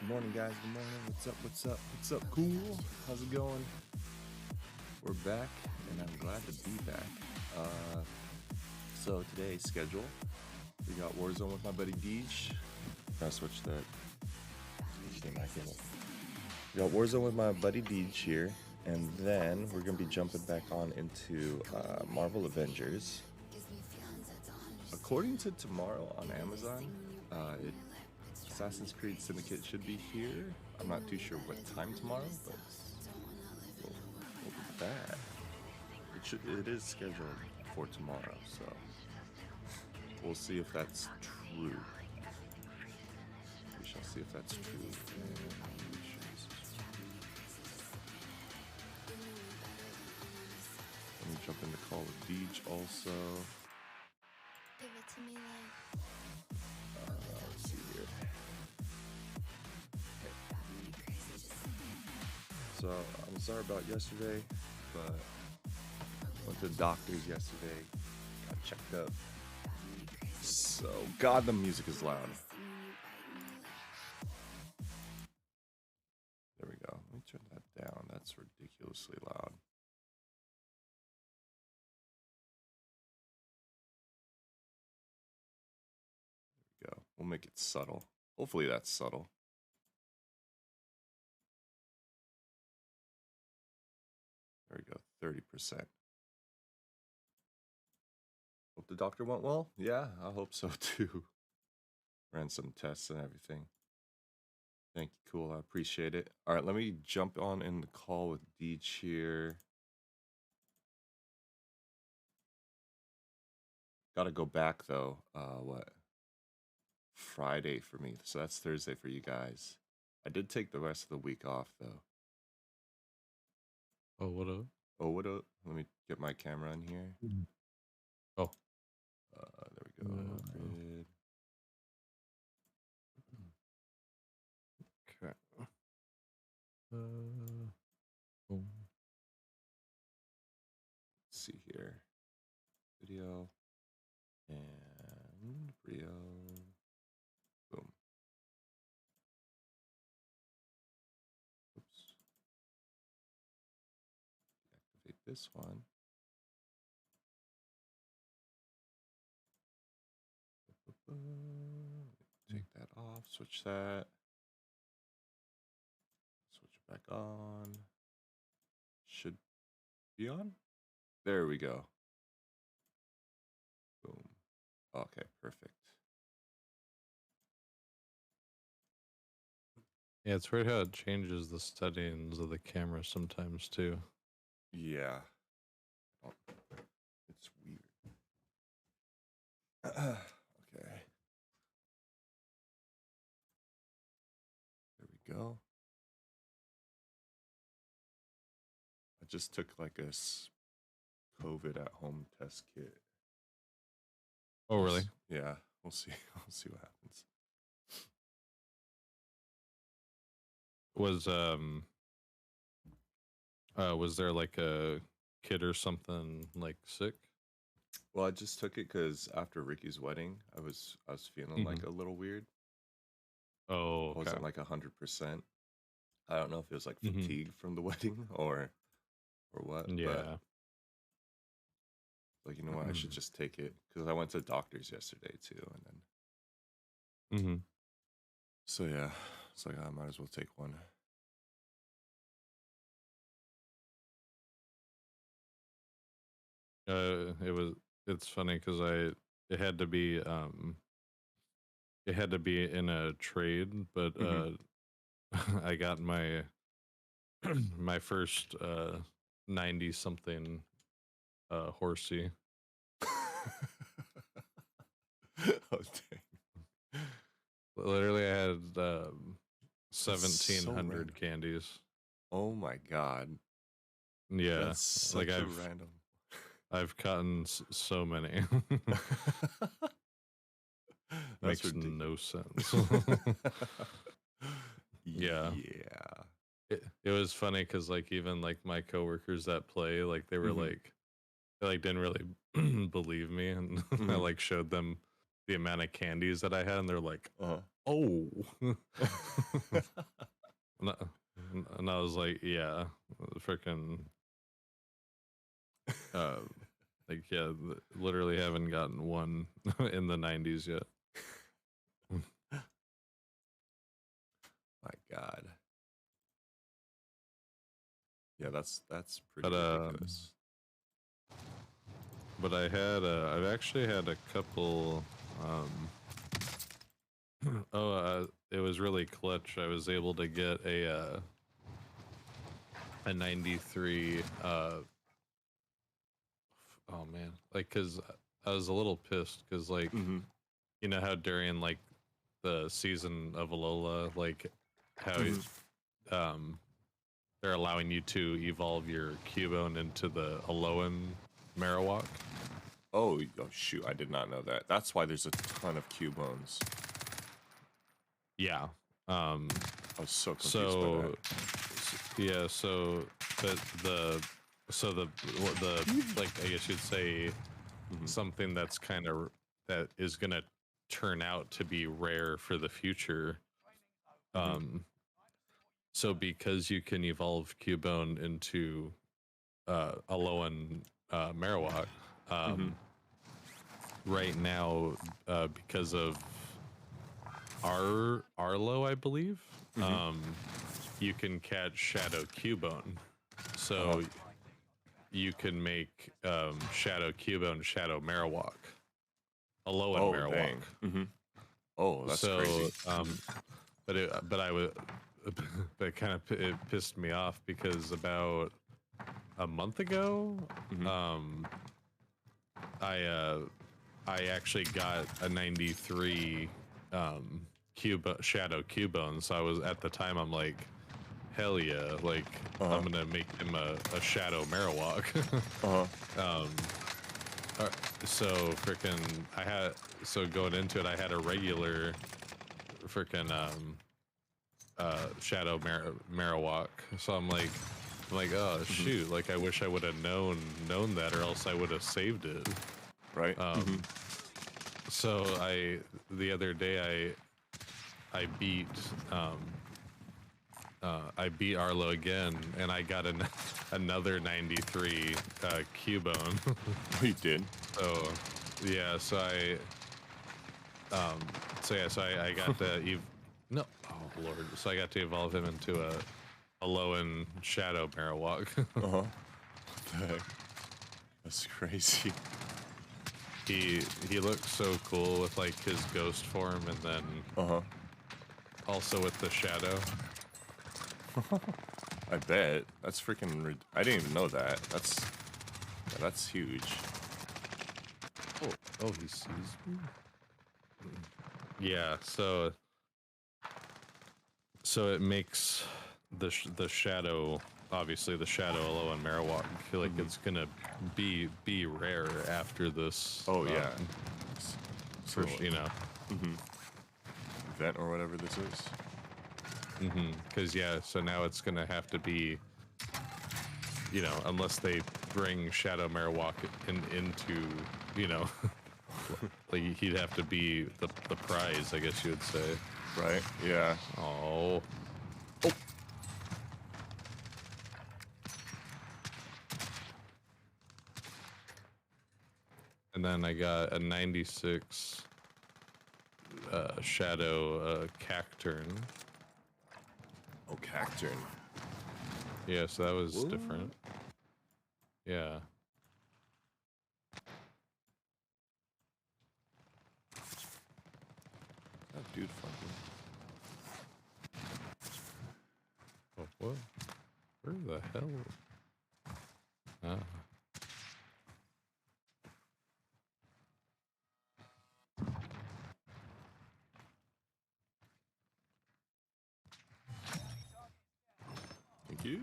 morning, guys. Good morning. What's up? What's up? What's up? Cool. How's it going? We're back, and I'm glad to be back. So today's schedule, we got Warzone with my buddy Deej. I'll switch that. We got Warzone with my buddy Deej here, and then we're gonna be jumping back on into Marvel Avengers. According to tomorrow on Amazon, Assassin's Creed Syndicate should be here. I'm not too sure what time tomorrow, but we'll do that. It is scheduled for tomorrow, so we'll see if that's true. We shall see if that's true. Let me jump into call with Deej also. Give it to me like. Let's see here. So I'm sorry about yesterday, but went to the doctors yesterday, got checked up. So God, the music is loud. There we go. Let me turn that down. That's ridiculously loud. There we go. We'll make it subtle. Hopefully that's subtle. There we go, 30%. Hope the doctor went well. Yeah, I hope so too. Ran some tests and everything. Thank you, cool. I appreciate it. All right, let me jump on in the call with Deej here. Got to go back though. What? Friday for me. So that's Thursday for you guys. I did take the rest of the week off though. Oh, what up? Oh, what up? Let me get my camera in here. Oh. There we go. Grid. Okay. Boom. Let's see here. Video. And Brio. Boom. Oops. Deactivate this one. Take that off, switch that. Switch it back on. Should be on. There we go. Boom. Okay, perfect. Yeah, it's weird how it changes the settings of the camera sometimes too. Yeah. It's weird. Okay. There we go. I just took like a COVID at home test kit. Oh, really? Yeah, we'll see. We'll see what happens. Was there like a kid or something like sick? Well, I just took it because after Ricky's wedding, I was feeling like a little weird. Oh, I wasn't like 100%. I don't know if it was like fatigue from the wedding or what. Yeah. But, like, you know what? I should just take it because I went to the doctors yesterday too, and then. So yeah, it's like I might as well take one. It's funny because it had to be in a trade, but I got my my first 90 something horsey. Oh dang. Literally I had 1,700 candies. Oh my god. Yeah, that's such a random. I've gotten so many. Makes no sense. Yeah. It was funny because like even like my coworkers that play, like they were like they like didn't really believe me, and I like showed them the amount of candies that I had, and they're like, Uh-huh. "Oh," and and I was like, "Yeah, freaking." Uh, like yeah, literally haven't gotten one in the 90s yet. My God. Yeah, that's pretty But ridiculous. but I've actually had a couple. It was really clutch. I was able to get a 93. Oh man, like because I was a little pissed because like Mm-hmm. you know how during like the season of Alola, like how um they're allowing you to evolve your Cubone into the Alolan Marowak. Oh, shoot, I did not know that. That's why there's a ton of Cubones. Yeah. I was so confused by that. Yeah, so but the like I guess you'd say something that's kind of that is gonna turn out to be rare for the future. So because you can evolve Cubone into Alolan Marowak, right now because of Arlo, I believe, you can catch Shadow Cubone. So you can make Shadow Cubone Shadow Marowak, Alolan Oh, Marowak. dang. Oh, that's crazy. But I was, but kind of it pissed me off because about a month ago, I actually got a 93 Shadow Cubone. So I was at the time I'm like, hell yeah, like I'm gonna make him a Shadow Marowak. So freaking going into it I had a regular freaking Shadow Marowak. So I'm like oh shoot, like I wish I would have known that, or else I would have saved it. Right. So the other day I beat Arlo again, and I got another 93 Cubone. You did. So yeah, I got to no, oh lord, so I got to evolve him into a Alolan Shadow Marowak. What the heck? That's crazy. He looks so cool with like his ghost form, and then also with the shadow. I bet. That's freaking. I didn't even know that. That's huge. Oh, he sees me. Yeah, so it makes the shadow, obviously the shadow Alolan Marowak, I feel like it's gonna be rare after this. Oh yeah. So you know. Event or whatever this is. Because yeah, so now it's gonna have to be, you know, unless they bring Shadow Marowak into, you know, like he'd have to be the prize, I guess you would say. Right. Yeah. Oh. And then I got a 96 Shadow Cacturn. Oh, Cacturn. Yeah, so that was different. Yeah. That dude fucking. Oh, what? Where the hell? Ah. Thank you.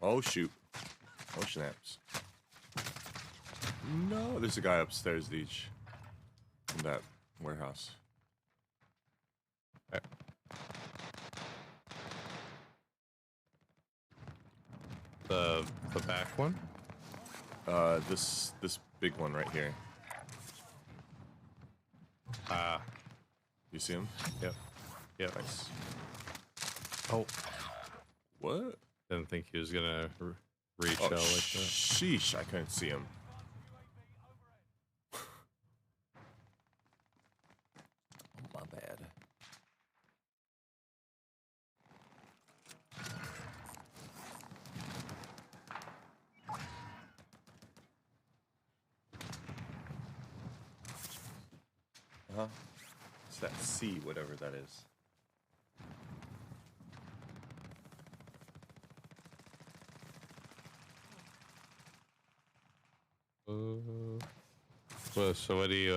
Oh shoot. Oh snaps. No, there's a guy upstairs, Deej. In that warehouse. The back one? This big one right here. Ah, You see him? yep. Yep. Nice. Oh, What? didn't think he was gonna reach Oh, out like that. sheesh! I couldn't see him. Oh, my bad. Huh? It's that C, whatever that is. Well, so what do you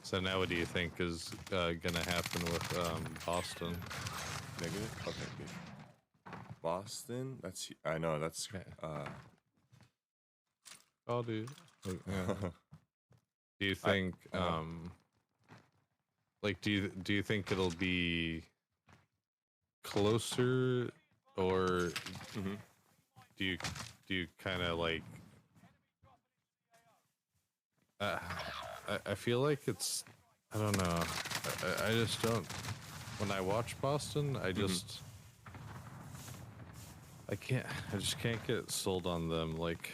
so now what do you think is gonna happen with Boston? Negative? Okay, good. Boston? That's, I know, that's, Oh, dude. Yeah. Do you think like do you think it'll be closer, or mhm. do you kind of like I feel like it's, I don't know, I just don't, when I watch Boston I just I just can't get sold on them. Like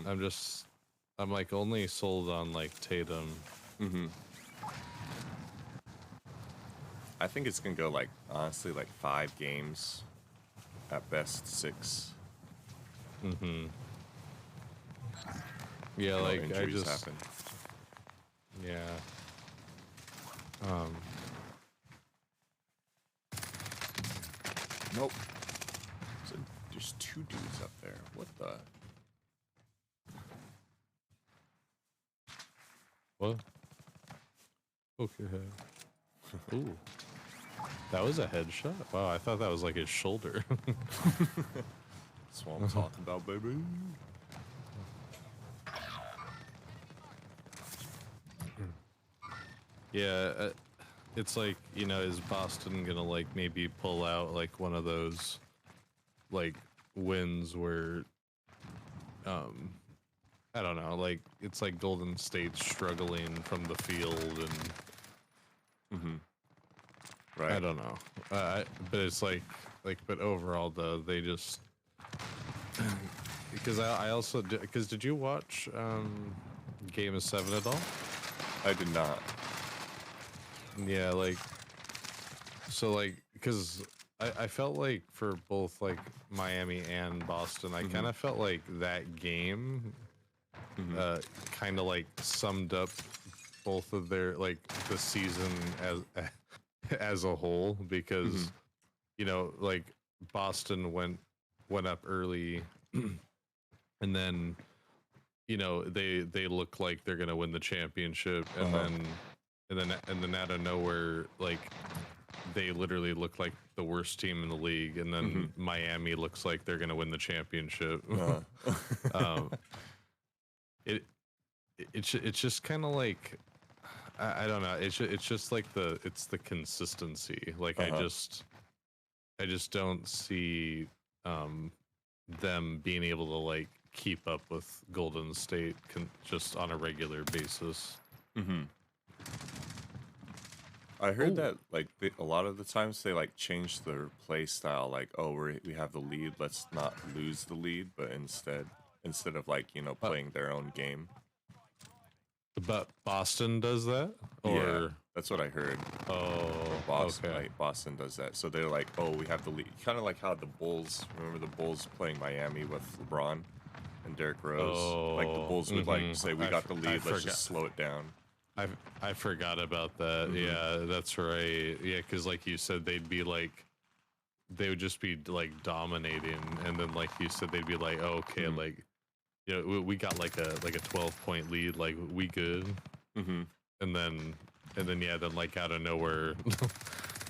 I'm like only sold on like Tatum. I think it's gonna go like, honestly, like 5 games, at best 6. Yeah, No like I injuries just happen. yeah. Nope. So there's 2 dudes up there. What the? What? Okay. Ooh. That was a headshot? Wow, I thought that was like his shoulder. That's what I'm talking about, baby. Yeah, it's like, you know, is Boston gonna like maybe pull out like one of those like wins where I don't know, like it's like Golden State's struggling from the field and Right. I don't know. But it's like but overall though, they just because I also because did you watch Game 7 at all? I did not. Yeah, like so like because I felt like for both like Miami and Boston, I kind of felt like that game kind of like summed up both of their like the season as a whole, because you know, like Boston went up early and then you know they look like they're gonna win the championship, and then out of nowhere, like they literally look like the worst team in the league, and then Miami looks like they're gonna win the championship. It's just kind of like I don't know. It's just like it's the consistency. Like I just don't see them being able to like keep up with Golden State just on a regular basis. I heard that like a lot of the times they like change their play style. Like, oh, we have the lead, let's not lose the lead, but instead of like, you know, playing their own game. But Boston does that, or Yeah, that's what I heard. Boston, okay. like Boston does that. So they're like, oh, we have the lead. Kind of like how the Bulls. Remember the Bulls playing Miami with LeBron and Derrick Rose. Like the Bulls would like say, we got the lead. Let's just slow it down. I forgot about that. Yeah, that's right. Yeah, because like you said, they would just be like dominating, and then like you said, they'd be like, oh, okay, like, you know, we got like a 12-point lead, like we good. And then yeah, then like out of nowhere,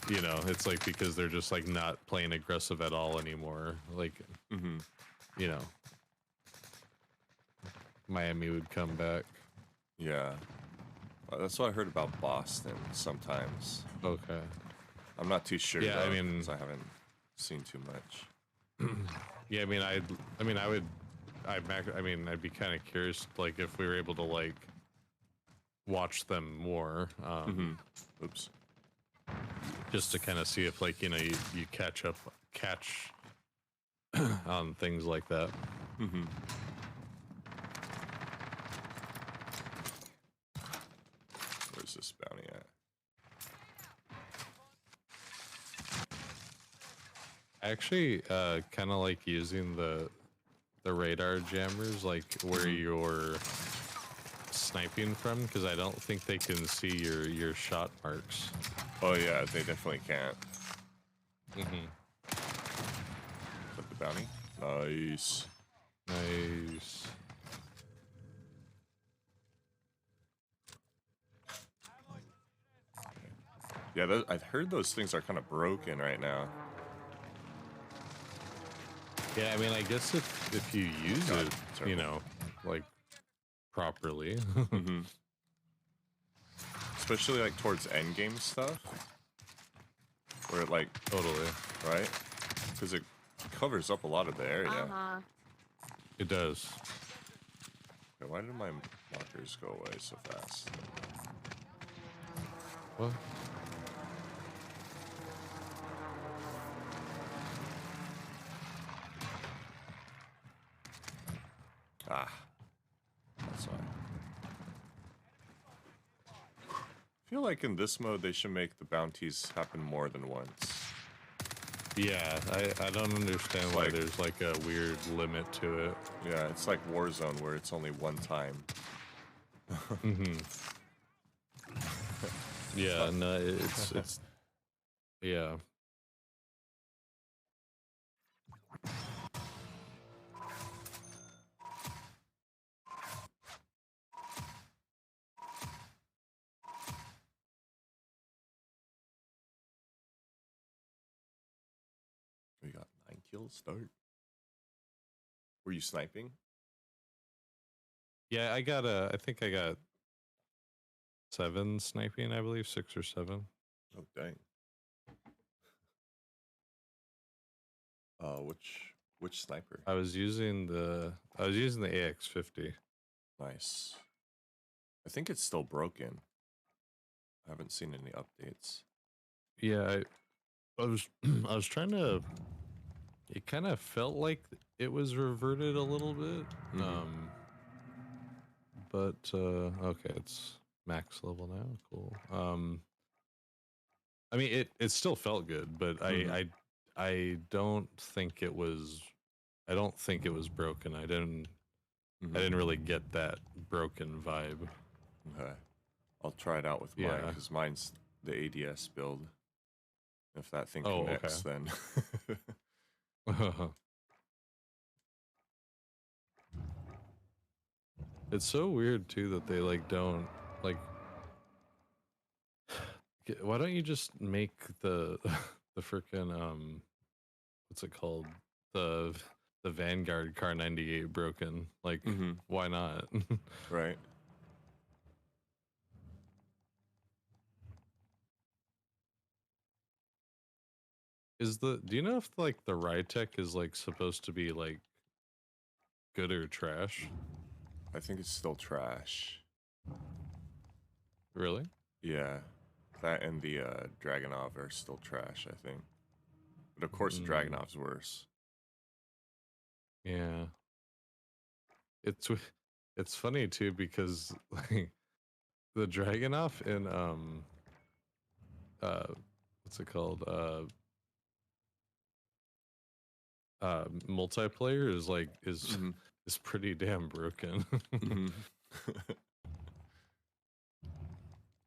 you know, it's like because they're just like not playing aggressive at all anymore. Like, you know, Miami would come back. Yeah. That's what I heard about Boston sometimes. Okay. I'm not too sure. Yeah, though, I mean, 'cause I haven't seen too much. Yeah, I'd be kind of curious, like, if we were able to like watch them more, Oops. just to kind of see if, like, you catch on things like that. Where's this bounty at? I actually kind of like using the radar jammers, like where you're sniping from, because I don't think they can see your shot marks. Oh yeah, they definitely can't. Mm-hmm. Is that the bounty? Nice. Nice. Yeah, I've heard those things are kind of broken right now. Yeah, I mean, I guess if you use it, terrible. you know, like properly. Especially like towards end game stuff, where it like Totally. right, because it covers up a lot of the area. It does. Okay, why did my markers go away so fast? What? Ah, that's why. I feel like in this mode they should make the bounties happen more than once. Yeah, I don't understand why there's like a weird limit to it. Yeah, it's like Warzone where it's only one time. Yeah, no, it's yeah. We got 9 kills. Start. Were you sniping? Yeah, I think I got 7 sniping, I believe, 6 or 7. Oh dang. Which sniper? I was using the AX50. Nice. I think it's still broken. I haven't seen any updates. Yeah, I was I was trying to. It kind of felt like it was reverted a little bit. But okay, it's max level now. Cool. I mean, it still felt good, but I don't think it was. I don't think it was broken. I didn't really get that broken vibe. Okay. I'll try it out with mine because mine's the ADS build. If that thing connects, then. It's so weird too that they like don't like. Why don't you just make the the freaking what's it called, the Vanguard Car 98 broken? Like, why not? Right. Do you know if like the Rytech is like supposed to be like good or trash? I think it's still trash. Really? Yeah. That and the Dragunov are still trash, I think. But of course the Dragunov's worse. Yeah. It's funny too because like the Dragunov in what's it called? Multiplayer is like is pretty damn broken.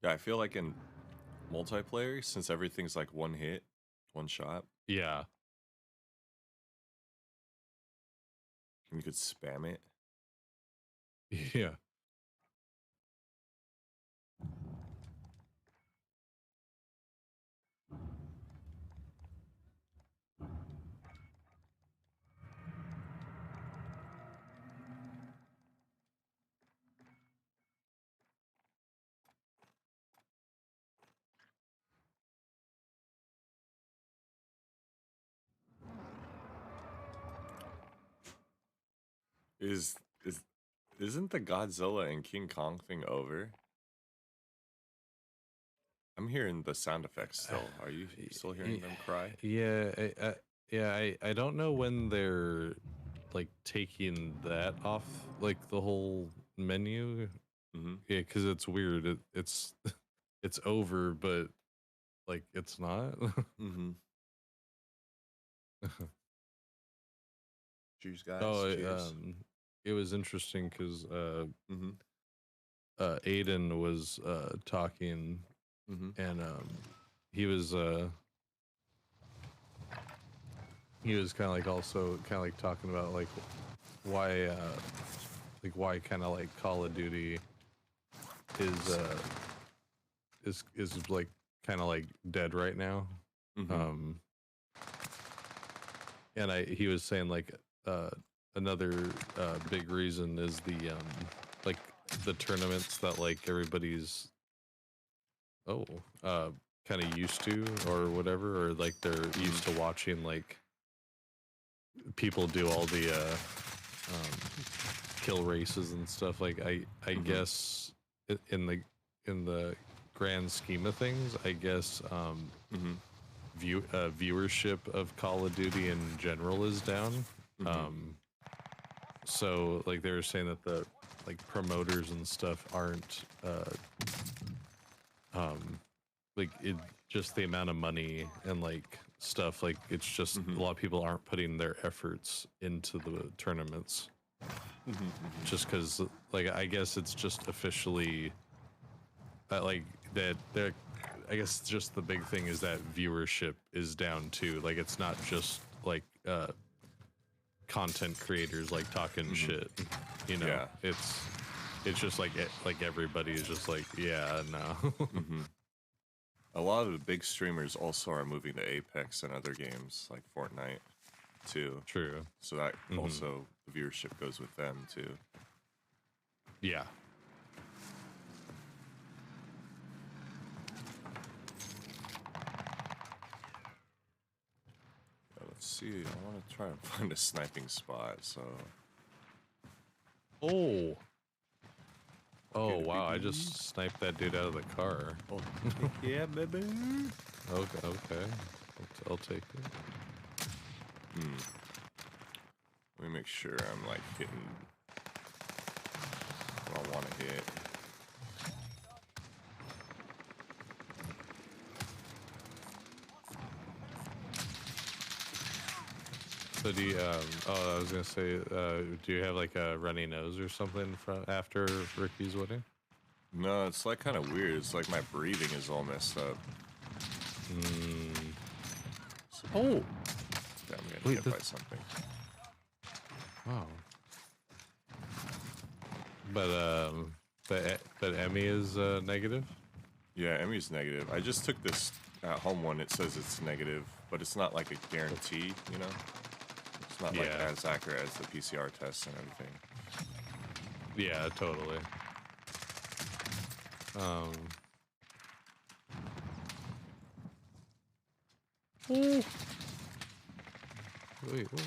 Yeah, I feel like in multiplayer, since everything's like one hit, one shot. Yeah. And you could spam it. Yeah. Is isn't the Godzilla and King Kong thing over? I'm hearing the sound effects still. Are you still hearing them cry? Yeah, I don't know when they're like taking that off, like the whole menu. Mm-hmm. Yeah, because it's weird. It's it's over, but like it's not. Mm-hmm. Cheers, guys. Oh, Cheers. it was interesting because Mm-hmm. Aiden was talking, Mm-hmm. and he was he was kind of like also kind of like talking about why kind of like Call of Duty is like kind of like dead right now. Mm-hmm. And he was saying like another big reason is the like the tournaments that like everybody's kind of used to or whatever, or like they're used to watching like people do all the kill races and stuff. Like I guess in the grand scheme of things, I guess Mm-hmm. viewership of Call of Duty in general is down. So like they were saying that the like promoters and stuff aren't like it just the amount of money and like stuff, like it's just a lot of people aren't putting their efforts into the tournaments just because like I guess it's just officially like that they're I guess just the big thing is that viewership is down too. Like it's not just like content creators like talking shit, you know. Yeah. It's just like like everybody is just like, yeah, no. A lot of the big streamers also are moving to Apex and other games like Fortnite too. True. So that also the viewership goes with them too. Yeah. Let's see. I want to try and find a sniping spot. So. Oh. Oh wow! I just sniped that dude out of the car. Oh, yeah, baby. Okay. I'll take it. Let me make sure I'm like hitting what I want to hit. So do you, oh, I was gonna say, do you have like a runny nose or something from after Ricky's wedding? No, it's like kind of weird. It's like my breathing is all messed up. Oh! Yeah, I'm getting hit by something. Wow. But Emmy is negative? Yeah, Emmy's negative. I just took this at-home one. It says it's negative, but it's not like a guarantee, you know? It's not like as accurate as the PCR tests and everything. Yeah, totally. Wait, what?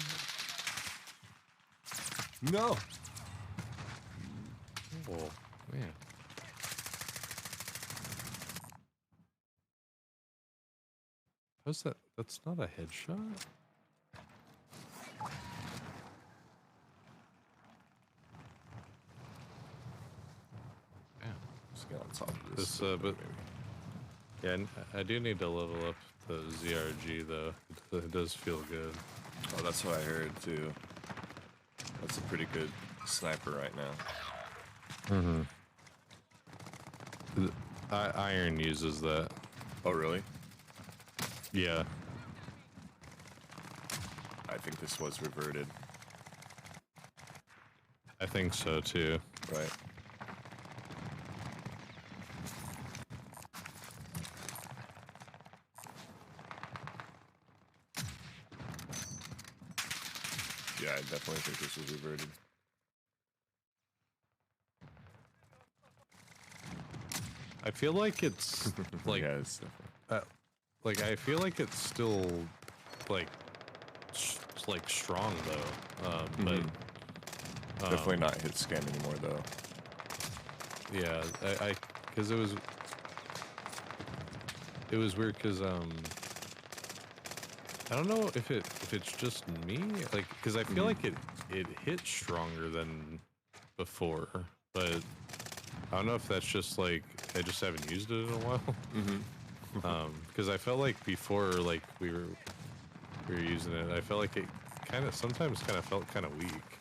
No! Oh, man. How's that? That's not a headshot? Damn. Just get on top of this. But yeah, I do need to level up the ZRG though. It does feel good. Oh, that's what I heard too. That's a pretty good sniper right now. Iron uses that. Oh, really? Yeah. I think this was reverted. I think so too. Right. Yeah, I definitely think this was reverted. I feel like it's like Yeah, it's definitely. like I feel like it's still like like strong though. But Definitely not hit scan anymore though. Yeah, because it was weird because I don't know if it's just me, like, because I feel like it hit stronger than before, but I don't know if that's just like I just haven't used it in a while. Because I felt like before, like we were using it, I felt like it sometimes felt kind of weak.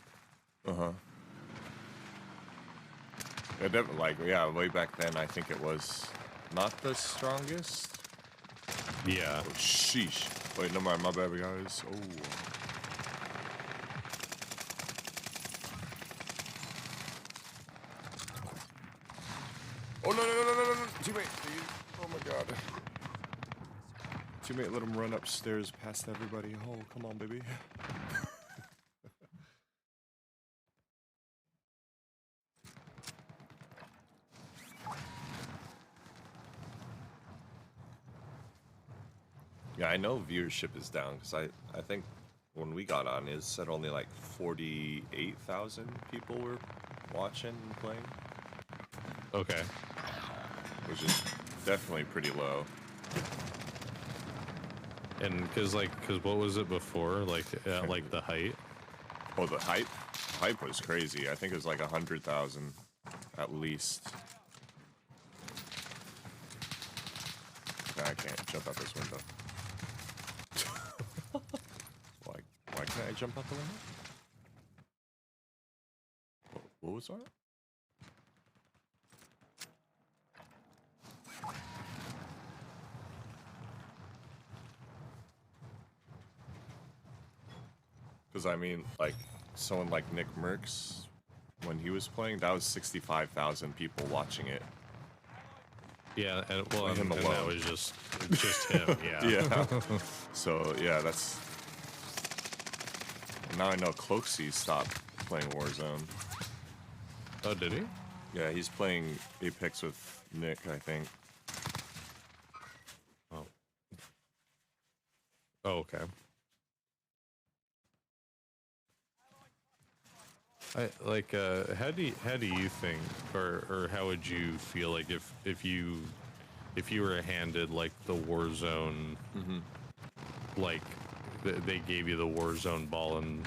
Yeah, definitely. Like, yeah, way back then, I think it was not the strongest. Yeah. Oh, sheesh. Wait, no mind, my bad, guys. Oh. Oh, no, no, no, no, no, no, no. Teammate, please. Oh, my God. Teammate, let him run upstairs past everybody. Oh, come on, baby. Yeah, I know viewership is down because I think when we got on, it said only like 48,000 people were watching and playing. Okay. Which is definitely pretty low. And because what was it before? Like the height? Oh, the hype? Hype was crazy. I think it was like 100,000 at least. Nah, I can't jump out this window. Why can't I jump out the window? What was that? Because I mean, like, someone like Nick Merckx, when he was playing, that was 65,000 people watching it. Yeah, and well, him and alone. that was just him. Yeah. Yeah. So yeah, that's. Now I know Cloaksy stopped playing Warzone. Oh, did he? Yeah, he's playing Apex with Nick, I think. Oh. Oh, okay. How do you think, or how would you feel like if you were handed like the Warzone, like they gave you the Warzone ball and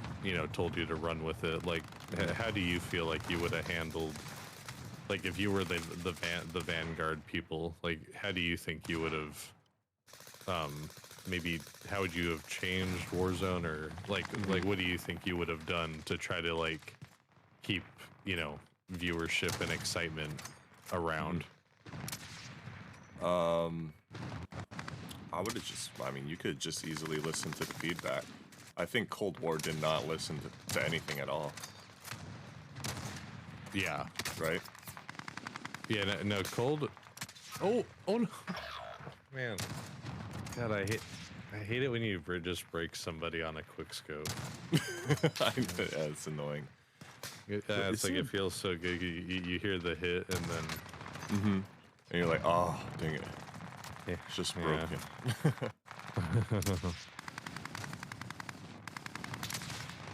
told you to run with it, like how do you feel like you would have handled, like if you were the Vanguard people, like how do you think you would have, maybe how would you have changed Warzone, or like what do you think you would have done to try to like keep viewership and excitement around? I would have just, I mean, you could just easily listen to the feedback. I think Cold War did not listen to anything at all. Yeah. Right? Yeah, no, Cold... Oh no. Man. God, I hate it when you just break somebody on a quick scope. Yeah, it's annoying. It's like, it feels so good. You hear the hit, and then... And you're like, oh, dang it. Yeah, It's just broken.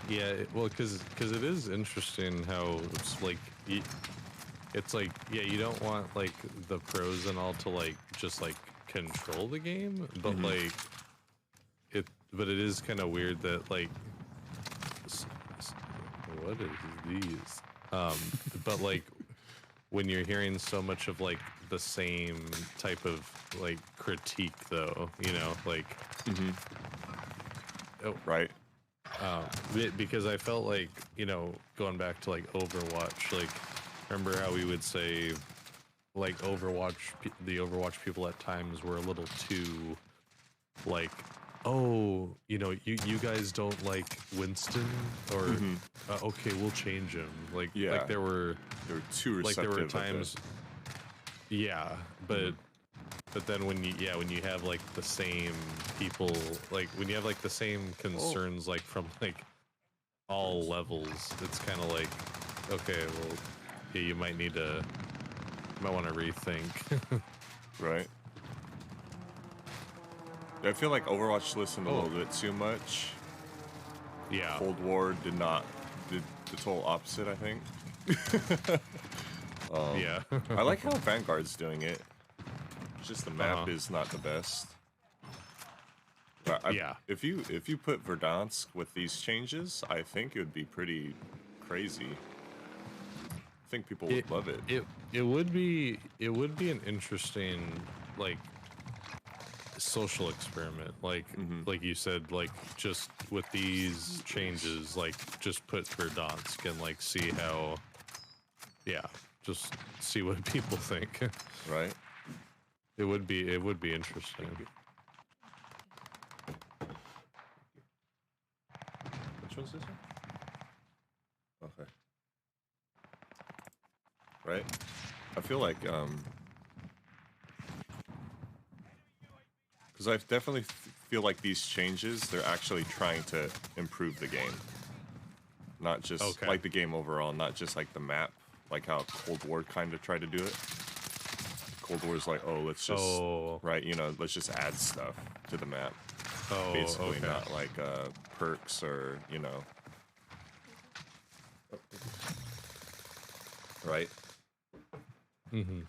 Yeah, well, because it is interesting how it's like, it's like, yeah, you don't want like the pros and all to like just like control the game, but like but it is kind of weird that like, what is these? But like when you're hearing so much of like the same type of like critique, though, like, oh, Right? because I felt like, going back to like Overwatch, like, remember how we would say like the Overwatch people at times were a little too like, oh, you guys don't like Winston, or okay, we'll change him. Like, Yeah. like there were too receptive. Like there were times, yeah, but then when you have like the same people, like when you have like the same concerns, like from like all levels, it's kind of like, okay, well, yeah, you might want to rethink. Right? I feel like Overwatch listened a little bit too much. Yeah. Cold War the total opposite, I think. Yeah. I like how Vanguard's doing it. It's just the map Uh-huh. is not the best. But Yeah. if you put Verdansk with these changes, I think it would be pretty crazy. I think people would love it. It would be an interesting like social experiment, like you said, like just with these changes, like just put Verdansk and like see how, yeah, just see what people think. Right? It would be interesting. Which one's this one? Okay. Right? I feel like, because I definitely feel like these changes, they're actually trying to improve the game. Not just, like the game overall, not just like the map, like how Cold War kind of tried to do it. Cold War's like, oh, let's just, right, you know, let's just add stuff to the map. Basically, not like perks or, you know. Right? Mm-hmm.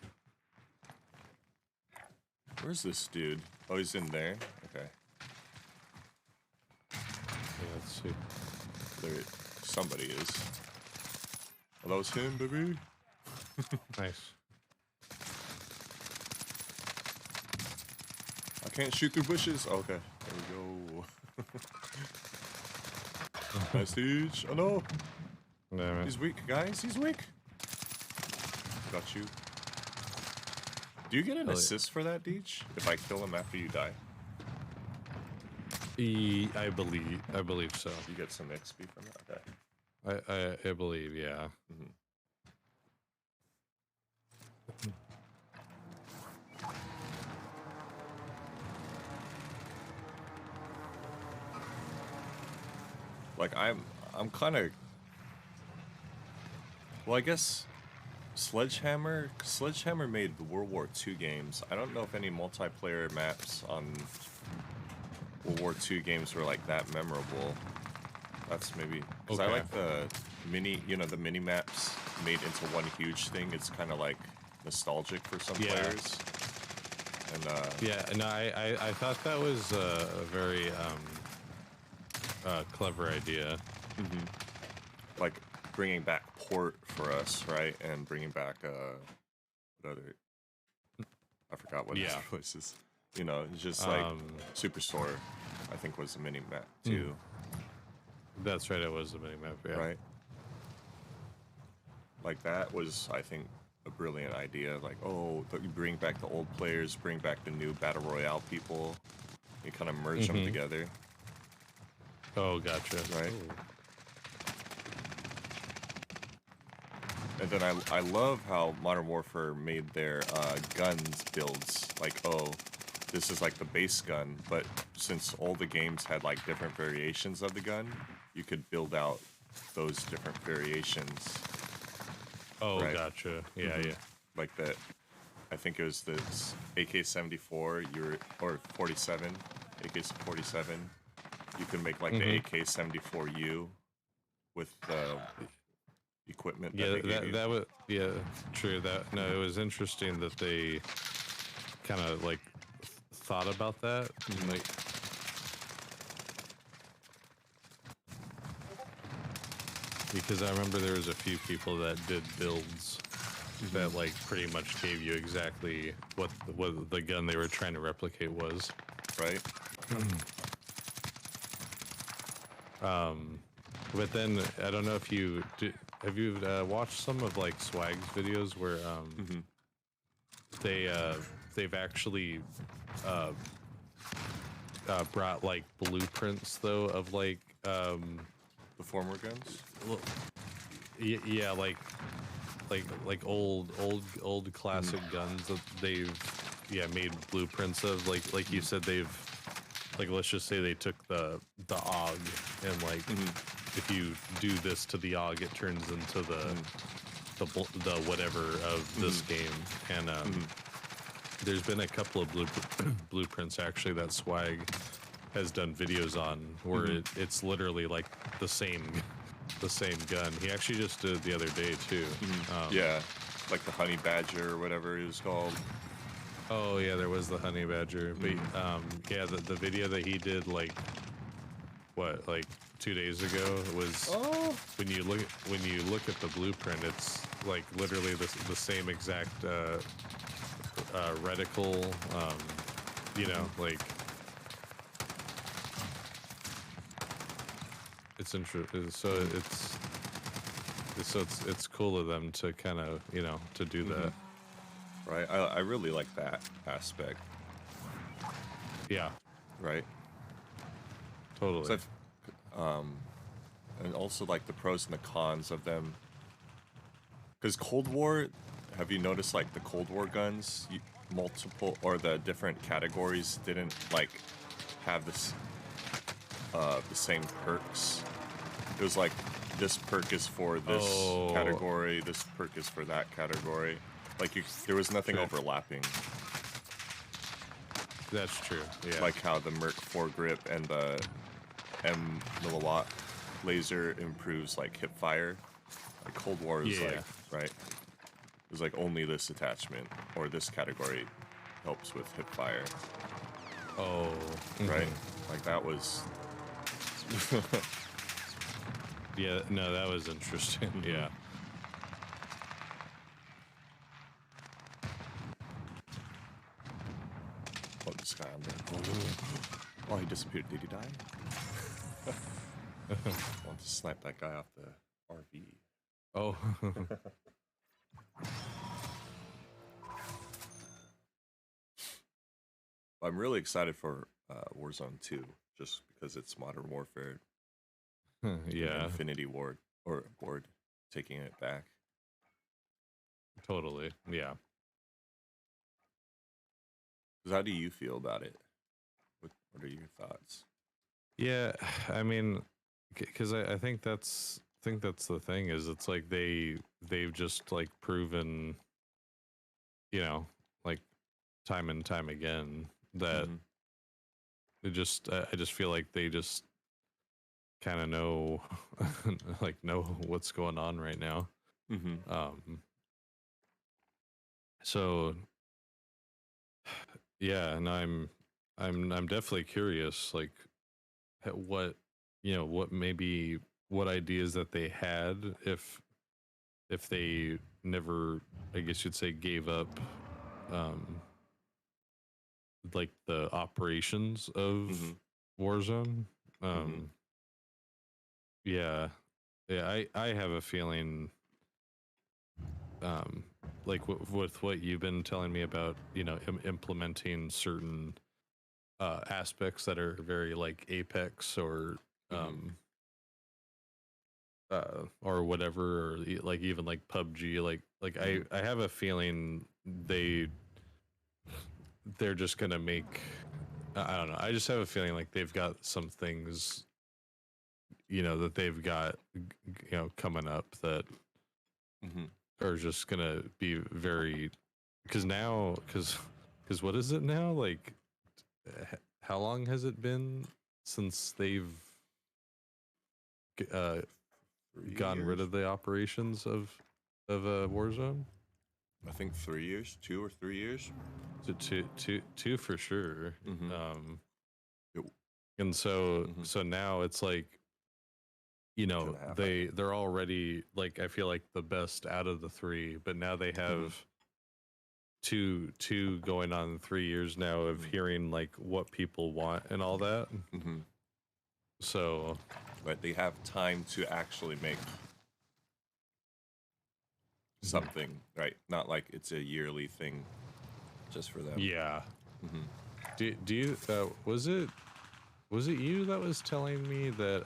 Where's this dude? Oh, he's in there? Okay. Yeah, let's see. There, somebody is. Oh, that was him, baby. Nice. I can't shoot through bushes. Oh, okay, there we go. Nice siege. Oh no, Damn it. he's weak, guys. He's weak. Got you. Do you get an assist for that, Deej? If I kill him after you die, I believe so. you get some XP from it. Okay. I believe, yeah. Like I'm kind of. Well, I guess Sledgehammer made the World War II games. I don't know if any multiplayer maps on World War II games were like that memorable. That's maybe because I like the mini, you know, the mini maps made into one huge thing. It's kind of like nostalgic for some players. And yeah, no, I thought that was a very clever idea. like bringing back Port for us, right? And bringing back what other? I forgot what other places. You know, it's just like Superstore. I think was a mini map too. That's right, it was a mini map. Yeah. Right. Like that was, I think, a brilliant idea. Like, oh, you bring back the old players, bring back the new battle royale people. You kind of merge them together. Oh, gotcha. Right. Ooh. And then I love how Modern Warfare made their guns builds. Like, oh, this is like the base gun, but since all the games had like different variations of the gun, you could build out those different variations. Oh, right? gotcha. Yeah, yeah. Like that. I think it was this AK-74 or 47, AK-47. You can make like the AK-74U with the equipment. That was true. That no, it was interesting that they kind of like thought about that. Like, because I remember there was a few people that did builds that like pretty much gave you exactly what the gun they were trying to replicate was. Right. But then I don't know if you have you watched some of like Swag's videos where they've actually brought like blueprints though of like the former guns. Yeah, like old classic guns that they've made blueprints of. Like you said, they've like, let's just say they took the AUG and like if you do this to the AUG, it turns into the whatever of this game. And there's been a couple of blueprints actually that Swag has done videos on where it's literally like the same the same gun. He actually just did it the other day too. Yeah, like the honey badger or whatever it was called. Oh yeah, there was the honey badger. But yeah, the video that he did like 2 days ago was when you look at the blueprint, it's like literally the same exact reticle. You know, like it's interesting. So it's cool of them to kind of to do that. Right, I really like that aspect. Yeah, Right. totally. 'Cause and also like the pros and the cons of them. Because Cold War, have you noticed like the Cold War guns, multiple or the different categories didn't like have this the same perks. It was like this perk is for this category, this perk is for that category. Like there was nothing overlapping. That's true. Yeah. Like how the Merc foregrip and the M milliwatt laser improves like hip fire. Like Cold War is like, right? It's like only this attachment or this category helps with hip fire. Oh. Right? Like that was Yeah, no, that was interesting. Yeah. Oh, this guy on there. Oh, he disappeared. Did he die? I want to snipe that guy off the RV. Oh. I'm really excited for Warzone 2, just because it's Modern Warfare. Yeah. Infinity Ward taking it back. Totally. Yeah. How do you feel about it? What are your thoughts? Yeah, I mean, because I think that's the thing is it's like they've just like proven, like time and time again that I just feel like they just kind of know know what's going on right now. So yeah, and I'm definitely curious, like what what ideas that they had if they never, I guess you'd say, gave up like the operations of Warzone. Yeah, I have a feeling like with what you've been telling me about implementing certain aspects that are very like Apex or whatever, or like even like PUBG, like I have a feeling they're just gonna make, I don't know, I just have a feeling like they've got some things that they've got coming up that are just gonna be very, because what is it now, like how long has it been since they've gotten rid of the operations of Warzone? I think 3 years, 2 or 3 years. Two for sure. And so now it's like, they're already, like, I feel like the best out of the three, but now they have two going on 3 years now of hearing like what people want and all that. So but they have time to actually make something, right? Not like it's a yearly thing just for them. Yeah. Do you was it you that was telling me that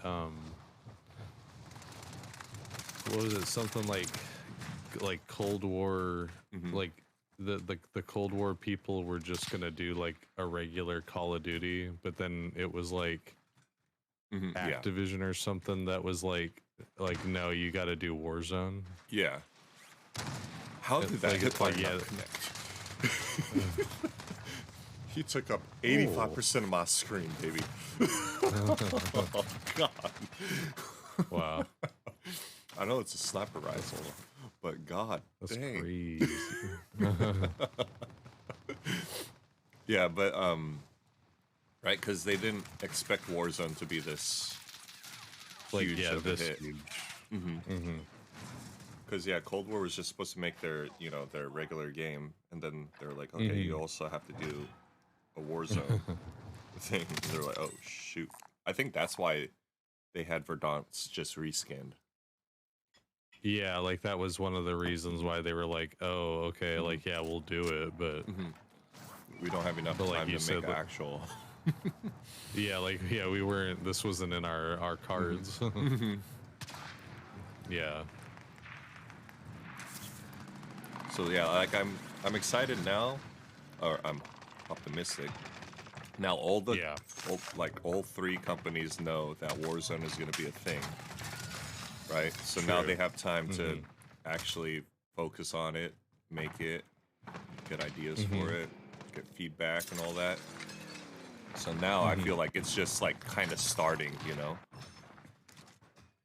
what was it, something like Cold War, like the Cold War people were just gonna do like a regular Call of Duty, but then it was like Activision or something that was like no, you got to do Warzone. Yeah. How did that hit like connect? He took up 85% of my screen, baby. Oh God. Wow. I know it's a sniper rifle, but god That's dang. crazy. Yeah, but right, because they didn't expect Warzone to be this Like, huge yeah, of a this hit. huge. Because yeah, Cold War was just supposed to make their their regular game, and then they're like, okay, you also have to do a Warzone thing. And they're like, oh shoot. I think that's why they had Verdansk just reskinned. Yeah, like that was one of the reasons why they were like, oh, okay, like, yeah, we'll do it, but We don't have enough But like time you to make said, an actual. yeah, like, yeah, we weren't, this wasn't in our cards. Yeah. So yeah, like I'm excited now, or I'm optimistic. Now all the Yeah. all three companies know that Warzone is going to be a thing, right? So now True. they have time to actually focus on it, make it, get ideas for it, get feedback and all that. So now I feel like it's just like kind of starting, you know?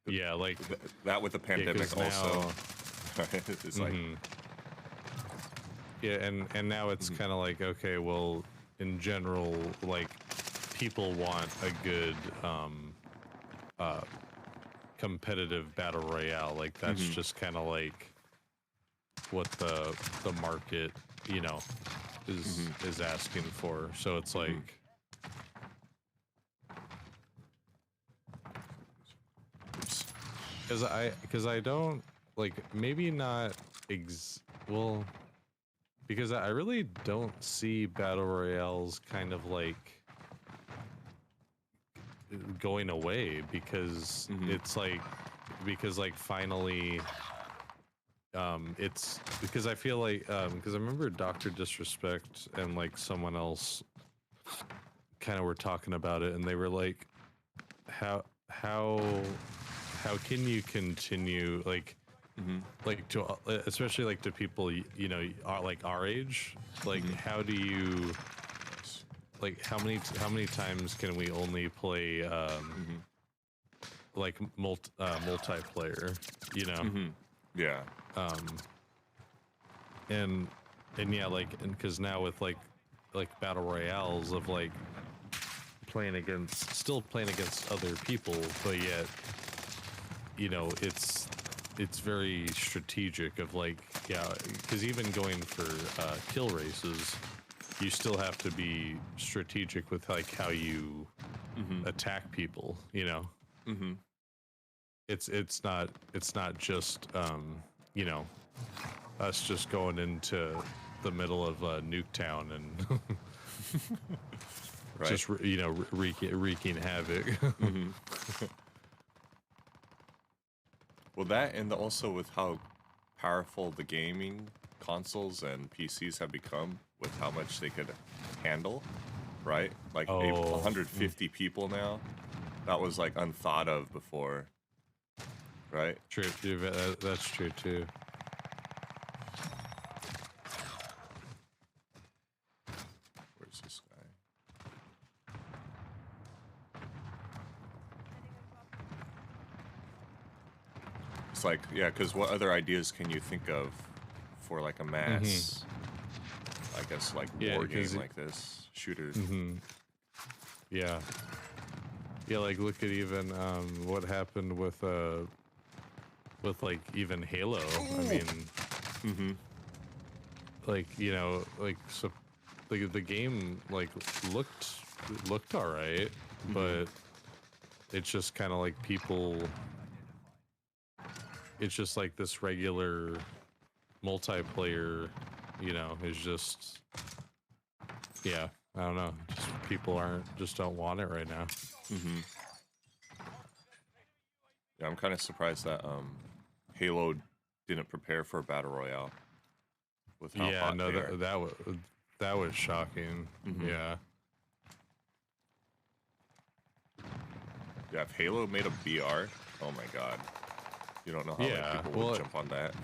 Yeah, like, That with the pandemic 'cause also. now- Right? It's like yeah, and now it's kind of like, okay, well, in general, like, people want a good competitive battle royale. Like, that's just kind of like what the market, you know, is asking for. So it's like, because I don't like, maybe not well, because I really don't see battle royales kind of like going away, because it's like, because like finally it's because I feel like because I remember Dr. Disrespect and like someone else kind of were talking about it, and they were like, how can you continue like to especially like to people you know are like our age, like how do you, like how many times can we only play like multiplayer, you know? yeah. And yeah, like, and because now with like battle royales of like still playing against other people, but yet, you know, it's very strategic of like, yeah, because even going for kill races, you still have to be strategic with like how you attack people, you know. It's not just you know, us just going into the middle of Nuketown and Right. just you know wreaking havoc. Well, that and also with how powerful the gaming consoles and PCs have become, with how much they could handle, right? Like 150 people now. That was like unthought of before, right? True, that's true too. Where's this guy? It's like, yeah, because what other ideas can you think of for like a mass, I guess, like war game like this, shooter? Yeah. Yeah, like look at even what happened with like even Halo. I mean, like, you know, like, so the game like looked all right, but it's just kind of like people, it's just like this regular multiplayer, you know, is just, yeah, I don't know, just people don't want it right now. Yeah, I'm kind of surprised that Halo didn't prepare for a battle royale with how Yeah, hot no, they are. that was shocking. Yeah. Yeah, if Halo made a BR, oh my god, you don't know how many people would jump on that.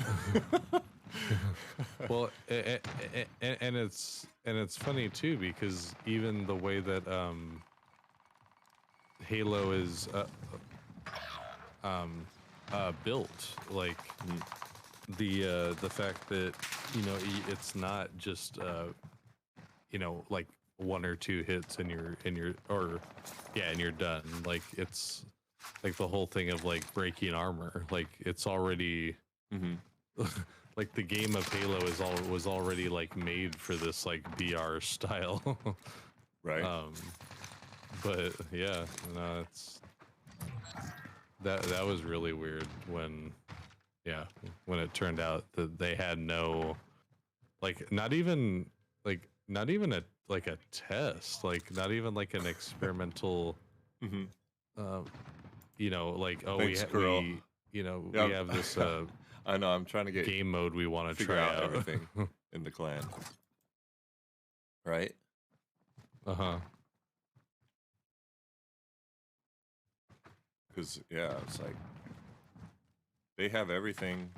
Well, and it's funny too, because even the way that Halo is built. Like the fact that it's not just like one or two hits and you're and you're done. Like it's like the whole thing of like breaking armor. Like it's already like the game of Halo was already like made for this like BR style. Right. But yeah, no, it's that was really weird when it turned out that they had no like not even a like a test, like not even like an experimental like Thanks, girl. we Yeah, have this I know. I'm trying to get game mode we want to figure try out out. everything in the clan. Right. Uh-huh. Because yeah, it's like they have everything.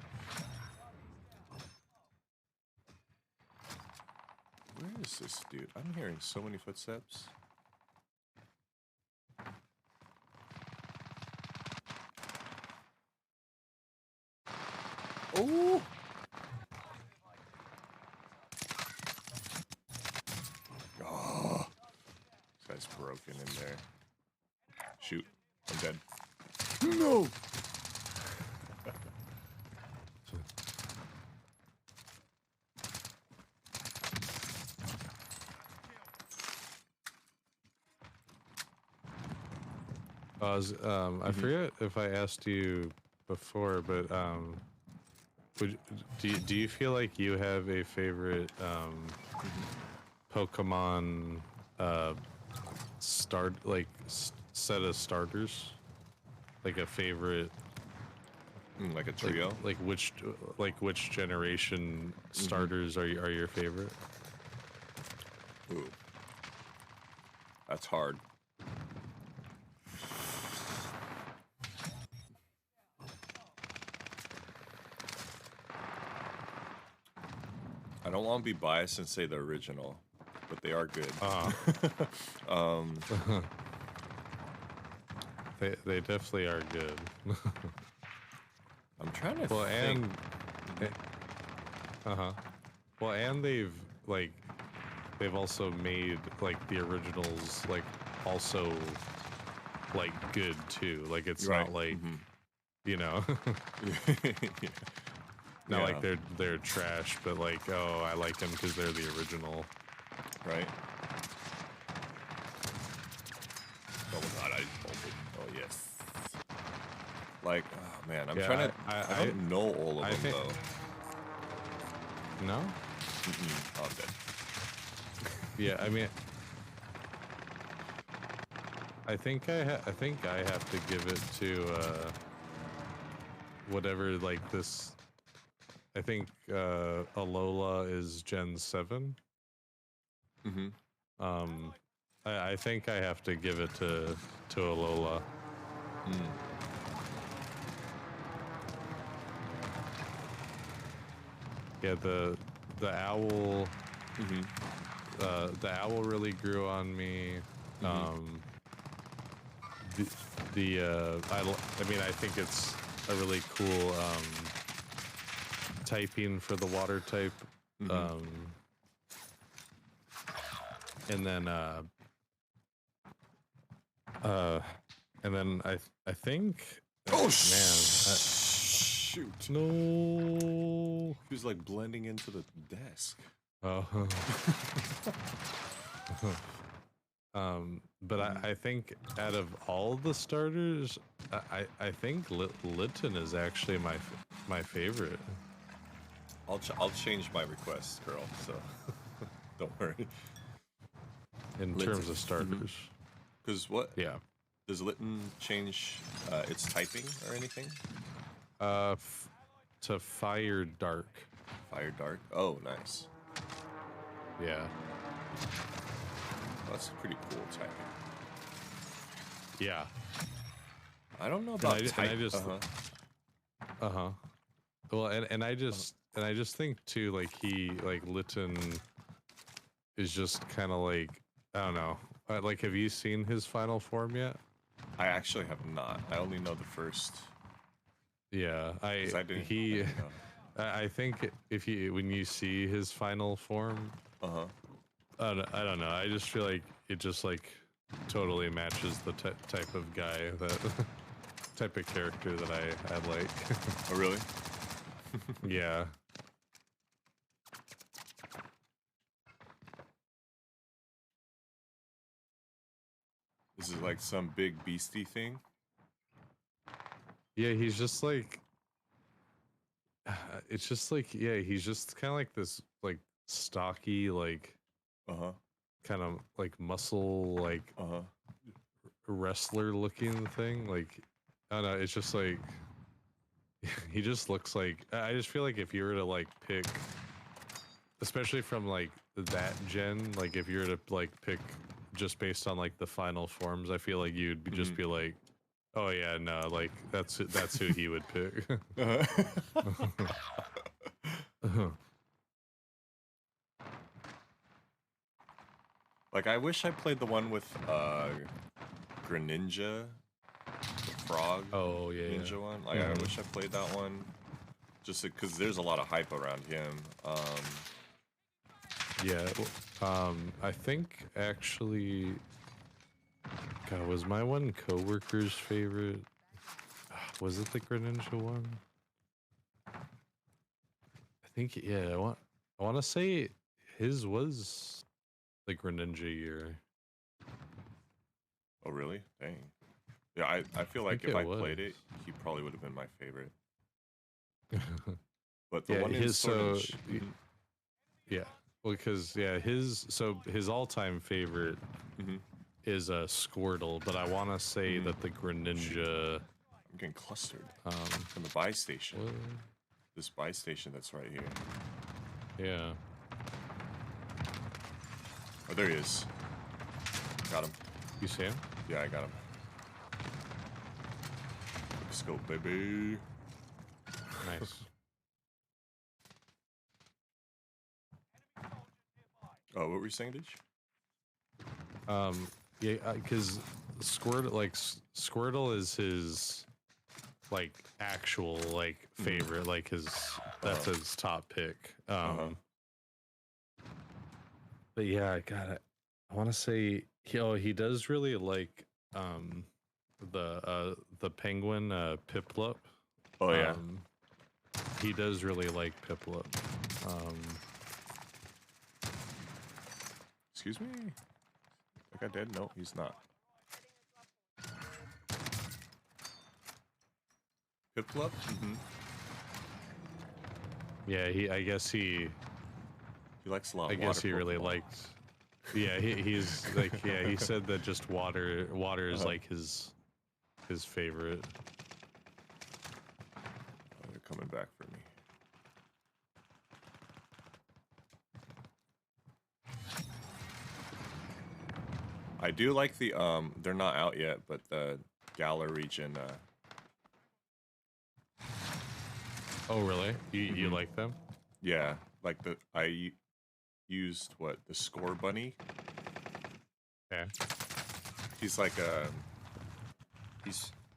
Where is this dude? I'm hearing so many footsteps. Oh! Oh! This guy's broken in there. Shoot. I'm dead. No! I forget if I asked you before, but do you feel like you have a favorite Pokemon set of starters? Like a favorite Like a trio? like which generation starters are your favorite? Ooh. That's hard. I don't want to be biased and say the original, but they are good. They definitely are good. I'm trying to think. And well, and they've also made like the originals like also like good too. Like it's not like not like they're trash, but like, oh, I like them because they're the original. Right. Oh god, I opened. Oh yes. Like, oh man, I'm trying to. I don't know all of them though. No. Oh, I'm dead. Yeah, I mean, I think I have to give it to whatever like this. I think Alola is Gen 7. I think I have to give it to Alola. Yeah, the owl the owl really grew on me. I mean, I think it's a really cool typing for the water type. And then I think Oh man, shoot. no. He was like blending into the desk. Oh. But I think out of all the starters, I think Litten is actually my favorite. I'll change my request, girl. So don't worry. In terms of starters, because what? Yeah. Does Litten change its typing or anything? To Fire Dark. Fire Dark. Oh, nice. Yeah. Well, that's pretty cool typing. Yeah. I don't know about typing. Well, and I just think too, like Litten is just kind of like, I don't know. Like, have you seen his final form yet? I actually have not. I only know the first Yeah, 'Cause I didn't know. I think if you when you see his final form, Uh-huh. I don't know. I just feel like it just like totally matches the type of guy that type of character that I like. Oh, really? Yeah. This is like some big beastie thing. Yeah, he's just like it's just like yeah, he's just kind of like this like stocky like Uh-huh. kind of like muscle like Uh-huh. wrestler looking thing. Like I don't know, it's just like he just looks like I just feel like if you were to like pick especially from like that gen, like if you were to like pick just based on like the final forms, I feel like you'd be, just be like, oh yeah, no, like that's who he would pick. Like, I wish I played the one with Greninja, the frog Oh yeah, ninja one. Like, I wish I played that one, just because there's a lot of hype around him. yeah. I think actually, God, was my one coworker's favorite? Was it the Greninja one? I think yeah. I want to say his was the Greninja year. Oh, really? Dang. Yeah, I feel I like think if it I was. played it, he probably would have been my favorite. But the Yeah, one in his Sword and so yeah. Well, because yeah, his all-time favorite is a Squirtle, but I want to say that the Greninja. I'm getting clustered from the buy station. What? This buy station that's right here. Yeah. Oh, there he is. Got him. You see him? Yeah, I got him. Let's go, baby. Nice. Oh, what were you saying, Ditch? Yeah, because Squirtle is his like actual like favorite, like his that's his top pick. But yeah, I got it. I want to say he does really like the penguin Piplup. Oh yeah. He does really like Piplup. Excuse me? Like I did? No, he's not. Piplup? Yeah, I guess he likes a lot of I guess water he really Pokemon. liked. Yeah, he's like yeah, he said that just water is like his favorite. Oh, they're coming back for me. I do like the they're not out yet, but the Galar region Oh really? You like them? yeah, like I used what, the Score Bunny? Yeah. He's like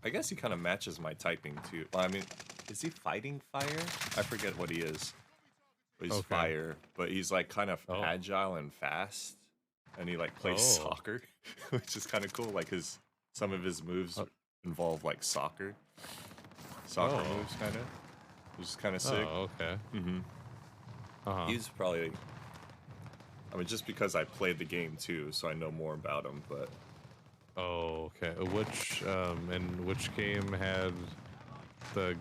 I guess he kind of matches my typing too. Well, I mean, is he fighting fire? I forget what he is. But he's fire, but he's like kind of agile and fast, and he like plays soccer, which is kind of cool. Like some of his moves involve like soccer moves, kind of, which is kind of sick. Oh, okay. He's probably, I mean, just because I played the game too, so I know more about him. But oh, okay. Which game had the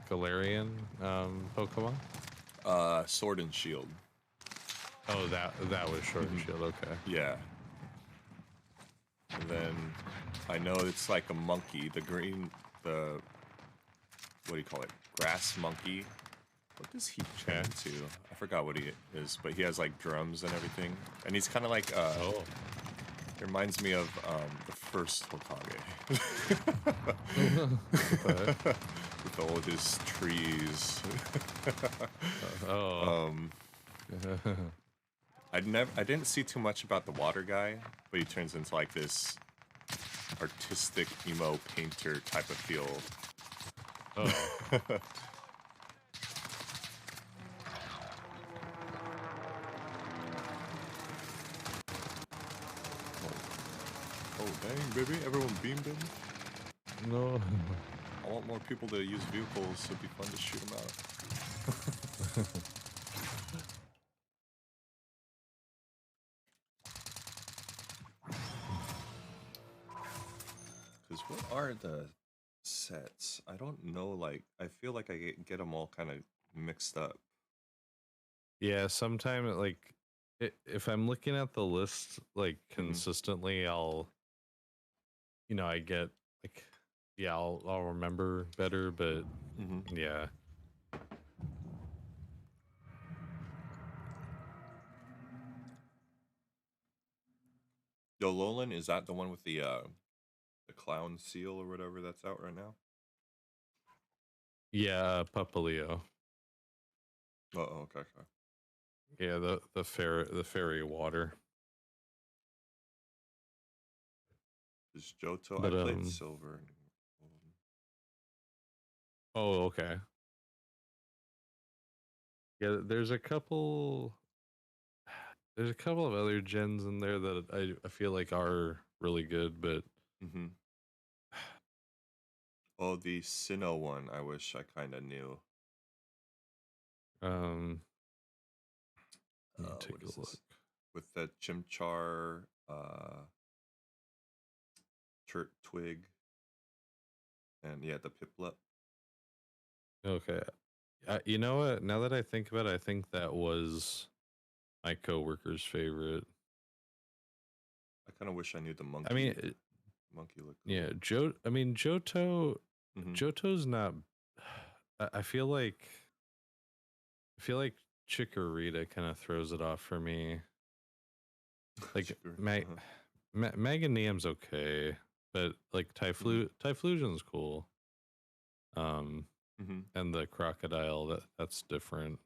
Galarian Pokemon? Sword and Shield. Oh, that was Sword and Shield. Okay. Yeah. And then I know it's like a monkey, the what do you call it? Grass monkey. What does he turn into? I forgot what he is, but he has like drums and everything. And he's kind of like, it reminds me of the first Hokage. With all of his trees. I didn't see too much about the water guy, but he turns into like this artistic emo painter type of feel. Oh. Oh, dang, baby. Everyone beamed in. No. I want more people to use vehicles, so it'd be fun to shoot them out. Because what are the sets? I don't know, like, I feel like I get them all kind of mixed up. Yeah, sometimes like if I'm looking at the list like consistently, I'll I get like yeah, I'll remember better, but yeah. Yo, Lolan, is that the one with the clown seal or whatever that's out right now? Yeah, Papaleo. Oh, okay, okay. Yeah, the fairy water. Is Johto? But I played silver. oh, okay. Yeah, there's a couple of other gens in there that I feel like are really good, but Oh, the Sinnoh one, I wish I kind of knew. Let me take What a is look. this? With the Chimchar, Twig, and yeah, the Piplup. Okay. You know what? Now that I think about it, I think that was my coworker's favorite. I kind of wish I knew the monkey. I mean, monkey look cool. Yeah, Johto. Johto's not. I feel like Chikorita kind of throws it off for me. Like Meganium's okay, but like Typhlosion's cool. And the crocodile that's different.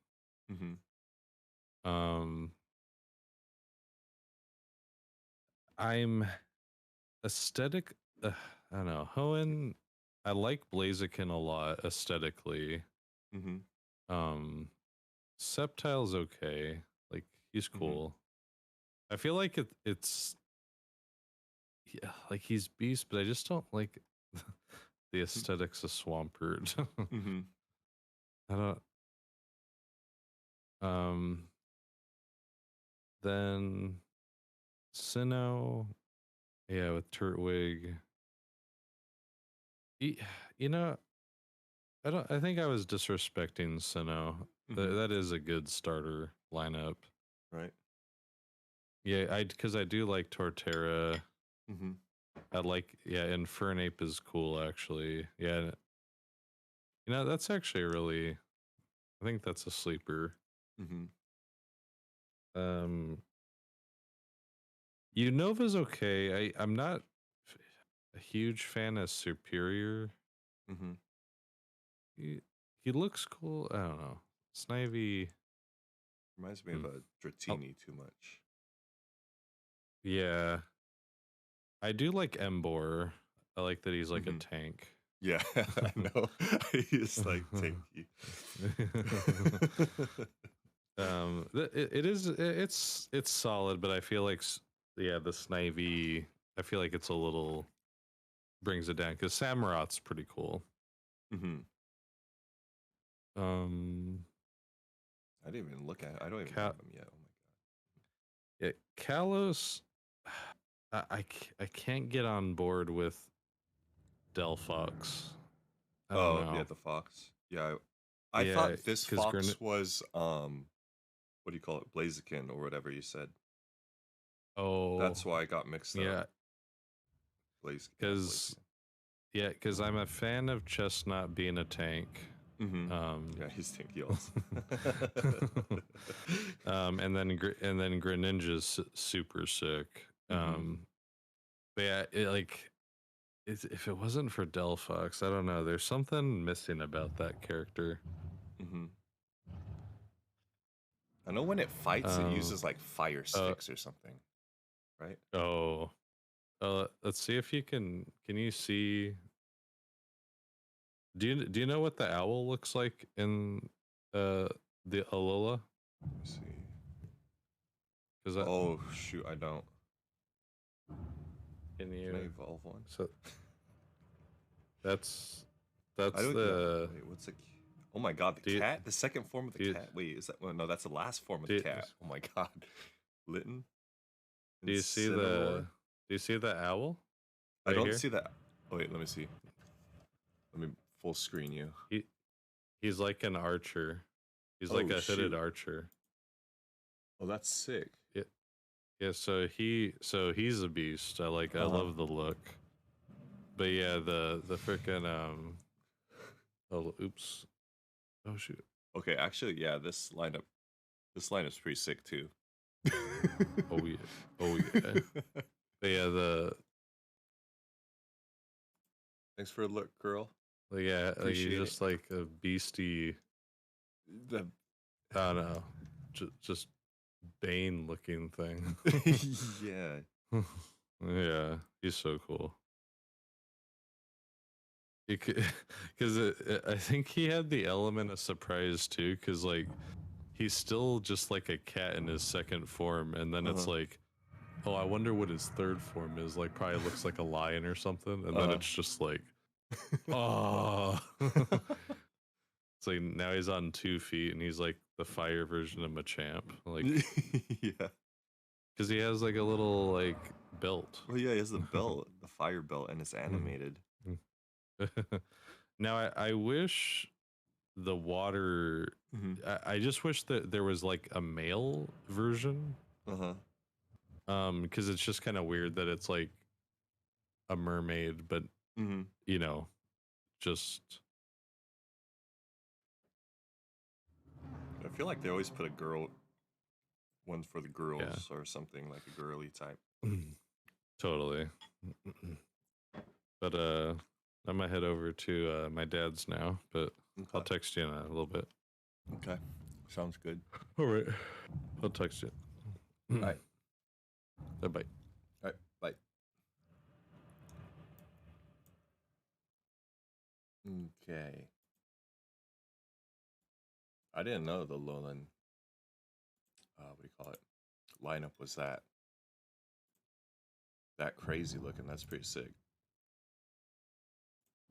I'm aesthetic. I don't know. Hoenn. I like Blaziken a lot aesthetically. Sceptile's okay. Like he's cool. I feel like it's yeah, like he's beast, but I just don't like the aesthetics of Swampert. I don't. Then Sinnoh, yeah, with Turtwig. You know, I don't. I think I was disrespecting Sinnoh. That is a good starter lineup, right? Yeah, because I do like Torterra. I like Infernape is cool actually. Yeah, that's actually really. I think that's a sleeper. Unova's okay. I'm not a huge fan of Superior. He looks cool. I don't know. Snivy reminds me of a Dratini too much. Yeah, I do like Embor. I like that he's like a tank. Yeah, I know. He's like tanky. It's solid, but I feel like the Snivy. I feel like it's a little brings it down because Samurot's pretty cool. I didn't even look at it. I don't even have him yet. Oh my god. Yeah, Kalos. I can't get on board with Delphox. I don't know. Yeah, the fox. Yeah, I thought this fox was what do you call it, Blaziken or whatever you said. Oh, that's why I got mixed up. Because I'm a fan of Chestnut being a tank. Yeah, he's tanky also. And then Greninja's super sick. But yeah, if it wasn't for Delphox, I don't know. There's something missing about that character. I know when it fights, it uses like fire sticks or something, right? Oh, let's see if you can. Can you see Do you know what the owl looks like in the Alola? Let me see. Because Oh shoot, I don't. can you? Can I evolve one? So that's I don't. the. Wait, what's a? Oh my god, the Do you, cat. The second form of the do you, cat. Wait, is that? Well, no, that's the last form of do the you, cat. Oh my god, Litten. do you see the? Incineroar? Do you see the owl? I Right don't here. see that. Oh wait, let me see. Let me full screen you. He's like an archer. He's Oh like a hooded shoot. archer. Oh, that's sick. Yeah, yeah. So he's a beast. I like. I Uh-huh. love the look. But yeah, the frickin' Oh, oops. Oh shoot. Okay, actually, yeah, this lineup's pretty sick too. Oh yeah. Oh yeah. But yeah, Thanks for the look, girl. yeah, like he's Appreciate just like a beastie. The I don't know, just Bane looking thing. yeah. Yeah, he's so cool. Because I think he had the element of surprise too. Because like he's still just like a cat in his second form, and then it's Uh-huh. like, oh, I wonder what his third form is. Like, probably looks like a lion or something, and then it's just like, oh. It's like now he's on 2 feet, and he's like the fire version of Machamp, like yeah. because he has like a little like belt. Well, yeah, he has the belt, the fire belt, and it's animated. Now I wish the water. Mm-hmm. I just wish that there was like a male version. Uh-huh. Because it's just kind of weird that it's like a mermaid, but Mm-hmm. you know, just I feel like they always put a girl one for the girls yeah. or something like a girly type. Totally. But I'm gonna head over to my dad's now, but Okay. I'll text you in a little bit. Okay. Sounds good. All right. I'll text you. All right. Bye. All right. Bye. Okay. I didn't know the Lowland, what do you call it, lineup was that crazy looking. That's pretty sick.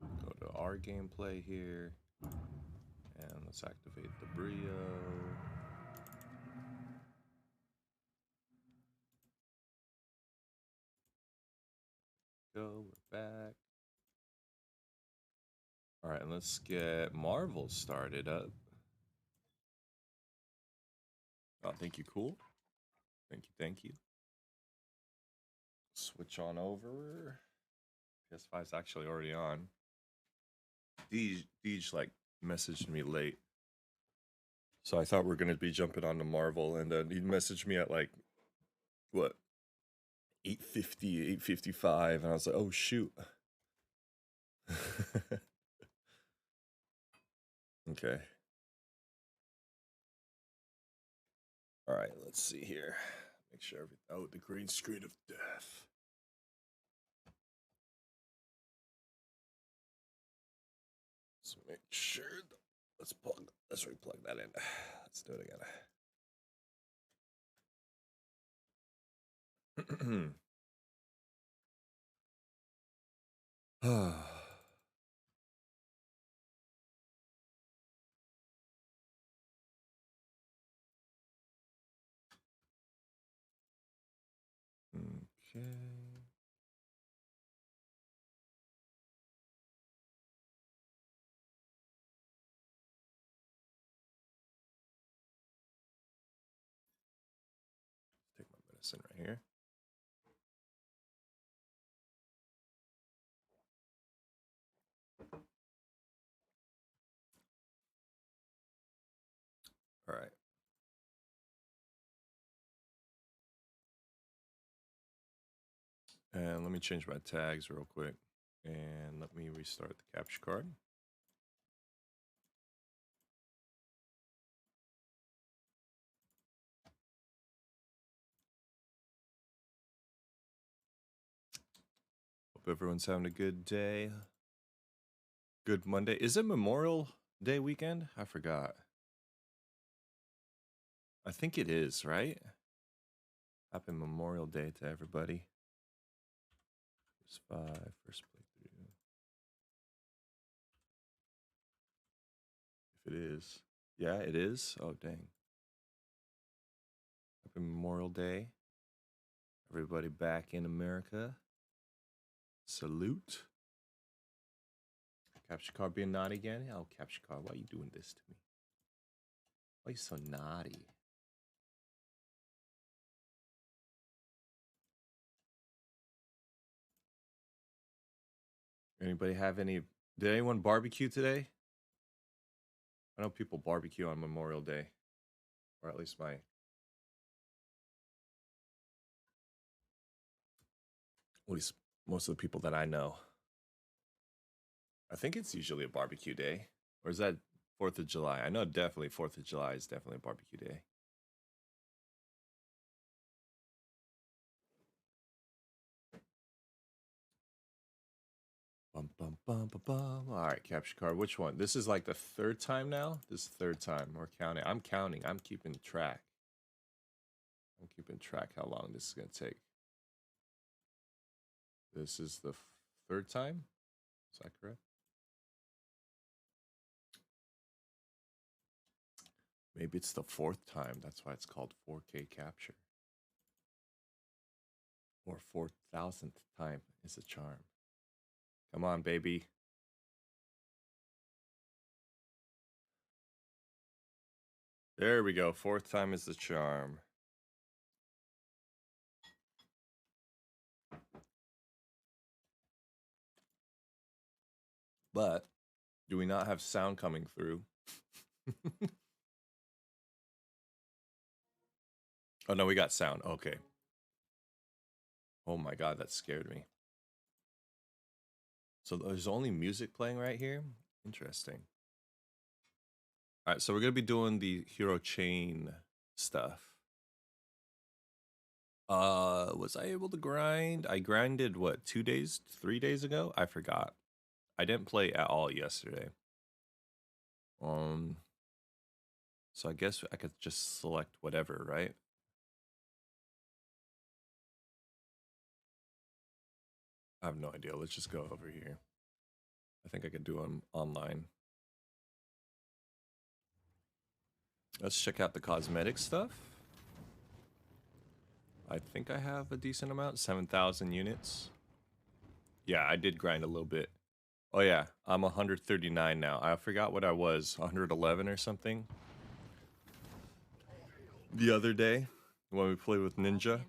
Go to our gameplay here, and let's activate the Brio. Go, we're back. All right, and let's get Marvel started up. Oh, thank you, cool. Thank you. Switch on over. PS5's actually already on. Deej like messaged me late, so I thought we are gonna be jumping on to Marvel, and then he messaged me at like what 8:50, 8:55, and I was like, oh shoot. Okay. All right, let's see here. Make sure everything. Oh, the green screen of death. Let's make sure. Let's replug that in. Let's do it again. Okay. Take my medicine right here. All right. And let me change my tags real quick. And let me restart the capture card. Hope everyone's having a good day. Good Monday. Is it Memorial Day weekend? I forgot. I think it is, right? Happy Memorial Day to everybody. First playthrough. If it is. Yeah, it is. Oh, dang. Happy Memorial Day. Everybody back in America. Salute. Capture card being naughty again? Oh, capture card, why are you doing this to me? Why are you so naughty? Anybody have any? Did anyone barbecue today? I know people barbecue on Memorial Day, or at least most of the people that I know. I think it's usually a barbecue day, or is that 4th of July? I know definitely 4th of July is definitely a barbecue day. Bum, bum, bum, bum, bum. All right, capture card. Which one? This is like the third time now? This is the third time. We're counting. I'm counting. I'm keeping track. I'm keeping track how long this is going to take. This is the third time? Is that correct? Maybe it's the fourth time. That's why it's called 4K capture. Or 4,000th time is a charm. Come on, baby. There we go. Fourth time is the charm. But do we not have sound coming through? Oh, no, we got sound. Okay. Oh my God, that scared me. So there's only music playing right here? Interesting. All right, so we're going to be doing the hero chain stuff. Was I able to grind? I grinded, what, 2 days, 3 days ago? I forgot. I didn't play at all yesterday. So I guess I could just select whatever, right? I have no idea. Let's just go over here. I think I could do them online. Let's check out the cosmetic stuff. I think I have a decent amount, 7,000 units. Yeah, I did grind a little bit. Oh yeah, I'm 139 now. I forgot what I was, 111 or something. The other day, when we played with Ninja.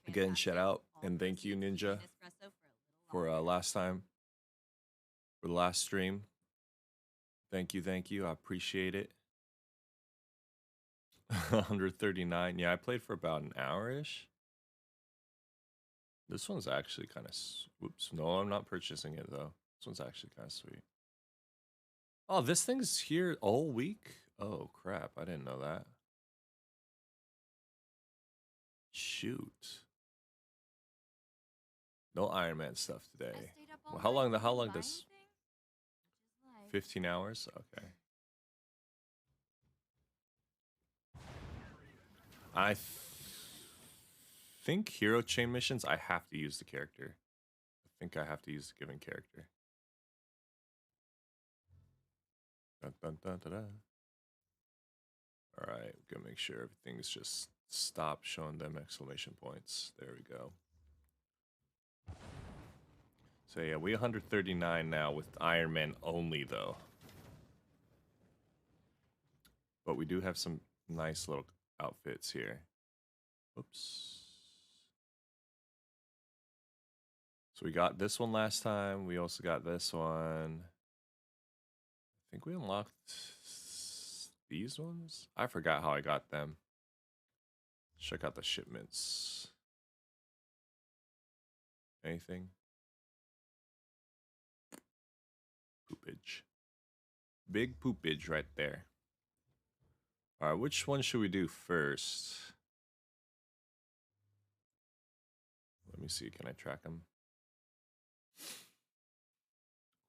Again, shout out and thank you, Ninja, for last time, for the last stream. Thank you. I appreciate it. 139. Yeah, I played for about an hour-ish. This one's actually kind of... Whoops. No, I'm not purchasing it, though. This one's actually kind of sweet. Oh, this thing's here all week? Oh, crap. I didn't know that. Shoot. No Iron Man stuff today. Well, how long does... 15 hours? Okay. I think hero chain missions, I have to use the character. I think I have to use the given character. Dun, dun, dun, dun, dun. All right, we're gonna make sure everything's just stop showing them exclamation points. There we go. So yeah, we 139 now with Iron Man only though. But we do have some nice little outfits here. Oops. So we got this one last time. We also got this one. I think we unlocked these ones. I forgot how I got them. Check out the shipments. Anything? Poopage. Big poopage right there. All right, which one should we do first? Let me see. Can I track them?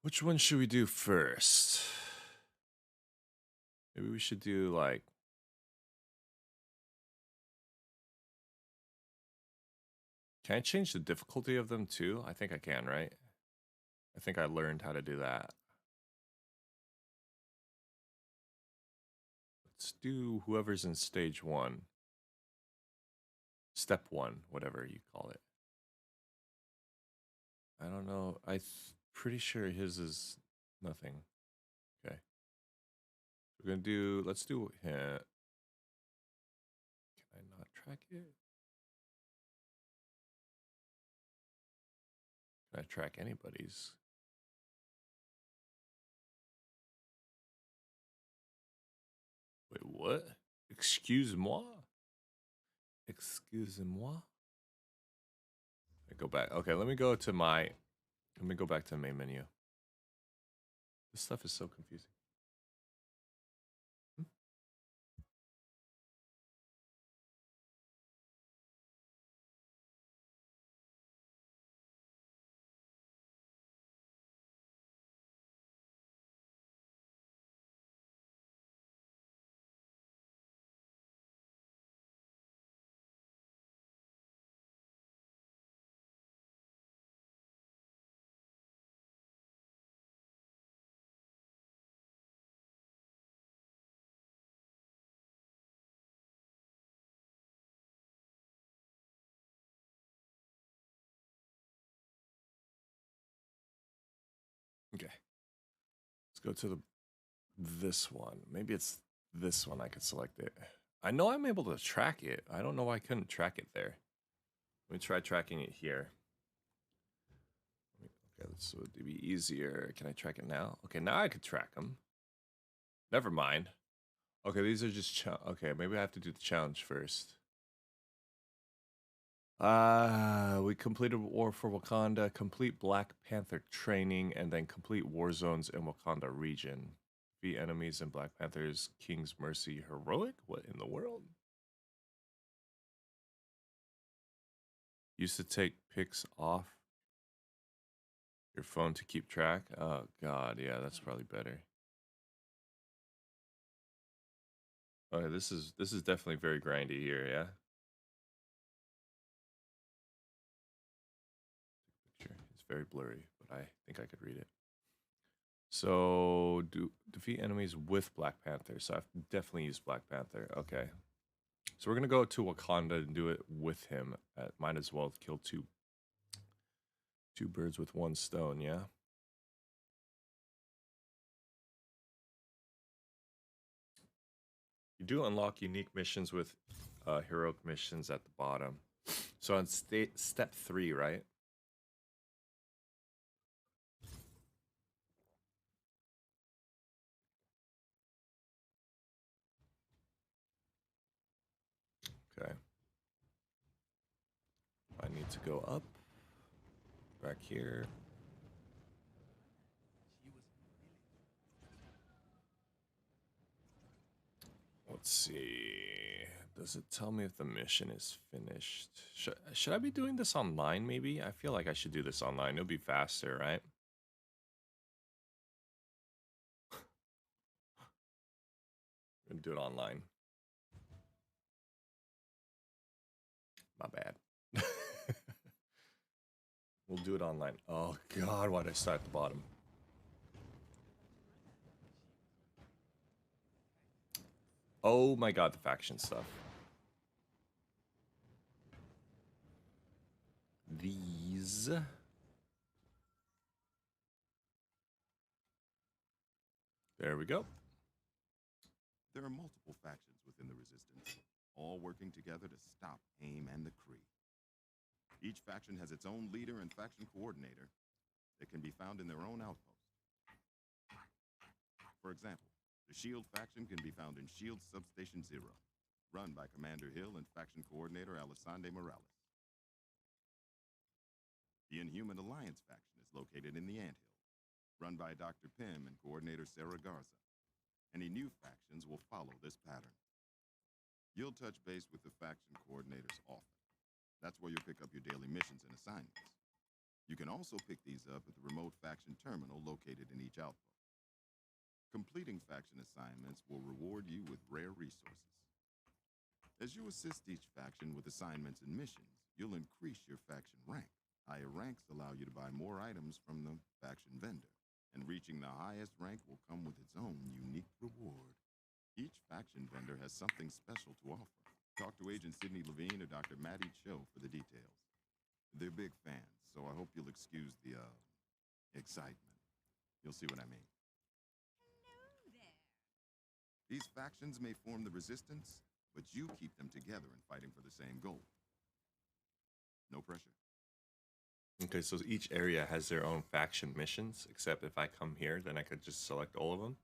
Which one should we do first? Maybe we should do like. Can I change the difficulty of them too? I think I can, right? I think I learned how to do that. Let's do whoever's in stage 1. Step 1, whatever you call it. I don't know. Pretty sure his is nothing. Okay. We're gonna do. Let's do him. Can I not track it? Can I track anybody's? Wait, what? Excuse-moi? Excuse-moi? I go back. Okay, let me go to my. Let me go back to the main menu. This stuff is so confusing. Okay. Let's go to this one. Maybe it's this one. I could select it. I know I'm able to track it. I don't know why I couldn't track it there. Let me try tracking it here. Okay, this would be easier. Can I track it now? Okay, now I could track them. Never mind. Okay, these are just okay, maybe I have to do the challenge first. We completed War for Wakanda, complete Black Panther training, and then complete war zones in Wakanda region. Beat enemies in Black Panther's King's Mercy heroic? What in the world? Used to take pics off your phone to keep track. Oh god, yeah, that's probably better. Okay, this is definitely very grindy here, yeah. Picture. It's very blurry, but I think I could read it. So defeat enemies with Black Panther. So I've definitely used Black Panther. Okay. So we're gonna go to Wakanda and do it with him. Might as well kill two birds with one stone, yeah? You do unlock unique missions with heroic missions at the bottom. So on step 3, right? Okay. I need to go up. Back here. Let's see. Does it tell me if the mission is finished? Should I be doing this online, maybe? I feel like I should do this online. It'll be faster, right? I'm gonna do it online. My bad. We'll do it online. Oh god, why did I start at the bottom? Oh my god, the faction stuff. These. There we go. There are multiple factions within the Resistance, all working together to stop AIM and the Kree. Each faction has its own leader and faction coordinator that can be found in their own outpost. For example, the SHIELD faction can be found in SHIELD Substation Zero, run by Commander Hill and faction coordinator Alessandre Morales. The Inhuman Alliance faction is located in the Anthill, run by Dr. Pym and coordinator Sarah Garza. Any new factions will follow this pattern. You'll touch base with the faction coordinators often. That's where you'll pick up your daily missions and assignments. You can also pick these up at the remote faction terminal located in each outpost. Completing faction assignments will reward you with rare resources. As you assist each faction with assignments and missions, you'll increase your faction rank. Higher ranks allow you to buy more items from the faction vendor, and reaching the highest rank will come with its own unique reward. Each faction vendor has something special to offer. Talk to Agent Sidney Levine or Dr. Maddie Cho for the details. They're big fans, so I hope you'll excuse the, excitement. You'll see what I mean. These factions may form the resistance, but you keep them together in fighting for the same goal. No pressure. Okay, so each area has their own faction missions, except if I come here, then I could just select all of them.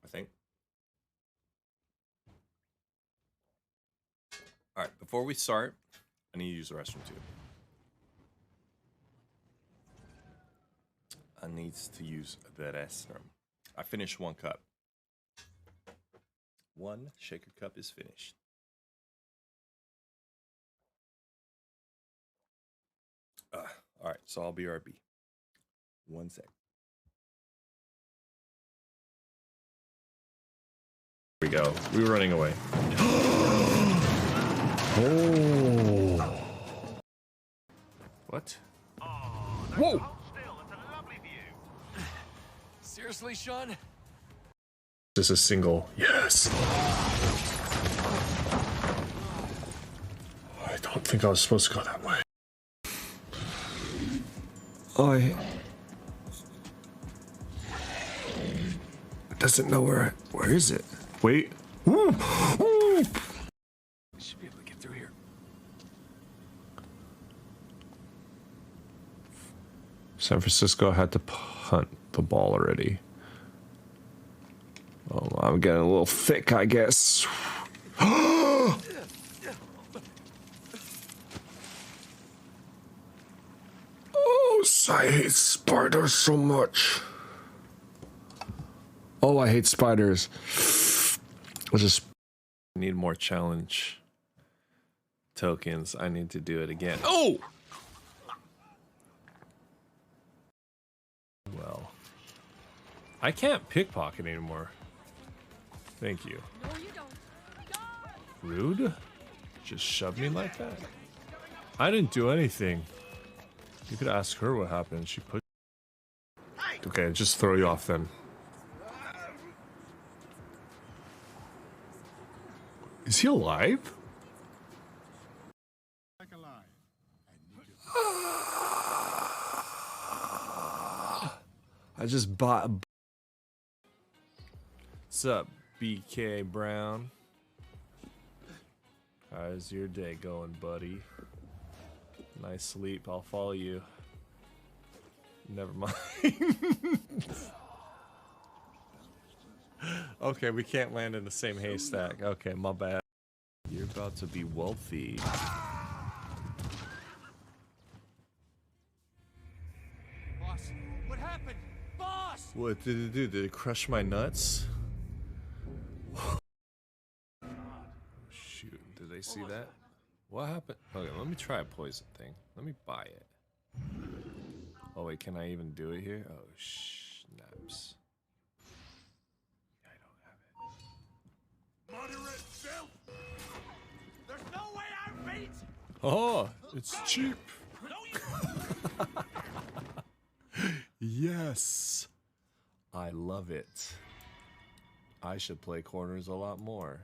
I think. All right, before we start, I need to use the restroom too. I need to use the restroom. I finished one cup. One shaker cup is finished. All right, so I'll be RB. One sec. Here we go. We were running away. Oh. What? Whoa! Seriously, Sean? Just a single yes. I don't think I was supposed to go that way. It doesn't know where is it? Wait. Ooh. Ooh. Should be able to get through here. San Francisco had to punt the ball already. Oh, I'm getting a little thick, I guess. Oh, I hate spiders so much. Oh, I hate spiders. I just need more challenge tokens. I need to do it again. Oh! Well, I can't pickpocket anymore. Thank you. No, you don't. Rude? Just shove me like that? I didn't do anything. You could ask her what happened. She put. Okay, just throw you off then. Is he alive? I just bought. What's up, BK Brown? How's your day going, buddy? Nice sleep. I'll follow you. Never mind. Okay, we can't land in the same haystack. Okay, my bad. You're about to be wealthy. Boss, what happened? Boss! What did it do? Did it crush my nuts? Shoot, did they see that? What happened? Okay, let me try a poison thing. Let me buy it. Oh wait, can I even do it here? Oh, snaps. I don't have it. Moderate filth! There's no way I beat! Oh, it's cheap. Yes. I love it. I should play corners a lot more.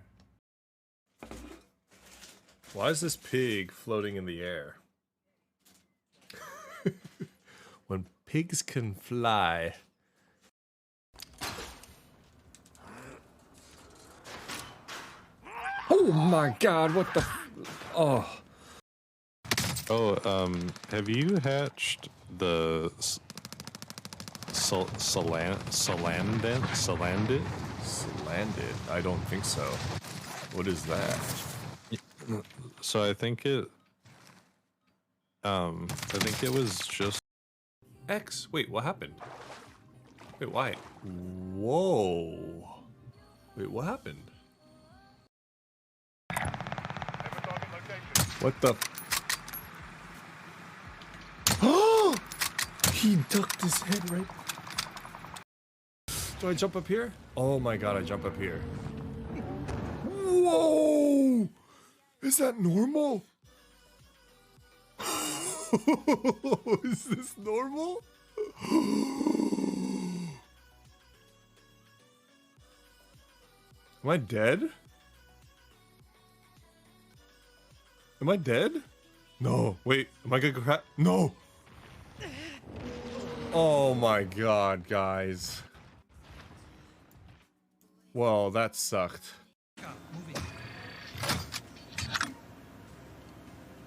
Why is this pig floating in the air? When pigs can fly. Oh my god, what the... Oh. Oh, have you hatched the Salandit? I don't think so. What is that? So I think it was just X. Wait, what happened? Wait, why? Whoa. Wait, what happened? What the? Oh! He ducked his head right. Do I jump up here? Oh my god, I jump up here. Whoa! Is that normal? Is this normal? Am I dead? Am I dead? No. Wait, am I gonna crack? No! Oh my god, guys. Well, that sucked.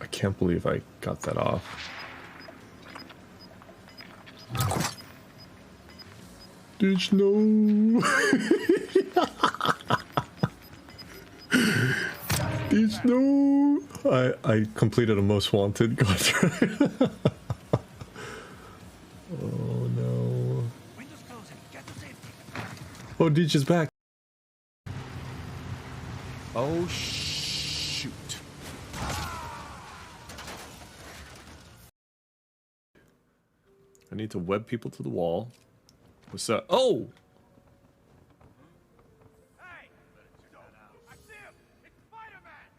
I can't believe I got that off. Bitch, no. Bitch, no. I completed a most wanted contract. Oh no. Oh, Deej is back. Oh shoot. I need to web people to the wall. What's up? Oh! Hey! I see him! It's Spider-Man!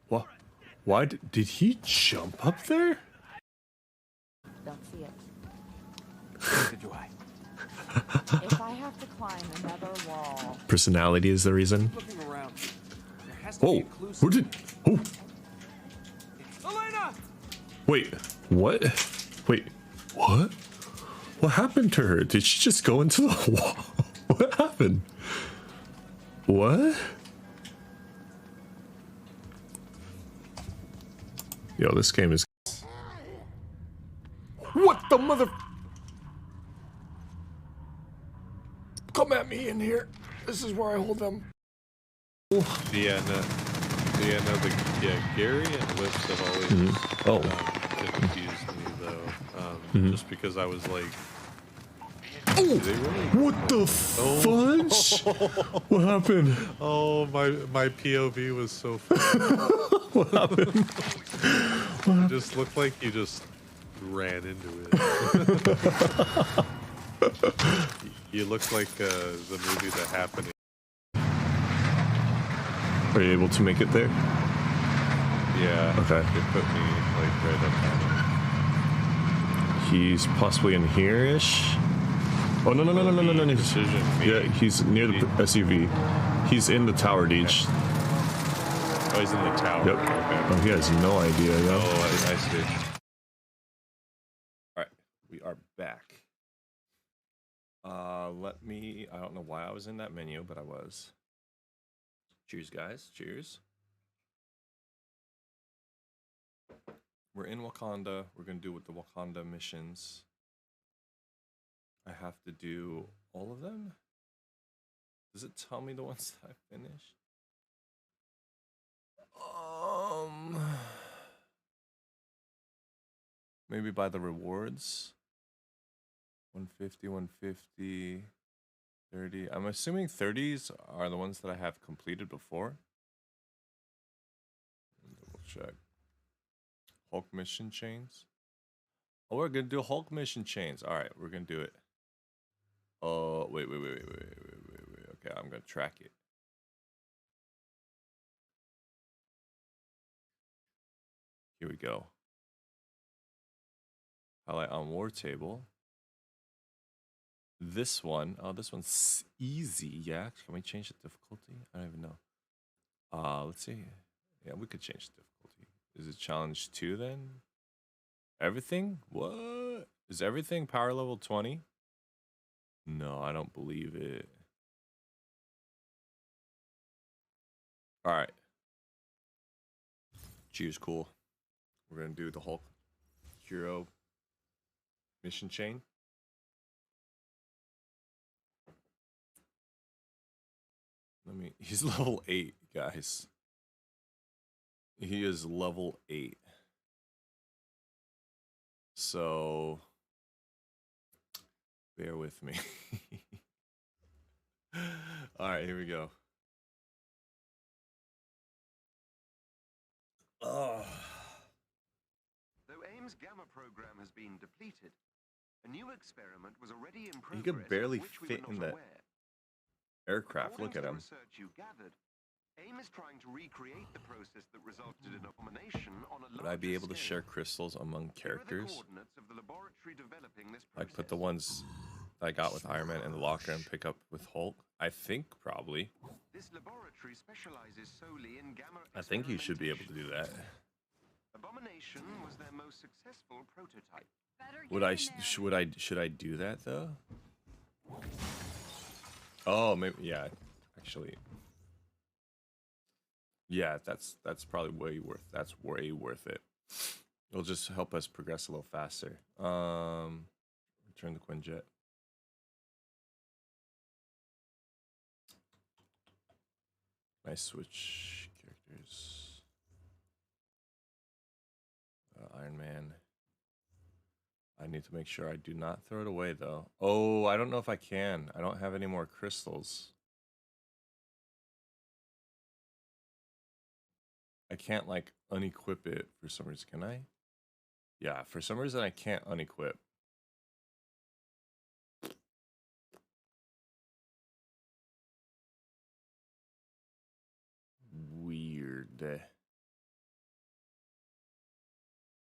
What? Why did he jump up there? Don't see it. Neither do I. If I have to climb another wall. Personality is the reason. Looking around. There has to be Oh, a clue. where did? Oh, Elena! wait, what? Wait, what? What happened to her? Did she just go into the wall? What happened? What? Yo, this game is. What the mother? Come at me in here. This is where I hold them. Yeah, Gary and Lips have always Oh. confused me though. Just because I was like, Oh, do they really? what the fudge? What happened? Oh, my POV was so funny. What happened? It just looked like you just ran into it. You looked like the movie that happened. Are you able to make it there? Yeah. Okay. It put me like right up on He's possibly in here-ish. Oh, no. it. Precision. Yeah, he's near the SUV. He's in the tower, Deej. Oh, he's in the tower. Yep. Okay. Oh, he has no idea, yo. Oh, I see. Alright, we are back. I don't know why I was in that menu, but I was. Cheers, guys. Cheers. We're in Wakanda. We're gonna do with the Wakanda missions. I have to do all of them? Does it tell me the ones that I finished? Maybe by the rewards. 150, 150, 30. I'm assuming 30s are the ones that I have completed before. Double check. Hulk mission chains. Oh, we're gonna do Hulk mission chains. All right, we're gonna do it. Oh, wait. Okay, I'm gonna track it. Here we go. Highlight on war table. This one, oh, this one's easy. Yeah, can we change the difficulty? I don't even know. Let's see. Yeah, we could change the difficulty. Is it challenge 2 then? Everything? What? Is everything power level 20? No, I don't believe it. All right. Cheers, cool. We're gonna do the Hulk hero mission chain. He's level 8, guys. He is level 8. So, bear with me. All right, here we go. Oh. Though AIM's gamma program has been depleted, a new experiment was already in He progress. could barely of which we fit were in not that aware. aircraft. According Look to at the him. research you gathered, AIM is trying to recreate the process that resulted in abomination on a Would I be able to scale. share crystals among Here are the characters? coordinates of the laboratory developing this Like put the process. ones I got with Iron Man in the locker and pick up with Hulk? I think probably. This laboratory specializes solely in gamma I think you should be able to do that. Abomination was their most successful prototype. Should I do that though? Oh, maybe yeah. Actually, yeah. That's probably way worth it. It'll just help us progress a little faster. Return the Quinjet. Nice switch characters. Iron Man. I need to make sure I do not throw it away though. Oh, I don't know if I can. I don't have any more crystals. I can't like unequip it for some reason, can I? Yeah, for some reason I can't unequip. Weird.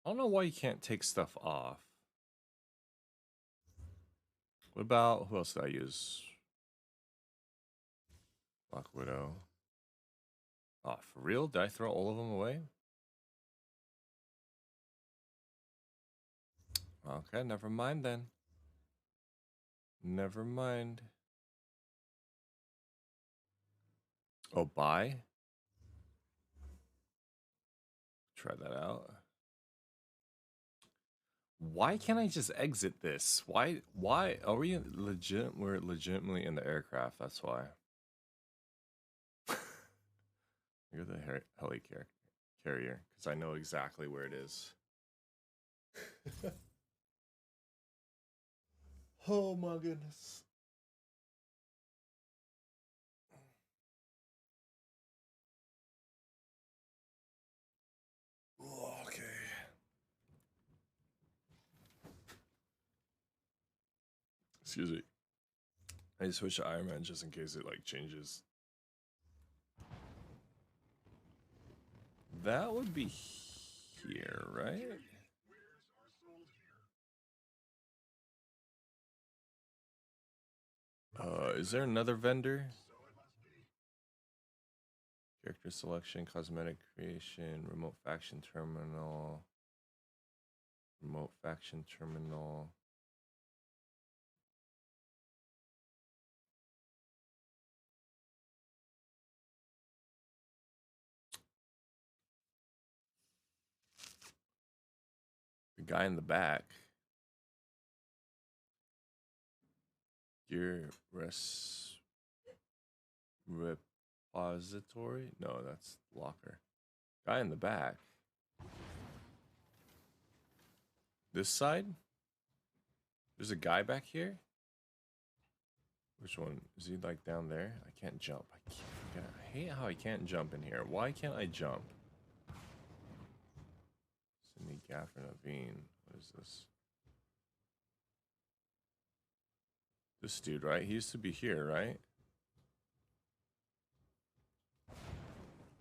I don't know why you can't take stuff off. What about, who else did I use? Black Widow. Oh, for real? Did I throw all of them away? Okay, never mind then. Never mind. Oh, buy? Try that out. Why can't I just exit this? Why are we legit? We're legitimately in the aircraft. That's why. Look at the heli carrier, because I know exactly where it is. Oh my goodness. Okay. Excuse me. I just switch to Iron Man just in case it like changes. That would be here, right? Is there another vendor? Character selection, cosmetic creation, remote faction terminal. Remote faction terminal. The guy in the back. Gear repository? No, that's locker. Guy in the back. This side? There's a guy back here? Which one? Is he like down there? I can't jump. I hate how I can't jump in here. Why can't I jump? Sydney Gafford Naveen. What is this? This dude, right? He used to be here, right?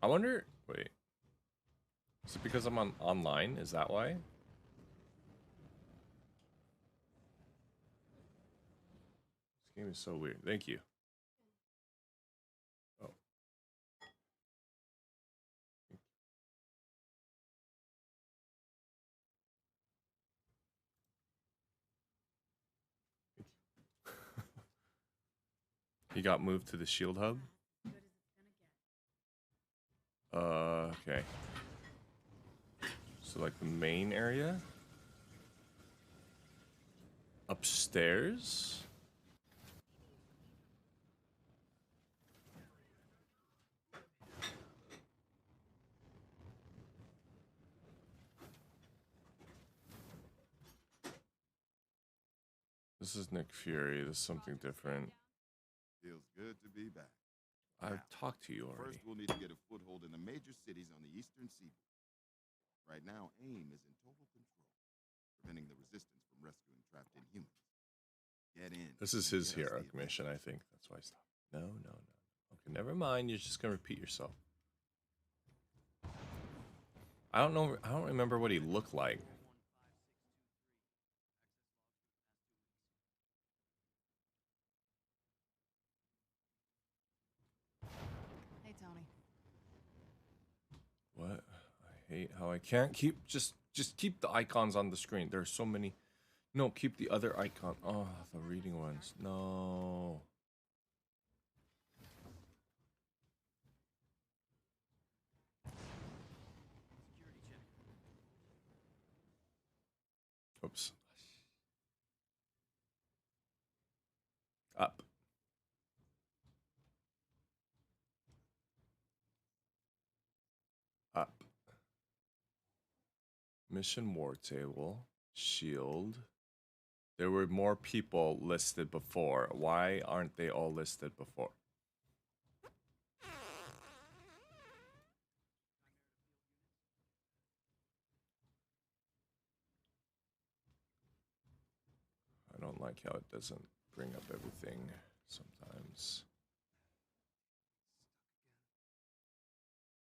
I wonder. Wait. Is it because I'm online? Is that why? This game is so weird. Thank you. Oh. He got moved to the shield hub. Okay. So like the main area? Upstairs? This is Nick Fury. This is something different. Feels good to be back. I've talked to you already. First, we'll need to get a foothold in the major cities on the eastern seaboard. Right now, AIM is in total control, preventing the resistance from rescuing trapped inhumans. Get in. This is his heroic mission, I think. That's why I stopped. No, no, no. Okay, never mind. You're just gonna repeat yourself. I don't know. I don't remember what he looked like. Hey, Tony. What? I hate how I can't keep just keep the icons on the screen. There's so many. No, keep the other icon. Oh, the reading ones. No. Oops. Up. Up. Mission war table. Shield. There were more people listed before. Why aren't they all listed before? I don't like how it doesn't bring up everything sometimes.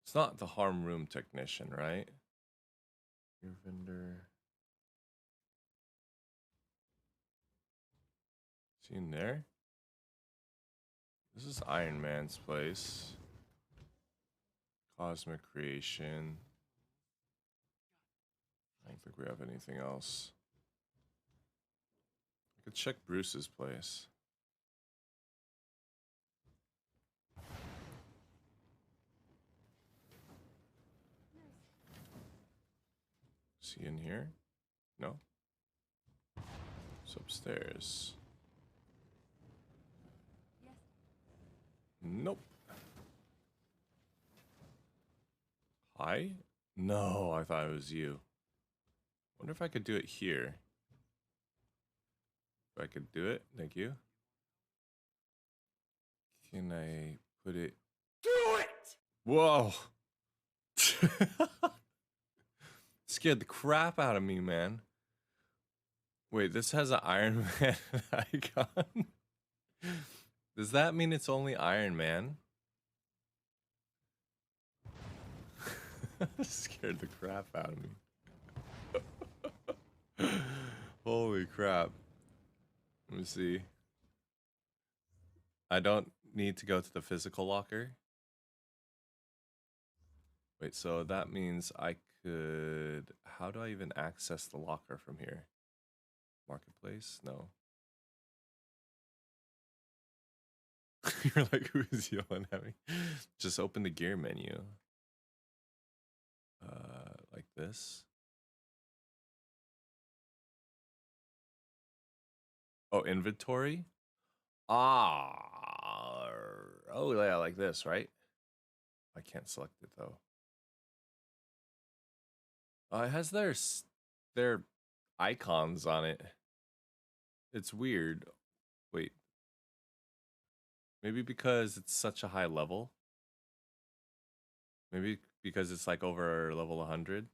It's not the harm room technician, right? Your vendor. Is he in there? This is Iron Man's place. Cosmic Creation. I don't think we have anything else. I could check Bruce's place. Is he in here? No. It's upstairs. Nope. Hi? No, I thought it was you. Wonder if I could do it here. If I could do it, thank you. Can I put it? Do it! Whoa! Scared the crap out of me, man. Wait, this has an Iron Man icon. Does that mean it's only Iron Man? Scared the crap out of me. Holy crap. Let me see. I don't need to go to the physical locker. Wait, so that means I could... How do I even access the locker from here? Marketplace? No. You're like, who is yelling at me? Just open the gear menu. Like this. Oh, inventory? Ah. Oh, yeah, like this, right? I can't select it, though. It has their icons on it. It's weird. Wait. Maybe because it's such a high level? Maybe because it's like over level 100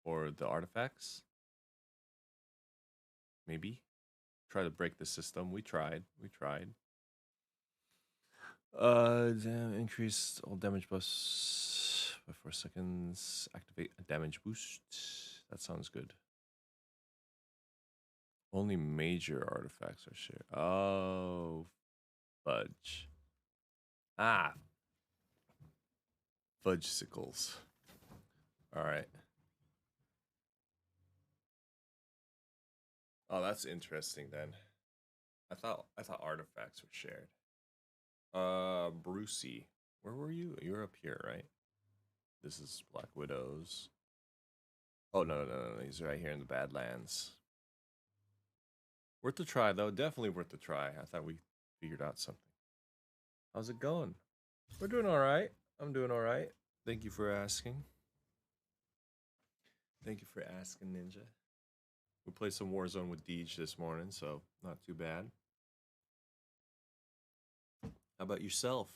for the artifacts? Maybe. Try to break the system. We tried. Increase all damage buffs by 4 seconds. Activate a damage boost. That sounds good. Only major artifacts are shared. Oh, fudge. Ah, fudge sickles. All right. Oh, that's interesting then. I thought artifacts were shared. Brucey. Where were you? You're up here, right? This is Black Widows. Oh, no. He's right here in the Badlands. Worth a try, though. Definitely worth a try. I thought we figured out something. How's it going? We're doing all right. I'm doing all right. Thank you for asking. Thank you for asking, Ninja. We played some Warzone with Deej this morning, so not too bad. How about yourself?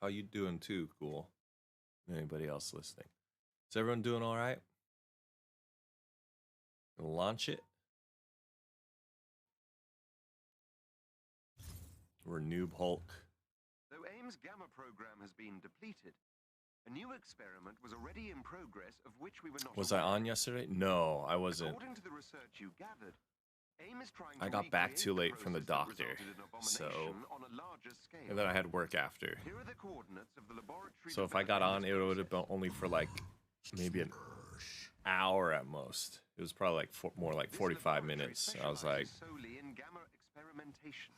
How you doing too, cool? Anybody else listening? Is everyone doing all right? Gonna launch it. We're Noob Hulk. Though AIM's Gamma program has been depleted, a new experiment was already in progress of which we were not Was I aware. on yesterday? No, I wasn't. According to the research you gathered, AIM is trying I to got back recreate too the late from the process that doctor, resulted in so abomination on a larger scale. and then I had work after. Here are the coordinates of the laboratory. So if I got on, it would have been only for like maybe an hour at most. It was probably like more like 45 minutes. I was like, solely in gamma experimentation.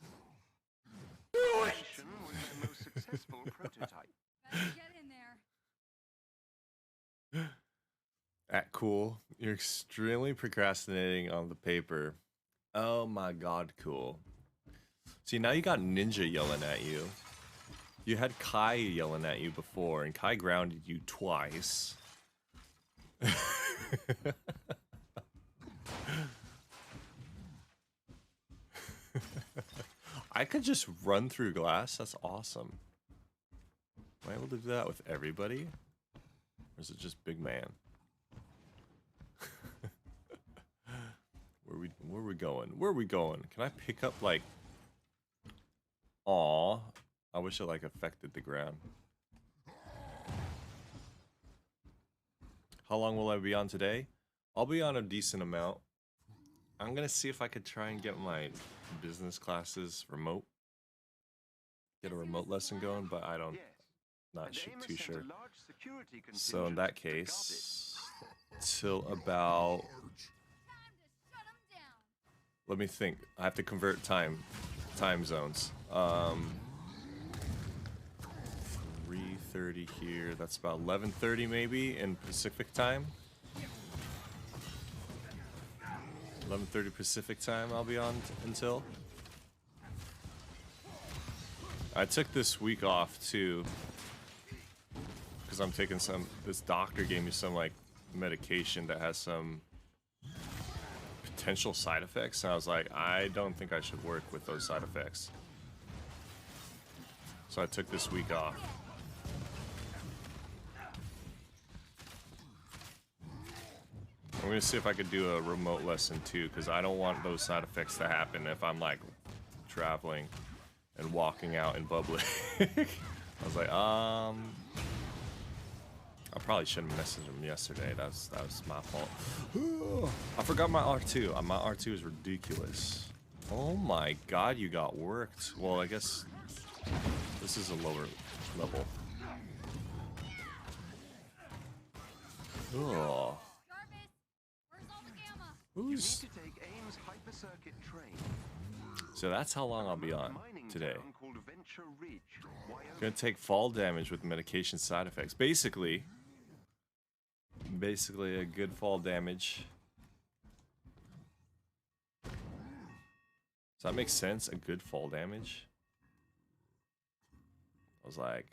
Experimentation was their most successful prototype. Better get in there. Cool. You're extremely procrastinating on the paper. Oh my god, cool. See, now you got Ninja yelling at you. You had Kai yelling at you before, and Kai grounded you twice. I could just run through glass. That's awesome. Am I able to do that with everybody? Or is it just big man? Where are we going? Where are we going? Can I pick up like... Aw. I wish it like affected the ground. How long will I be on today? I'll be on a decent amount. I'm gonna see if I could try and get my business classes remote. Get a remote lesson going, but I don't... Not too sure. So in that case, till about... Let me think. I have to convert time zones. 3:30 here. That's about 11:30 maybe in Pacific time. 11:30 Pacific time. I'll be on until. I took this week off too because I'm taking some. This doctor gave me some like medication that has some potential side effects, and I was like, I don't think I should work with those side effects. So I took this week off. I'm gonna see if I could do a remote lesson too, because I don't want those side effects to happen if I'm like traveling and walking out in public. I was like, I probably shouldn't have messaged him yesterday. That was my fault. I forgot my R2. My R2 is ridiculous. Oh my god, you got worked. Well, I guess this is a lower level. Oh. Who's... To take AIM's hypercircuit train. So that's how long I'll be on today. Called Venture Ridge, Wyoming. Gonna take fall damage with medication side effects. Basically a good fall damage. Does that make sense? A good fall damage? I was like,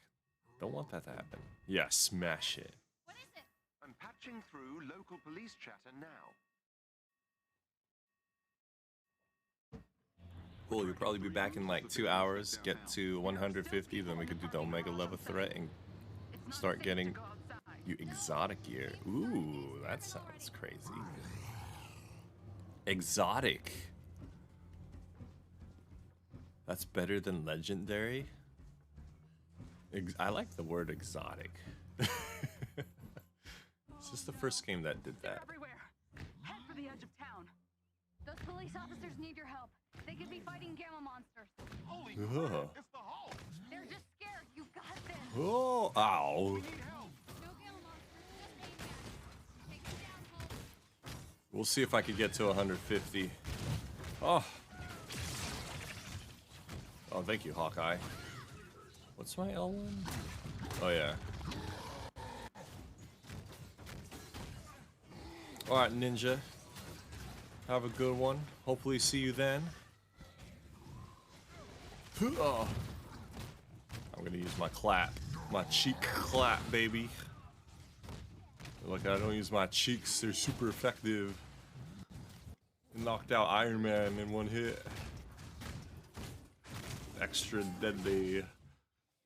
don't want that to happen. Yeah, smash it. What is it? I'm patching through local police chatter now. Cool, you'll probably be back in like 2 hours, get to 150, then we could do the Omega level threat and start getting you exotic gear. Ooh, that sounds crazy. Exotic. That's better than legendary? I like the word exotic. Is this the first game that did that? Everywhere. Head for the edge of town. Those police officers need your help. They could be fighting gamma monsters. Holy Ugh. crap, it's the Hulk! They're just scared. You got this. Oh, ow. Need help! No gamma monsters. Just maniacs. Take them down, Hulk. We'll see if I can get to 150. Oh. Oh, thank you, Hawkeye. What's my L1? Oh, yeah. Alright, Ninja. Have a good one. Hopefully see you then. Oh. I'm gonna use my clap. My cheek clap, baby. Look, I don't use my cheeks. They're super effective. Knocked out Iron Man in one hit. Extra deadly.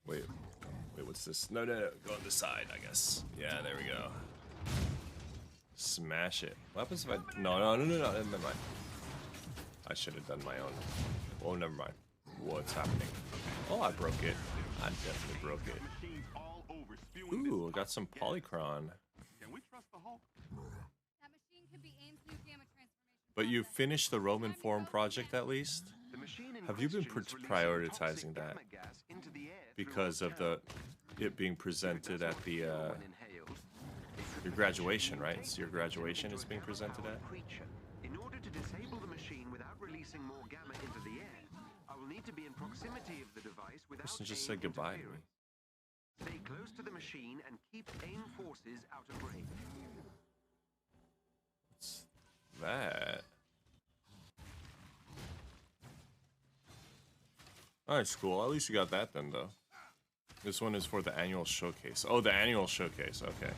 Wait, what's this? No, go on this side, I guess. Yeah, there we go. Smash it. What happens if I... No, never mind. I should have done my own. Oh, never mind. What's happening? Oh, I broke it. I definitely broke it. Machines all over, spewing this Ooh, I got some toxic gas. polychron. Can we trust the Hulk? That machine could be AIM's new gamma transformation. But you process. finished the Roman Time to Forum go project again. at least? The machine in Have you been question is prioritizing releasing that? toxic gamma gas into the air Because of throughout the it being presented town. at the When inhaled, it could your graduation, right? potentially So your mutate the graduation victim is into a being presented gamma-powered at? creature. In order to disable the machine without releasing more gamma into the air, I will need to be in proximity of the device without Person just AIM said goodbye to me. interference. Stay close to the machine and keep AIM forces out of range. What's that? Alright, cool. At least you got that then, though. This one is for the annual showcase. Oh, the annual showcase. Okay.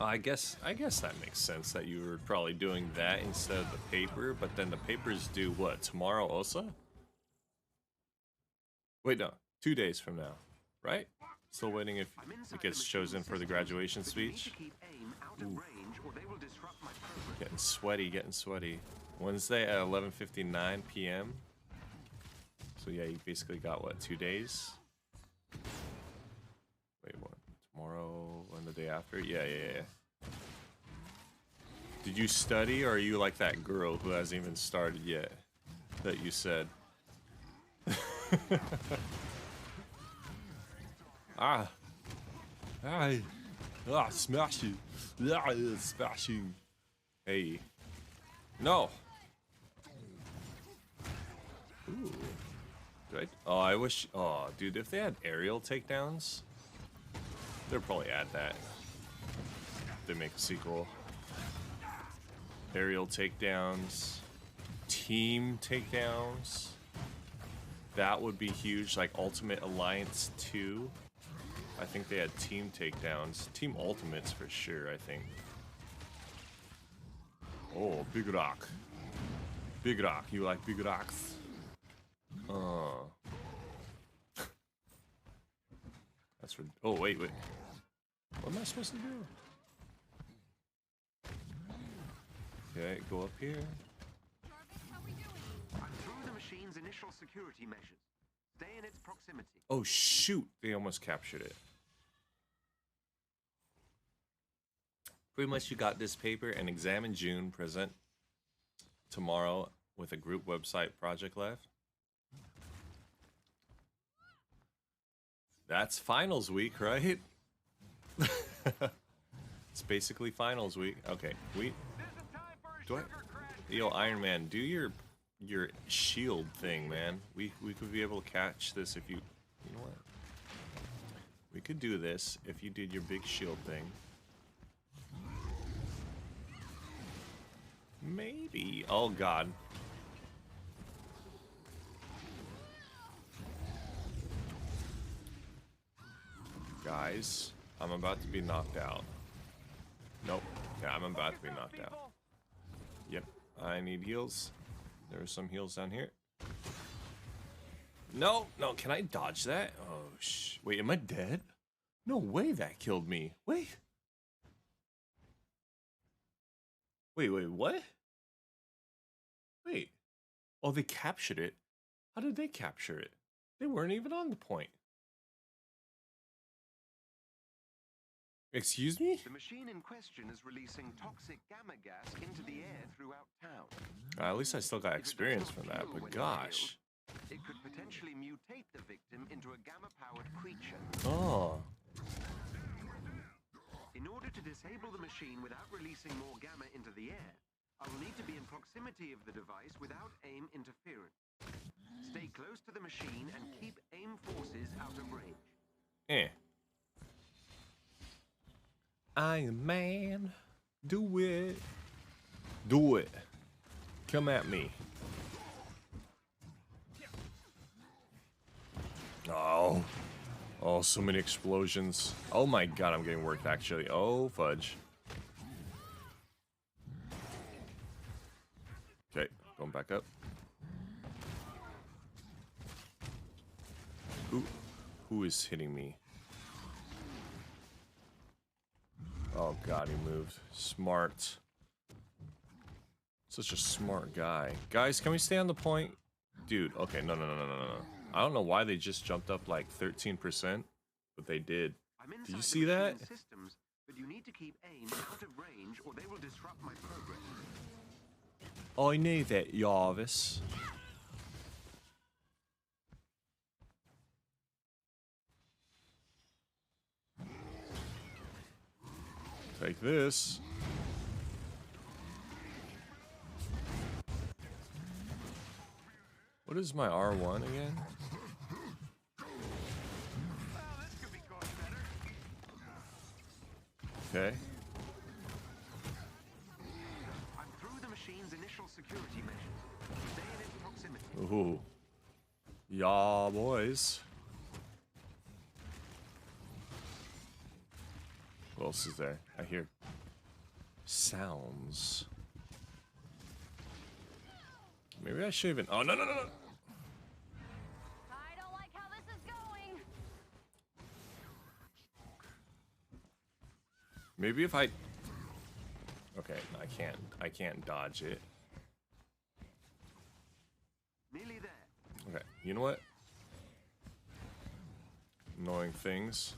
I guess that makes sense that you were probably doing that instead of the paper, but then the papers due what, tomorrow also? Wait, no, 2 days from now, right? Still waiting if I'm inside it gets the chosen machine for the systems, graduation but you need speech. to keep AIM out of range or they will disrupt my program. Getting sweaty, getting sweaty. Wednesday at 11:59 p.m. So yeah, you basically got what, 2 days? Wait, what? Tomorrow and the day after? Yeah. Did you study, or are you like that girl who hasn't even started yet? That you said. Smashing. Smashing. Hey. No. Ooh. Right? Oh, I wish. Oh, dude, if they had aerial takedowns, they'd probably add that. They make a sequel. Aerial takedowns, team takedowns. That would be huge. Like Ultimate Alliance 2. I think they had team takedowns. Team Ultimates for sure, I think. Oh, Big Rock. Big Rock. You like Big Rocks? That's for. Oh, wait. What am I supposed to do? Okay, go up here. Jarvis, how we doing? I'm through the machine's initial security measures. Stay in its proximity. Oh, shoot. They almost captured it. Pretty much you got this paper and exam in June, present tomorrow with a group website project left. That's finals week, right? It's basically finals week. Okay, do I? Yo, Iron Man, do your shield thing, man. We could be able to catch this if you know what? We could do this if you did your big shield thing. Maybe. Oh God. Guys, I'm about to be knocked out. Nope. Yeah, I'm about to be knocked out. Yep. I need heals. There are some heals down here. No, can I dodge that? Oh, wait, am I dead? No way that killed me. Wait, what? Wait. Oh, they captured it. How did they capture it? They weren't even on the point. Excuse me? The machine in question is releasing toxic gamma gas into the air throughout town. At least I still got If it does experience not from that, fuel but when gosh. inhaled, it could potentially mutate the victim into a gamma-powered creature. Oh. In order to disable the machine without releasing more gamma into the air, I will need to be in proximity of the device without AIM interference. Stay close to the machine and keep AIM forces out of range. Iron Man, do it. Do it. Come at me. Oh. Oh, so many explosions. Oh my God, I'm getting worked actually. Oh, fudge. Okay, going back up. Who is hitting me? God, he moved. Smart. Such a smart guy. Guys, can we stay on the point? Dude, okay, no. I don't know why they just jumped up like 13%, but they did. Did you see that? Systems, but you need to keep aim out of range or they will disrupt my progress. I knew that, Jarvis. Take this. What is my R1 again? Okay. I'm through the machine's initial security measures. Stay in its proximity. Ooh. Yeah, boys. What else is there? I hear sounds. Maybe I should even. Oh, no. I don't like how this is going. Maybe if I. Okay, I can't. I can't dodge it. Nearly there. Okay, you know what? Annoying things.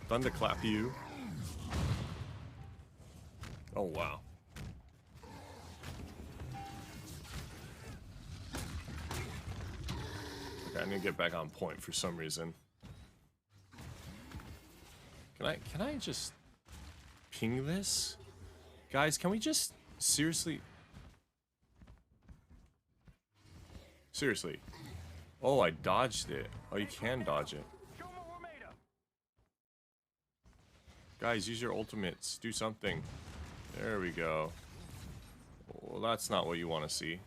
Thunderclap you. Oh, wow. Okay, I need to get back on point for some reason. Can I just ping this? Guys, can we just seriously? Seriously. Oh, I dodged it. Oh, you can dodge it. Show 'em what we're made of. Guys, use your ultimates. Do something. There we go. Well, that's not what you want to see.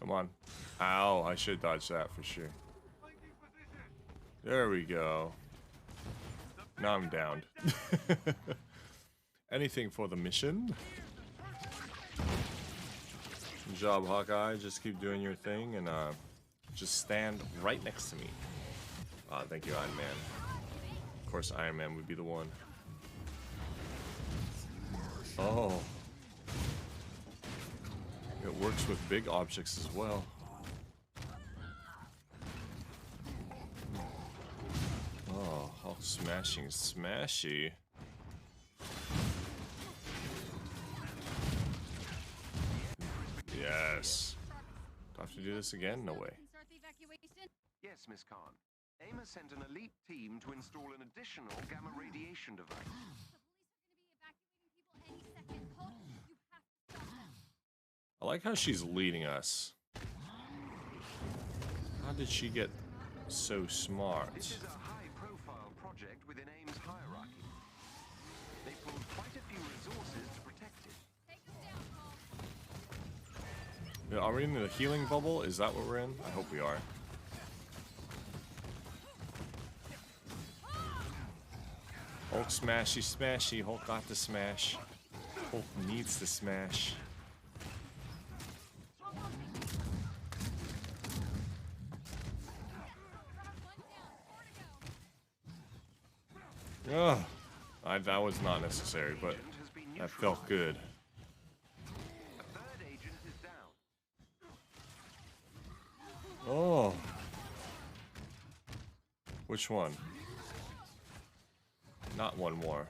Come on. Ow, I should dodge that for sure. There we go. Now I'm downed. Anything for the mission. Good job, Hawkeye. Just keep doing your thing and just stand right next to me. Thank you, Iron Man. Of course, Iron Man would be the one. Oh. It works with big objects as well. Oh, how smashing smashy. Yes. Do I have to do this again? No way. Start the evacuation. Yes, Miss Khan. AIM has sent an elite team to install an additional gamma radiation device. The police are going to be evacuating people any second. Hulk, you have to stop them. I like how she's leading us. How did she get so smart? This is a high-profile project within AIM's hierarchy. They pulled quite a few resources to protect it. Take them down, Hulk. Yeah, are we in the healing bubble? Is that what we're in? I hope we are. Hulk smashy smashy. Hulk got the smash. Hulk needs to smash. Ugh. That was not necessary, but that felt good. A third agent is down. Oh. Which one? Not one more.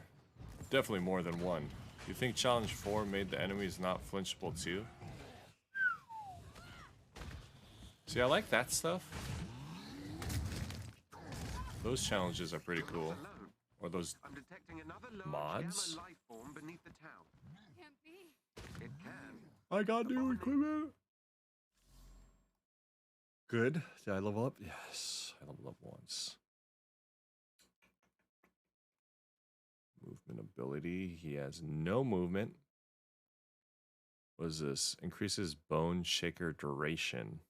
Definitely more than one. You think Challenge 4 made the enemies not flinchable too? See, I like that stuff. Those challenges are pretty cool. Or those I'm detecting another large mods? gamma life form beneath the town. Can't be. It can. I got new equipment. Good. Did I level up? Yes. I leveled up once. Movement ability. He has no movement. What is this? Increases bone shaker duration.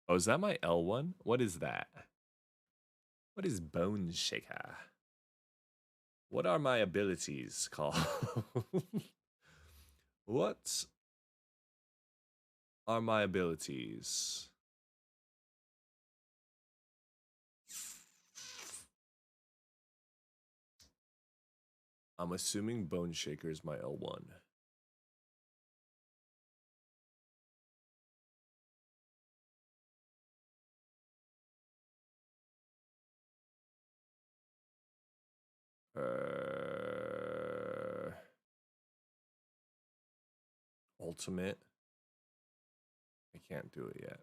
Oh, is that my L1? What is that? What is bone shaker? What are my abilities called? What are my abilities? I'm assuming Bone Shaker is my L1. Ultimate. I can't do it yet.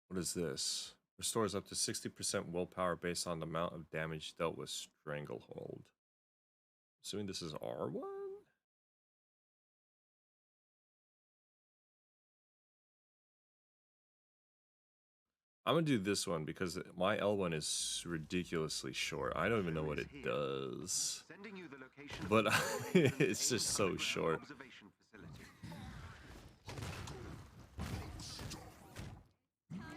What is this? Restores up to 60% willpower based on the amount of damage dealt with Stranglehold. Assuming this is R1? I'm gonna do this one because my L1 is ridiculously short. I don't even know what it does. But it's just so short.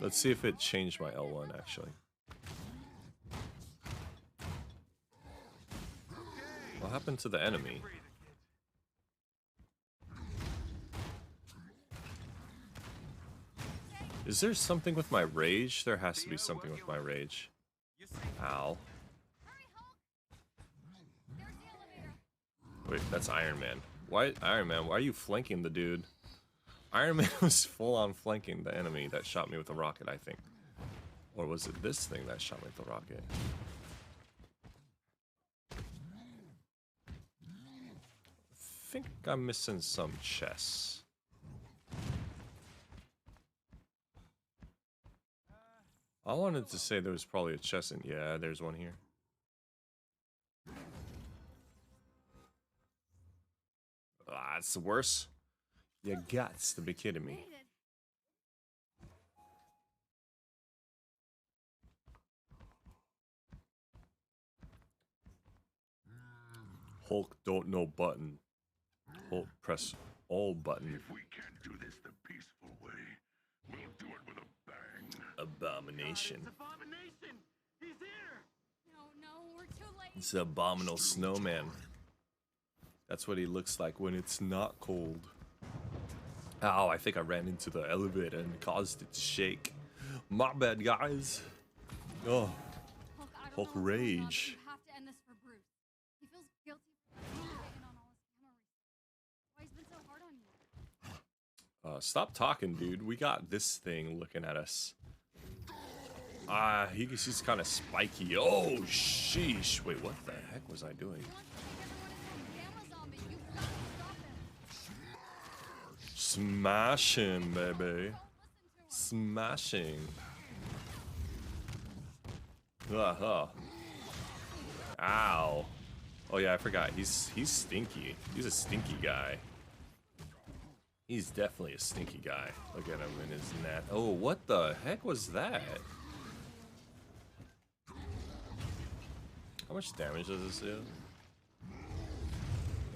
Let's see if it changed my L1 actually. What happened to the enemy? Is there something with my rage? There has to be something with my rage. Ow. Wait, that's Iron Man. Why, Iron Man, why are you flanking the dude? Iron Man was full on flanking the enemy that shot me with a rocket, I think. Or was it this thing that shot me with the rocket? I think I'm missing some chests. I wanted to say there was probably a chest in. Yeah, there's one here. Ah, it's the worst. You gots to be kidding me. Hulk don't know button. Hulk press all button. If we can't do this the peaceful way, we'll do it with a bang. Abomination. It's Abomination! He's here! No, we're too late. It's the abominable snowman. That's what he looks like when it's not cold. Ow, I think I ran into the elevator and caused it to shake. My bad, guys. Oh, Hulk rage. You have to end this for Bruce. He feels guilty for taking on all his camera research. Why he's been so hard on you? Stop talking, dude. We got this thing looking at us. He's kind of spiky. Oh, sheesh. Wait, what the heck was I doing? Smashing, baby. Smashing. Ow. Oh yeah, I forgot. He's stinky. He's a stinky guy. He's definitely a stinky guy. Look at him in his net. Oh, what the heck was that? How much damage does this do?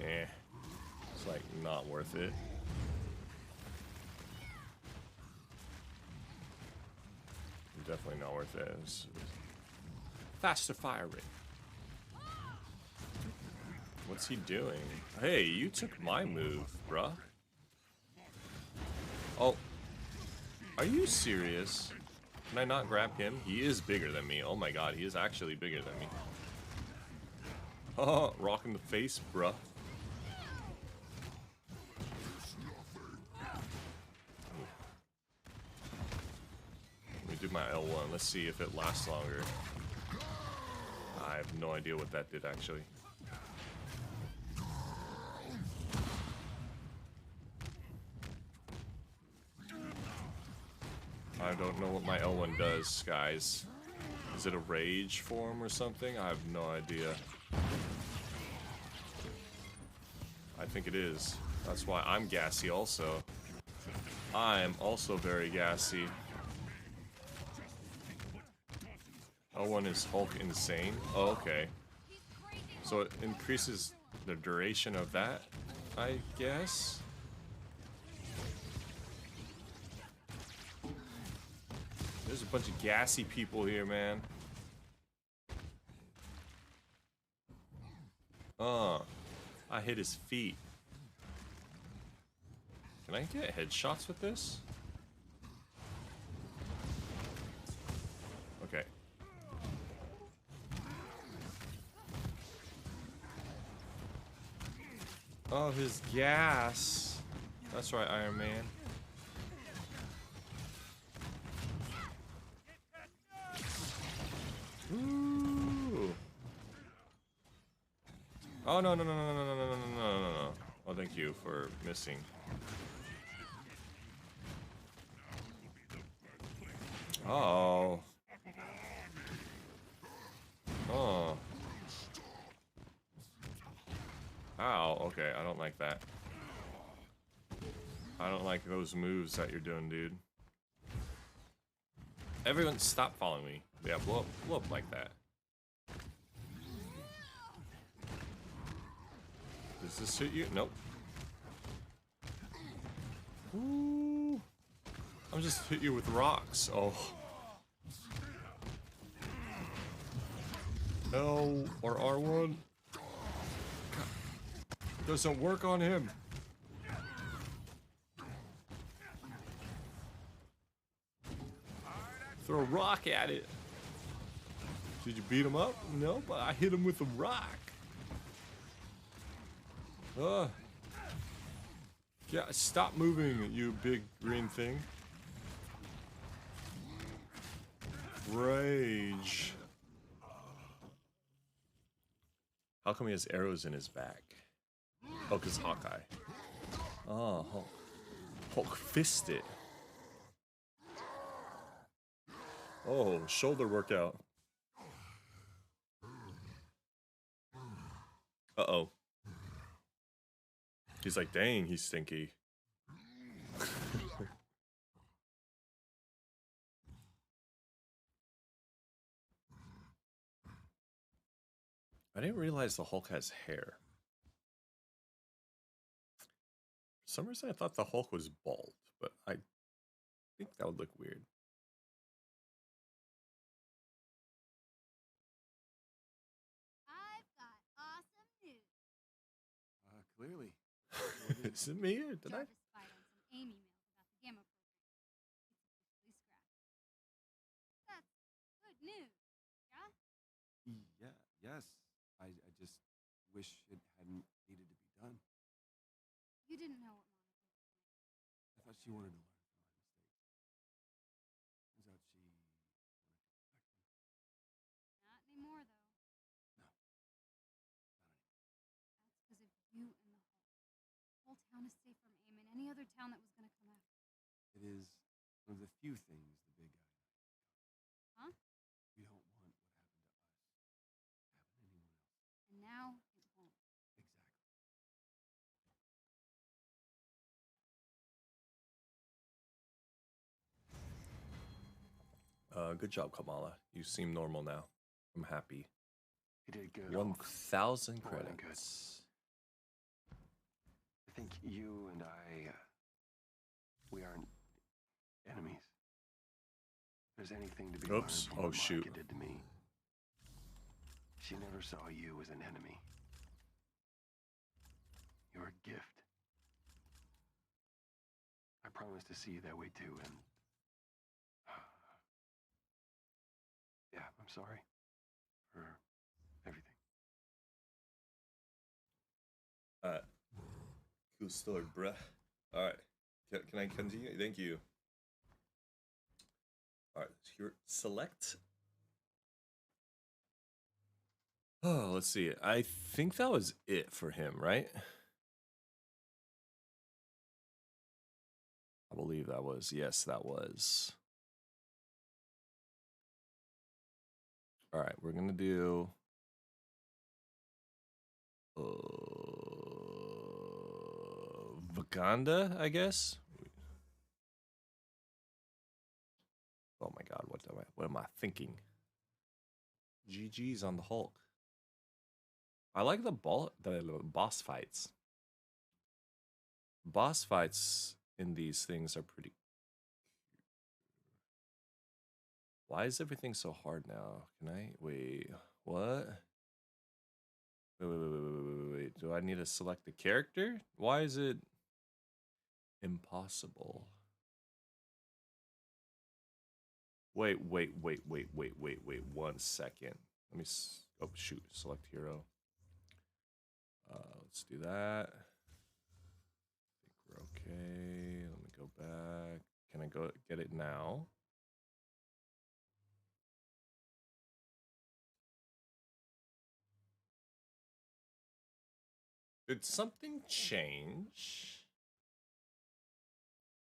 It's like not worth it. Definitely not worth it. It's faster fire rate. What's he doing? Hey, you took my move, bruh. Oh. Are you serious? Can I not grab him? He is bigger than me. Oh my god, he is actually bigger than me. Oh, rock in the face, bruh. Do my L1. Let's see if it lasts longer. I have no idea what that did actually. I don't know what my L1 does, guys. Is it a rage form or something? I have no idea. I think it is. That's why I'm gassy also. I am also very gassy. L1 is Hulk Insane. Oh, okay. So it increases the duration of that, I guess? There's a bunch of gassy people here, man. I hit his feet. Can I get headshots with this? Okay. Oh, his gas. That's right, Iron Man. Ooh. Oh, no, no, no, no, no, no, no, no, no, no, no, no. Oh, thank you for missing. Oh. Oh. Ow, okay, I don't like that. I don't like those moves that you're doing, dude. Everyone, stop following me. Yeah, blow up like that. Does this hit you? Nope. Ooh. I'm just hit you with rocks. Oh. L or R1. Doesn't work on him. Throw a rock at it. Did you beat him up? No, but I hit him with a rock. Yeah, stop moving, you big green thing. Rage. How come he has arrows in his back? Oh, because Hawkeye. Oh, Hulk fisted. Oh, shoulder workout. Uh-oh. He's like, dang, he's stinky. I didn't realize the Hulk has hair. For some reason, I thought the Hulk was bald, but I think that would look weird. I've got awesome news. Clearly. Is it me or did I? Jarvis spied on some AIM emails about the Gamma program. It's officially scrapped. That's good news, yeah? Yeah, yes. I just wish it hadn't needed to be done. You didn't know what Monica was doing. I thought she wanted to learn from my mistake. Turns out she wanted to protect me. Not anymore, though. No. Not anymore. That's because of you and the Hulk. The whole town is safe from AIM and any other town that was going to come after. It is one of the few things the big guy and I can discover. Huh? We don't want what happened to us to happen to anyone else. And now it won't. Exactly. Good job, Kamala. You seem normal now. I'm happy. You did good. 1,000 More than good. credits. I think you and I, we aren't enemies. If there's anything to be learned Oops. from Oh, what shoot. Monica did to me, she never saw you as an enemy. You're a gift. I promise to see you that way too, and yeah, I'm sorry for everything. Cool story, bruh. Alright. Can I continue? Thank you. Alright, here, select. Oh, let's see. I think that was it for him, right? I believe that was. Yes, that was. Alright, we're gonna do... Wakanda, I guess? Oh my god, what am I thinking? GG's on the Hulk. I like the boss fights. Boss fights in these things are pretty. Why is everything so hard now? Can I wait? What? Wait. Do I need to select a character? Why is it impossible? Wait. 1 second. Let me. Oh shoot! Select hero. Let's do that. I think we're okay. Let me go back. Can I go get it now? Did something change?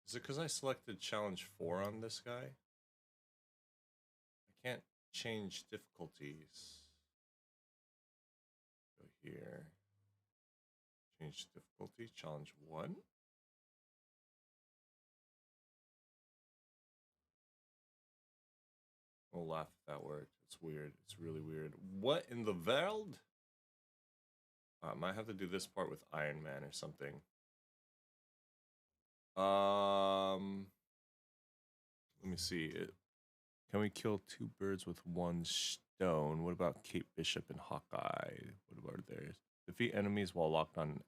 Is it because I selected challenge 4 on this guy? I can't change difficulties. Go here. Change difficulty, challenge 1. I'll laugh if that worked. It's weird. It's really weird. What in the world? I might have to do this part with Iron Man or something. Let me see. Can we kill 2 birds with 1 stone? What about Kate Bishop and Hawkeye? What about theirs? Defeat enemies while locked on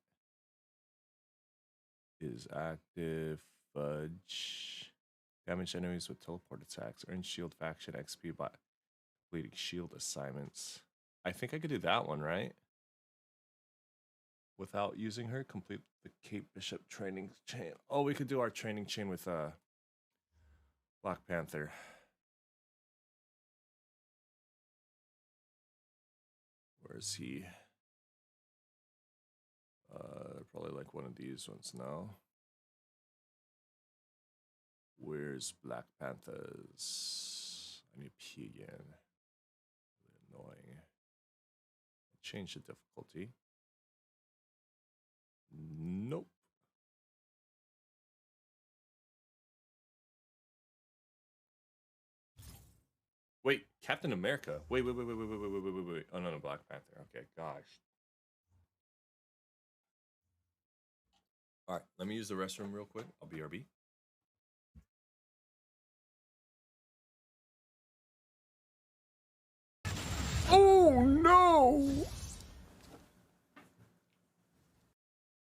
is active. Fudge. Damage enemies with teleport attacks. Earn shield faction XP by completing shield assignments. I think I could do that one, right? Without using her, complete the Kate Bishop training chain. Oh, we could do our training chain with Black Panther. Where is he? Probably like one of these ones now. Where's Black Panthers? I need to pee again. Really annoying. Change the difficulty. Nope. Wait, Captain America. Wait. Oh no, Black Panther. Okay, gosh. All right, let me use the restroom real quick. I'll BRB. Oh no!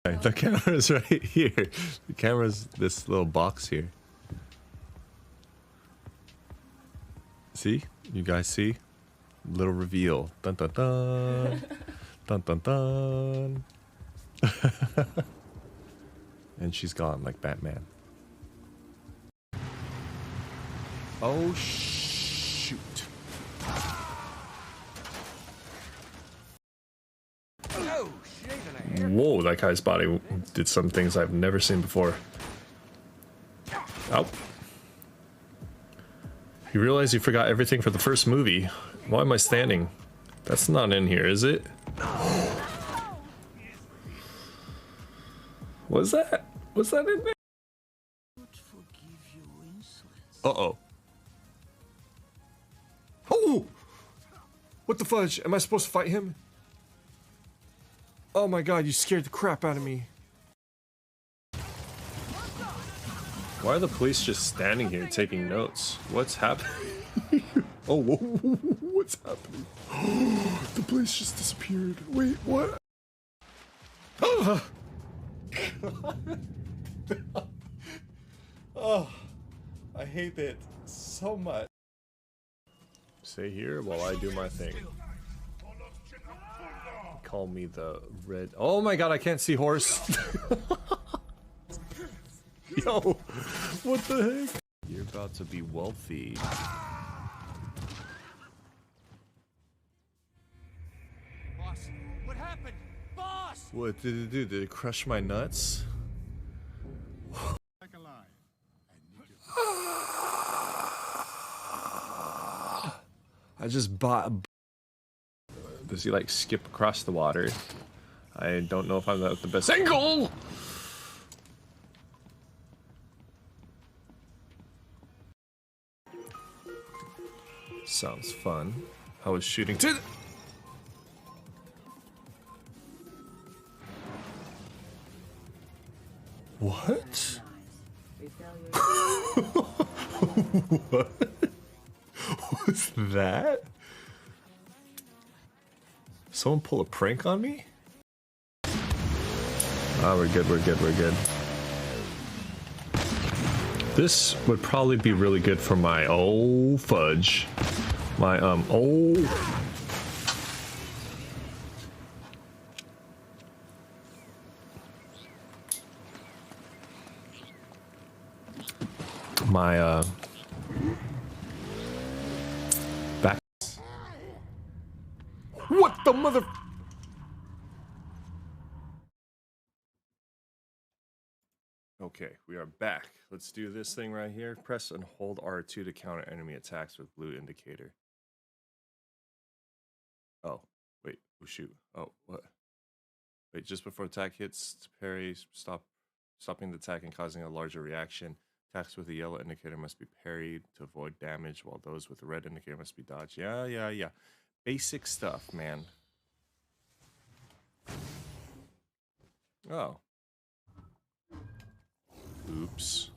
The camera's right here. The camera's this little box here. See? You guys see? Little reveal. Dun dun dun. Dun dun dun. And she's gone like Batman. Oh shoot. Whoa, that guy's body did some things I've never seen before. Oh. You realize you forgot everything for the first movie. Why am I standing? That's not in here, is it? What's that? What's that in there? Uh-oh. Oh! What the fudge? Am I supposed to fight him? Oh my god, you scared the crap out of me. Why are the police just standing here taking notes? What's happening? Oh, what's happening? The police just disappeared. Wait, what? Oh, oh, I hate it so much. Stay here while I do my thing. Call me the red. Oh my god, I can't see horse. Yo, what the heck? You're about to be wealthy. Boss, what happened? Boss! What did it do? Did it crush my nuts? I just bought. Does he like skip across the water? I don't know if I'm the best angle. Sounds fun. I was shooting to. What? What was that? someone pull a prank on me? Ah, we're good, we're good, we're good. This would probably be really good for my fudge. My my back. What the mother? Okay, we are back. Let's do this thing right here. Press and hold R2 to counter enemy attacks with blue indicator. Oh, wait. Oh, shoot. Oh, what? Wait, just before attack hits, parry, stopping the attack and causing a larger reaction. Attacks with a yellow indicator must be parried to avoid damage, while those with a red indicator must be dodged. Yeah. Basic stuff, man. Oh. Oops.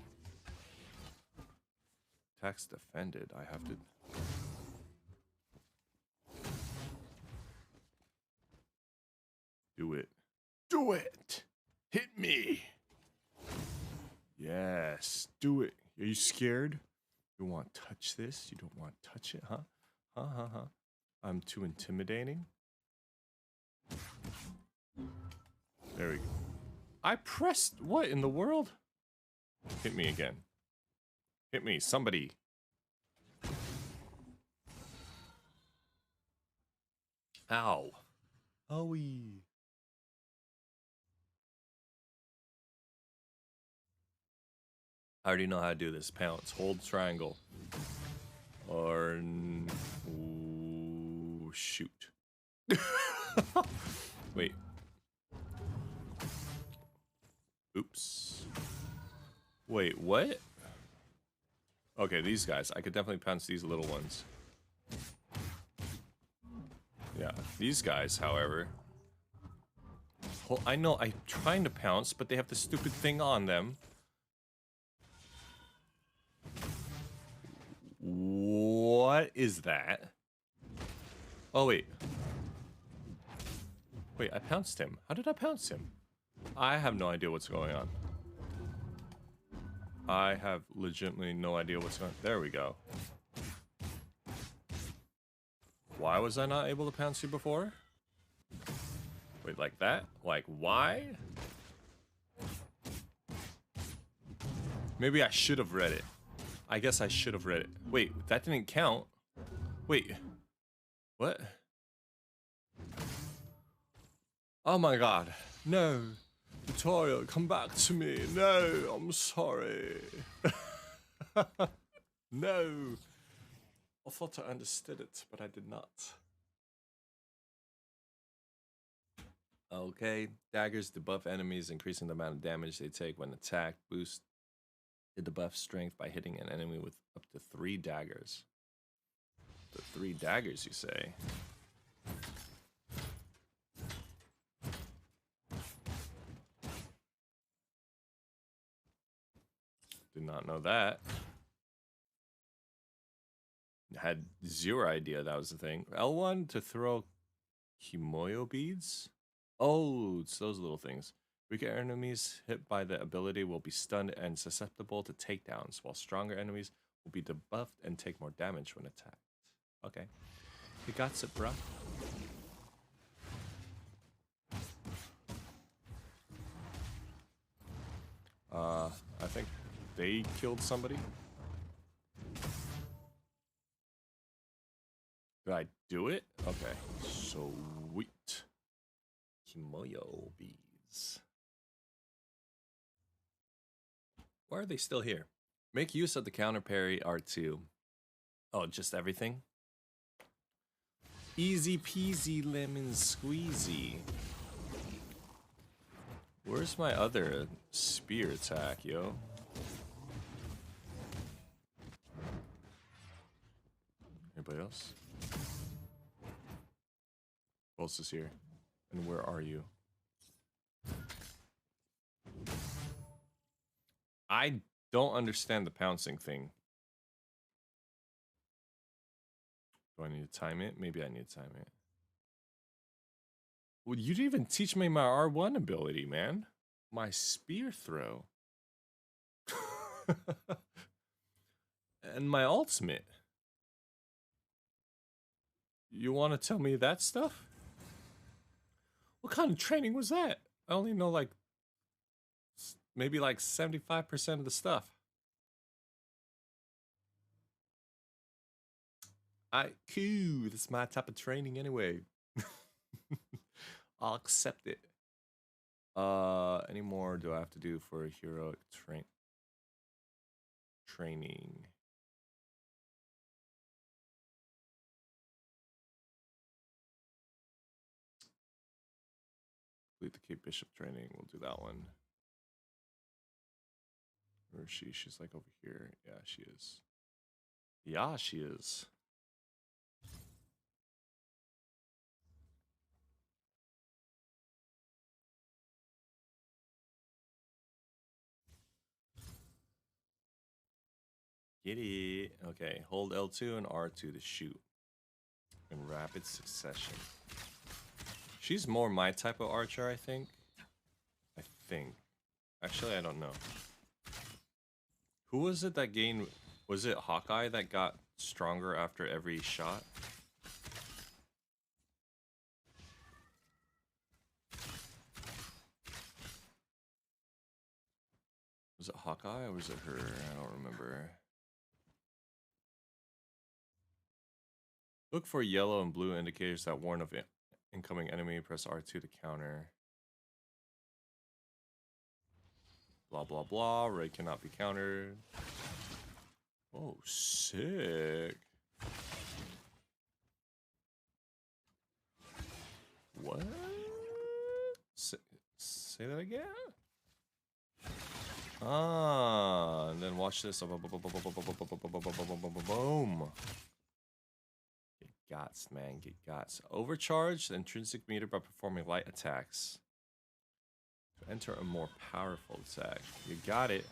Attacks defended. I have to... Do it. Do it! Hit me! Yes, do it. Are you scared? You want to touch this? You don't want to touch it, huh? Huh? I'm too intimidating? There we go. I pressed... What in the world? Hit me again. Hit me, somebody. Ow. Owie. I already know how to do this. Pounce. Hold triangle. Or... Ooh, shoot. Wait. Oops. Wait, what? Okay, these guys. I could definitely pounce these little ones. Yeah, these guys, however... Well, I know I'm trying to pounce, but they have the stupid thing on them. What is that? Oh, wait. Wait, I pounced him. How did I pounce him? I have no idea what's going on. I have legitimately no idea what's going on. There we go. Why was I not able to pounce you before? Wait, like that? Like, why? Maybe I should have read it. I guess I should have read it. Wait, that didn't count. Wait. What? Oh my god. No. Victoria, come back to me. No, I'm sorry. No. I thought I understood it, but I did not. Okay. Daggers debuff enemies, increasing the amount of damage they take when attacked. Boost the debuff strength by hitting an enemy with up to 3 daggers. The 3 daggers, you say? Did not know that. Had 0 idea that was the thing. L1 to throw Kimoyo beads? Oh, it's those little things. Weaker enemies hit by the ability will be stunned and susceptible to takedowns, while stronger enemies will be debuffed and take more damage when attacked. Okay. You got it, bruh. I think they killed somebody. Did I do it? Okay. Sweet. Kimoyo beads. Why are they still here? Make use of the counter parry R2. Oh, just everything? Easy peasy lemon squeezy. Where's my other spear attack, yo? Anybody else? Who else is here? And where are you? I don't understand the pouncing thing. Do I need to time it? Maybe I need to time it. Well, you didn't even teach me my R1 ability, man. My spear throw. And my ultimate. You want to tell me that stuff? What kind of training was that? I only know like maybe like 75% of the stuff. Cool. This is my type of training anyway. I'll accept it. Any more do I have to do for a heroic training? Complete the Cape Bishop training. We'll do that one. Where is she? She's like over here. Yeah, she is. Yeah, she is. Get it. Okay, hold L2 and R2 to shoot in rapid succession. She's more my type of archer, I think. Actually, I don't know. Who was it that gained... Was it Hawkeye that got stronger after every shot? Was it Hawkeye or was it her? I don't remember. Look for yellow and blue indicators that warn of incoming enemy. Press R2 to counter. Blah, blah, blah. Raid cannot be countered. Oh, sick. What? Say that again? Ah, and then watch this. Boom. Get gots, man. Get gots. Overcharge the intrinsic meter by performing light attacks. To enter a more powerful attack. You got it.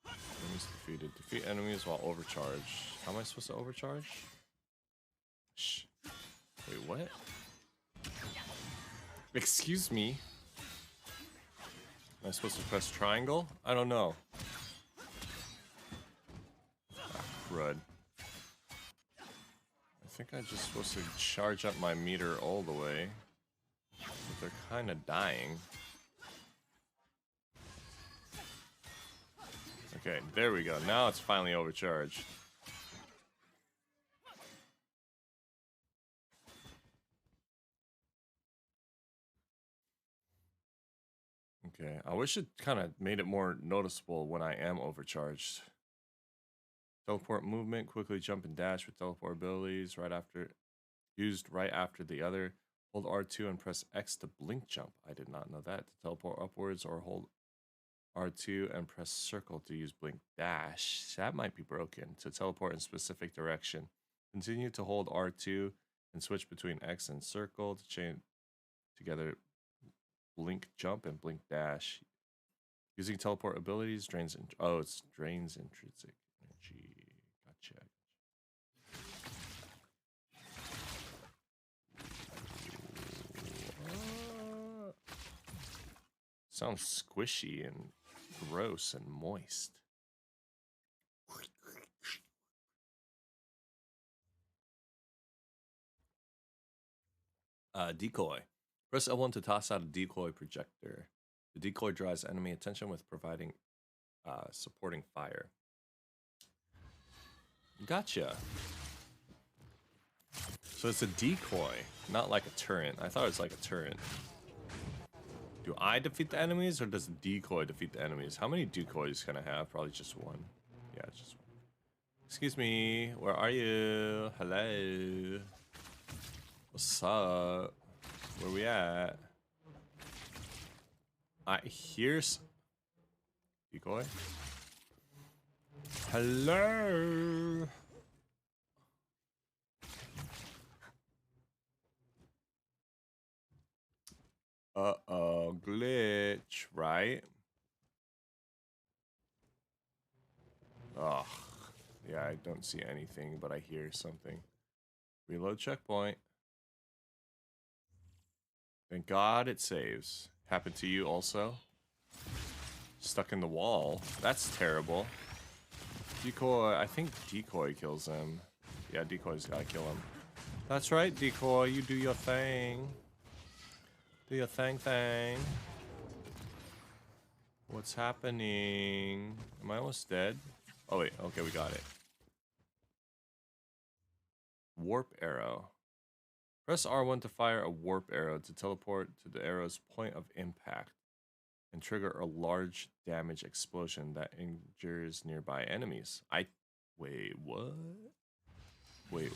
Enemies defeated. Defeat enemies while overcharged. How am I supposed to overcharge? Shh. Wait, what? Excuse me. Am I supposed to press triangle? I don't know. Ah, crud. I think I'm just supposed to charge up my meter all the way. But they're kind of dying. Okay, there we go. Now it's finally overcharged. Okay, I wish it kind of made it more noticeable when I am overcharged. Teleport movement, quickly jump and dash with teleport abilities used right after the other. Hold R2 and press X to blink jump. I did not know that. To teleport upwards, or hold R2 and press circle to use blink dash. That might be broken. To teleport in specific direction. Continue to hold R2 and switch between X and circle to chain together blink jump and blink dash. Using teleport abilities drains drains intrinsic energy. Gotcha. Sounds squishy and gross and moist. Decoy. Press L1 to toss out a decoy projector. The decoy draws enemy attention with providing supporting fire. Gotcha. So it's a decoy, not like a turret. I thought it was like a turret. Do I defeat the enemies, or does the decoy defeat the enemies? How many decoys can I have? Probably just one. Yeah, just one. Excuse me, where are you? Hello. What's up? Where we at? I hear decoy. Hello. Uh-oh, glitch, right? Ugh. Yeah, Yeah, I don't see anything, but I hear something. Reload checkpoint. Thank God it saves. Happened to you also? Stuck in the wall. That's terrible. Decoy, I think Decoy kills him. Yeah, Decoy's gotta kill him. That's right, Decoy, you do your thing. Do your thing. What's happening? Am I almost dead? Oh wait, okay, we got it. Warp arrow. Press R1 to fire a warp arrow to teleport to the arrow's point of impact and trigger a large damage explosion that injures nearby enemies. Wait, what? Wait.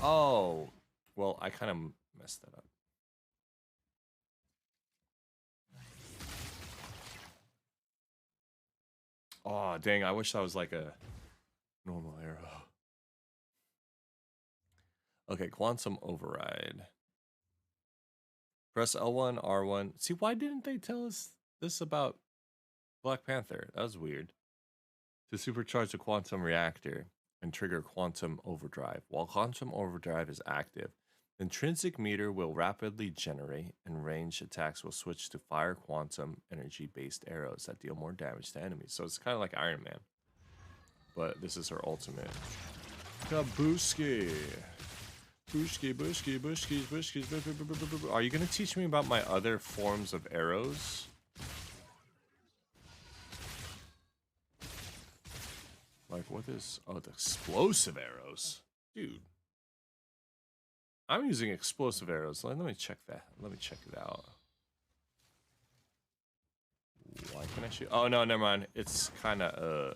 Oh, well, I kind of messed that up. Oh, dang, I wish that was like a normal arrow. Okay, quantum override. Press L1, R1. See, why didn't they tell us this about Black Panther? That was weird. To supercharge the quantum reactor and trigger quantum overdrive. While quantum overdrive is active, the intrinsic meter will rapidly generate and ranged attacks will switch to fire quantum energy based arrows that deal more damage to enemies. So it's kind of like Iron Man. But this is her ultimate. Kabuski. Bushki. Are you going to teach me about my other forms of arrows? Like, what is... Oh, the explosive arrows. Dude. I'm using explosive arrows. Let me check that. Let me check it out. Why can I shoot? Oh, no, never mind. It's kind of,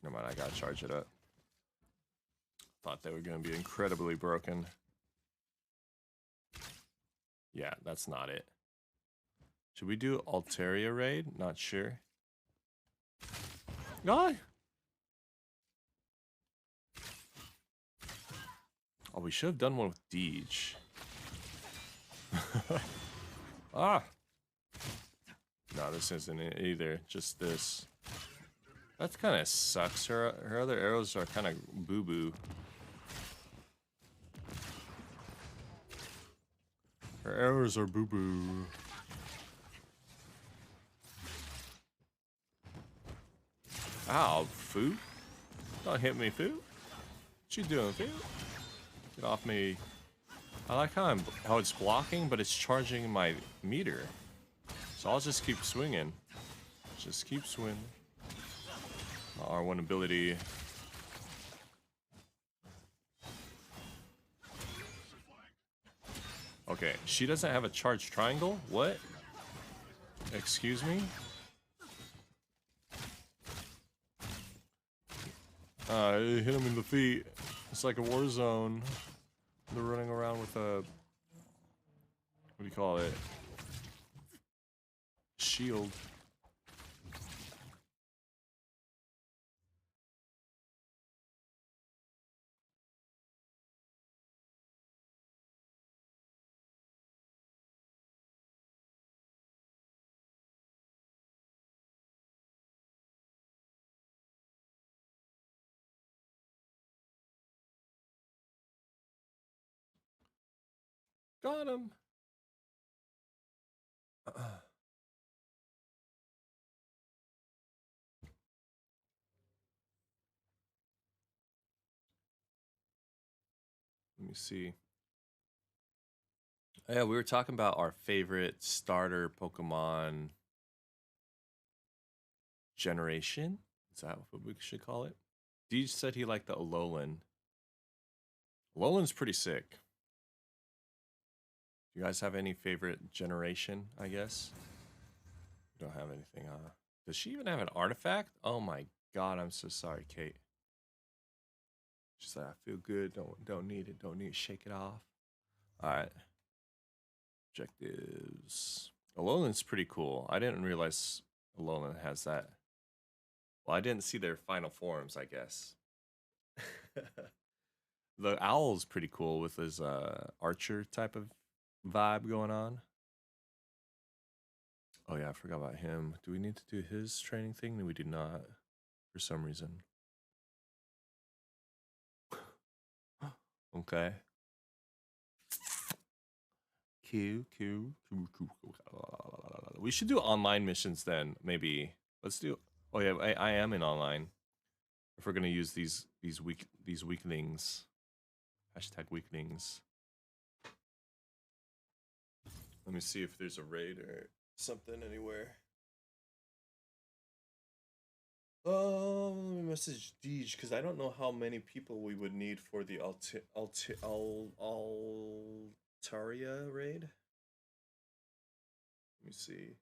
Never mind, I gotta charge it up. Thought they were going to be incredibly broken. Yeah, that's not it. Should we do Altaria raid? Not sure. Oh, we should have done one with Deej. Ah! No, this isn't it either. Just this. That kind of sucks. Her other arrows are kind of boo-boo. Her arrows are boo-boo. Ow, Foo? Don't hit me, Foo. What you doing, Foo? Get off me. I like how it's blocking, but it's charging my meter. So I'll just keep swinging. Just keep swinging. R1 ability. Okay, she doesn't have a charged triangle? What? Excuse me? Hit him in the feet. It's like a war zone. They're running around with a... What do you call it? Shield. Got him. Let me see. Yeah, we were talking about our favorite starter Pokemon generation. Is that what we should call it? Deej said he liked the Alolan. Alolan's pretty sick. Do you guys have any favorite generation, I guess? Don't have anything, huh? Does she even have an artifact? Oh my god, I'm so sorry, Kate. She's like, I feel good, don't need it, don't need it, shake it off. Alright. Objectives. Alolan's pretty cool. I didn't realize Alolan has that. Well, I didn't see their final forms, I guess. The owl's pretty cool with his archer type of vibe going on. Oh yeah, I forgot about him. Do we need to do his training thing? No, we do not. for some reason. Okay. Q. We should do online missions then, maybe. Let's do. Oh yeah, I am in online. If we're gonna use these weaklings, hashtag weaklings. Let me see if there's a raid or something anywhere. Let me message Deej because I don't know how many people we would need for the Altaria raid. Let me see.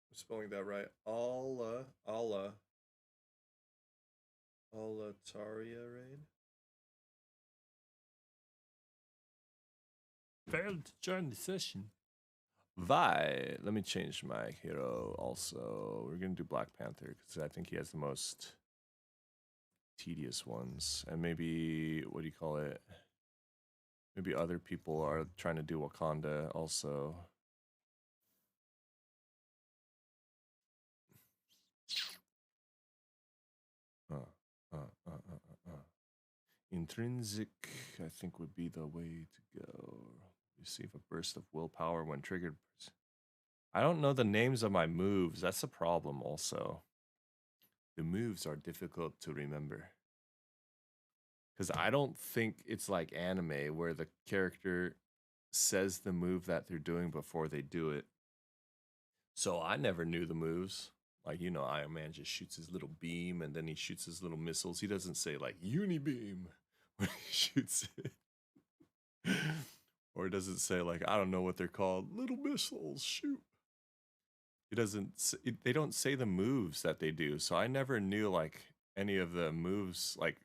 I'm spelling that right. Altaria raid. Failed to join the session. Vi, let me change my hero also. We're gonna do Black Panther because I think he has the most tedious ones. And maybe, what do you call it? Maybe other people are trying to do Wakanda also. Intrinsic, I think, would be the way to go. Receive a burst of willpower when triggered. I don't know the names of my moves. That's a problem also. The moves are difficult to remember. Because I don't think it's like anime where the character says the move that they're doing before they do it. So I never knew the moves. Like, you know, Iron Man just shoots his little beam and then he shoots his little missiles. He doesn't say like Unibeam when he shoots it. Or it doesn't say like, I don't know what they're called, little missiles, shoot. It doesn't, they don't say the moves that they do. So I never knew like any of the moves, like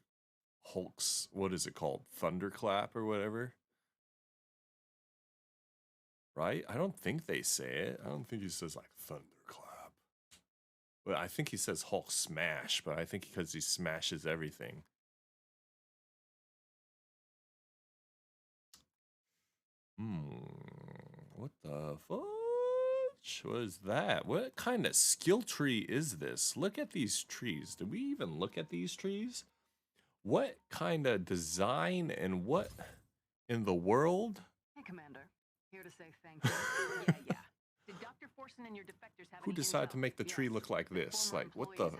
Hulk's, what is it called? Thunderclap or whatever. Right? I don't think they say it. I don't think he says like Thunderclap. Well, I think he says Hulk smash, but I think because he smashes everything. What the fudge? What is that? What kind of skill tree is this? Look at these trees. Did we even look at these trees? What kind of design and what in the world? Hey, Commander. Here to say thank you. Yeah. Did Dr. Forsen and your defectors have Who decided to make the tree look like this? Like, what the?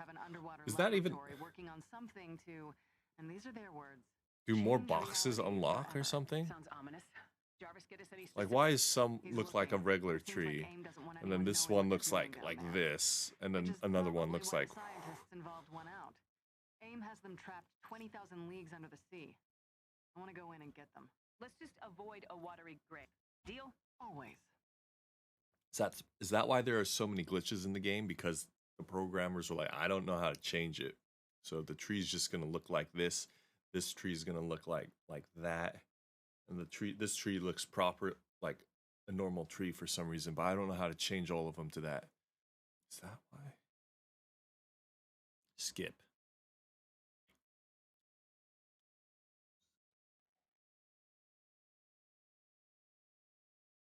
Is that even? Working on something to, and these are their words. Do more boxes unlock or something? Sounds ominous. Like, why does some look like a regular tree, and then this one looks like this, and then another one looks like? Scientists involved won out. AIM has them trapped 20,000 leagues under the sea. I want to go in and get them. Let's just avoid a watery grave. Deal? Always. Is that why there are so many glitches in the game? Because the programmers were like, I don't know how to change it, so the tree's just gonna look like this. This tree's gonna look like that, and this tree looks proper like a normal tree for some reason, but I don't know how to change all of them to that. Is that why? Skip.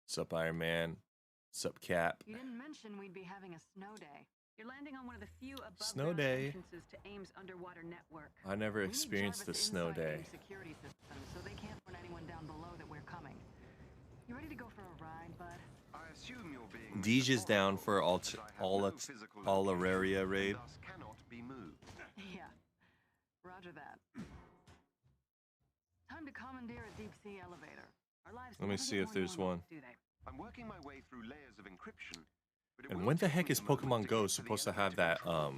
Sup, Iron Man? Sup, Cap? You didn't mention we'd be having a snow day. You're landing on one of the few snow day entrances to AIM's underwater network. I never experienced the snow day. Security system, so they can't warn anyone down below that we're coming. You ready to go for a ride, bud? I assume you're being Deej is down for Alteraria raid. Cannot be moved. Yeah. Roger that. Time to commandeer a deep sea elevator. Our lives Let me see if there's one. Do they? I'm working my way through layers of encryption. And when the heck is Pokemon Go supposed to have that, I'll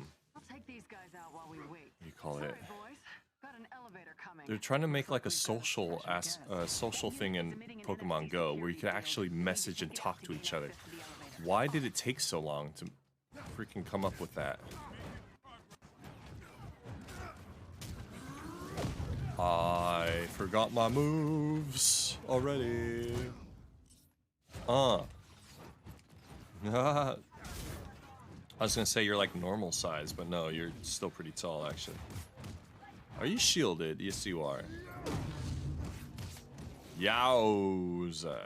take these guys out while we wait. what do you call it? Boys. Got an elevator coming. They're trying to make like a social thing in Pokemon Go where you can actually message and talk to each other. Why did it take so long to freaking come up with that? I forgot my moves already. I was gonna say you're like normal size, but no, you're still pretty tall actually. Are you shielded? Yes, you are. Yowza.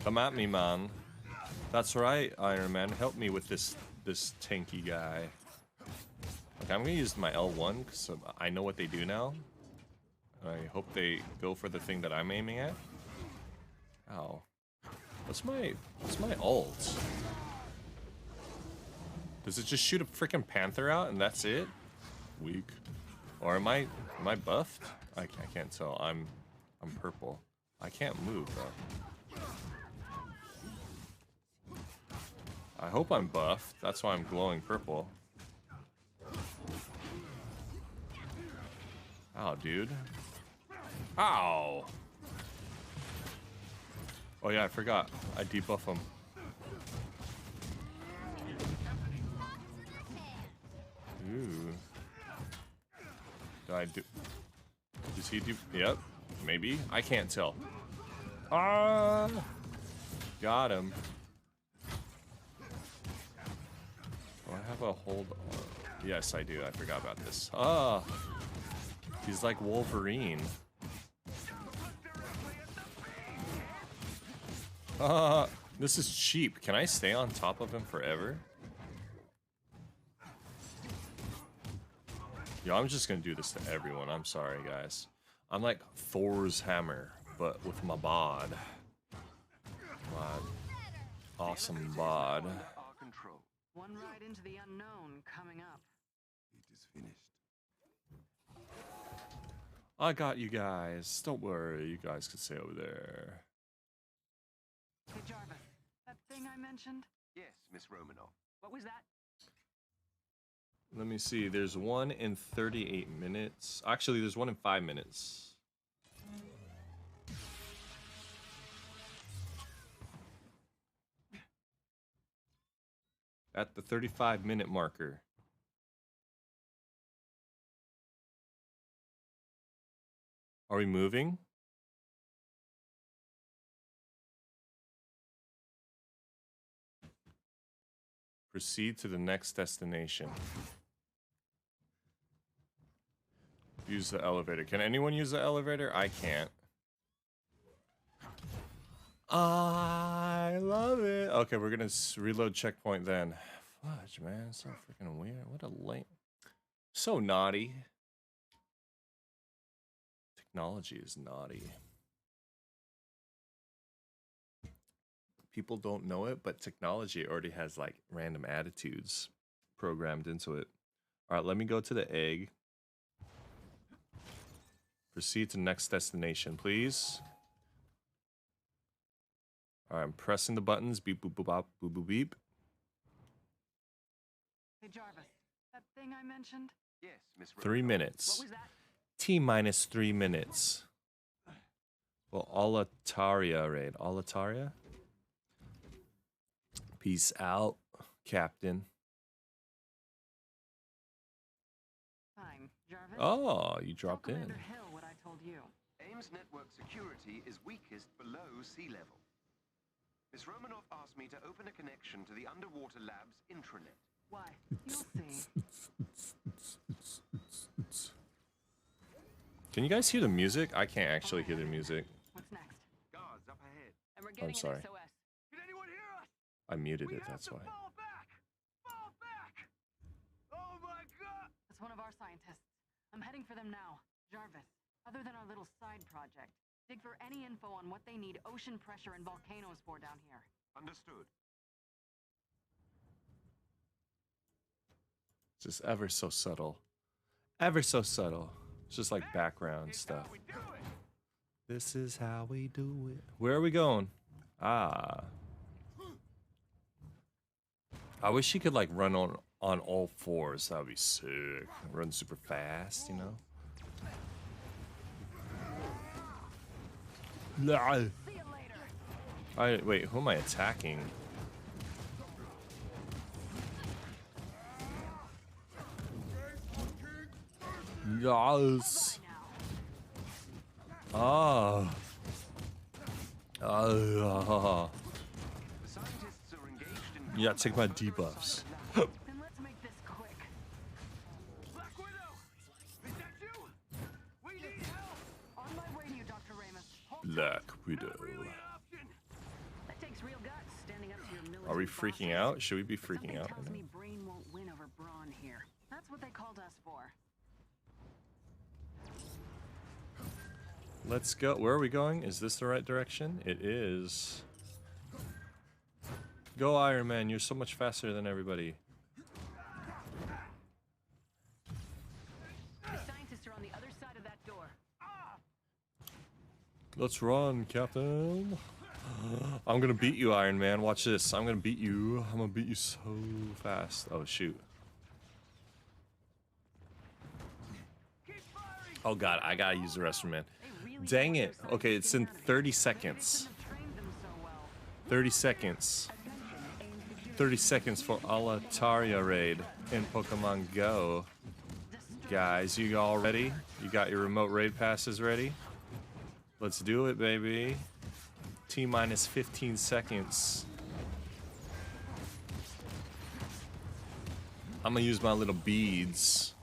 Come at me, man. That's right, Iron Man. Help me with this tanky guy. Okay, I'm gonna use my L1 because I know what they do now. I hope they go for the thing that I'm aiming at. Ow. What's my ult? Does it just shoot a freaking panther out and that's it? Weak. Or am I buffed? I can't tell. I'm purple. I can't move though. I hope I'm buffed. That's why I'm glowing purple. Ow, dude. Ow! Oh yeah, I forgot. I debuff him. Ooh. Did I do... Does he do... Yep. Maybe. I can't tell. Ah! Got him. Do I have a hold on? Yes, I do. I forgot about this. Ah! He's like Wolverine. This is cheap. Can I stay on top of him forever? Yo, I'm just gonna do this to everyone. I'm sorry, guys. I'm like Thor's hammer, but with my bod. My awesome bod. One ride into the unknown coming up. It is finished. I got you guys. Don't worry. You guys can stay over there. Hey, Jarvis, that thing I mentioned? Yes, Miss Romanoff. What was that? Let me see. There's one in 38 minutes. Actually, there's one in 5 minutes. At the 35-minute marker. Are we moving? Proceed to the next destination. Use the elevator. Can anyone use the elevator? I can't. I love it. Okay, we're gonna reload checkpoint then. Fudge, man, so freaking weird. What a lame. So naughty. Technology is naughty. People don't know it, but technology already has like random attitudes programmed into it. All right, let me go to the egg. Proceed to next destination, please. All right, I'm pressing the buttons. Beep, boop, boop, bop, boop, boop, beep. Hey, Jarvis, that thing I mentioned? Yes, Miss Romanoff. 3 minutes. What was that? T-minus 3 minutes. Well, Alataria raid. Alataria? Peace out, Captain. Fine, Jarvis. Oh, you dropped Tell in. Commander Hill what I told you. AIM's network security is weakest below sea level. Miss Romanoff asked me to open a connection to the underwater lab's intranet. Why? You'll see. Can you guys hear the music? I can't actually hear the music. What's next? Guards up ahead. And we're getting sorry. an SOS. Can anyone hear us? I muted We it, have that's to why. fall back! Fall back! Oh my god! That's one of our scientists. I'm heading for them now. Jarvis, other than our little side project, dig for any info on what they need ocean pressure and volcanoes for down here. Understood. Just ever so subtle. Ever so subtle. It's just like background stuff. We do it! This is how we do it. Where are we going? Ah. I wish he could like run on all fours. That would be sick. Run super fast, you know? No. Wait, who am I attacking? Yes. Ah. Ah. The scientists are engaged in Yeah, take my debuffs. Then let's make this quick. Black Widow! Is that you? We need help! Widow. That takes real guts, standing up to your militant Are we freaking bosses. out? Should we be freaking Something out? tells me Brain won't win over Brawn here. That's what they called us for. Let's go. Where are we going? Is this the right direction? It is. Go, Iron Man. You're so much faster than everybody. The scientists are on the other side of that door. Let's run, Captain. I'm gonna beat you, Iron Man. Watch this. I'm gonna beat you. I'm gonna beat you so fast. Oh, shoot. Oh, God. I gotta use the restroom, man. Dang it. Okay, it's in 30 seconds. 30 seconds. 30 seconds for Altaria raid in Pokemon Go. Guys, you all ready? You got your remote raid passes ready? Let's do it, baby. T-minus 15 seconds. I'm gonna use my little beads.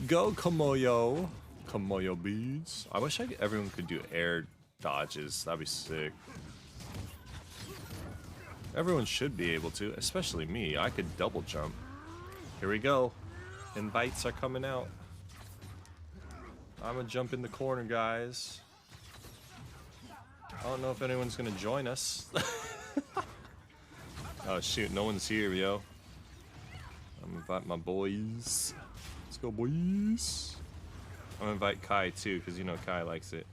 Go, Komoyo. Komoyo beads. I wish everyone could do air dodges. That'd be sick. Everyone should be able to, especially me. I could double jump. Here we go. Invites are coming out. I'm gonna jump in the corner, guys. I don't know if anyone's gonna join us. Oh shoot, no one's here, yo. I'm gonna invite my boys. Let's go, boys. I'm gonna invite Kai too, because you know Kai likes it.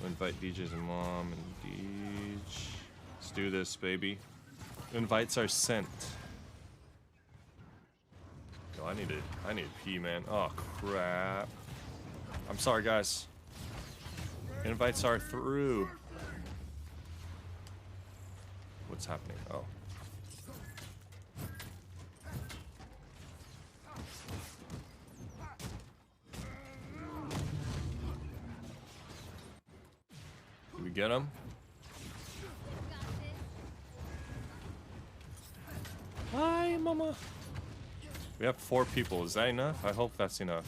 I'm gonna invite DJ's mom and Deej. Let's do this, baby. Invites are sent. Oh, I need to pee, man. Oh crap. I'm sorry, guys. Invites are through. What's happening? Oh. Did we get him? Hi, mama. We have 4 people. Is that enough? I hope that's enough.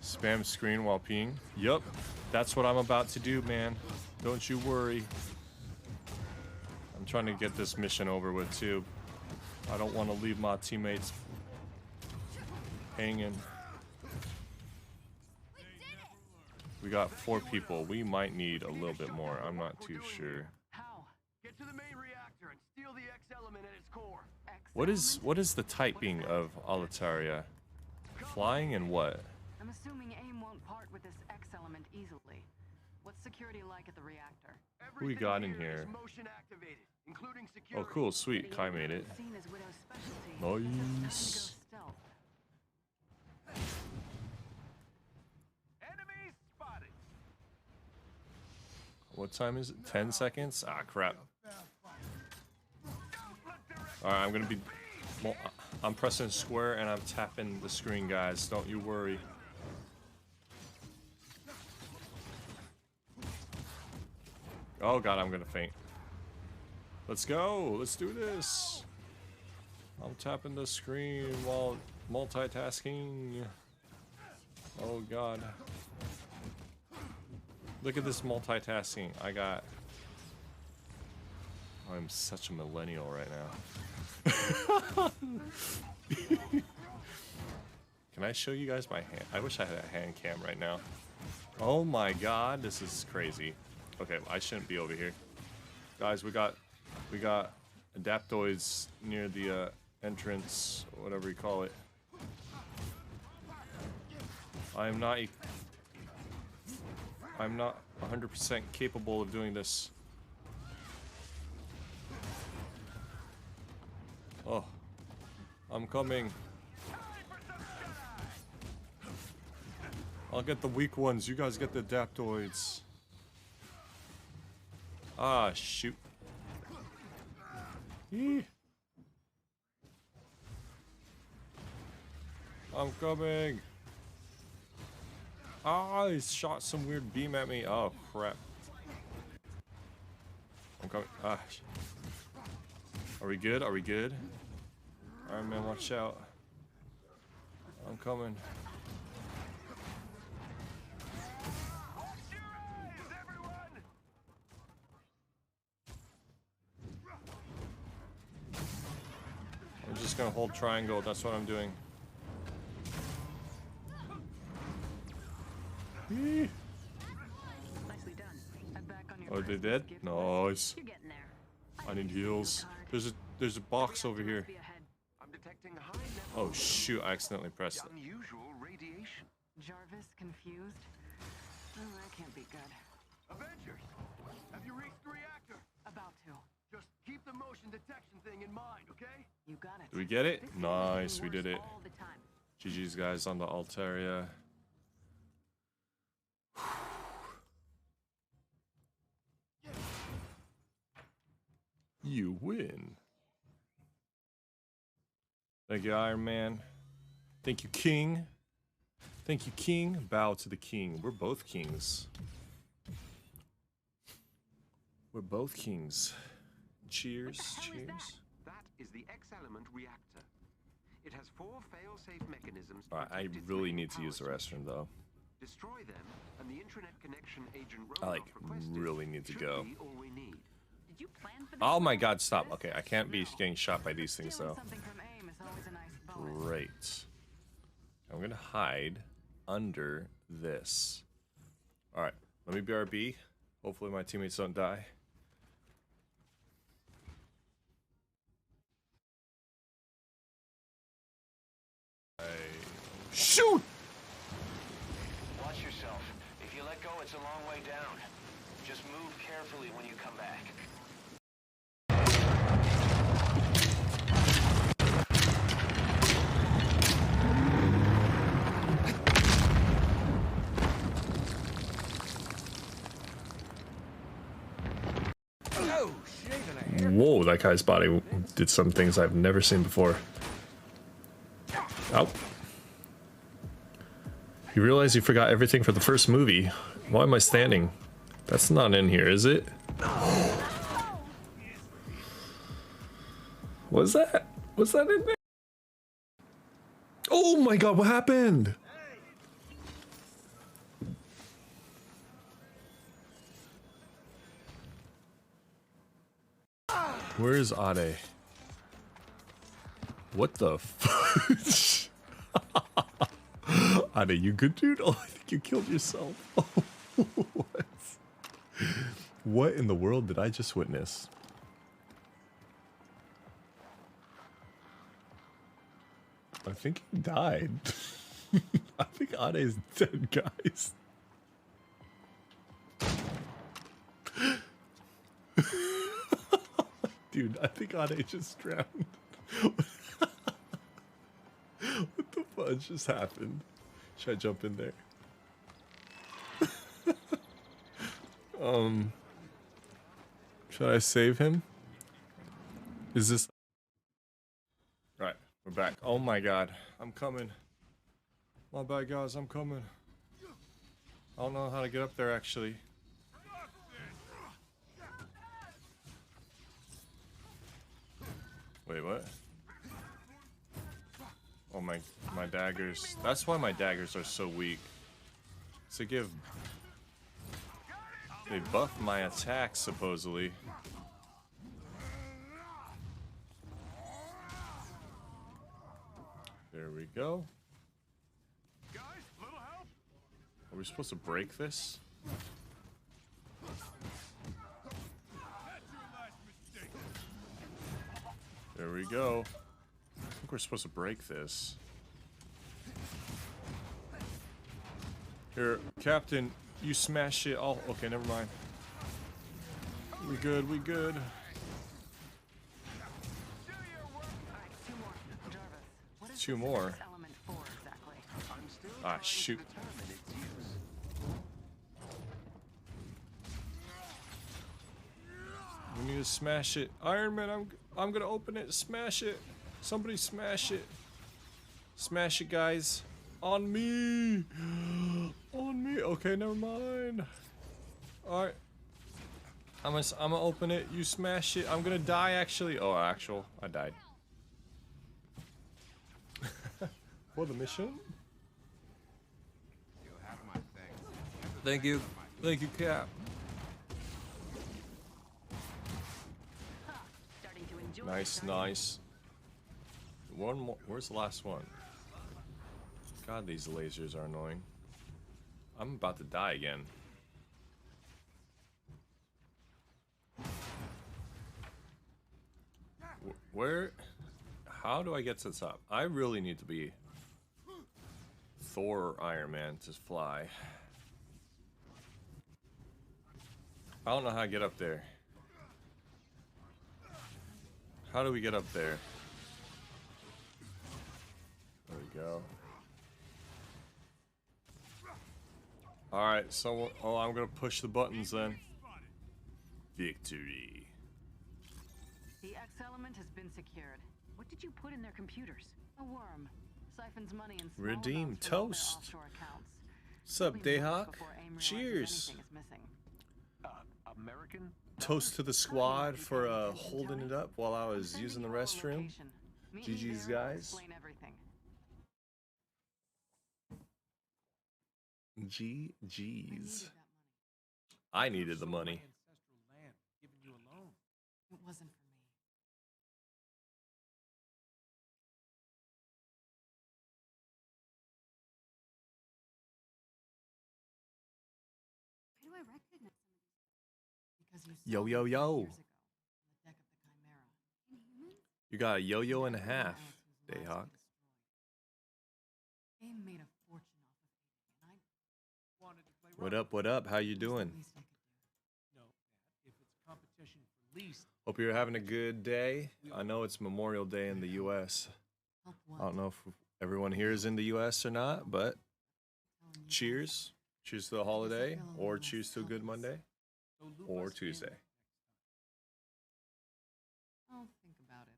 Spam screen while peeing. Yup. That's what I'm about to do, man. Don't you worry. I'm trying to get this mission over with, too. I don't want to leave my teammates hanging. We got 4 people. We might need a little bit more. I'm not too sure. How? Get to the main reactor and steal the X element at its core. What is the typing of Altaria? Flying and what? I'm assuming AIM won't part with this X element easily. What's security like at the reactor? Who we got in here? Motion activated, including security. Oh, cool, sweet. Kai made it. Seen as Widow's specialty, so it's time to go Nice. stealth. Enemies spotted. What time is it? 10 seconds? Ah, crap. Alright, I'm gonna be... Well, I'm pressing square and I'm tapping the screen, guys. Don't you worry. Oh god, I'm gonna faint. Let's go! Let's do this! I'm tapping the screen while multitasking. Oh god. Look at this multitasking. I'm such a millennial right now. Can I show you guys my hand? I wish I had a hand cam right now. Oh my god, this is crazy. Okay, I shouldn't be over here. Guys, we got adaptoids near the entrance, or whatever you call it. I'm not 100% capable of doing this. Oh, I'm coming. I'll get the weak ones. You guys get the adaptoids. Ah, shoot. Eee. I'm coming. Ah, he shot some weird beam at me. Oh, crap. I'm coming. Ah. Are we good? Are we good? Alright, man, watch out. I'm coming. just gonna hold triangle. That's what I'm doing. Nicely done. I'm back on your Oh, they Christmas did? gift Nice. list. You're getting there. I need heals. There's a box over here. Be ahead. I'm detecting high levels Oh shoot! I accidentally pressed of it. unusual radiation. Jarvis confused. Oh, that can't be good. Avengers, have you reached the reactor? About to. Just keep the motion detection thing in mind, okay? You got it. Do we get it? This thing is getting Nice, we did worse it. all the time. GG's guys on the Altaria. You win. Thank you, Iron Man. Thank you, King. Thank you, King. Bow to the king. We're both kings. We're both kings. Cheers. Cheers. That is the X-element reactor. It has 4 fail-safe mechanisms. to Alright, I protect its really main need to power use the switch. restroom though. Destroy them, and the intranet connection agent I Roanoke like requested really need to should go. be all we need. Did you plan for this? Oh my god, stop. Okay, I can't be getting shot by these things Stealing though. something from AIM is always a nice bonus. Great. I'm gonna hide under this. Alright, let me BRB. Hopefully my teammates don't die. Shoot! Watch yourself. If you let go, it's a long way down. Just move carefully when you come back. Whoa, that guy's body did some things I've never seen before. Ow. You realize you forgot everything for the first movie. Why am I standing? That's not in here, is it? Was that? Was that in there? Oh my god, what happened? Where is Ade? What the fudge? Ade, you good, dude? Oh, I think you killed yourself. Oh, what? What in the world did I just witness? I think he died. I think Ade is dead, guys. Dude, I think Ade just drowned. What the fudge just happened? Should I jump in there? Should I save him? Is this... Right, we're back. Oh my god, I'm coming. My bad, guys, I'm coming. I don't know how to get up there, actually. Wait, what? Oh my daggers. That's why my daggers are so weak. To give... They buff my attacks, supposedly. There we go. Guys, little help? Are we supposed to break this? There we go. I think we're supposed to break this. Here, Captain, you smash it all. Okay, never mind. We good, we good. Alright, 2 more. Jarvis, what is 2 this more. element for exactly? I'm still Ah, trying shoot. to determine its use. We need to smash it. Iron Man, I'm gonna open it. Smash it. Somebody smash it. Smash it, guys. On me. On me. Okay, never mind. Alright. I'm gonna open it. You smash it. I'm gonna die, actually. Oh, I died. For the mission? Thank you. Thank you, Cap. Starting to enjoy Nice, this, aren't you? nice. one more. Where's the last one? God, these lasers are annoying. I'm about to die again. Where? How do I get to the top? I really need to be Thor or Iron Man to fly. I don't know how to get up there. How do we get up there? There we go. Alright, so I'm gonna push the buttons then. Victory. The X element has been secured. What did you put in their computers? A worm. Siphons money in small Redeem amounts from all their toast. offshore accounts. What's up, Simply months Dayhawk? before AIM realizes Cheers. anything is missing. American? Toast to the squad for holding it up while I was Sending using the you all a restroom. location. Meet me GG's, there, I'll guys. explain everything. GG's. I needed the money. It wasn't for me. Why do I recognize some of these? Because you Yo, saw yo, me 5 yo. years ago on the deck of the Chimera. Inhumans? You got a yo-yo and a Everyone half, else whose lives Dayhawk. we destroyed. AIM made a fortune off of me, and I Wanted to play What up, what up? How you it was the doing? least I could do. No, Pat, if it's competition for least, Hope you're having a good day. I know it's Memorial Day in the U.S. Help I what? don't know if everyone here is in the U.S. or not, but Telling you cheers. Cheers to the holiday, or cheers to a good Monday, so loop or us in Tuesday. next time. I'll think about it.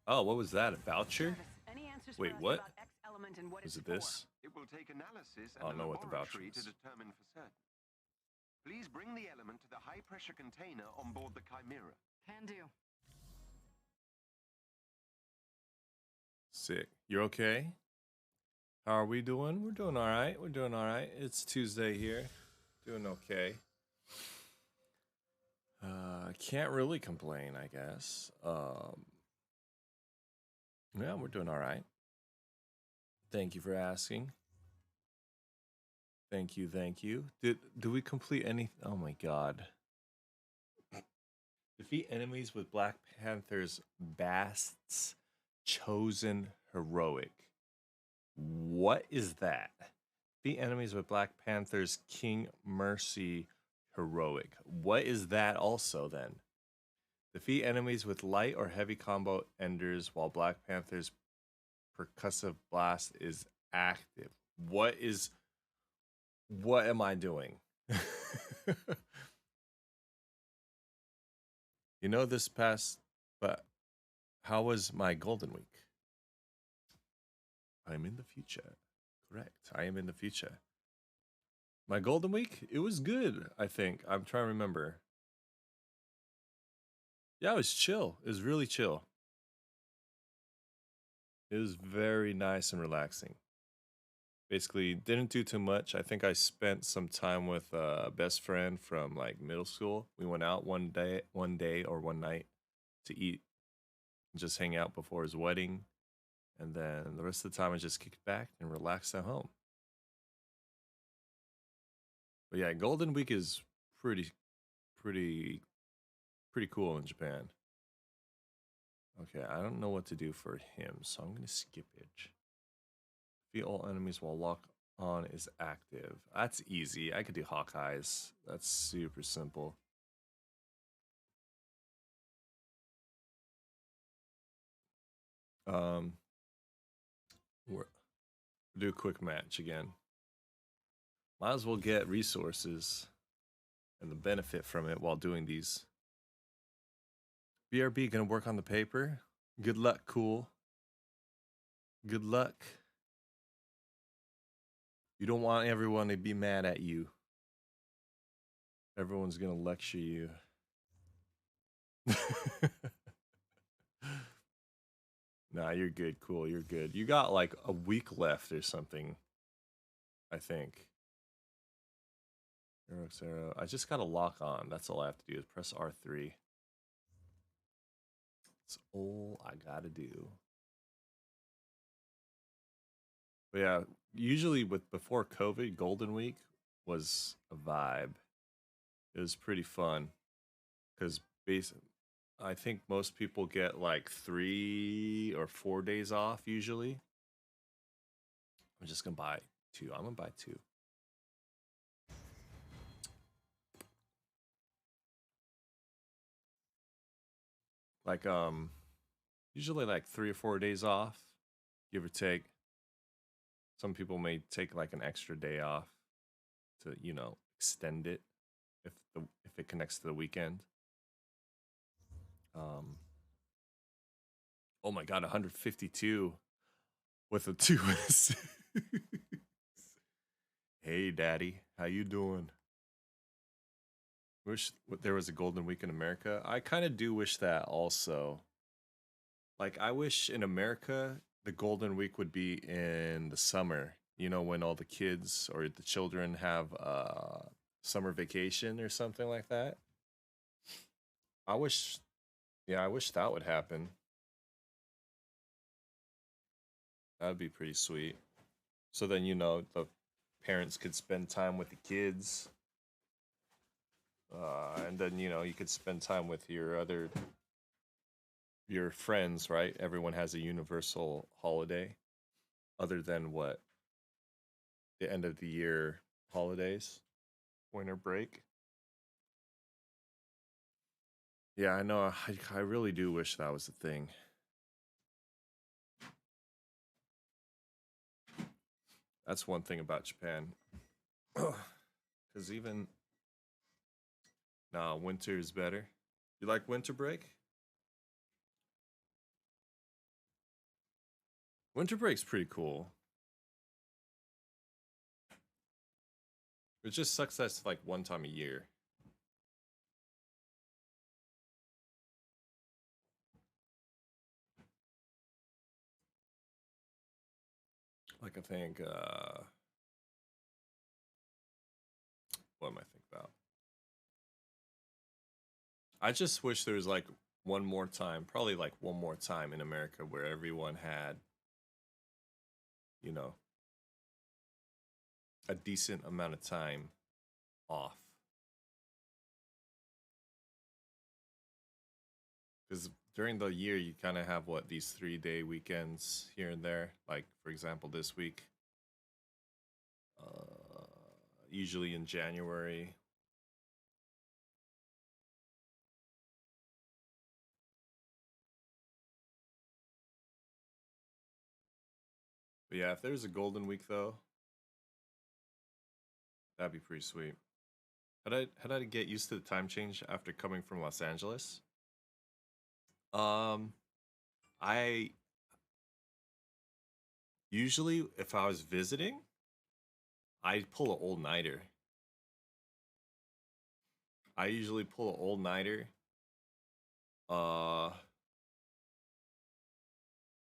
Oh, what was that? A voucher? Travis, any answers Wait, for us what? about X element and what Is it's it this? It will take analysis I don't and know a what the voucher laboratory to is. determine for certain. Please bring the element to the high-pressure container on board the Chimera. Can do. Sick. You're okay? How are we doing? We're doing all right. We're doing all right. It's Tuesday here. Doing okay. Can't really complain, I guess. Yeah, we're doing all right. Thank you for asking. Thank you, thank you. Did we complete any? Oh my god. Defeat enemies with Black Panther's Bast's Chosen Heroic. What is that? Defeat enemies with Black Panther's King Mercy Heroic. What is that also then? Defeat enemies with light or heavy combo enders while Black Panther's Percussive Blast is active. What am I doing? You know this past, but how was my Golden Week? I'm in the future. Correct. I am in the future. My Golden Week? It was good, I think. I'm trying to remember. Yeah, it was chill. It was really chill. It was very nice and relaxing. Basically, didn't do too much. I think I spent some time with a best friend from like middle school. We went out one day or one night to eat, just hang out before his wedding. And then the rest of the time I just kicked back and relaxed at home. But yeah, Golden Week is pretty cool in Japan. Okay, I don't know what to do for him, so I'm gonna skip it. Defeat all enemies while lock on is active. That's easy. I could do Hawkeyes. That's super simple. Do a quick match again. Might as well get resources and the benefit from it while doing these. BRB gonna work on the paper. Good luck, cool. Good luck. You don't want everyone to be mad at you. Everyone's gonna lecture you. Nah, you're good, cool, you're good. You got like a week left or something, I think. Arrow. I just got to lock on. That's all I have to do is press R3. That's all I got to do. But yeah, usually before COVID, Golden Week was a vibe. It was pretty fun because I think most people get like 3 or 4 days off usually. I'm just gonna buy 2. I'm gonna buy 2. Like usually like 3 or 4 days off, give or take. Some people may take like an extra day off to, you know, extend it if it connects to the weekend. Oh my god, 152 with a 2. Hey daddy, how you doing? Wish there was a Golden Week in America. I kind of do wish that also. Like, I wish in America the Golden Week would be in the summer. You know, when all the kids or the children have summer vacation or something like that. I wish that would happen. That would be pretty sweet. So then, you know, the parents could spend time with the kids. And then, you know, you could spend time with your friends, right? Everyone has a universal holiday other than what? The end of the year holidays, winter break. Yeah, I know. I really do wish that was the thing. That's one thing about Japan. Because even... Nah, winter is better. You like winter break? Winter break's pretty cool. It just sucks that it's like one time a year. Like, I think, what am I thinking about? I just wish there was like one more time, probably like one more time in America where everyone had, you know, a decent amount of time off. Because during the year, you kind of have what, these 3-day weekends here and there. Like, for example, this week, usually in January. But yeah, if there's a Golden Week though, that'd be pretty sweet. How did I get used to the time change after coming from Los Angeles? I usually, if I was visiting, I'd pull an all-nighter. I usually pull an all-nighter.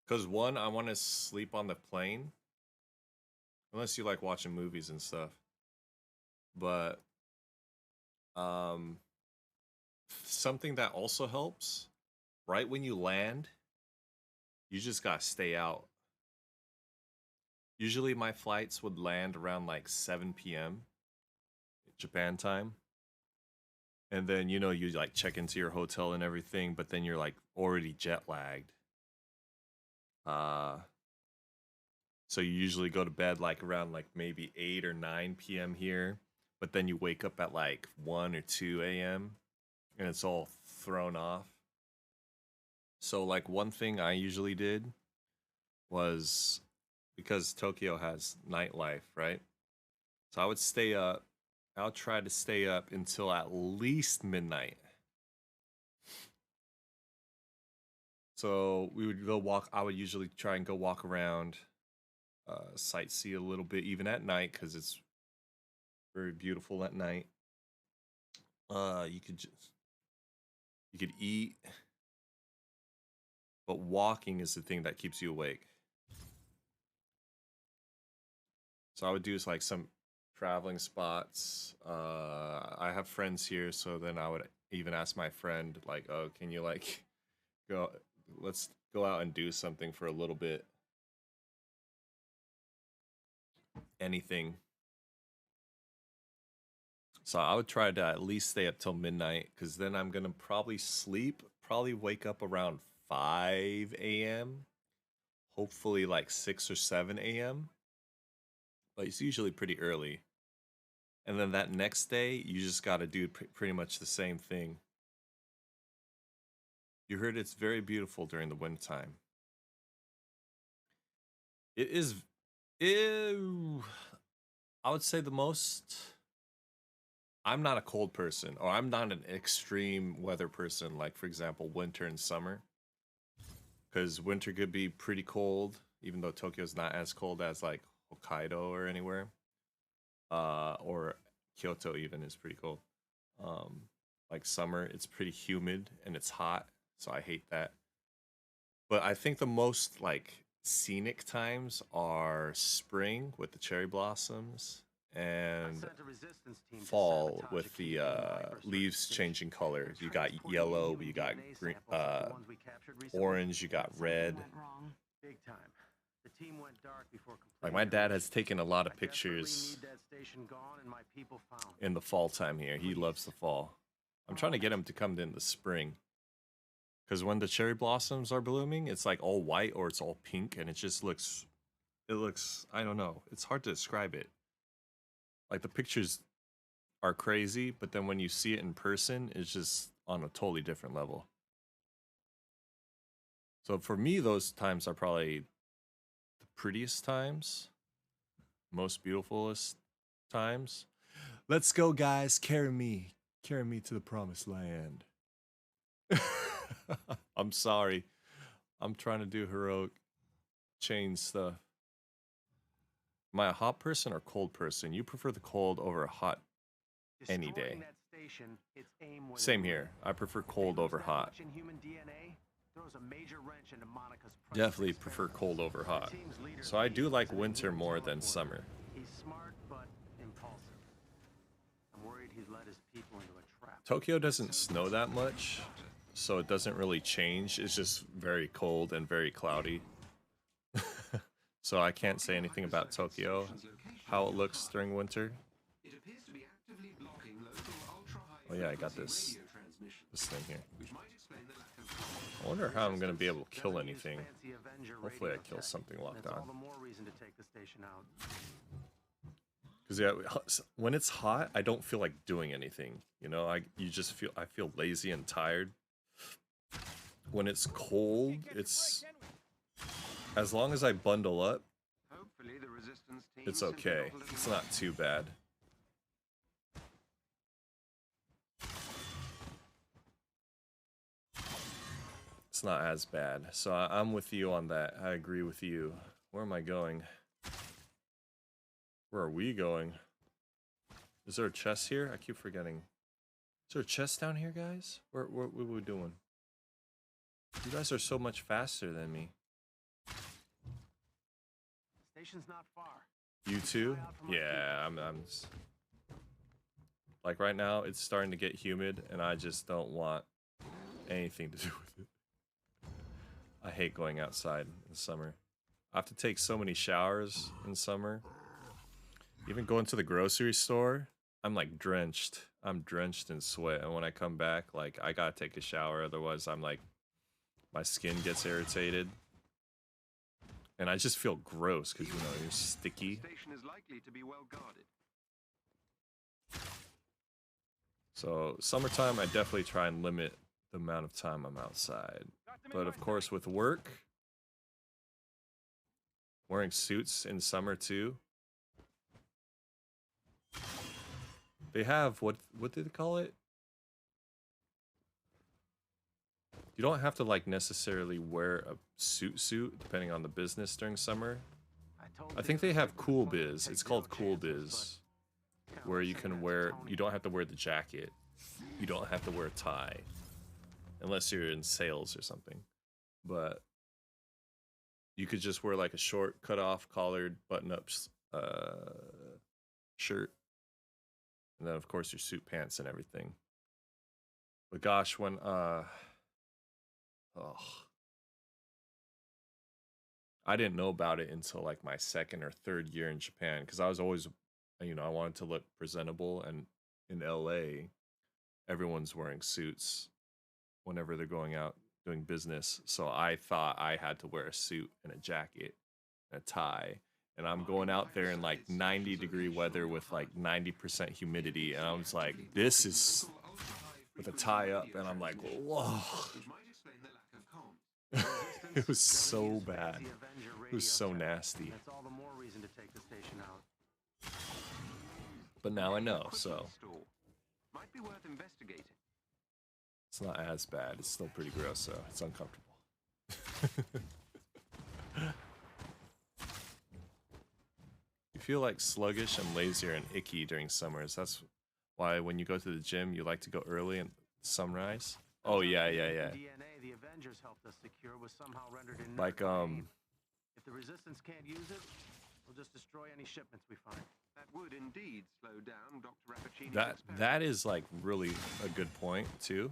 Because one, I want to sleep on the plane. Unless you like watching movies and stuff. But something that also helps, right when you land, you just gotta stay out. Usually my flights would land around like 7 p.m. Japan time. And then, you know, you like check into your hotel and everything, but then you're like already jet lagged. So you usually go to bed like around like maybe 8 or 9 p.m. here, but then you wake up at like 1 or 2 a.m. and it's all thrown off. So like one thing I usually did was, because Tokyo has nightlife, right? So I would stay up. I'll try to stay up until at least midnight. So we would go walk. I would usually try and go walk around, sightsee a little bit, even at night, because it's very beautiful at night. You could eat, but walking is the thing that keeps you awake. So I would do is like some traveling spots. I have friends here, so then I would even ask my friend, like, oh, can you like go? Let's go out and do something for a little bit. Anything. So I would try to at least stay up till midnight, because then I'm gonna probably sleep, probably wake up around 5 a.m. Hopefully like 6 or 7 a.m. But it's usually pretty early. And then that next day, you just gotta do pretty much the same thing. You heard it's very beautiful during the wintertime. It is, ew, I would say the most. I'm not a cold person, or I'm not an extreme weather person, like, for example, winter and summer. Because winter could be pretty cold, even though Tokyo's not as cold as, like, Hokkaido or anywhere. Or Kyoto even is pretty cold. Like, summer, it's pretty humid and it's hot, so I hate that. But I think the most, like, scenic times are spring with the cherry blossoms, and fall with the leaves changing color. You got yellow, you got green, orange, you got red. Big time. The team went dark before Like, my dad has taken a lot of pictures in the fall time here. He loves the fall. I'm trying to get him to come in the spring, because when the cherry blossoms are blooming, it's like all white or it's all pink, and it just looks, I don't know. It's hard to describe it. Like, the pictures are crazy, but then when you see it in person, it's just on a totally different level. So for me, those times are probably the prettiest times, most beautifulest times. Let's go, guys. Carry me to the promised land. I'm sorry. I'm trying to do heroic chain stuff. Am I a hot person or cold person? You prefer the cold over a hot any day. Same here. I prefer cold over hot. Definitely prefer cold over hot. So I do like winter more than summer. He's smart but impulsive. I'm worried he's led his people into a trap. Tokyo doesn't snow that much, so it doesn't really change. It's just very cold and very cloudy. So I can't say anything about Tokyo, how it looks during winter. Oh yeah, I got this thing here. I wonder how I'm gonna be able to kill anything. Hopefully I kill something locked on. Because yeah, when it's hot, I don't feel like doing anything. You know, I feel lazy and tired. When it's cold, it's, as long as I bundle up, it's okay. It's not too bad. It's not as bad. So I'm with you on that. I agree with you. Where am I going? Where are we going? Is there a chest here? I keep forgetting. Is there a chest down here, guys? What are we doing? You guys are so much faster than me. Station's not far. You too? Yeah, I'm like, right now it's starting to get humid and I just don't want anything to do with it. I hate going outside in the summer. I have to take so many showers in summer. Even going to the grocery store, I'm like drenched. I'm drenched in sweat, and when I come back, like, I gotta take a shower, otherwise I'm like, my skin gets irritated. And I just feel gross because, you know, you're sticky. Station is likely to be well guarded. So summertime, I definitely try and limit the amount of time I'm outside. But of course, with work, wearing suits in summer too. They have, what do they call it? You don't have to, like, necessarily wear a suit depending on the business during summer. I think they have Cool Biz. It's called Cool Biz, where you can wear, you don't have to wear the jacket. You don't have to wear a tie, unless you're in sales or something. But you could just wear like a short cut off collared button-ups shirt, and then of course your suit pants and everything. But gosh, when I didn't know about it until like my second or third year in Japan, because I was always, I wanted to look presentable, and in LA, everyone's wearing suits whenever they're going out doing business. So I thought I had to wear a suit and a jacket and a tie. And I'm going out there in like 90-degree weather with like 90% humidity. And I was like, this is with a tie up. And I'm like, whoa. It was so bad. It was so nasty. That's all the more reason to take the station out. But now I know, so Might be worth investigating. it's not as bad. It's still pretty gross, so it's uncomfortable. You feel like sluggish and lazier and icky during summers. That's why when you go to the gym, you like to go early and sunrise. Oh yeah. DNA the Avengers helped us secure was somehow rendered in Like if the Resistance can't use it, we'll just destroy any shipments we find. That would indeed slow down Dr. Rappaccini's that is like really a good point too.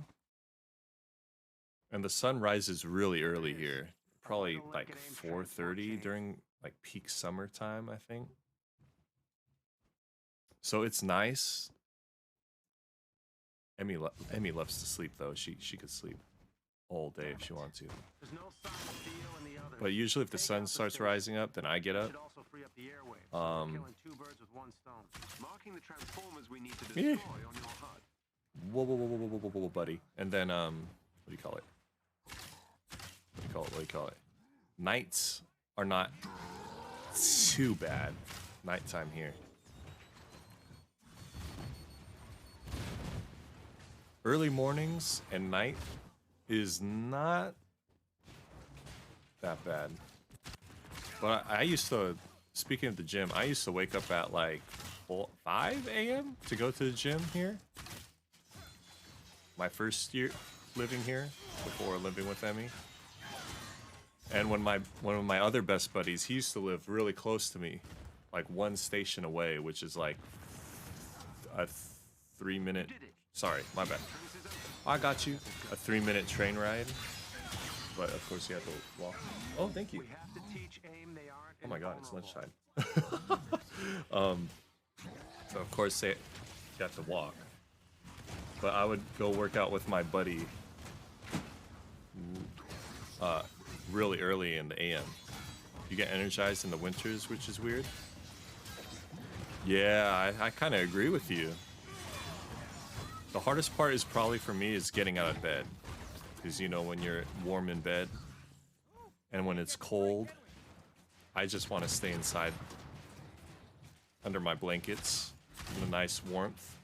And the sun rises really early here, probably like 4:30 during like peak summertime, I think. So it's nice. Emmy loves to sleep though. She could sleep all day if she wants to. But usually if the sun starts rising up, then I get up. Marking the transformers we need to destroy on your HUD. Whoa, buddy. And then what do you call it? What do you call it? Nights are not too bad. Nighttime here. Early mornings and night is not that bad. But I used to, speaking of the gym, I used to wake up at like 5 a.m. to go to the gym here. My first year living here, before living with Emmy. And when one of my other best buddies, he used to live really close to me, like one station away, which is like a 3-minute. Sorry, my bad. I got you. A 3-minute train ride. But of course you have to walk. Oh, thank you. Oh my god, it's lunchtime. So of course you have to walk. But I would go work out with my buddy really early in the AM. You get energized in the winters, which is weird. Yeah, I kind of agree with you. The hardest part is probably for me is getting out of bed. Because, when you're warm in bed and when it's cold, I just want to stay inside under my blankets in a nice warmth.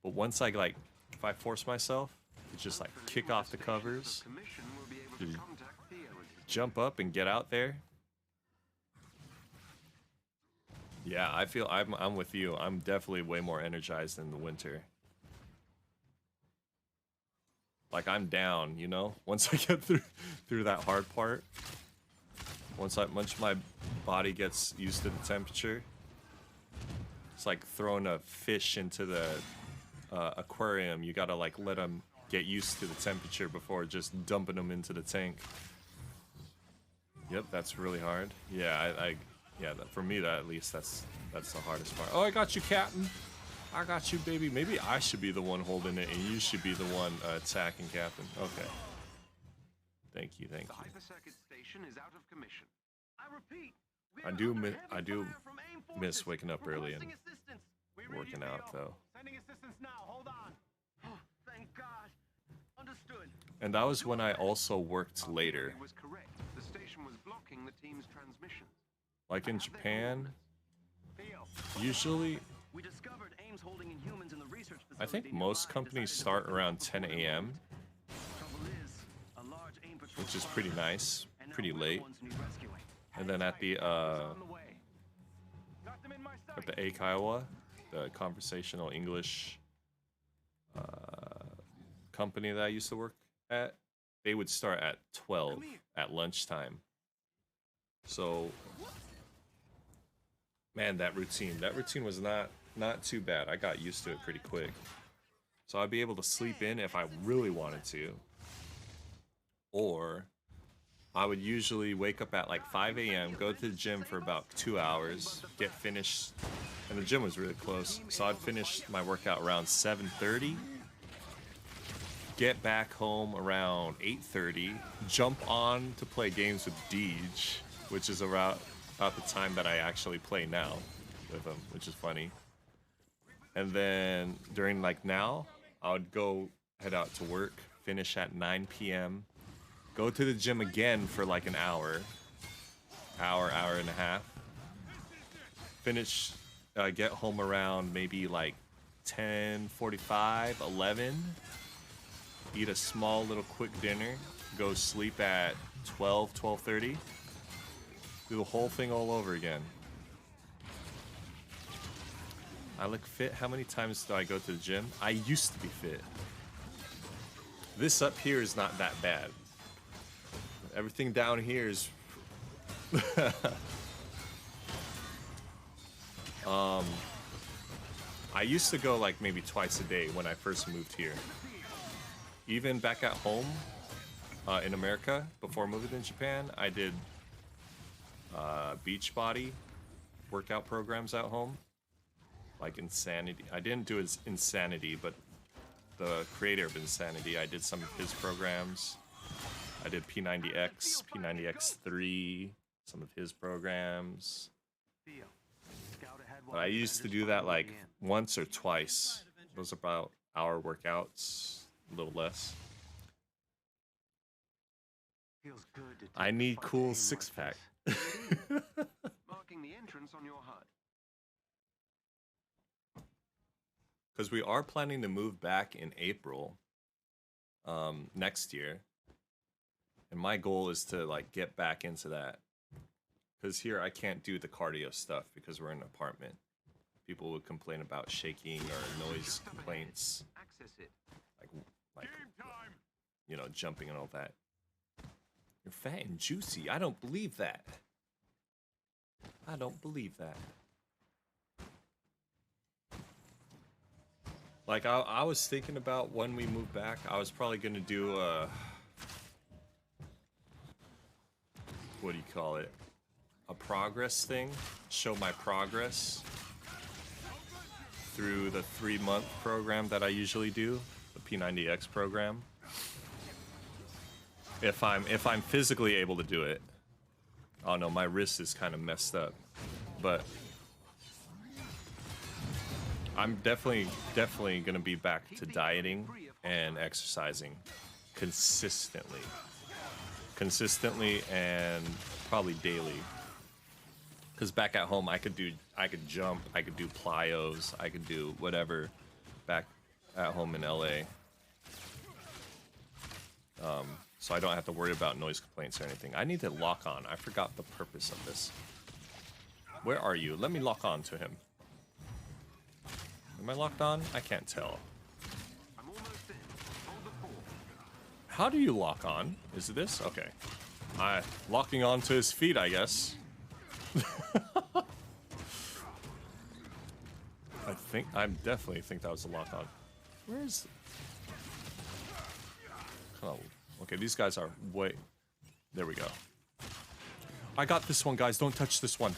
But once I if I force myself to just kick off the covers, jump up and get out there. Yeah, I feel I'm with you. I'm definitely way more energized in the winter. Like I'm down, once I get through that hard part. Once my body gets used to the temperature, it's like throwing a fish into the aquarium. You gotta let them get used to the temperature before just dumping them into the tank. Yep, that's really hard. Yeah, for me at least that's the hardest part. Oh, I got you, Captain. I got you, baby. Maybe I should be the one holding it, and you should be the one attacking, Captain. Okay. Thank you. The hyper-circuit station is out of commission. I repeat. I do miss waking up early and working out, though. Sending assistance now. Hold on. Oh, thank God. Understood. And that was when I also worked later. Was correct. The station was blocking the team's transmission. Like in Japan, usually, We discovered Ames holding Inhumans in the research facility. I think most companies start around 10 a.m., which is pretty nice, pretty late. And then at the Eikaiwa, the conversational English company that I used to work at, they would start at 12 at lunchtime. So, man, that routine was not not too bad. I got used to it pretty quick. So I'd be able to sleep in if I really wanted to. Or I would usually wake up at like 5 a.m., go to the gym for about 2 hours, get finished, and the gym was really close. So I'd finish my workout around 7:30, get back home around 8:30, jump on to play games with Deej, which is about the time that I actually play now with him, which is funny. And then during like now, I would go head out to work, finish at 9 p.m., go to the gym again for like an hour and a half, finish, get home around maybe like 10:45, 11, eat a small little quick dinner, go sleep at 12, 12:30, do the whole thing all over again. I look fit. How many times do I go to the gym? I used to be fit. This up here is not that bad. Everything down here is I used to go like maybe twice a day when I first moved here. Even back at home in America, before moving to Japan, I did Beachbody workout programs at home. Like Insanity. I didn't do his Insanity, but the creator of Insanity, I did some of his programs. I did P90X, P90X3, some of his programs. But I used to do that like once or twice. Those are about hour workouts, a little less. I need cool six-pack. Marking the entrance on your HUD. Because we are planning to move back in April next year. And my goal is to like get back into that. Because here I can't do the cardio stuff because we're in an apartment. People would complain about shaking or noise complaints. Like you know, jumping and all that. You're fat and juicy. I don't believe that. I don't believe that. Like, I was thinking about when we move back, I was probably going to do a... What do you call it? A progress thing. Show my progress through the 3-month program that I usually do. The P90X program. If I'm physically able to do it. Oh no, my wrist is kind of messed up. But... I'm definitely gonna be back to dieting and exercising consistently and probably daily. Cause back at home I could jump, I could do plyos, I could do whatever back at home in LA. So I don't have to worry about noise complaints or anything. I need to lock on. I forgot the purpose of this. Where are you? Let me lock on to him. Am I locked on? I can't tell. How do you lock on? Is it this? Okay. Locking on to his feet, I guess. I definitely think that was a lock on. Where is it? Oh, okay, these guys are way... There we go. I got this one, guys. Don't touch this one.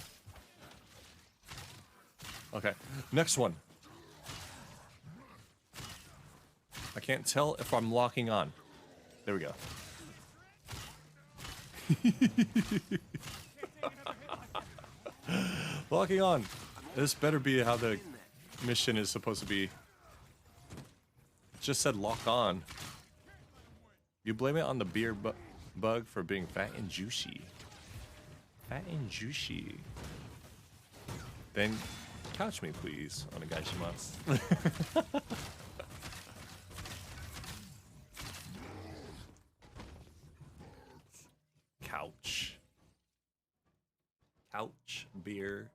Okay, next one. I can't tell if I'm locking on. There we go. Locking on. This better be how the mission is supposed to be. It just said lock on. You blame it on the beer bug for being fat and juicy. Fat and juicy. Then couch me, please. Onegaishimasu. Couch beer.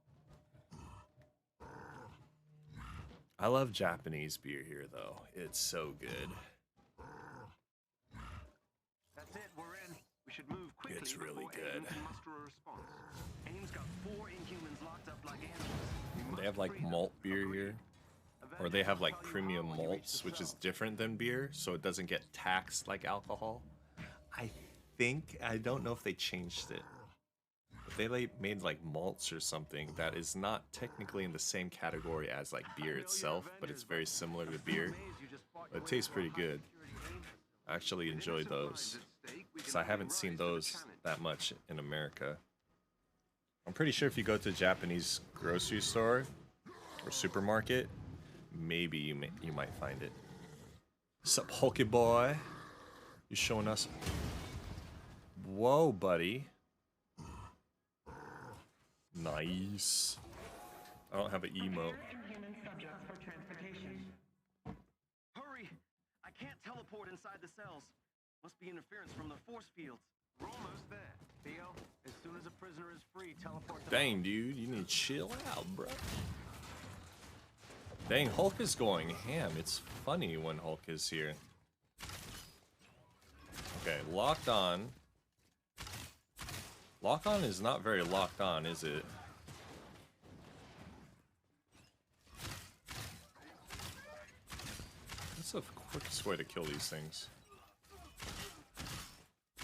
I love Japanese beer here, though. It's so good. That's it, we're in. We should move quickly. It's really good. Muster a response. AIM's got 4 Inhumans locked up like animals. They have like malt beer here, or they have like premium malts, which is different than beer, so it doesn't get taxed like alcohol. I don't know if they changed it. If they made like malts or something that is not technically in the same category as like beer itself, but it's very similar to beer. But it tastes pretty good. I actually enjoy those, because I haven't seen those that much in America. I'm pretty sure if you go to a Japanese grocery store or supermarket, maybe you might find it. Sup, Hulky boy? You showing us? Whoa, buddy. Nice. I don't have an emote. Hurry! I can't teleport inside the cells. Must be interference from the force fields. We're almost there. Theo, as soon as a prisoner is free, teleport them. Dang, dude, you need to chill out, bro. Dang, Hulk is going ham. It's funny when Hulk is here. Okay, locked on. Lock on is not very locked on, is it? What's the quickest way to kill these things?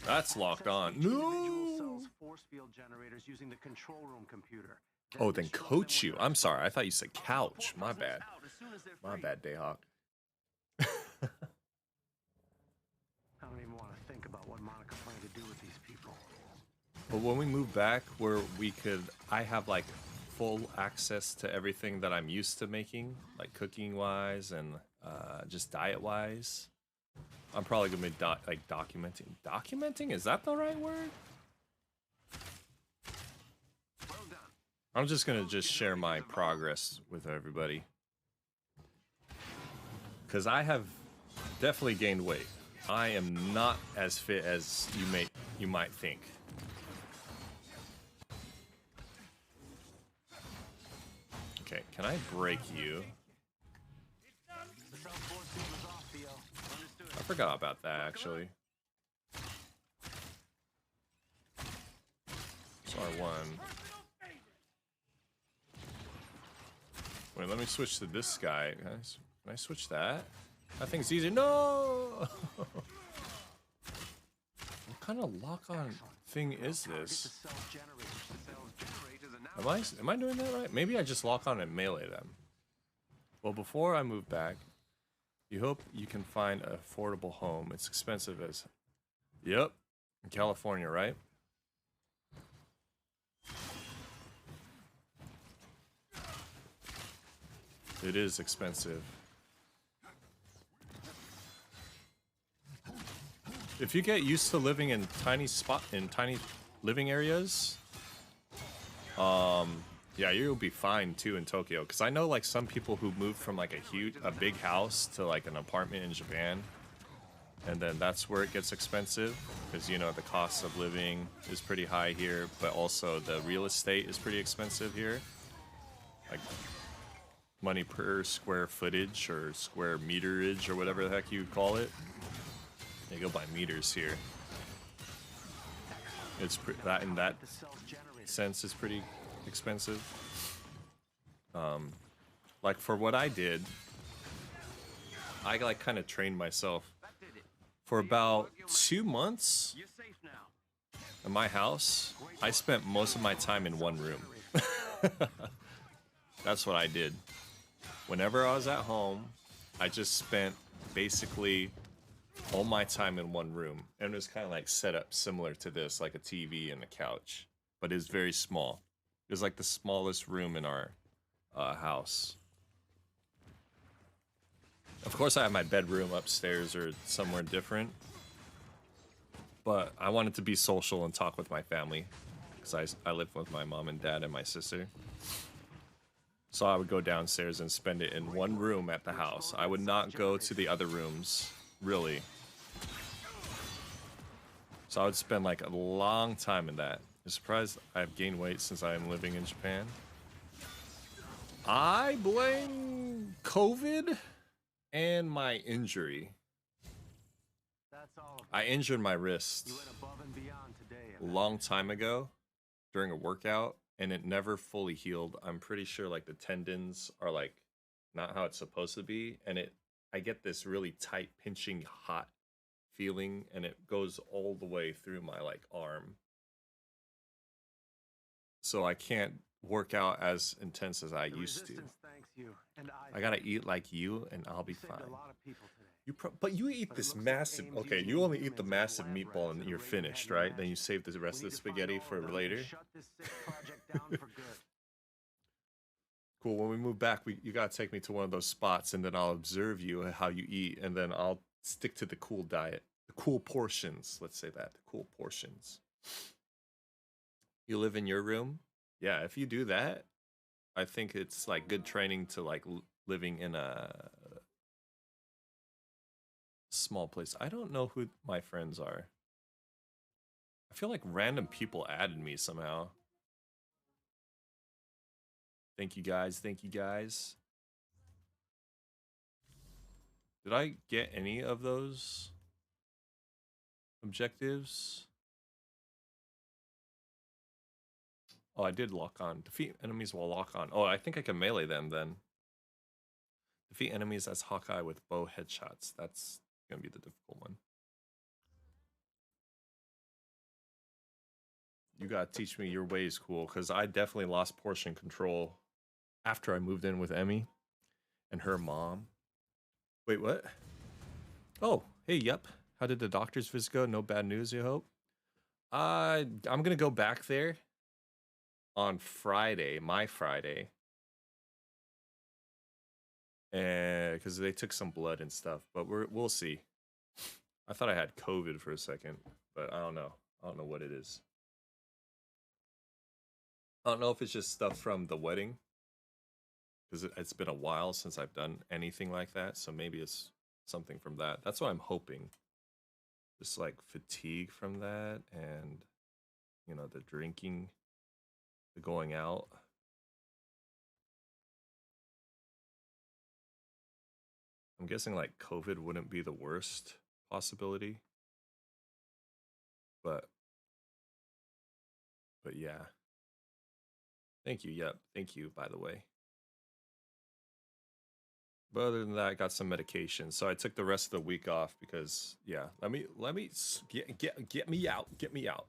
That's locked on. No! Force field generators using the control room computer. Oh, then coach you. I'm sorry. I thought you said couch. My bad. My bad, Dayhawk. I don't even want to think about what Monica planned to do with these people. But when we move back, where I have like full access to everything that I'm used to making, like cooking wise and just diet wise. I'm probably gonna be like documenting. Documenting? Is that the right word? I'm just gonna share my progress with everybody, because I have definitely gained weight. I am not as fit as you might think. Okay, can I break you? I forgot about that, actually. Sorry, one. Wait, let me switch to this guy. Can I switch that? That thing's easy. No! What kind of lock-on thing is this? Am I doing that right? Maybe I just lock on and melee them. Well, before I move back, you hope you can find an affordable home. It's expensive as... Yep. In California, right? It is expensive. If you get used to living in tiny living areas, yeah, you'll be fine too in Tokyo. Because I know like some people who moved from like a big house to like an apartment in Japan, and then that's where it gets expensive, because you know the cost of living is pretty high here, but also the real estate is pretty expensive here. Like money per square footage or square meterage or whatever the heck you call it. They go by meters here. It's that in that sense is pretty expensive. Like for what I did, I like kind of trained myself for about 2 months in my house. I spent most of my time in one room. That's what I did. Whenever I was at home, I just spent basically all my time in one room, and it was kind of like set up similar to this, like a TV and a couch, but it's very small. It was like the smallest room in our house. Of course, I have my bedroom upstairs or somewhere different, but I wanted to be social and talk with my family, because I live with my mom and dad and my sister. So I would go downstairs and spend it in one room at the house. I would not go to the other rooms, really. So I would spend like a long time in that. I'm surprised I've gained weight since I am living in Japan. I blame COVID and my injury. I injured my wrist a long time ago during a workout, and it never fully healed. I'm pretty sure like the tendons are like not how it's supposed to be, and I get this really tight, pinching, hot feeling, and it goes all the way through my like arm. So I can't work out as intense as I used to. I gotta eat like you, and I'll be fine. But you eat this massive. Okay, you only eat the massive meatball, and you're finished, right? Then you save the rest of the spaghetti for later. Cool. When we move back, you gotta take me to one of those spots, and then I'll observe you how you eat, and then I'll stick to the cool diet, the cool portions. Let's say that, the cool portions. You live in your room? Yeah, if you do that, I think it's like good training to like living in a small place. I don't know who my friends are. I feel like random people added me somehow. Thank you guys. Thank you guys. Did I get any of those objectives? Oh, I did lock on. Defeat enemies while lock on. Oh, I think I can melee them then. Defeat enemies as Hawkeye with bow headshots. That's gonna be the difficult one. You gotta teach me your ways, cool, because I definitely lost portion control after I moved in with Emmy and her mom. Wait, what? Oh, hey, yep. How did the doctor's visit go? No bad news, you hope? I'm gonna go back there on Friday, my Friday. And because they took some blood and stuff, but we'll see. I thought I had COVID for a second, but I don't know. I don't know what it is. I don't know if it's just stuff from the wedding, because it's been a while since I've done anything like that, so maybe it's something from that. That's what I'm hoping. Just like fatigue from that, and you know, the drinking, the going out. I'm guessing like COVID wouldn't be the worst possibility, but yeah. Thank you. Yep. Thank you, by the way. But other than that, I got some medication, so I took the rest of the week off because, yeah. Let me get me out. Get me out.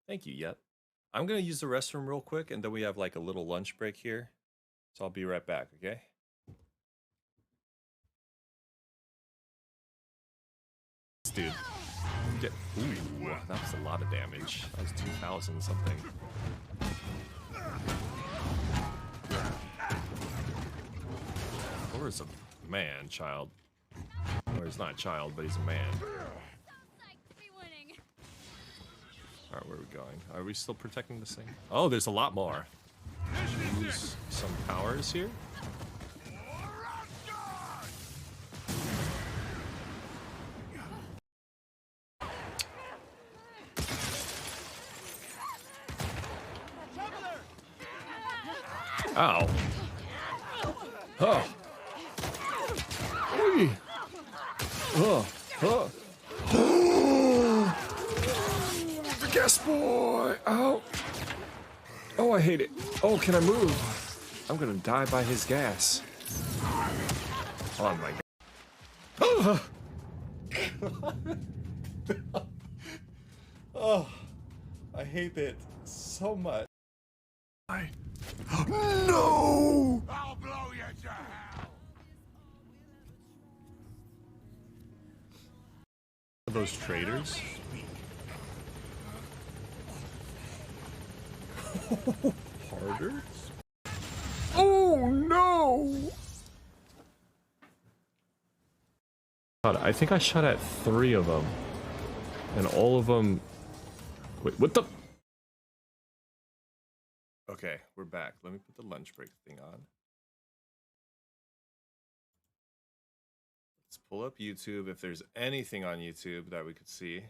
Thank you. Yep. I'm gonna use the restroom real quick, and then we have like a little lunch break here, so I'll be right back. Okay. Dude. Ooh, that was a lot of damage. That was 2,000 something. Or is a man, child. Or he's not a child, but he's a man. Alright, where are we going? Are we still protecting this thing? Oh, there's a lot more. Use some powers here. Ow. Oh. Oy. Oh. Oh. The gas boy. Ow. Oh, I hate it. Oh, can I move? I'm gonna die by his gas. Oh my god. Oh, I hate it so much. No! I'll blow you to hell! Those traitors? Harder? Oh no! God, I think I shot at 3 of them. And all of them... Wait, what the... Okay, we're back. Let me put the lunch break thing on. Let's pull up YouTube if there's anything on YouTube that we could see.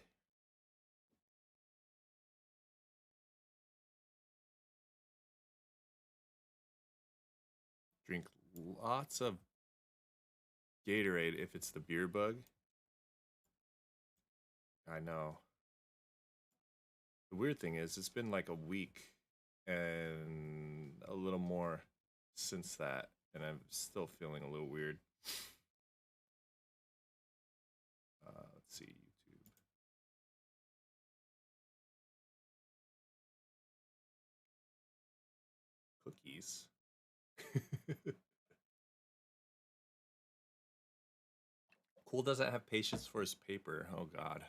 Drink lots of Gatorade if it's the beer bug. I know. The weird thing is, it's been like a week and a little more since that, and I'm still feeling a little weird. Let's see, YouTube. Cookies. Cool doesn't have patience for his paper. Oh God.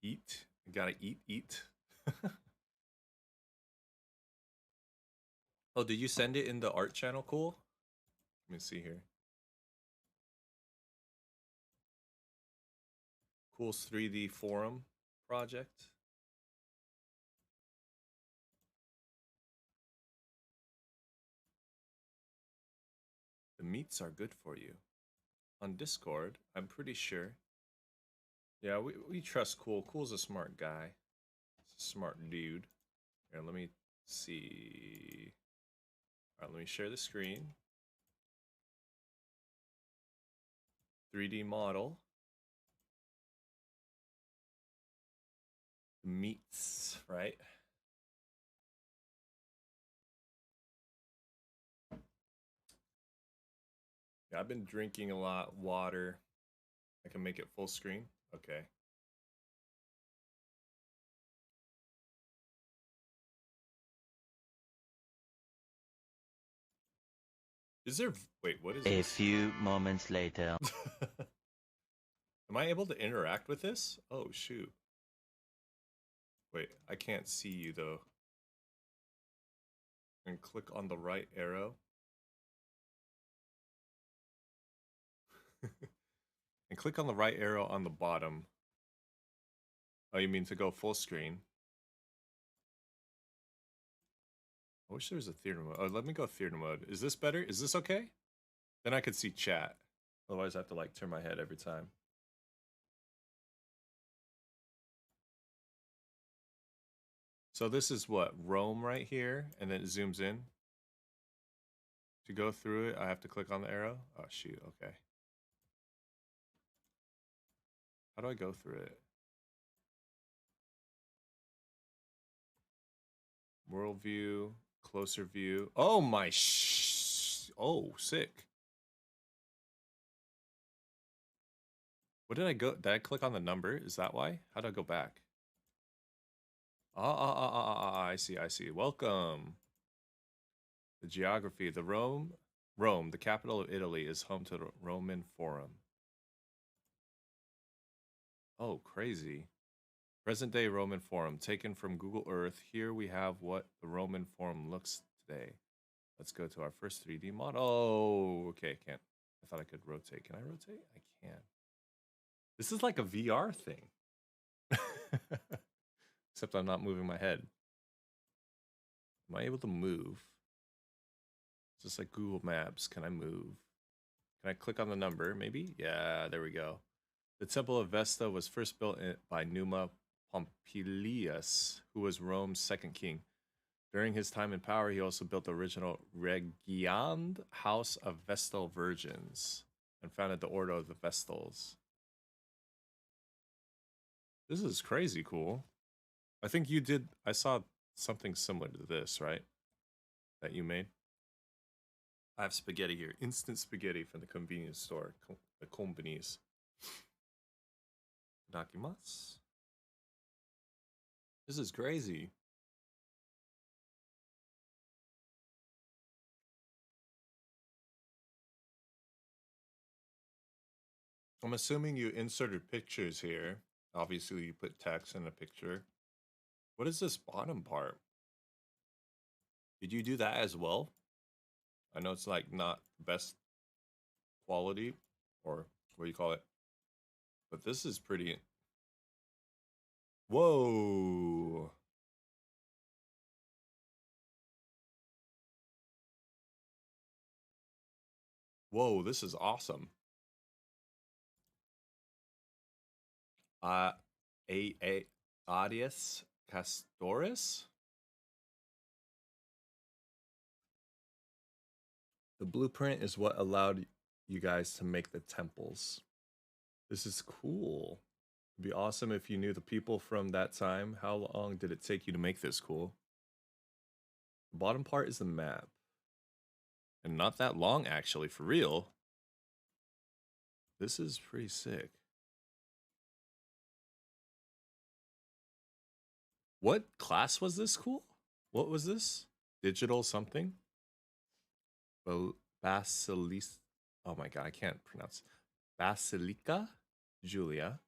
Eat. You gotta eat. Oh, did you send it in the art channel? Cool. Let me see here. Cool's 3D forum project. The meats are good for you. On Discord, I'm pretty sure. Yeah, we trust Cool. Cool's a smart guy. He's a smart dude. Here, let me see. All right, let me share the screen. 3D model. The meats, right? Yeah, I've been drinking a lot water. I can make it full screen. Okay. Is there wait, what is A this? few moments later. Am I able to interact with this? Oh shoot. Wait, I can't see you though. And click on the right arrow. And click on the right arrow on the bottom. Oh, you mean to go full screen? I wish there was a theater mode. Oh, let me go theater mode. Is this better? Is this okay? Then I could see chat. Otherwise, I have to like turn my head every time. So this is what? Rome right here, and then it zooms in. To go through it, I have to click on the arrow. Oh, shoot. Okay. How do I go through it? World view, closer view. Oh my oh, sick. What did I go? Did I click on the number? Is that why? How do I go back? I see, I see. Welcome. The geography. Rome, the capital of Italy, is home to the Roman Forum. Oh, crazy. Present day Roman Forum, taken from Google Earth. Here we have what the Roman Forum looks today. Let's go to our first 3D model. Oh, okay, I can't. I thought I could rotate. Can I rotate? I can. This is like a VR thing. Except I'm not moving my head. Am I able to move? Just like Google Maps, can I move? Can I click on the number, maybe? Yeah, there we go. The Temple of Vesta was first built by Numa Pompilius, who was Rome's second king. During his time in power, he also built the original Regiand House of Vestal Virgins and founded the Order of the Vestals. This is crazy cool. I think you did, I saw something similar to this, right? That you made? I have spaghetti here. Instant spaghetti from the convenience store. The companies. Nakimasu. This is crazy. I'm assuming you inserted pictures here. Obviously, you put text in a picture. What is this bottom part? Did you do that as well? I know it's like not best quality, or what do you call it? But this is pretty. Whoa. Whoa, this is awesome. Audius Castoris? The blueprint is what allowed you guys to make the temples. This is cool. It'd be awesome if you knew the people from that time. How long did it take you to make this cool? The bottom part is the map. And not that long, actually, for real. This is pretty sick. What class was this cool? What was this? Digital something? Basilis. Oh my god, I can't pronounce. Basilica Julia.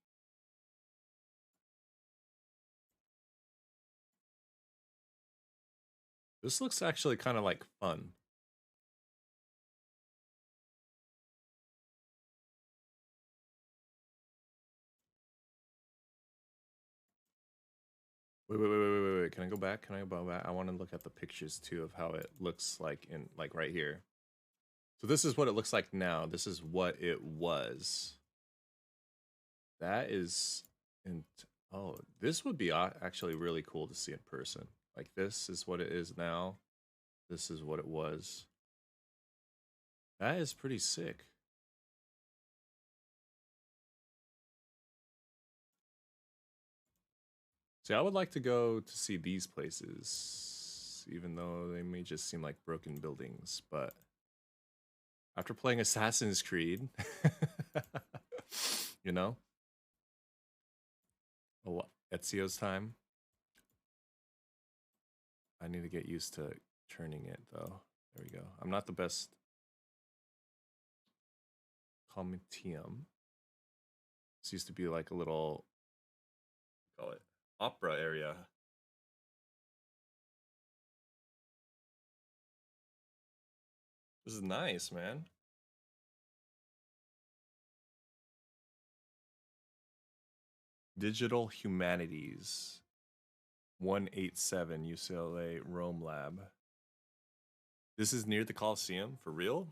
This looks actually kind of like fun. Wait. Can I go back? Can I go back? I want to look at the pictures too of how it looks like in like right here. So this is what it looks like now. This is what it was. That is, oh, this would be actually really cool to see in person. Like this is what it is now. This is what it was. That is pretty sick. See, I would like to go to see these places, even though they may just seem like broken buildings, but after playing Assassin's Creed, you know? Ezio's time. I need to get used to turning it, though. There we go. I'm not the best. Comitium. This used to be like a little, call it, opera area. This is nice, man. Digital Humanities. 187 UCLA Rome Lab. This is near the Coliseum, for real?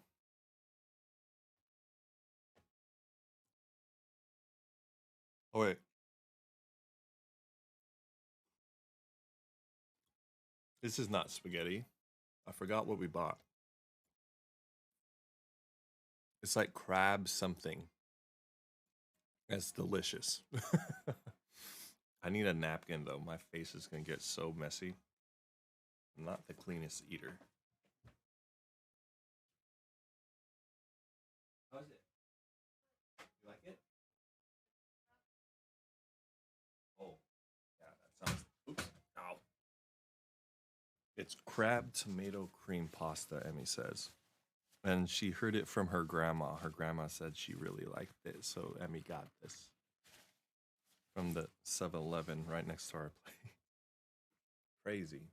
Oh, wait. This is not spaghetti. I forgot what we bought. It's like crab something. That's delicious. I need a napkin, though. My face is going to get so messy. I'm not the cleanest eater. How is it? You like it? Oh, yeah, that sounds. Oops. Ow. It's crab tomato cream pasta, Emmy says. And she heard it from her grandma. Her grandma said she really liked it, so Emmy got this from the 7-Eleven right next to our place. Crazy.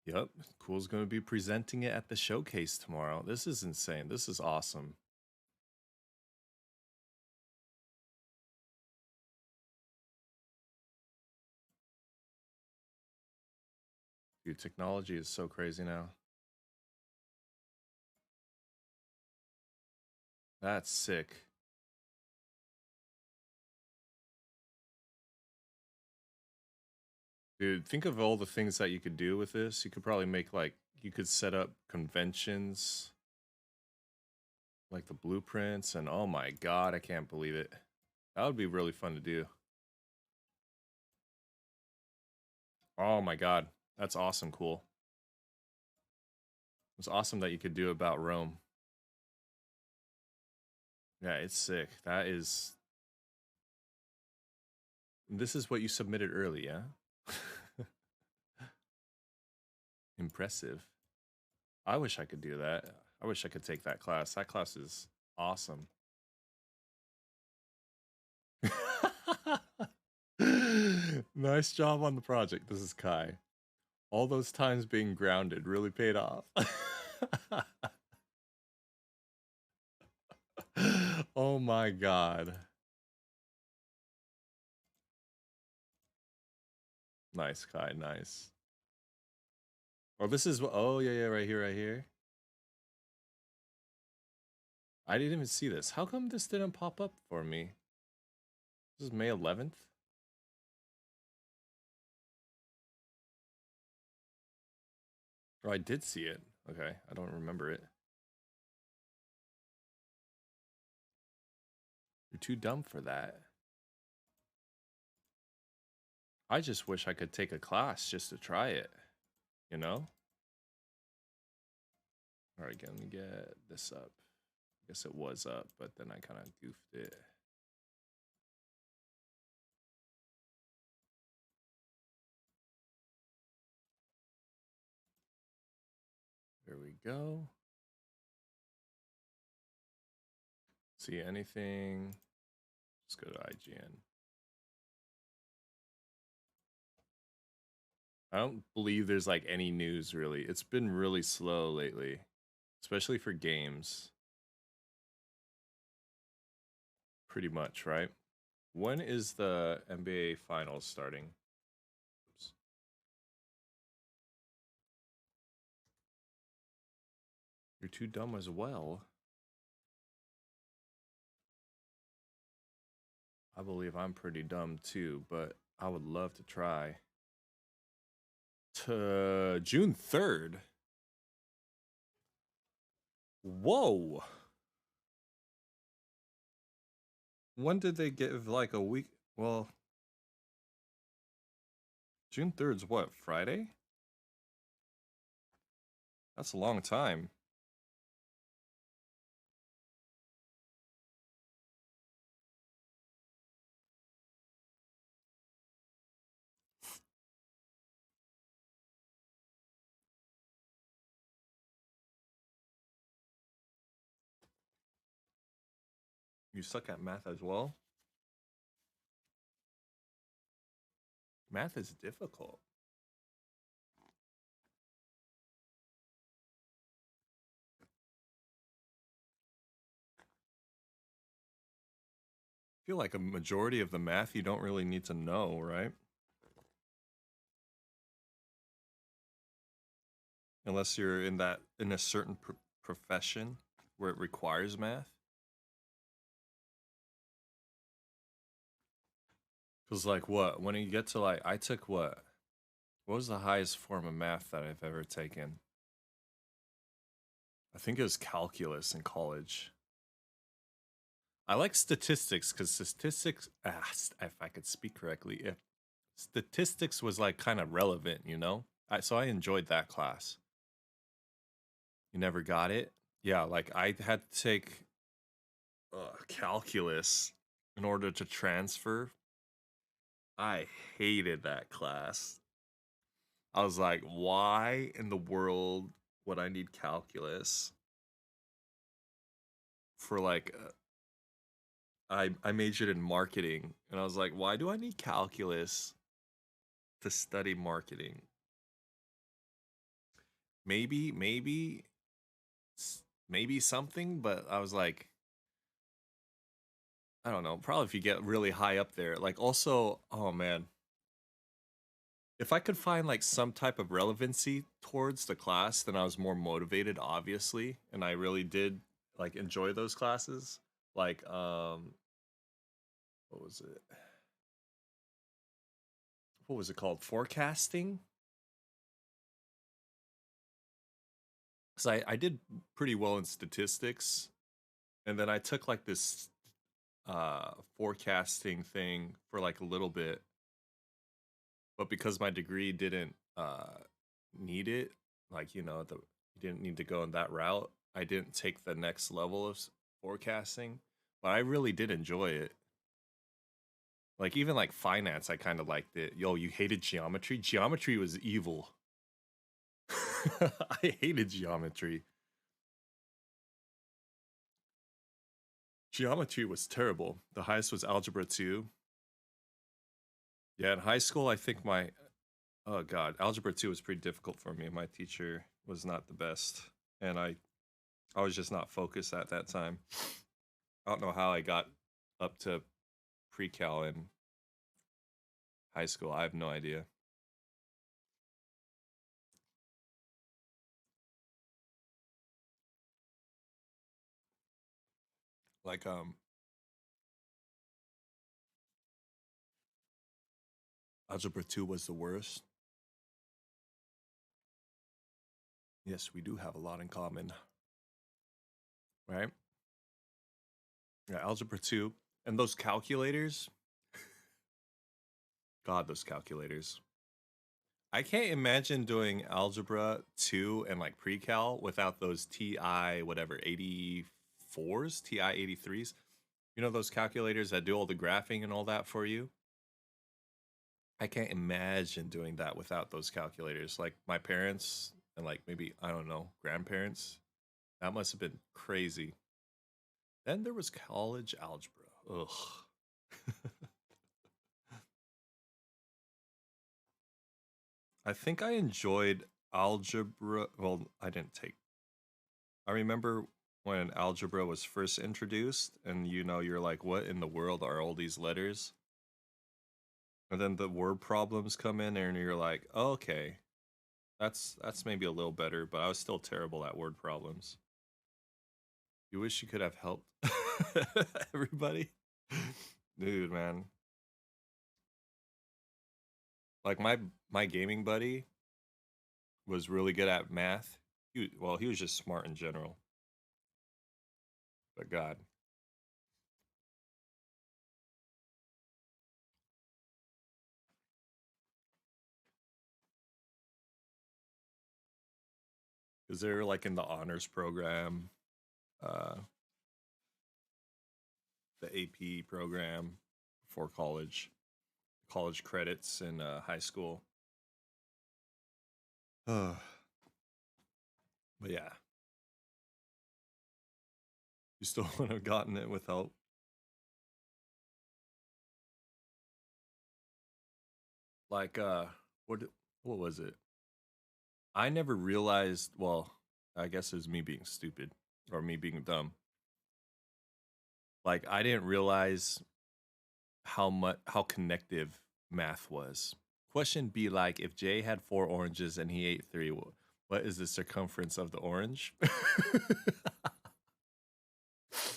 Yep, Cool's going to be presenting it at the showcase tomorrow. This is insane. This is awesome. Dude, technology is so crazy now. That's sick. Dude, think of all the things that you could do with this. You could probably make like, you could set up conventions, like the blueprints, and oh my god, I can't believe it. That would be really fun to do. Oh my god, that's awesome, Cool. It's awesome that you could do about Rome. Yeah, it's sick. That is... This is what you submitted early, yeah? Impressive. I wish I could do that. I wish I could take that class. That class is awesome. Nice job on the project. This is Kai. All those times being grounded really paid off. Oh my god. Nice, Kai. Nice. Oh, this is... Oh, yeah, right here, right here. I didn't even see this. How come this didn't pop up for me? This is May 11th. Oh, I did see it. Okay, I don't remember it. You're too dumb for that. I just wish I could take a class just to try it, you know? All right, let me get this up. I guess it was up, but then I kind of goofed it. There we go. See anything? Just go to IGN. I don't believe there's like any news really. It's been really slow lately, especially for games. Pretty much, right? When is the NBA Finals starting? Oops. You're too dumb as well. I believe I'm pretty dumb too, but I would love to try. To June 3rd. Whoa. When did they give like a week? Well, June 3rd's what, Friday? That's a long time. You suck at math as well? Math is difficult. I feel like a majority of the math you don't really need to know, right? Unless you're in a certain profession where it requires math. Cause like what? When you get to like, I took what? What was the highest form of math that I've ever taken? I think it was calculus in college. I like statistics because statistics, if I could speak correctly, if statistics was like kind of relevant, you know? So I enjoyed that class. You never got it? Yeah, like I had to take calculus in order to transfer. I hated that class. I was like, why in the world would I need calculus for like I majored in marketing and I was like, why do I need calculus to study marketing? Maybe something, but I was like, I don't know, probably if you get really high up there. Like also, oh man, if I could find like some type of relevancy towards the class, then I was more motivated, obviously, and I really did like enjoy those classes. Like what was it? What was it called? Forecasting? So I did pretty well in statistics, and then I took like this forecasting thing for like a little bit, but because my degree didn't need it, like you know, you didn't need to go in that route, I didn't take the next level of forecasting, but I really did enjoy it. Like even like finance, I kind of liked it. Yo, you hated geometry? Geometry was evil. I hated geometry. Geometry was terrible. The highest was algebra 2. Yeah, in high school, I think oh god, algebra 2 was pretty difficult for me. My teacher was not the best, and I was just not focused at that time. I don't know how I got up to pre-cal in high school. I have no idea. Like Algebra 2 was the worst. Yes, we do have a lot in common. Right? Yeah, Algebra 2. And those calculators. God, those calculators. I can't imagine doing Algebra 2 and like pre-cal without those TI, whatever, 84s, TI 83s. You know, those calculators that do all the graphing and all that for you? I can't imagine doing that without those calculators. Like my parents and like maybe, I don't know, grandparents. That must have been crazy. Then there was college algebra. Ugh. I think I enjoyed algebra. Well, I didn't take. I remember when algebra was first introduced, and you know, you're like, what in the world are all these letters? And then the word problems come in, and you're like, oh, okay, that's maybe a little better, but I was still terrible at word problems. You wish you could have helped everybody, dude, man. Like my gaming buddy was really good at math. He was just smart in general. But God. Because they're like in the honors program, the AP program for college credits in high school. But yeah. You still wouldn't have gotten it with help. Like what was it? I never realized, well, I guess it was me being stupid or me being dumb. Like I didn't realize how connective math was. Question be like, if Jay had 4 oranges and he ate 3, what is the circumference of the orange?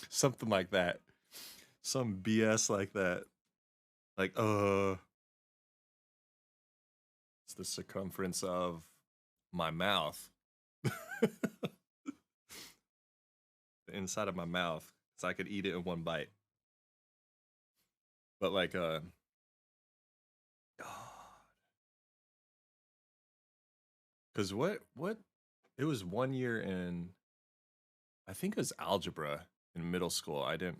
Something like that. Some BS like that. Like, it's the circumference of my mouth. The inside of my mouth. So I could eat it in one bite. But like, God. Because what? It was 1 year in, I think it was algebra in middle school. It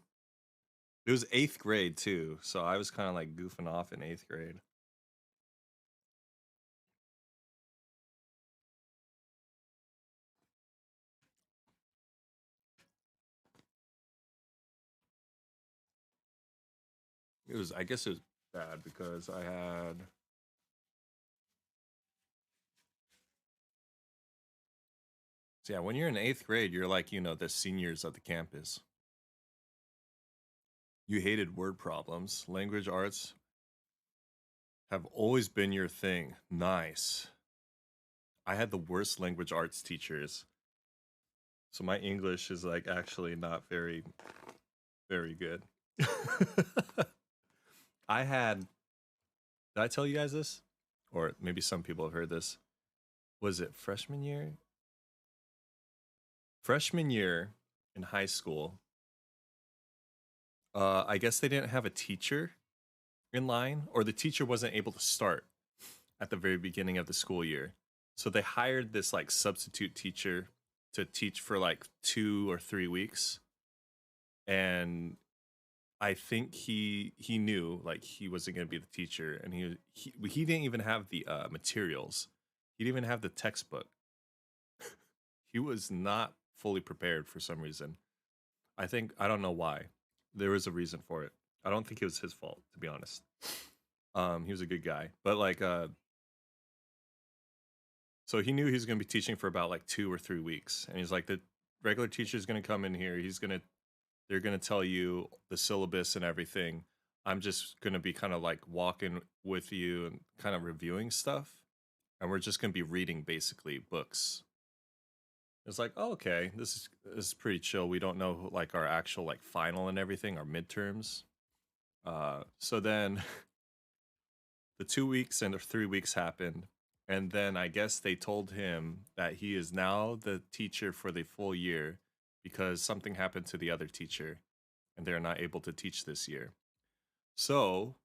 was 8th grade too. So I was kind of like goofing off in 8th grade. I guess it was bad because I had, so yeah, when you're in 8th grade, you're like, you know, the seniors of the campus. You hated word problems. Language arts have always been your thing. Nice. I had the worst language arts teachers. So my English is like actually not very, very good. Did I tell you guys this? Or maybe some people have heard this. Was it freshman year? Freshman year in high school, I guess they didn't have a teacher in line, or the teacher wasn't able to start at the very beginning of the school year. So they hired this like substitute teacher to teach for like 2 or 3 weeks. And I think he knew like he wasn't going to be the teacher, and he didn't even have the materials. He didn't even have the textbook. He was not fully prepared for some reason. I don't know why. There was a reason for it. I don't think it was his fault, to be honest. He was a good guy, but like so he knew he was going to be teaching for about like 2 or 3 weeks, and he's like, the regular teacher is going to come in here. They're going to tell you the syllabus and everything. I'm just going to be kind of like walking with you and kind of reviewing stuff. And we're just going to be reading basically books. It's like, oh, okay, this is pretty chill. We don't know like our actual like final and everything, our midterms. So then the 2 weeks and the 3 weeks happened, and then I guess they told him that he is now the teacher for the full year because something happened to the other teacher, and they're not able to teach this year. So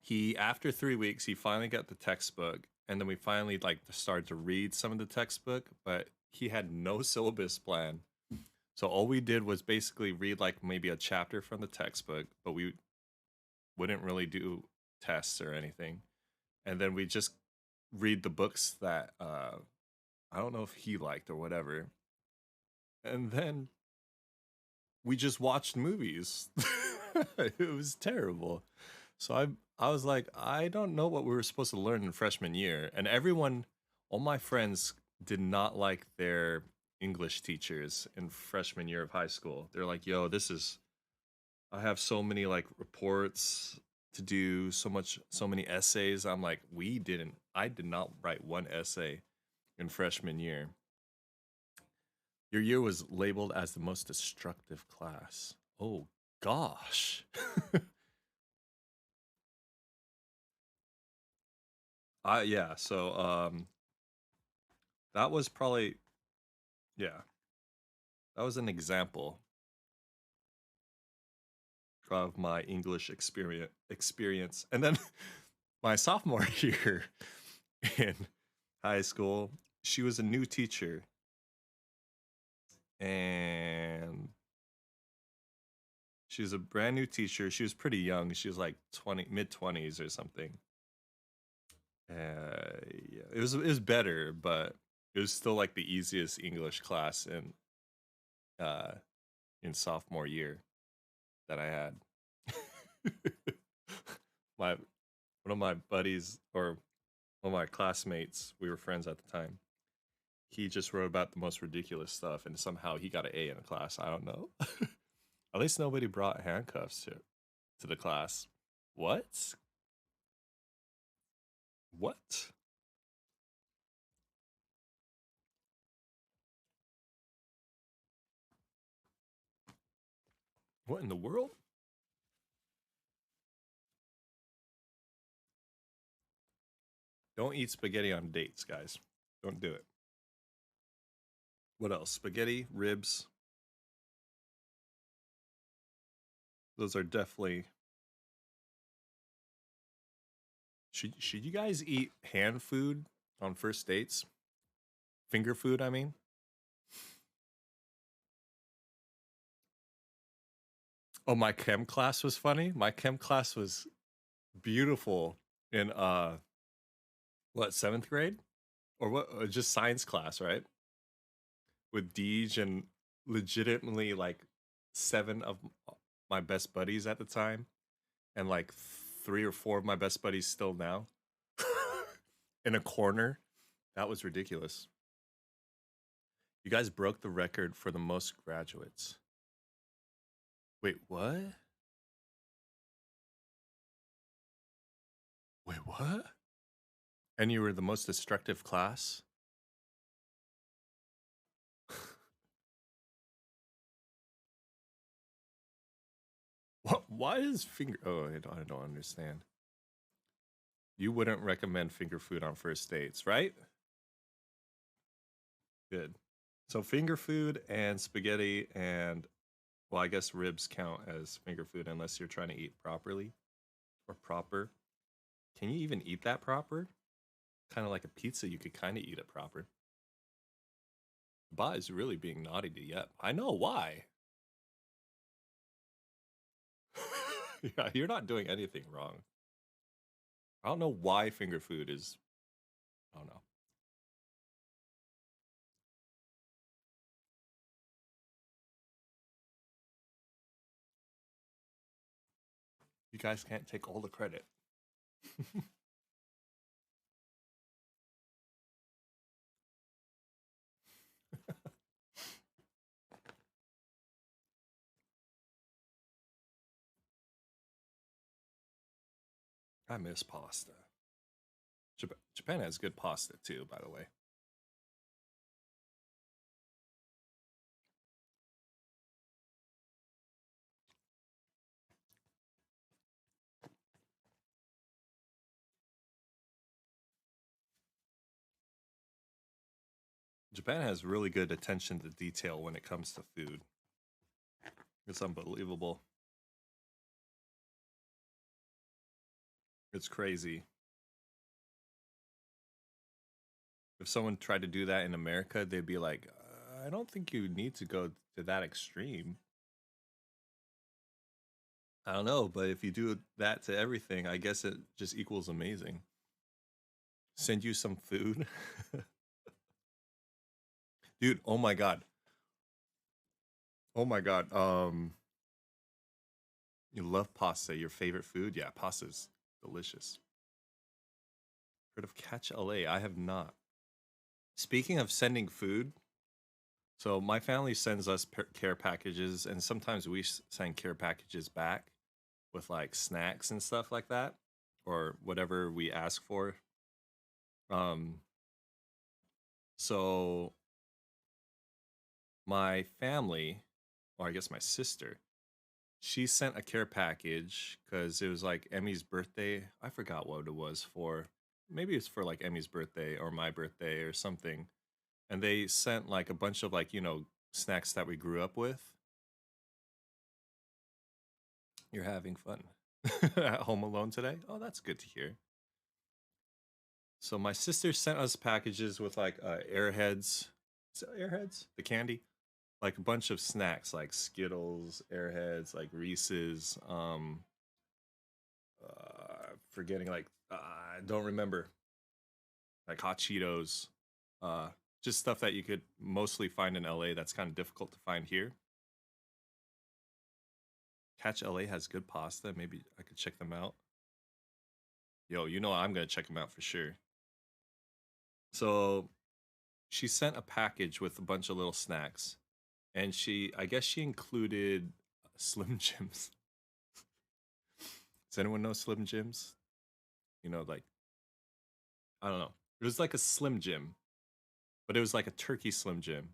he, after 3 weeks, he finally got the textbook, and then we finally like started to read some of the textbook, but he had no syllabus plan. So all we did was basically read like maybe a chapter from the textbook, but we wouldn't really do tests or anything. And then we just read the books that I don't know if he liked or whatever. And then we just watched movies. It was terrible. So I was like, I don't know what we were supposed to learn in freshman year. And everyone, all my friends did not like their English teachers in freshman year of high school. They're like, yo, I have so many like reports to do, so many essays. I'm like, I did not write one essay in freshman year. Your year was labeled as the most destructive class. Oh gosh. Yeah, so that was probably, yeah, that was an example of my English experience. And then my sophomore year in high school, she was a new teacher, and she was a brand new teacher. She was pretty young. She was like mid 20s or something. Yeah, it was better, but it was still like the easiest English class in sophomore year that I had. One of my buddies, or one of my classmates, we were friends at the time. He just wrote about the most ridiculous stuff, and somehow he got an A in the class. I don't know. At least nobody brought handcuffs to the class. What? What? What in the world? Don't eat spaghetti on dates, guys. Don't do it. What else? Spaghetti, ribs. Those are definitely. Should you guys eat hand food on first dates? Finger food, I mean. Oh, my chem class was funny. My chem class was beautiful in what, 7th grade? Or what, just science class, right? With Deej and legitimately like 7 of my best buddies at the time, and like 3 or 4 of my best buddies still now in a corner. That was ridiculous. You guys broke the record for the most graduates. Wait, what? Wait, what? And you were the most destructive class? What? Why is finger? Oh, I don't understand. You wouldn't recommend finger food on first dates, right? Good. So finger food and spaghetti and, well, I guess ribs count as finger food unless you're trying to eat properly or proper. Can you even eat that proper? Kind of like a pizza, you could kind of eat it proper. Ba is really being naughty to Yep. I know why. Yeah, you're not doing anything wrong. I don't know why finger food is. I don't know. You guys can't take all the credit. I miss pasta. Japan has good pasta too, by the way. Japan has really good attention to detail when it comes to food. It's unbelievable. It's crazy. If someone tried to do that in America, they'd be like, I don't think you need to go to that extreme. I don't know, but if you do that to everything, I guess it just equals amazing. Send you some food. Dude, oh my god. Oh my god. You love pasta, your favorite food? Yeah, pasta's delicious. Heard of Catch LA? I have not. Speaking of sending food, so my family sends us care packages, and sometimes we send care packages back with like snacks and stuff like that, or whatever we ask for. So my family, or I guess my sister, she sent a care package because it was like Emmy's birthday. I forgot what it was for. Maybe it's for like Emmy's birthday or my birthday or something. And they sent like a bunch of like, snacks that we grew up with. You're having fun at home alone today? Oh, that's good to hear. So my sister sent us packages with like Airheads. Is it Airheads? The candy? Like a bunch of snacks like Skittles, Airheads, like Reese's, forgetting like I don't remember. Like hot Cheetos. Just stuff that you could mostly find in LA that's kind of difficult to find here. Catch LA has good pasta. Maybe I could check them out. Yo, I'm gonna check them out for sure. So she sent a package with a bunch of little snacks, and I guess she included Slim Jims. Does anyone know Slim Jims? Like, I don't know. It was like a Slim Jim, but it was like a turkey Slim Jim.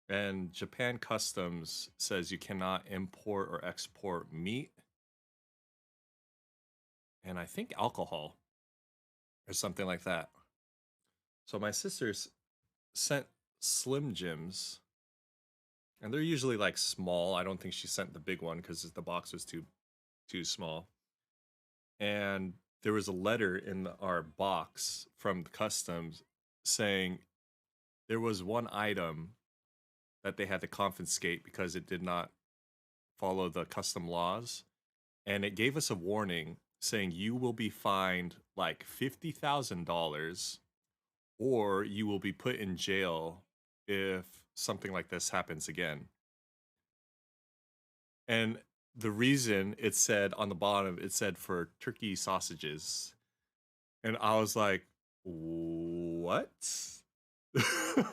And Japan Customs says you cannot import or export meat, and I think alcohol or something like that. So my sisters sent Slim Jims, and they're usually like small. I don't think she sent the big one because the box was too small. And there was a letter in our box from the customs saying there was one item that they had to confiscate because it did not follow the custom laws. And it gave us a warning saying you will be fined like $50,000 or you will be put in jail if something like this happens again. And the reason it said on the bottom, it said for turkey sausages. And I was like, what? I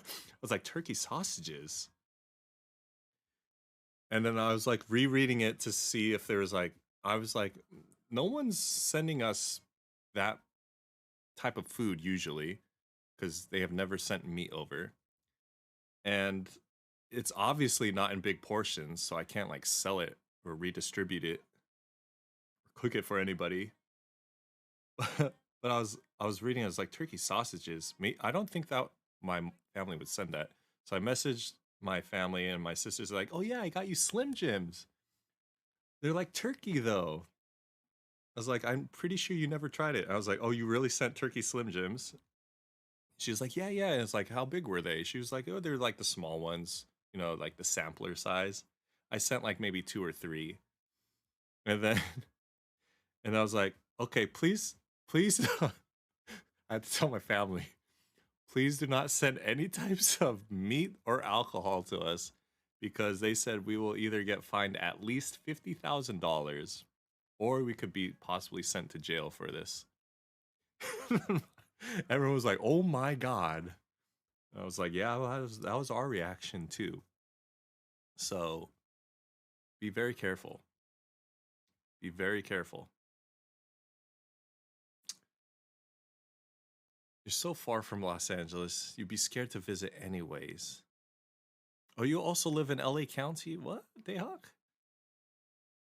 was like, turkey sausages? And then I was like rereading it to see if there was like, I was like, no one's sending us that type of food usually because they have never sent meat over. And it's obviously not in big portions, so I can't like sell it or redistribute it or cook it for anybody. But I was reading, I was like, turkey sausages. I don't think that my family would send that. So I messaged my family, and my sisters are like, oh yeah, I got you Slim Jims. They're like turkey though. I was like, I'm pretty sure you never tried it. I was like, oh, you really sent turkey Slim Jims? She was like, yeah. And it's like, how big were they? She was like, oh, they're like the small ones, like the sampler size. I sent like maybe 2 or 3. And then, and I was like, okay, please. I had to tell my family, please do not send any types of meat or alcohol to us because they said we will either get fined at least $50,000 or we could be possibly sent to jail for this. Everyone was like, oh my God. I was like, yeah, well, that was our reaction too. So be very careful. Be very careful. You're so far from Los Angeles, you'd be scared to visit anyways. Oh, you also live in LA County? What? Dayhawk?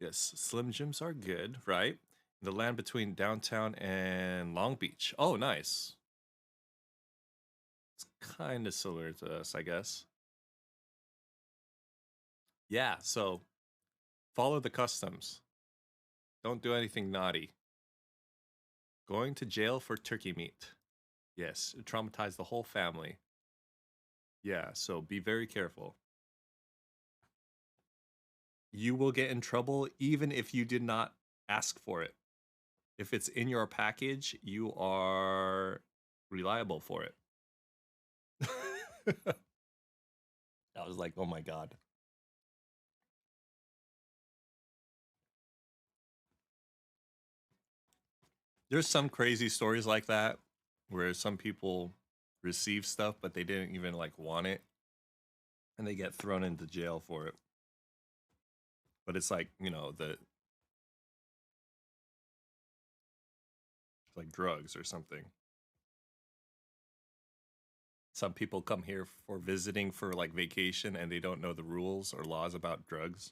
Yes, Slim Jims are good, right? The land between downtown and Long Beach. Oh, nice. kind of similar to us, I guess. Yeah, so follow the customs. Don't do anything naughty. Going to jail for turkey meat. Yes, it traumatized the whole family. Yeah, so be very careful. You will get in trouble even if you did not ask for it. If it's in your package, you are reliable for it. I was like, oh my God. There's some crazy stories like that where some people receive stuff, but they didn't even like want it. And they get thrown into jail for it. But it's like, you know, it's like drugs or something. Some people come here for visiting for like vacation and they don't know the rules or laws about drugs.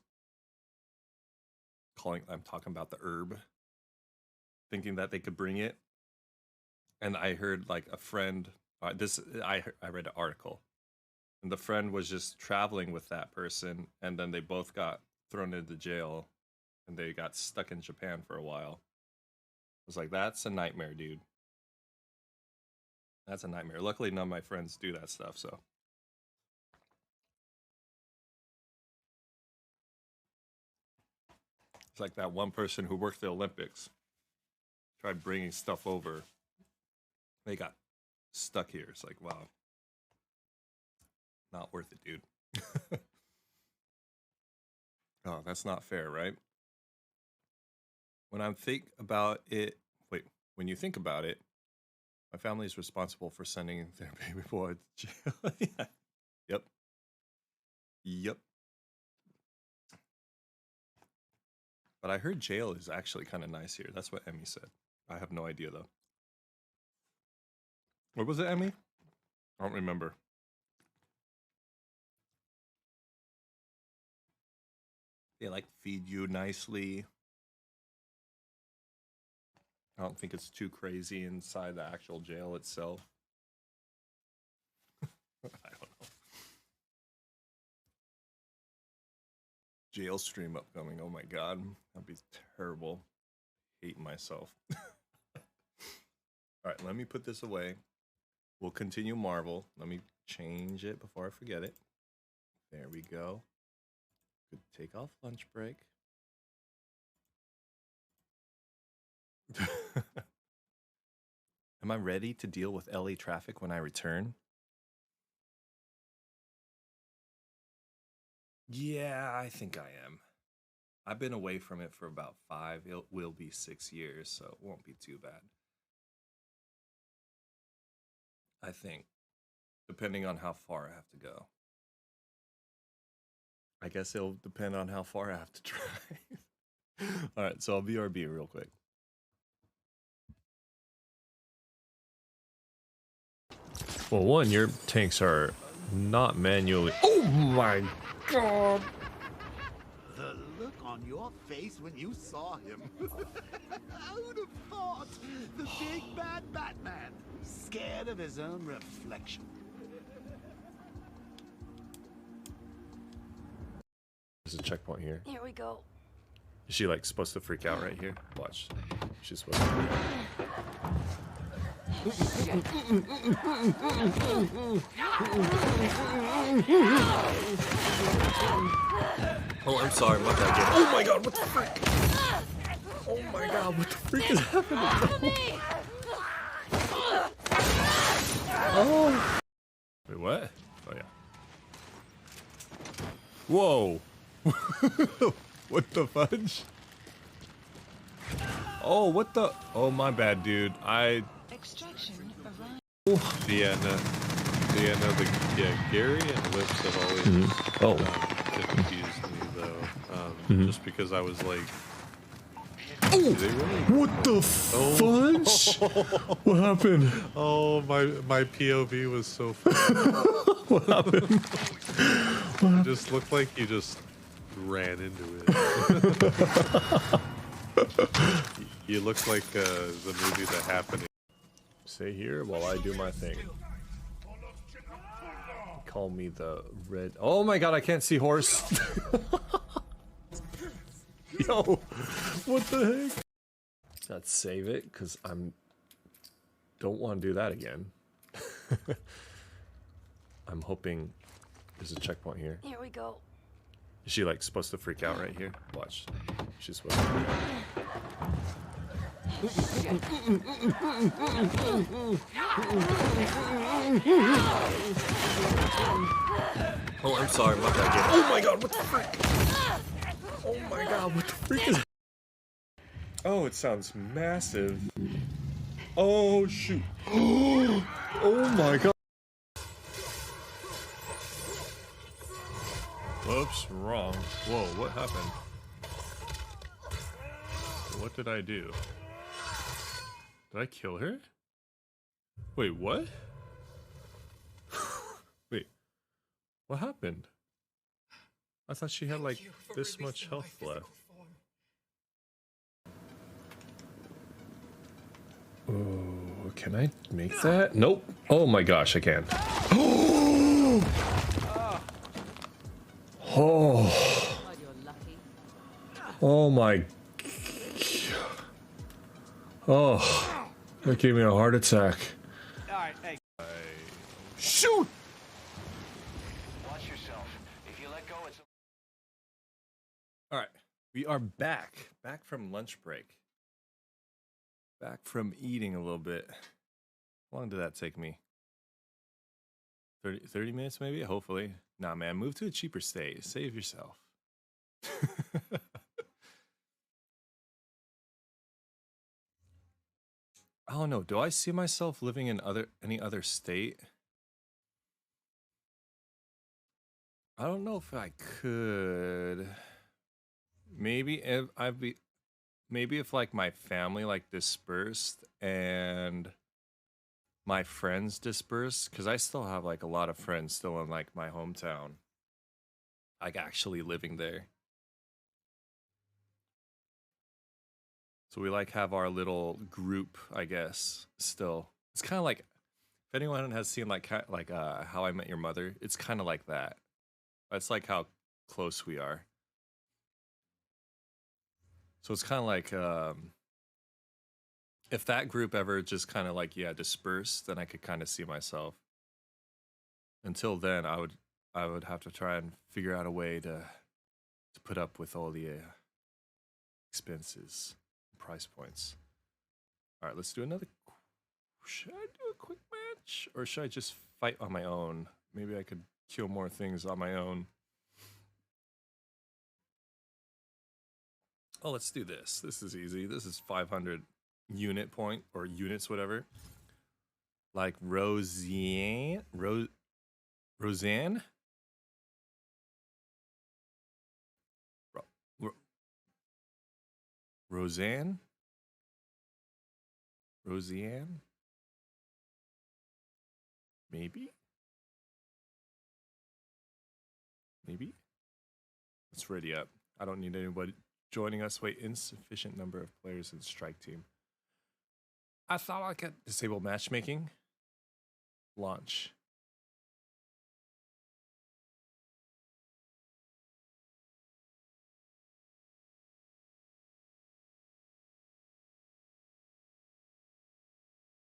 I'm talking about the herb. Thinking that they could bring it. And I heard like a friend, I read an article. And the friend was just traveling with that person. And then they both got thrown into jail. And they got stuck in Japan for a while. I was like, that's a nightmare, dude. That's a nightmare. Luckily, none of my friends do that stuff, so. It's like that one person who worked the Olympics. Tried bringing stuff over. They got stuck here. It's like, wow. Not worth it, dude. Oh, that's not fair, right? When you think about it, my family is responsible for sending their baby boy to jail. Yeah. Yep. But I heard jail is actually kind of nice here. That's what Emmy said. I have no idea, though. What was it, Emmy? I don't remember. They like feed you nicely. I don't think it's too crazy inside the actual jail itself. I don't know. Jail stream upcoming. Oh my God. That'd be terrible. Hate myself. All right, let me put this away. We'll continue Marvel. Let me change it before I forget it. There we go. Good take off lunch break. Am I ready to deal with LA traffic when I return? Yeah, I think I am. I've been away from it for about 5. It will be 6 years, so it won't be too bad. I think, depending on how far I have to go. I guess it'll depend on how far I have to drive. All right, so I'll BRB real quick. Well, one, your tanks are not manually. Oh my God! The look on your face when you saw him. I would have thought the big bad Batman, scared of his own reflection. There's a checkpoint here. Here we go. Is she like supposed to freak out right here? Watch. She's supposed to freak out. Oh, I'm sorry, my bad. Oh my God, what the frick? Oh my God, what the freak is happening? Oh. Wait, what? Oh yeah. Whoa. What the fudge? Oh, what the? Oh, my bad, dude. Extraction arrived. Yeah, Gary and Lips have always confused me though. Just because I was like, do they really? What the fudge? What happened? Oh, my POV was so funny. What happened? It just looked like you just ran into it. You look like the movie The Happening. Stay here while I do my thing. call me the red. Oh my god, I can't see horse. Yo, what the heck? Let's save it because don't want to do that again. I'm hoping there's a checkpoint here. Here we go. Is she like supposed to freak out right here? Watch. She's supposed to. Oh, I'm sorry, my bad. Again. Oh my god, what the frick? Oh my god, what the frick is? Oh, it sounds massive. Oh shoot. Oh my god. Whoops, wrong. Whoa, what happened? What did I do? Did I kill her? Wait, what? Wait, what happened? I thought she had like this much health left. Oh, can I make that? Nope. Oh my gosh, I can. Oh. Oh my. Oh. That gave me a heart attack. Alright, hey. Shoot! Watch yourself. If you let go, it's... Alright. We are back. Back from lunch break. Back from eating a little bit. How long did that take me? 30 minutes maybe? Hopefully. Nah, man. Move to a cheaper state. Save yourself. I don't know. Do I see myself living in any other state? I don't know if I could. Maybe if like my family like dispersed and my friends dispersed, because I still have like a lot of friends still in like my hometown, like actually living there. So we like have our little group, I guess. Still, it's kind of like if anyone has seen like How I Met Your Mother, it's kind of like that. That's like how close we are. So it's kind of like if that group ever just kind of like dispersed, then I could kind of see myself. Until then, I would have to try and figure out a way to put up with all the expenses, price points. All right, let's do another. Should I do a quick match or should I just fight on my own? Maybe I could kill more things on my own. Oh, let's do this. This is easy. This is 500 unit point or units, whatever. Like Roseanne? Roseanne? Roseanne? Roseanne? Maybe? Maybe? Let's ready up. I don't need anybody joining us. Wait, insufficient number of players in strike team. I thought I could disable matchmaking. Launch.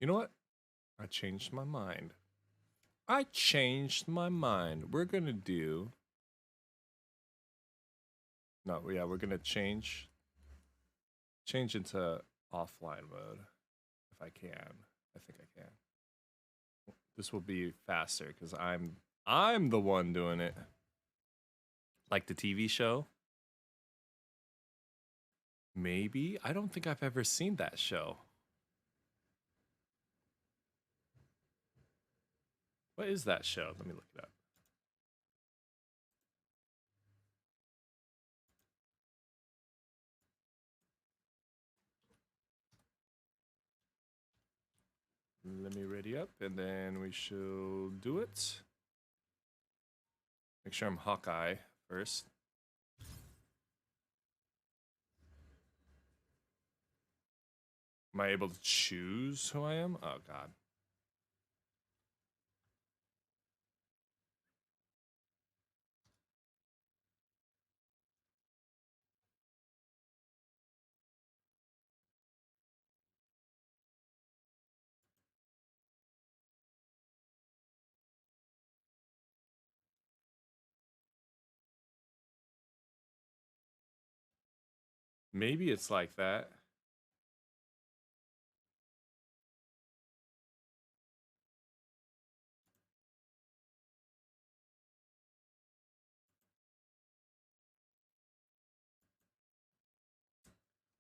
You know what? I changed my mind. I changed my mind. We're gonna do... No, yeah, we're gonna change into offline mode. If I can. I think I can. This will be faster because I'm the one doing it. Like the TV show? Maybe? I don't think I've ever seen that show. What is that show? Let me look it up. Let me ready up and then we shall do it. Make sure I'm Hawkeye first. Am I able to choose who I am? Oh, God. Maybe it's like that.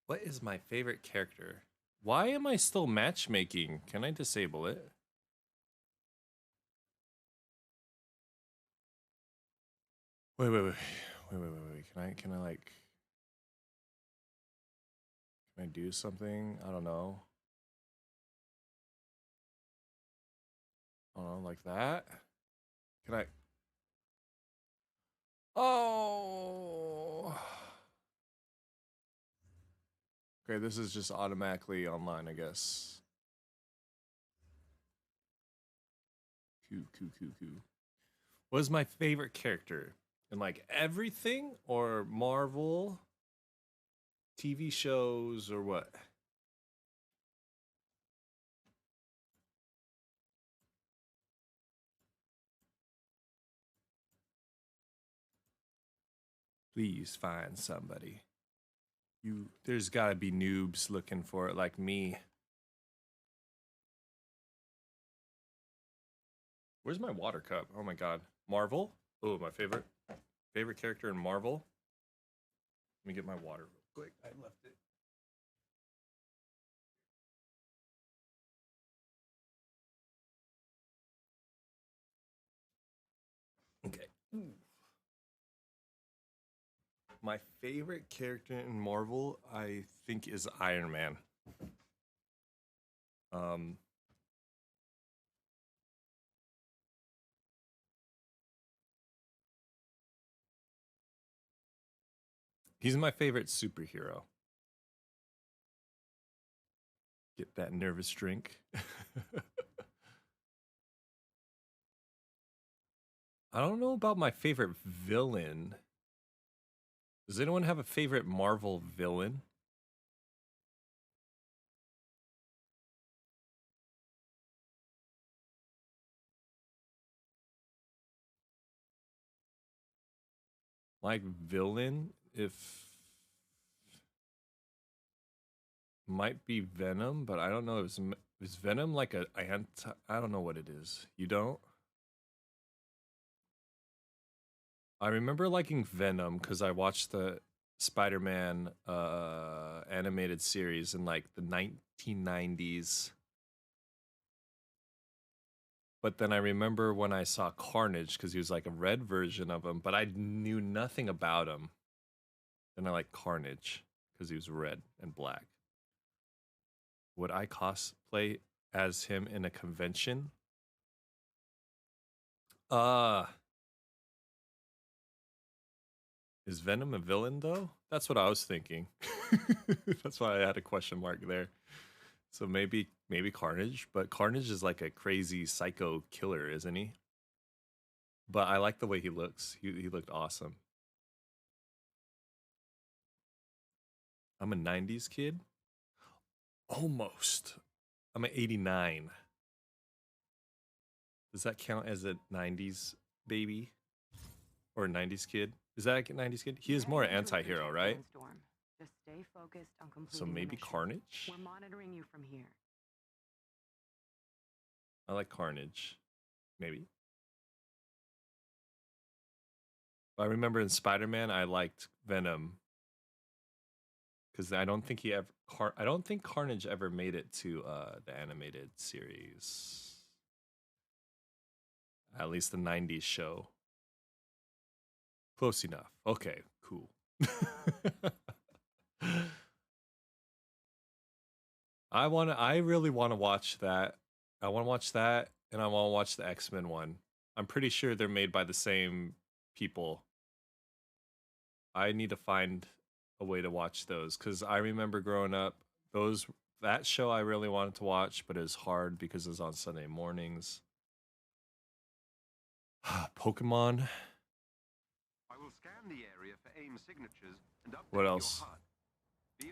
What is my favorite character? Why am I still matchmaking? Can I disable it? Wait. Can I like, can I do something? I don't know. Like that? Can I? Oh. Okay, this is just automatically online, I guess. Cool. What is my favorite character? In like everything or Marvel, TV shows, or what? Please find somebody. There's gotta be noobs looking for it like me. Where's my water cup? Oh my god. Marvel? Oh, my favorite character in Marvel. Let me get my water real quick. I left it. Okay. My favorite character in Marvel, I think, is Iron Man. He's my favorite superhero. Get that nervous drink. I don't know about my favorite villain. Does anyone have a favorite Marvel villain? Like villain, if might be Venom, but I don't know. Is Venom like a anti? I don't know what it is. You don't? I remember liking Venom because I watched the Spider-Man animated series in like the 1990s. But then I remember when I saw Carnage because he was like a red version of him, but I knew nothing about him. Then I like Carnage because he was red and black. Would I cosplay as him in a convention? Is Venom a villain though? That's what I was thinking. That's why I had a question mark there. So maybe Carnage, but Carnage is like a crazy psycho killer, isn't he? But I like the way he looks. He looked awesome. I'm a 90s kid? Almost. I'm an 89. Does that count as a 90s baby? Or a 90s kid? Is that a 90s kid? He is more an anti-hero, right? Just stay focused on completing So maybe the mission. Carnage? We're monitoring you from here. I like Carnage. Maybe. I remember in Spider-Man, I liked Venom because I don't think I don't think Carnage ever made it to the animated series. At least the 90s show. Close enough. Okay, cool. I really want to watch that. I want to watch that, and I want to watch the X-Men one. I'm pretty sure they're made by the same people. I need to find a way to watch those because I remember growing up, that show I really wanted to watch, but it was hard because it was on Sunday mornings. Pokemon. I will scan the area for AIM signatures and update What else? your HUD.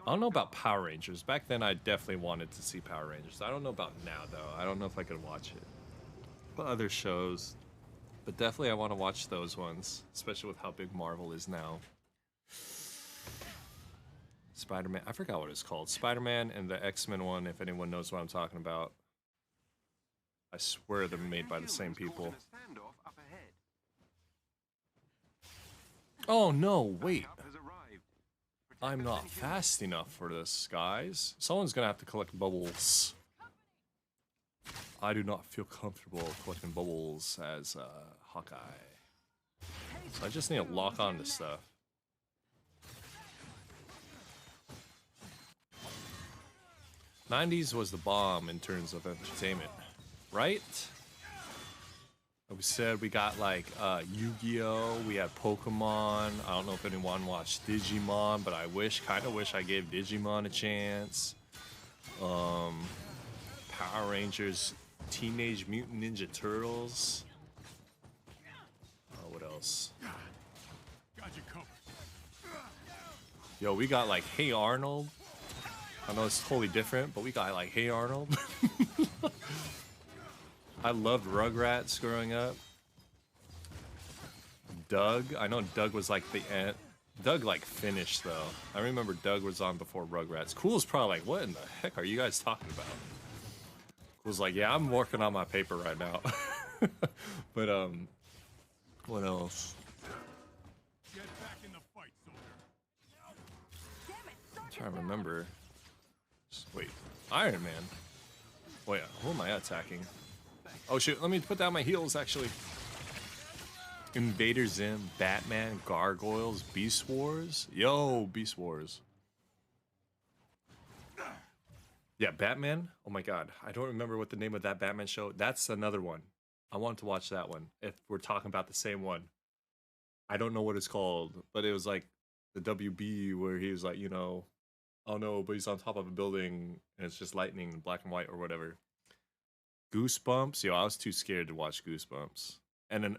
I don't know about Power Rangers. Back then, I definitely wanted to see Power Rangers. I don't know about now, though. I don't know if I could watch it. But other shows. But definitely I want to watch those ones, especially with how big Marvel is now. Spider-Man. I forgot what it's called. Spider-Man and the X-Men one, if anyone knows what I'm talking about. I swear they're made by the same people. Oh no, wait. I'm not fast enough for this, guys. Someone's gonna have to collect bubbles. I do not feel comfortable collecting bubbles as Hawkeye. So I just need to lock on to stuff. '90s was the bomb in terms of entertainment, right? Like we said, we got like Yu-Gi-Oh! We had Pokemon. I don't know if anyone watched Digimon, but I kind of wish I gave Digimon a chance. Power Rangers, Teenage Mutant Ninja Turtles. What else? Got you covered. Yo, we got like Hey Arnold. I know it's totally different, but we got like Hey Arnold. I loved Rugrats growing up. Doug. I know Doug was like the end. Doug like finished though. I remember Doug was on before Rugrats. Cool's probably like, what in the heck are you guys talking about? Cool's like, yeah, I'm working on my paper right now. But what else? Get back in the fight, soldier. I'm trying to remember. Wait, Iron Man. Oh yeah, who am I attacking? Oh shoot, let me put down my heels actually. Invader Zim, Batman, Gargoyles, Beast Wars. Yo, Beast Wars. Yeah, Batman. Oh my god, I don't remember what the name of that Batman show. That's another one. I want to watch that one if we're talking about the same one. I don't know what it's called, but it was like the WB where he was like, you know, oh no, but he's on top of a building and it's just lightning in black and white or whatever. Goosebumps. Yo, I was too scared to watch Goosebumps. And then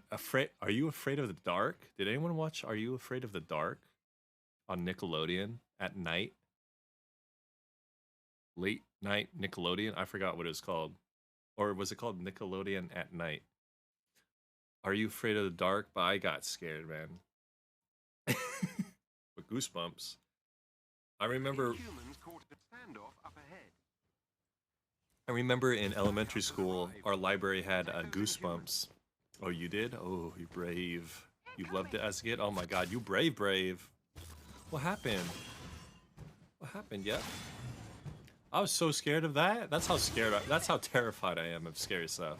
Are You Afraid of the Dark? Did anyone watch Are You Afraid of the Dark on Nickelodeon at night? Late night Nickelodeon? I forgot what it was called. Or was it called Nickelodeon at Night? Are You Afraid of the Dark? But I got scared, man. But Goosebumps. I remember in elementary school, our library had Goosebumps. Oh, you did? Oh, you brave. You loved it as a kid? Oh my god, you brave. What happened? What happened, yep? I was so scared of that. That's how terrified I am of scary stuff.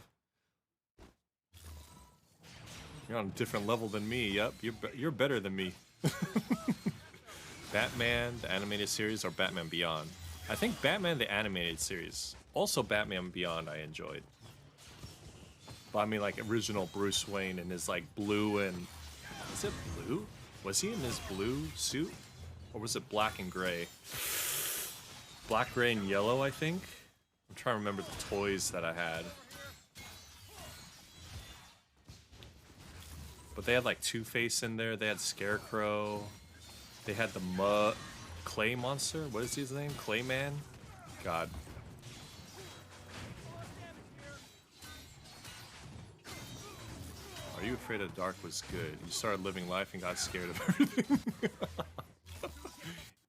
You're on a different level than me, yep. You're better than me. Batman, the animated series, or Batman Beyond? I think Batman, the animated series. Also Batman Beyond I enjoyed. But I mean like original Bruce Wayne in his like blue and... Is it blue? Was he in his blue suit? Or was it black and gray? Black, gray, and yellow, I think? I'm trying to remember the toys that I had. But they had like Two-Face in there, they had Scarecrow. They had the Clay Monster? What is his name? Clayman? God. Are You Afraid of the Dark was good. You started living life and got scared of everything.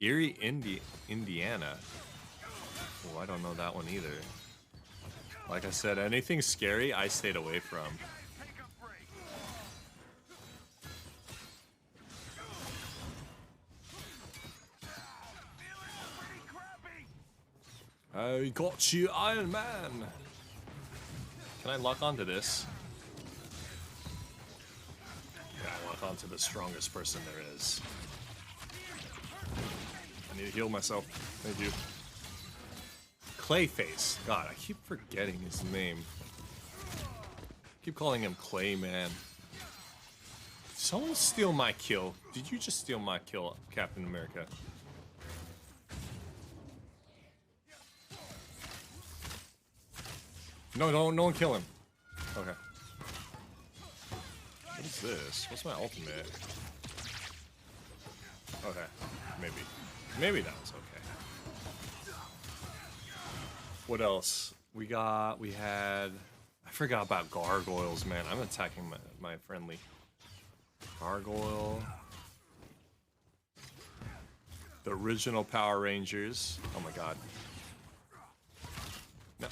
Erie, Indiana. Oh, I don't know that one either. Like I said, anything scary, I stayed away from. I got you, Iron Man! Can I lock onto this? Yeah, I lock onto the strongest person there is. I need to heal myself. Thank you. Clayface. God, I keep forgetting his name. I keep calling him Clayman. Someone steal my kill. Did you just steal my kill, Captain America? No, no one kill him. Okay. What is this? What's my ultimate? Okay. Maybe that was okay. What else? We had... I forgot about gargoyles, man. I'm attacking my friendly. Gargoyle. The original Power Rangers. Oh my god. No.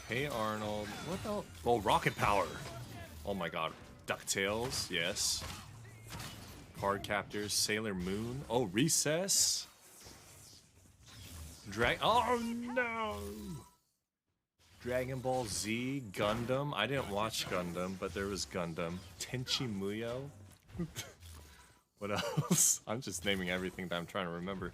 Hey Arnold. What the? Oh, Rocket Power. Oh my god. DuckTales. Yes. Card Captors. Sailor Moon. Oh, Recess. Oh no. Dragon Ball Z. Gundam. I didn't watch Gundam, but there was Gundam. Tenchi Muyo. What else? I'm just naming everything that I'm trying to remember.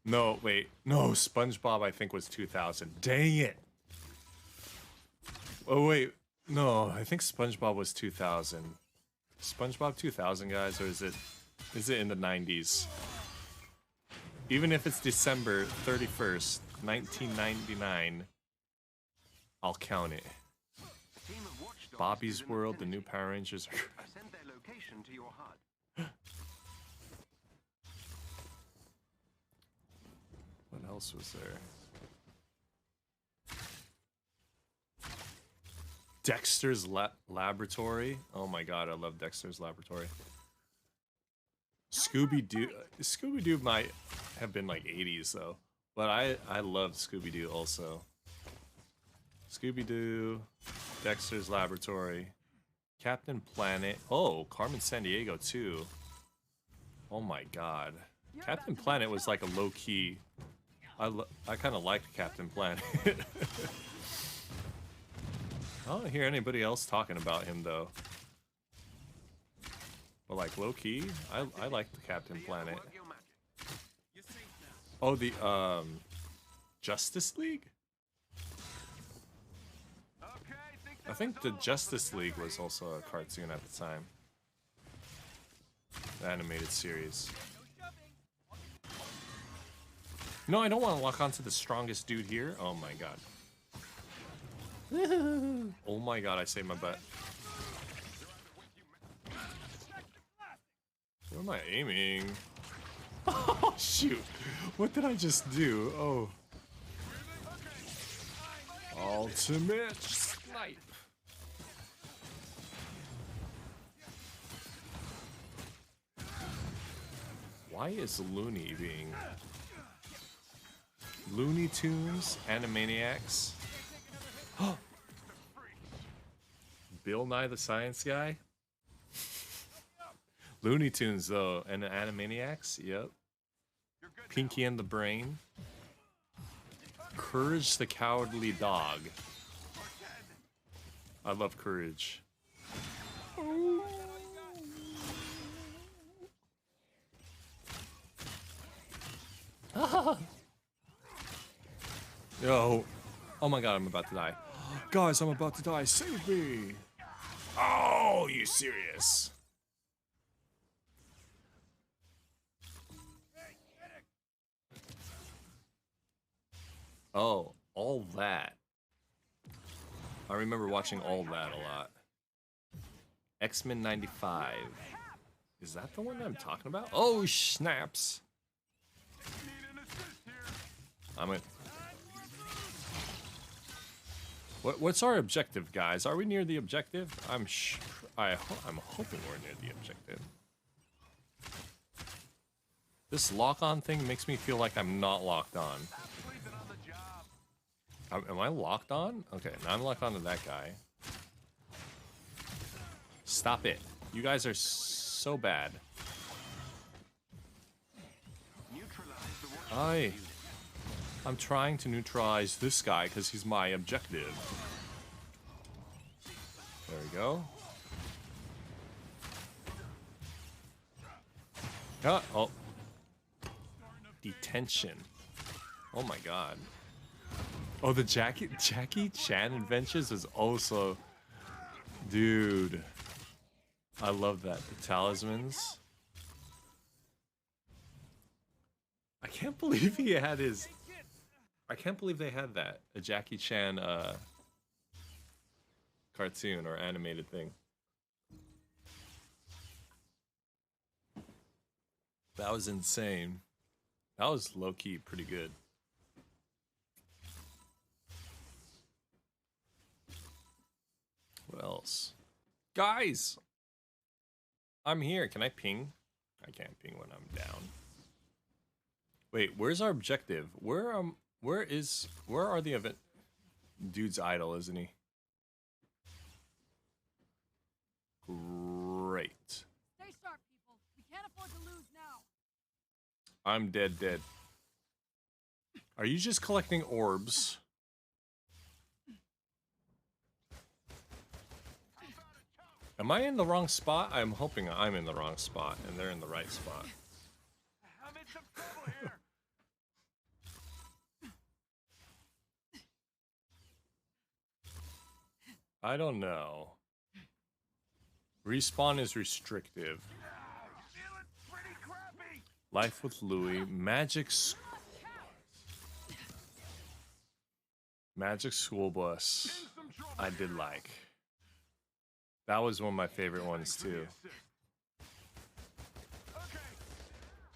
No, wait. No, SpongeBob I think was 2000. Dang it. Oh, wait. No, I think SpongeBob was 2000. SpongeBob 2000, guys, or is it in the 90s? Even if it's December 31st, 1999, I'll count it. Bobby's World, the new Power Rangers. Send their location to your HUD. What else was there? Dexter's Laboratory. Oh my god, I love Dexter's Laboratory. Scooby-Doo. Scooby-Doo might have been like 80s though. But I love Scooby-Doo also. Scooby-Doo, Dexter's Laboratory, Captain Planet. Oh, Carmen Sandiego too. Oh my god. Captain Planet was like a low-key... I kind of liked Captain Planet. I don't hear anybody else talking about him though. But like low-key, I like the Captain Planet. Oh, the Justice League? I think the Justice League was also a cartoon at the time. The animated series. No, I don't want to lock onto the strongest dude here. Oh my god. Oh my god, I saved my butt. Where am I aiming? Oh shoot. What did I just do? Oh. Ultimate snipe. Why is Looney being... Looney Tunes, Animaniacs. Bill Nye the Science Guy? Looney Tunes though, and Animaniacs, yep. Pinky and the Brain. Courage the Cowardly Dog. I love Courage. Yo. Oh my god, I'm about to die. Guys, I'm about to die. Save me. Oh, you serious? Oh, All That. I remember watching All That a lot. X-Men 95. Is that the one I'm talking about? Oh, snaps. I'm a... What's our objective, guys? Are we near the objective? I'm hoping we're near the objective. This lock-on thing makes me feel like I'm not locked on. Am I locked on? Okay, now I'm locked onto that guy. Stop it. You guys are so bad. I'm trying to neutralize this guy because he's my objective. There we go. Oh. Detention. Oh my god. Oh, the Jackie Chan Adventures is also... Dude. I love that. The Talismans. I can't believe he had his... I can't believe they had that. A Jackie Chan cartoon or animated thing. That was insane. That was low-key pretty good. What else? Guys! I'm here. Can I ping? I can't ping when I'm down. Wait, where's our objective? Where are the event? Dude's idle, isn't he? Great. Stay sharp, people. We can't afford to lose now. I'm dead. Are you just collecting orbs? Am I in the wrong spot? I'm hoping I'm in the wrong spot and they're in the right spot. I'm in some trouble here. I don't know. Respawn is restrictive. Life with Louis. Magic School Bus. I did like. That was one of my favorite ones too. Okay,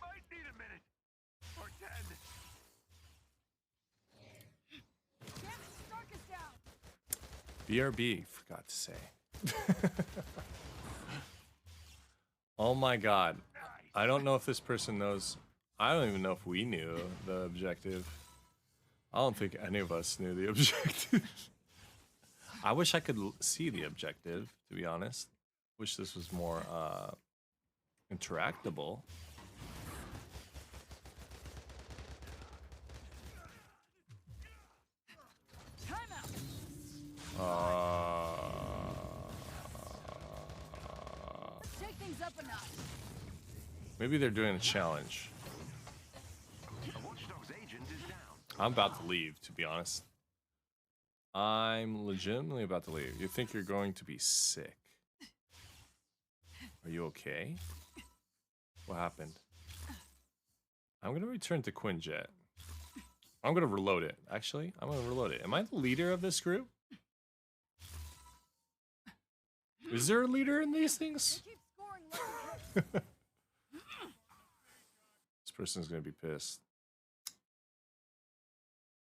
might need a minute or 10. Damn it, Stark is down. BRB, forgot to say. Oh my god. I don't know if this person knows. I don't even know if we knew the objective. I don't think any of us knew the objective. I wish I could see the objective, to be honest. Wish this was more interactable. Shake things up a notch. Maybe they're doing a challenge. I'm about to leave, to be honest. I'm legitimately about to leave. You think you're going to be sick? Are you okay? What happened? I'm going to return to Quinjet. I'm going to reload it. Actually, I'm going to reload it. Am I the leader of this group? Is there a leader in these things? This person's going to be pissed.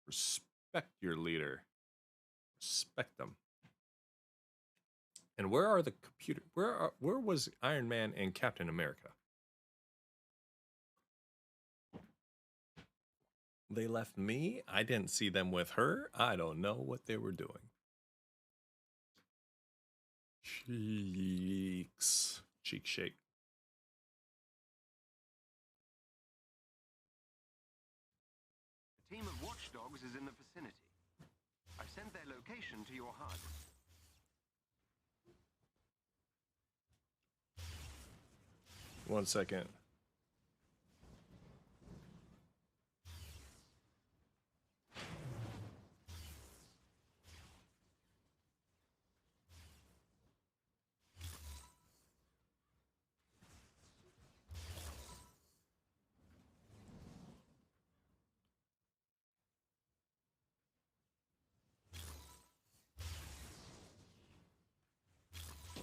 Respect your leader. Respect them. And where are the computer? Where was Iron Man and Captain America? They left me. I didn't see them with her. I don't know what they were doing. Cheeks. Cheek shake. A team of watchdogs is in the vicinity. I've sent their location to your HUD. One second.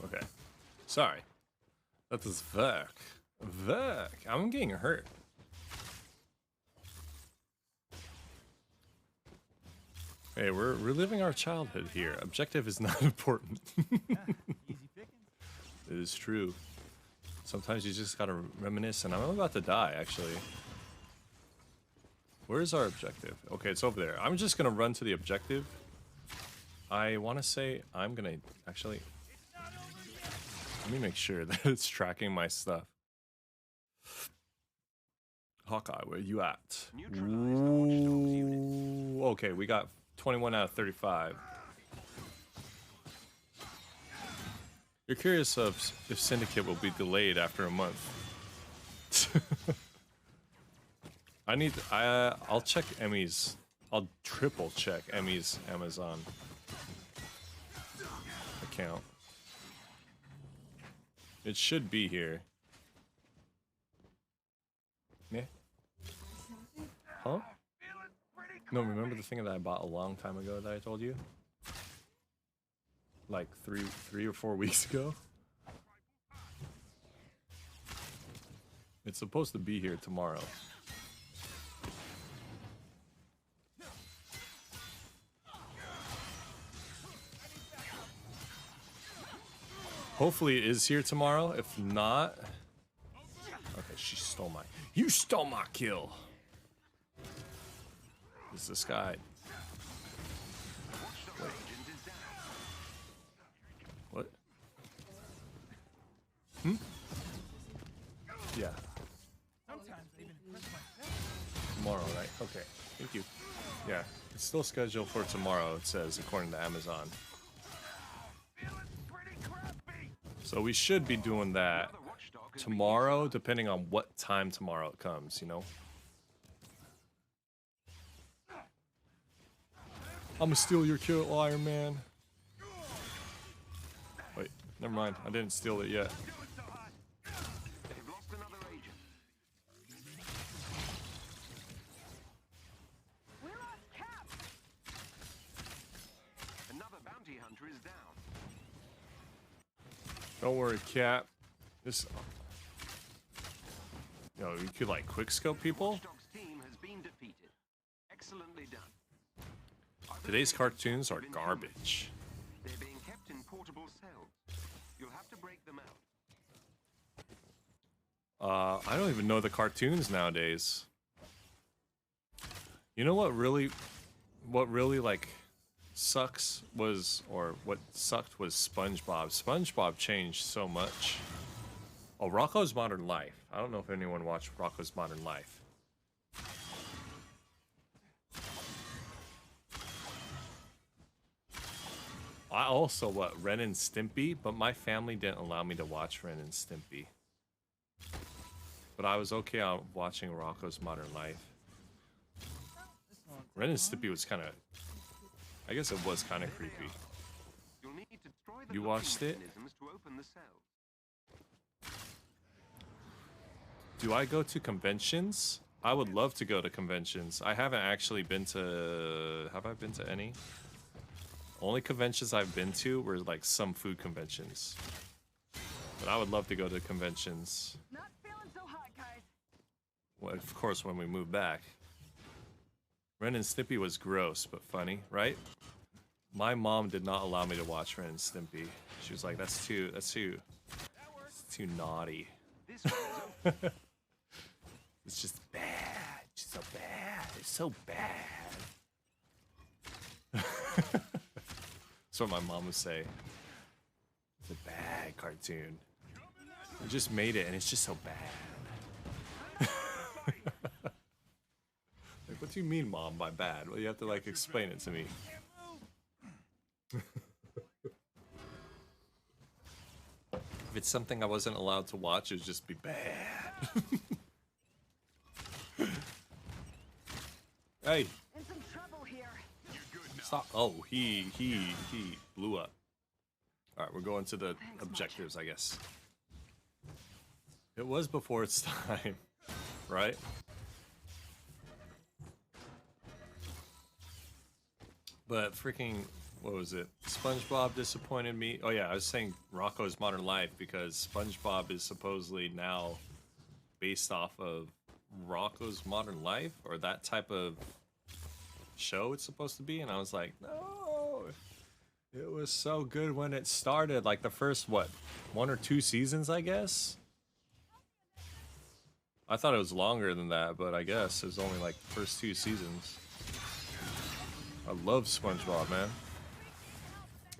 Okay. Sorry. That is work. Work. I'm getting hurt. Hey, we're reliving our childhood here. Objective is not important. It is true. Sometimes you just gotta reminisce, and I'm about to die, actually. Where's our objective? Okay, it's over there. I'm just gonna run to the objective. I want to say I'm gonna actually... Let me make sure that it's tracking my stuff. Hawkeye, where you at? Ooh, okay, we got 21 out of 35. You're curious of if Syndicate will be delayed after a month. I'll check Emmy's. I'll triple check Emmy's Amazon account. It should be here. Yeah. Huh? No, remember the thing that I bought a long time ago that I told you? Like three or 4 weeks ago? It's supposed to be here tomorrow. Hopefully it is here tomorrow. If not... Okay, she stole my... You stole my kill! Is this guy... Wait. What? Hmm? Yeah. Tomorrow, right? Okay. Thank you. Yeah. It's still scheduled for tomorrow, it says, according to Amazon. So we should be doing that tomorrow, depending on what time tomorrow it comes, you know? I'ma steal your kill, Iron Man. Wait, never mind. I didn't steal it yet. Another bounty hunter is down. Don't worry, Cap. This... Yo, you could, like, quickscope people? Team has been defeated. Excellently done. Today's cartoons are garbage. They're being kept in portable cells. You'll have to break them out. I don't even know the cartoons nowadays. You know what really, like, sucks was, or what sucked was SpongeBob. SpongeBob changed so much. Oh, Rocko's Modern Life. I don't know if anyone watched Rocko's Modern Life. I also, Ren and Stimpy, but my family didn't allow me to watch Ren and Stimpy. But I was okay on watching Rocko's Modern Life. Ren and Stimpy was kind of... I guess it was kind of creepy. You watched it? Do I go to conventions? I would love to go to conventions. I haven't actually been to... Have I been to any? Only conventions I've been to were like some food conventions. But I would love to go to conventions. Not feeling so hot, guys. Well, of course, when we move back. Ren and Stimpy was gross, but funny, right? My mom did not allow me to watch Ren and Stimpy. She was like, that's too naughty. It's just bad. It's so bad. It's so bad. That's what my mom would say. It's a bad cartoon. I just made it and it's just so bad. Like, what do you mean, Mom, by bad? Well, you have to, like, explain it to me. If it's something I wasn't allowed to watch, it would just be bad. Hey! In some trouble here. Stop. Oh, he blew up. Alright, we're going to the objectives, I guess. It was before its time, right? But freaking, what was it? SpongeBob disappointed me. Oh yeah, I was saying Rocko's Modern Life because SpongeBob is supposedly now based off of Rocko's Modern Life, or that type of show it's supposed to be, and I was like, no, it was so good when it started, like the first, what, 1 or 2 seasons, I guess? I thought it was longer than that, but I guess it was only like the first 2 seasons. I love SpongeBob, man.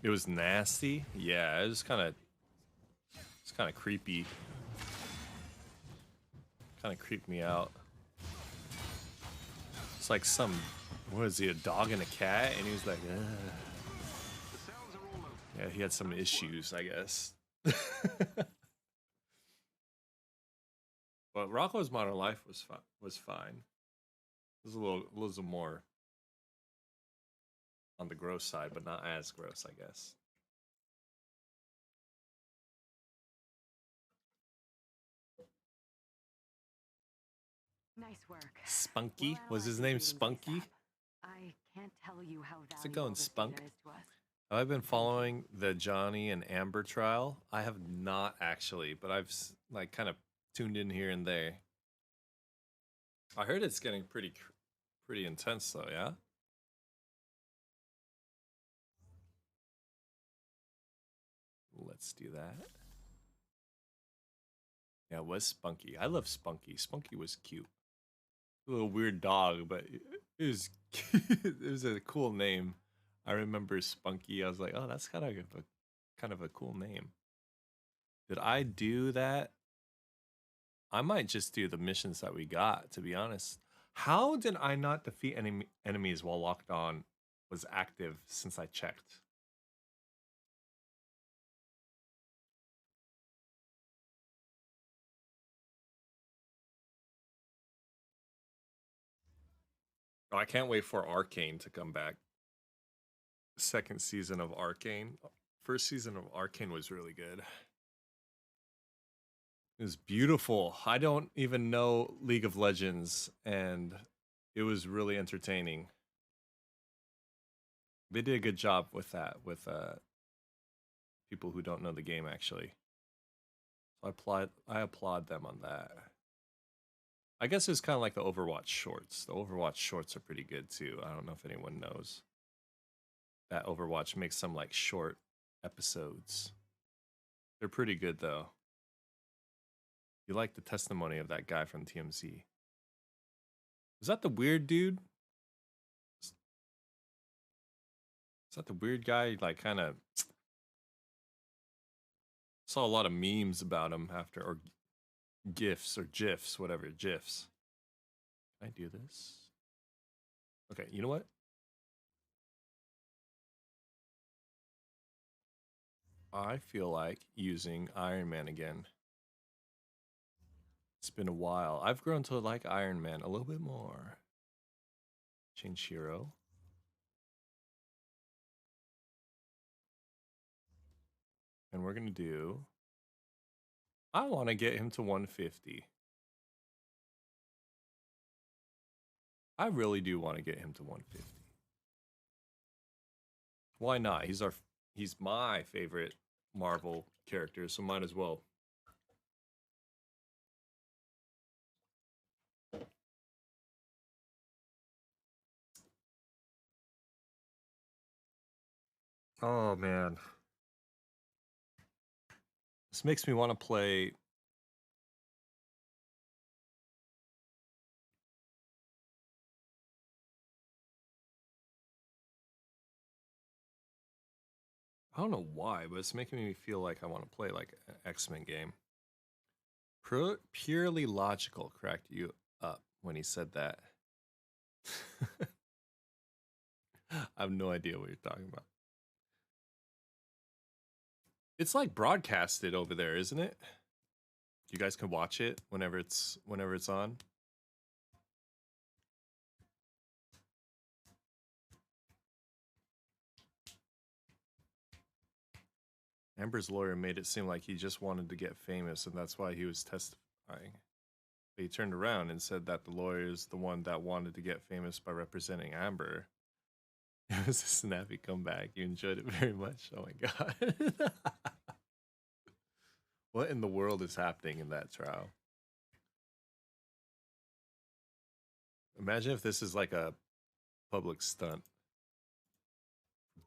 It was nasty. Yeah, it was kind of creepy. Kind of creeped me out. It's like some, what is he, a dog and a cat? And he was like, ugh. Yeah, he had some issues, I guess. But Rocko's Modern Life was fine. It was a little more on the gross side, but not as gross, I guess. Nice work. Spunky? Was his name Spunky? I can't tell you how How's it going, valuable this Spunk? data is to us. Have I been following the Johnny and Amber trial? I have not actually, but I've like kind of tuned in here and there. I heard it's getting pretty intense though, yeah? Let's do that. Yeah, it was Spunky. I love Spunky. Spunky was cute. A little weird dog, but it was it was a cool name. I remember Spunky. I was like, oh, that's kind of a cool name. Did I do that? I might just do the missions that we got, to be honest. How did I not defeat enemies while locked on was active since I checked? Oh, I can't wait for Arcane to come back. Second season of Arcane. First season of Arcane was really good. It was beautiful. I don't even know League of Legends, and it was really entertaining. They did a good job with that, with people who don't know the game, actually. So I applaud them on that. I guess it's kind of like the Overwatch shorts. The Overwatch shorts are pretty good too. I don't know if anyone knows that Overwatch makes some like short episodes. They're pretty good though. You like the testimony of that guy from TMZ. Is that the weird dude? Is that the weird guy? Like kind of saw a lot of memes about him after, or GIFs or GIFs, whatever, GIFs. Can I do this? Okay, you know what? I feel like using Iron Man again. It's been a while. I've grown to like Iron Man a little bit more. Change hero. And we're going to do... I want to get him to 150. I really do want to get him to 150. Why not? He's my favorite Marvel character, so might as well. Oh man. This makes me want to play I don't know why, but it's making me feel like I want to play like an X-Men game. Purely logical cracked you up when he said that. I have no idea what you're talking about. It's like broadcasted over there, isn't it? You guys can watch it whenever it's on. Amber's lawyer made it seem like he just wanted to get famous, and that's why he was testifying. But he turned around and said that the lawyer is the one that wanted to get famous by representing Amber. It was a snappy comeback. You enjoyed it very much. Oh my god. What in the world is happening in that trial? Imagine if this is like a public stunt.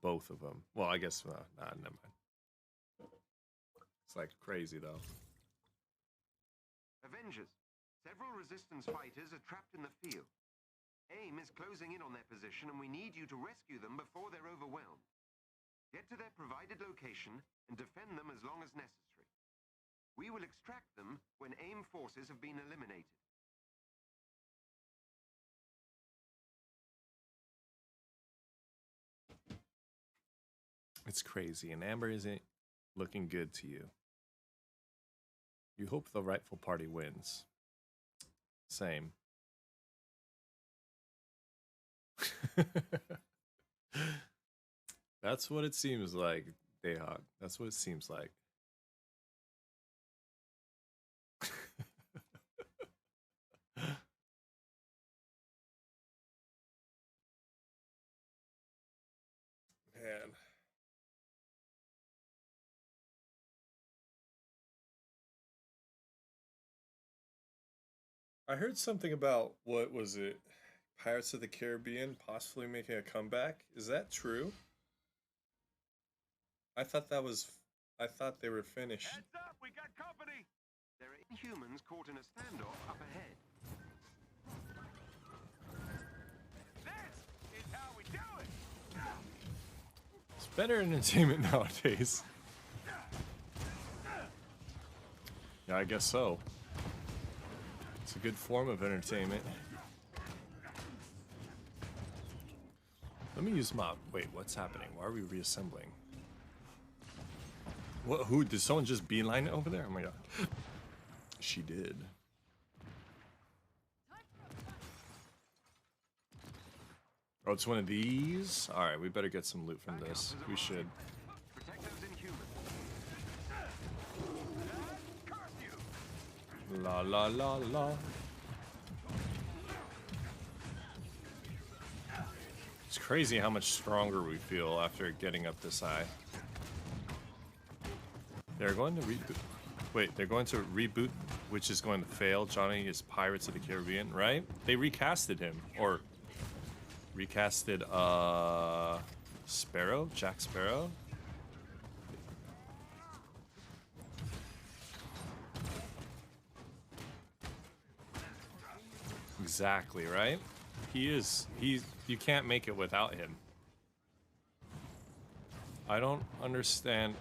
Both of them. Well, I guess, nah, never mind. It's like crazy though. Avengers. Several resistance fighters are trapped in the field. AIM is closing in on their position, and we need you to rescue them before they're overwhelmed. Get to their provided location and defend them as long as necessary. We will extract them when AIM forces have been eliminated. It's crazy, and Amber isn't looking good to you. You hope the rightful party wins. Same. That's what it seems like, Dayhawk. That's what it seems like. Man. I heard something about what was it? Pirates of the Caribbean possibly making a comeback. Is that true? I thought that was. I thought they were finished. Heads up, we got company. There are humans caught in a standoff up ahead. This is how we do it. It's better entertainment nowadays. Yeah, I guess so. It's a good form of entertainment. Let me use my... Wait, what's happening? Why are we reassembling? What? Who? Did someone just beeline it over there? Oh my god. She did. Oh, it's one of these? Alright, we better get some loot from this. We should. La la la la. It's crazy how much stronger we feel after getting up this high. They're going to reboot. Wait, they're going to reboot, which is going to fail. Johnny is Pirates of the Caribbean, right? They recasted him, or recasted Sparrow, Jack Sparrow. Exactly, right? He's you can't make it without him. I don't understand.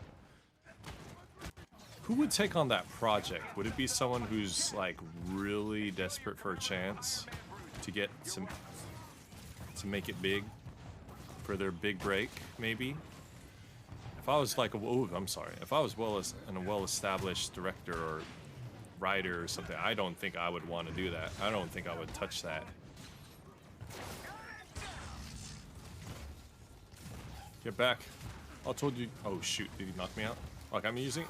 Who would take on that project? Would it be someone who's like really desperate for a chance to get some, to make it big for their big break, maybe? If I was like if I was a well-established director or writer or something, I don't think I would want to do that. I don't think I would touch that. Get back. I told you. Oh shoot, did he knock me out? Like I'm using it?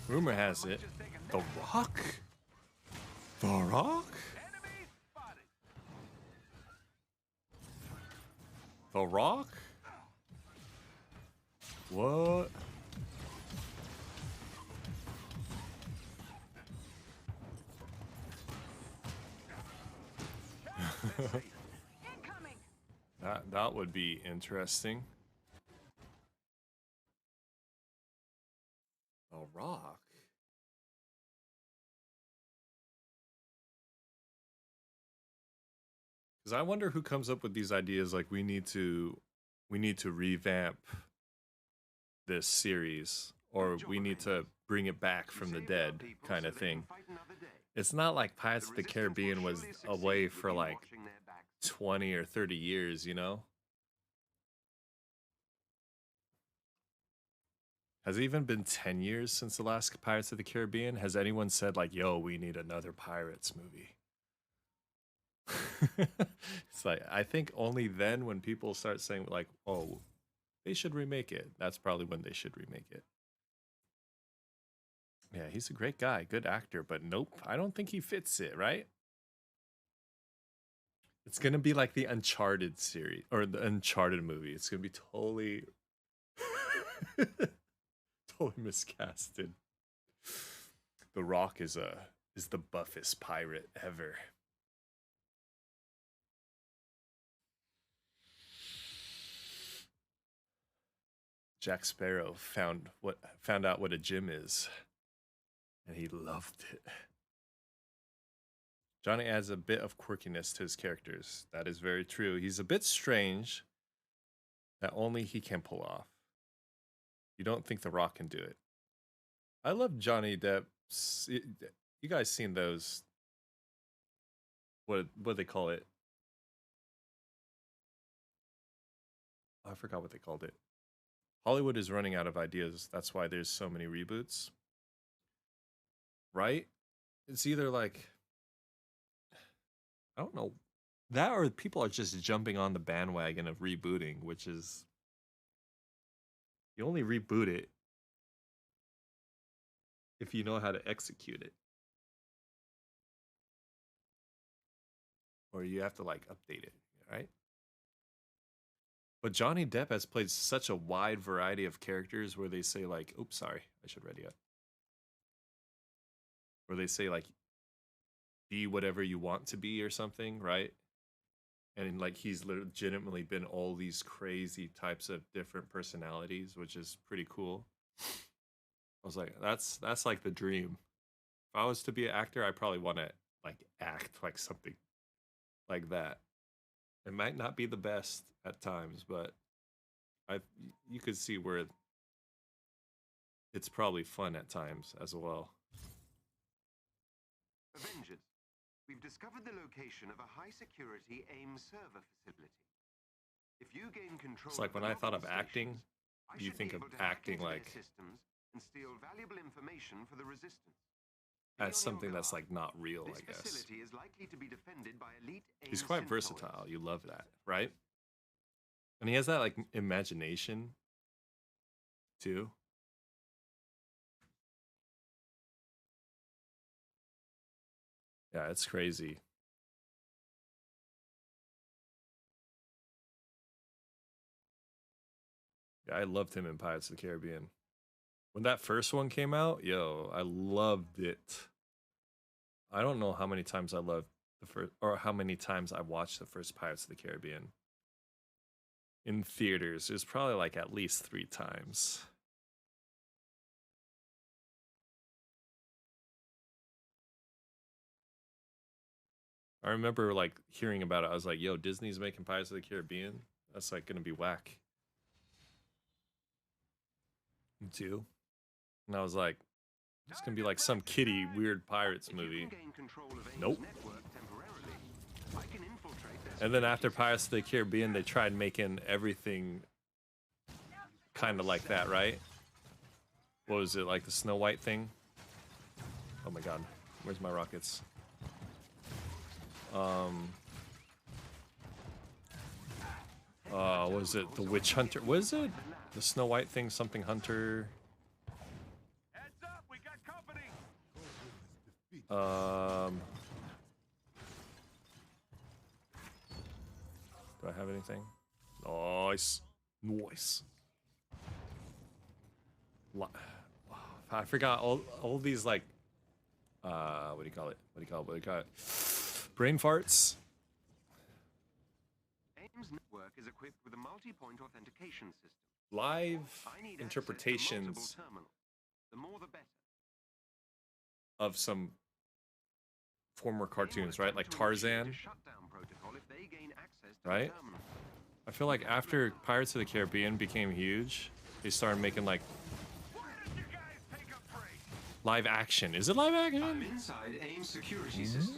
Rumor has it, The Rock? The Rock? The Rock? What? That would be interesting. The Rock? Because I wonder who comes up with these ideas like we need to revamp this series, or we need to bring it back from the dead kind of thing. It's not like Pirates of the Caribbean was away for like 20 or 30 years, you know? Has it even been 10 years since the last Pirates of the Caribbean? Has anyone said like, yo, we need another Pirates movie? It's like, I think only then when people start saying like, oh, they should remake it. That's probably when they should remake it. Yeah, he's a great guy, good actor, but nope, I don't think he fits it, right? It's gonna be like the Uncharted series or the Uncharted movie. It's gonna be totally, totally miscasted. The Rock is the buffest pirate ever. Jack Sparrow found out what a gym is, and he loved it. Johnny adds a bit of quirkiness to his characters. That is very true. He's a bit strange that only he can pull off. You don't think The Rock can do it. I love Johnny Depp. You guys seen those? What do they call it? I forgot what they called it. Hollywood is running out of ideas. That's why there's so many reboots. Right? It's either like, I don't know, that or people are just jumping on the bandwagon of rebooting, which is, you only reboot it if you know how to execute it. Or you have to like update it, right? But Johnny Depp has played such a wide variety of characters where they say like, oops, sorry, I should ready up. where they say like be whatever you want to be or something, right? And like he's legitimately been all these crazy types of different personalities, which is pretty cool. I was like, that's like the dream. If I was to be an actor, I probably want to like act like something like that. It might not be the best at times, but you could see where it's probably fun at times as well. Avengers, we've discovered the location of a high-security AIM server facility. If you gain control, It's like when I thought of acting, you think of acting like systems and steal valuable information for the resistance. as something that's like not real, I guess. Facility is likely to be defended by elite AIM He's quite centaurs. versatile. You love that, right? And he has that like imagination too. Yeah, it's crazy. Yeah, I loved him in Pirates of the Caribbean. When that first one came out, yo, I loved it. I don't know how many times I loved the first, or how many times I watched the first Pirates of the Caribbean. In theaters, it was probably like at least 3 times. I remember like hearing about it. I was like, yo, Disney's making Pirates of the Caribbean? That's like gonna be whack. Me too. And I was like, it's gonna be like some kiddie weird pirates movie. Nope. And then after Pirates of the Caribbean, they tried making everything kind of like that, right? What was it, like the Snow White thing? Oh my god, where's my rockets? Was it the Witch Hunter? Was it the Snow White thing? Something Hunter. Do I have anything? Nice. Nice. I forgot all these like what do you call it? What do you call it? Brain farts. AIM's network is equipped with a multi-point authentication system. Live interpretations The more the better. of some former cartoons, right? Like Tarzan. Right? I feel like after Pirates of the Caribbean became huge, they started making like live action. Is it live action? I'm inside AIM security system.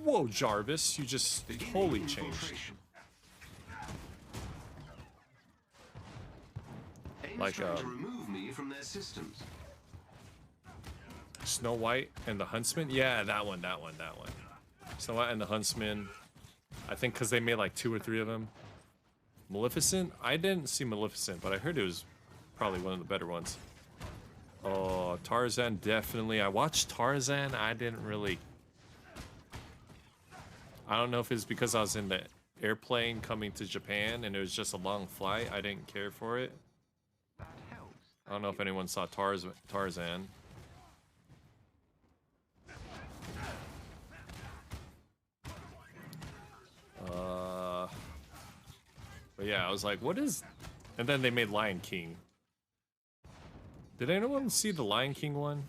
Whoa, Jarvis, you just totally changed. Like to remove me from their systems. Snow White and the Huntsman? Yeah, that one. Snow White and the Huntsman. I think because they made like 2 or 3 of them. Maleficent? I didn't see Maleficent, but I heard it was probably one of the better ones. Oh, Tarzan, definitely. I watched Tarzan. I didn't really... I don't know if it's because I was in the airplane coming to Japan and it was just a long flight. I didn't care for it. I don't know if anyone saw Tarzan. But yeah, I was like, what is... And then they made Lion King. Did anyone see the Lion King one?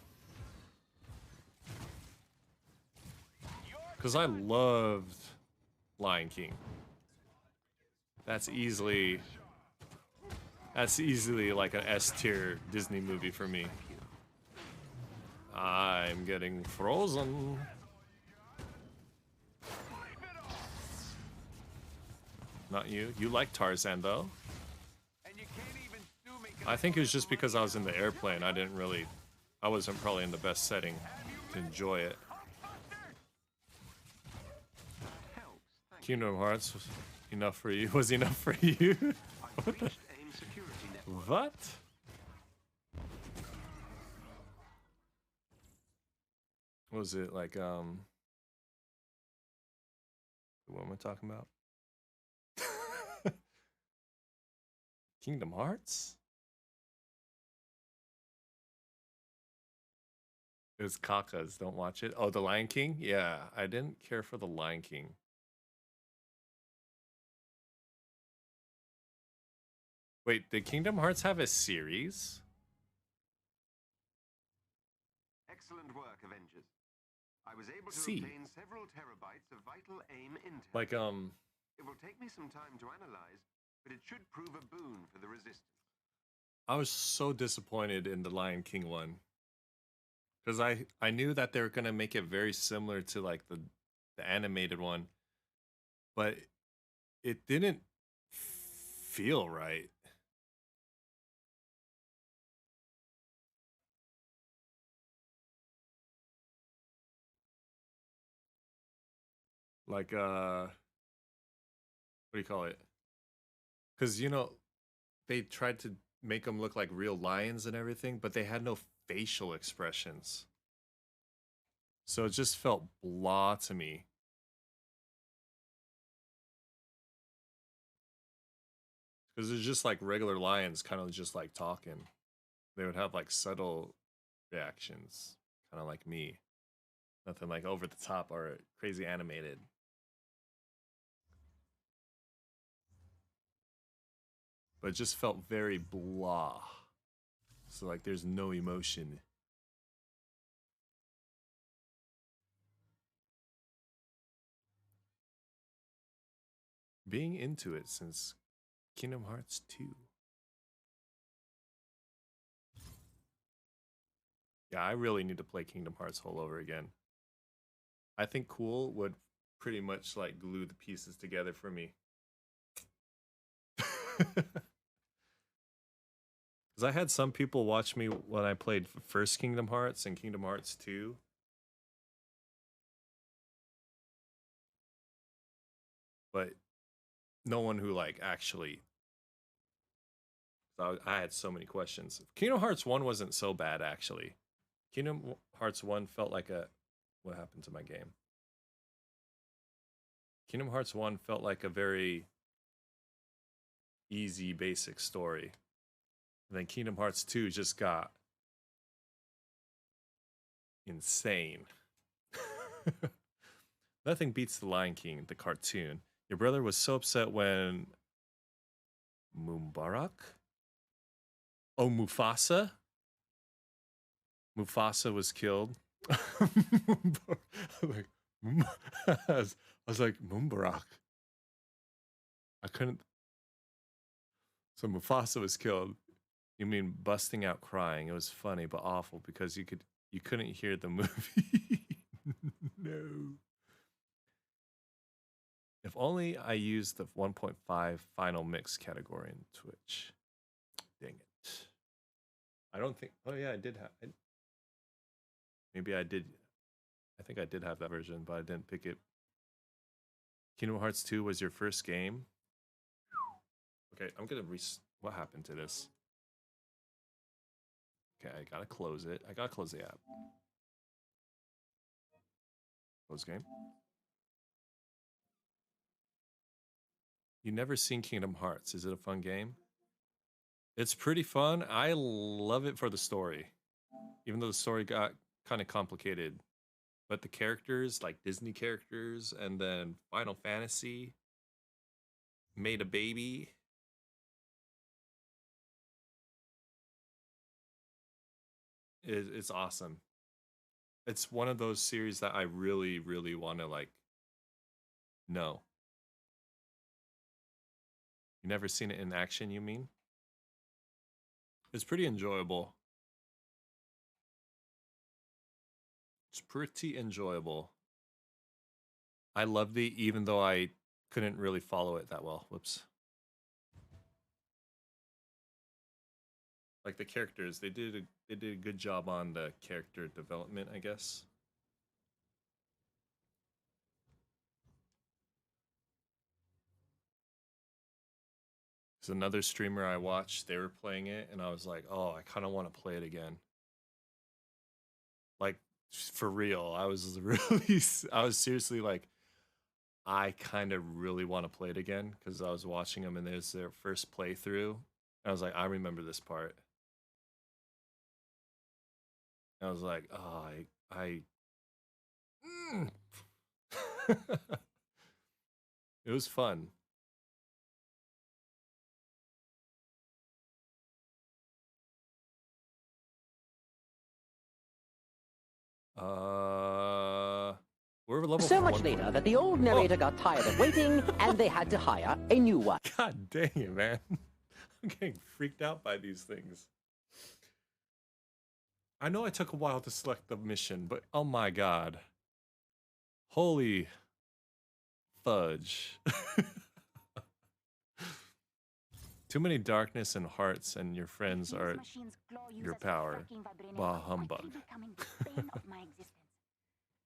Because I loved Lion King. That's easily like an S-tier Disney movie for me. I'm getting frozen. Not you. You like Tarzan, though. I think it was just because I was in the airplane. I wasn't probably in the best setting to enjoy it. Kingdom Hearts was enough for you. Was enough for you? What? What was it like? What am I talking about? Kingdom Hearts? It was Kaka's. Don't watch it. Oh, The Lion King? Yeah, I didn't care for The Lion King. Wait, did Kingdom Hearts have a series? Excellent work, Avengers. I was able to See. obtain several terabytes of vital AIM intel. Like, It will take me some time to analyze, but it should prove a boon for the Resistance. I was so disappointed in the Lion King one. Because I knew that they were going to make it very similar to, like, the animated one. But it didn't feel right. Like, what do you call it? Because, you know, they tried to make them look like real lions and everything, but they had no facial expressions. So it just felt blah to me. Because it's just like regular lions kind of just like talking. They would have like subtle reactions, kind of like me. Nothing like over the top or crazy animated. But it just felt very blah. So like there's no emotion. Being into it since Kingdom Hearts 2. Yeah, I really need to play Kingdom Hearts all over again. I think Cool would pretty much like glue the pieces together for me. Because I had some people watch me when I played first Kingdom Hearts and Kingdom Hearts 2. But no one who like actually. I had so many questions. Kingdom Hearts 1 wasn't so bad actually. Kingdom Hearts 1 felt like a. What happened to my game? Kingdom Hearts 1 felt like a very easy, basic story. And then Kingdom Hearts 2 just got insane. Nothing beats The Lion King, the cartoon. Your brother was so upset when Mumbarak? Oh, Mufasa? Mufasa was killed. I was like, Mumbarak. I couldn't. So Mufasa was killed. You mean busting out crying? It was funny but awful because you couldn't hear the movie. No. If only I used the 1.5 final mix category in Twitch. Dang it. I don't think. Oh yeah, I did have. Maybe I did. I think I did have that version, but I didn't pick it. Kingdom Hearts 2 was your first game. Okay, I'm gonna what happened to this? Okay, I gotta close it. I gotta close the app. Close game. You never seen Kingdom Hearts. Is it a fun game? It's pretty fun. I love it for the story. Even though the story got kind of complicated. But the characters, like Disney characters, and then Final Fantasy made a baby. It's awesome. It's one of those series that I really, really want to like know. You never seen it in action, you mean? It's pretty enjoyable. It's pretty enjoyable. I loved it even though I couldn't really follow it that well. Whoops. Like the characters, they did a good job on the character development, I guess. There's another streamer I watched, they were playing it, and I was like, oh, I kind of want to play it again. Like, for real, I was seriously like, I kind of really want to play it again, because I was watching them, and there's their first playthrough, and I was like, I remember this part. I was like, oh, it was fun. We're level So much later that the old narrator got tired of waiting and they had to hire a new one. God dang it, man. I'm getting freaked out by these things. I know I took a while to select the mission, but oh my god. Holy fudge. Too many darkness and hearts, and your friends are your power. Bah humbug.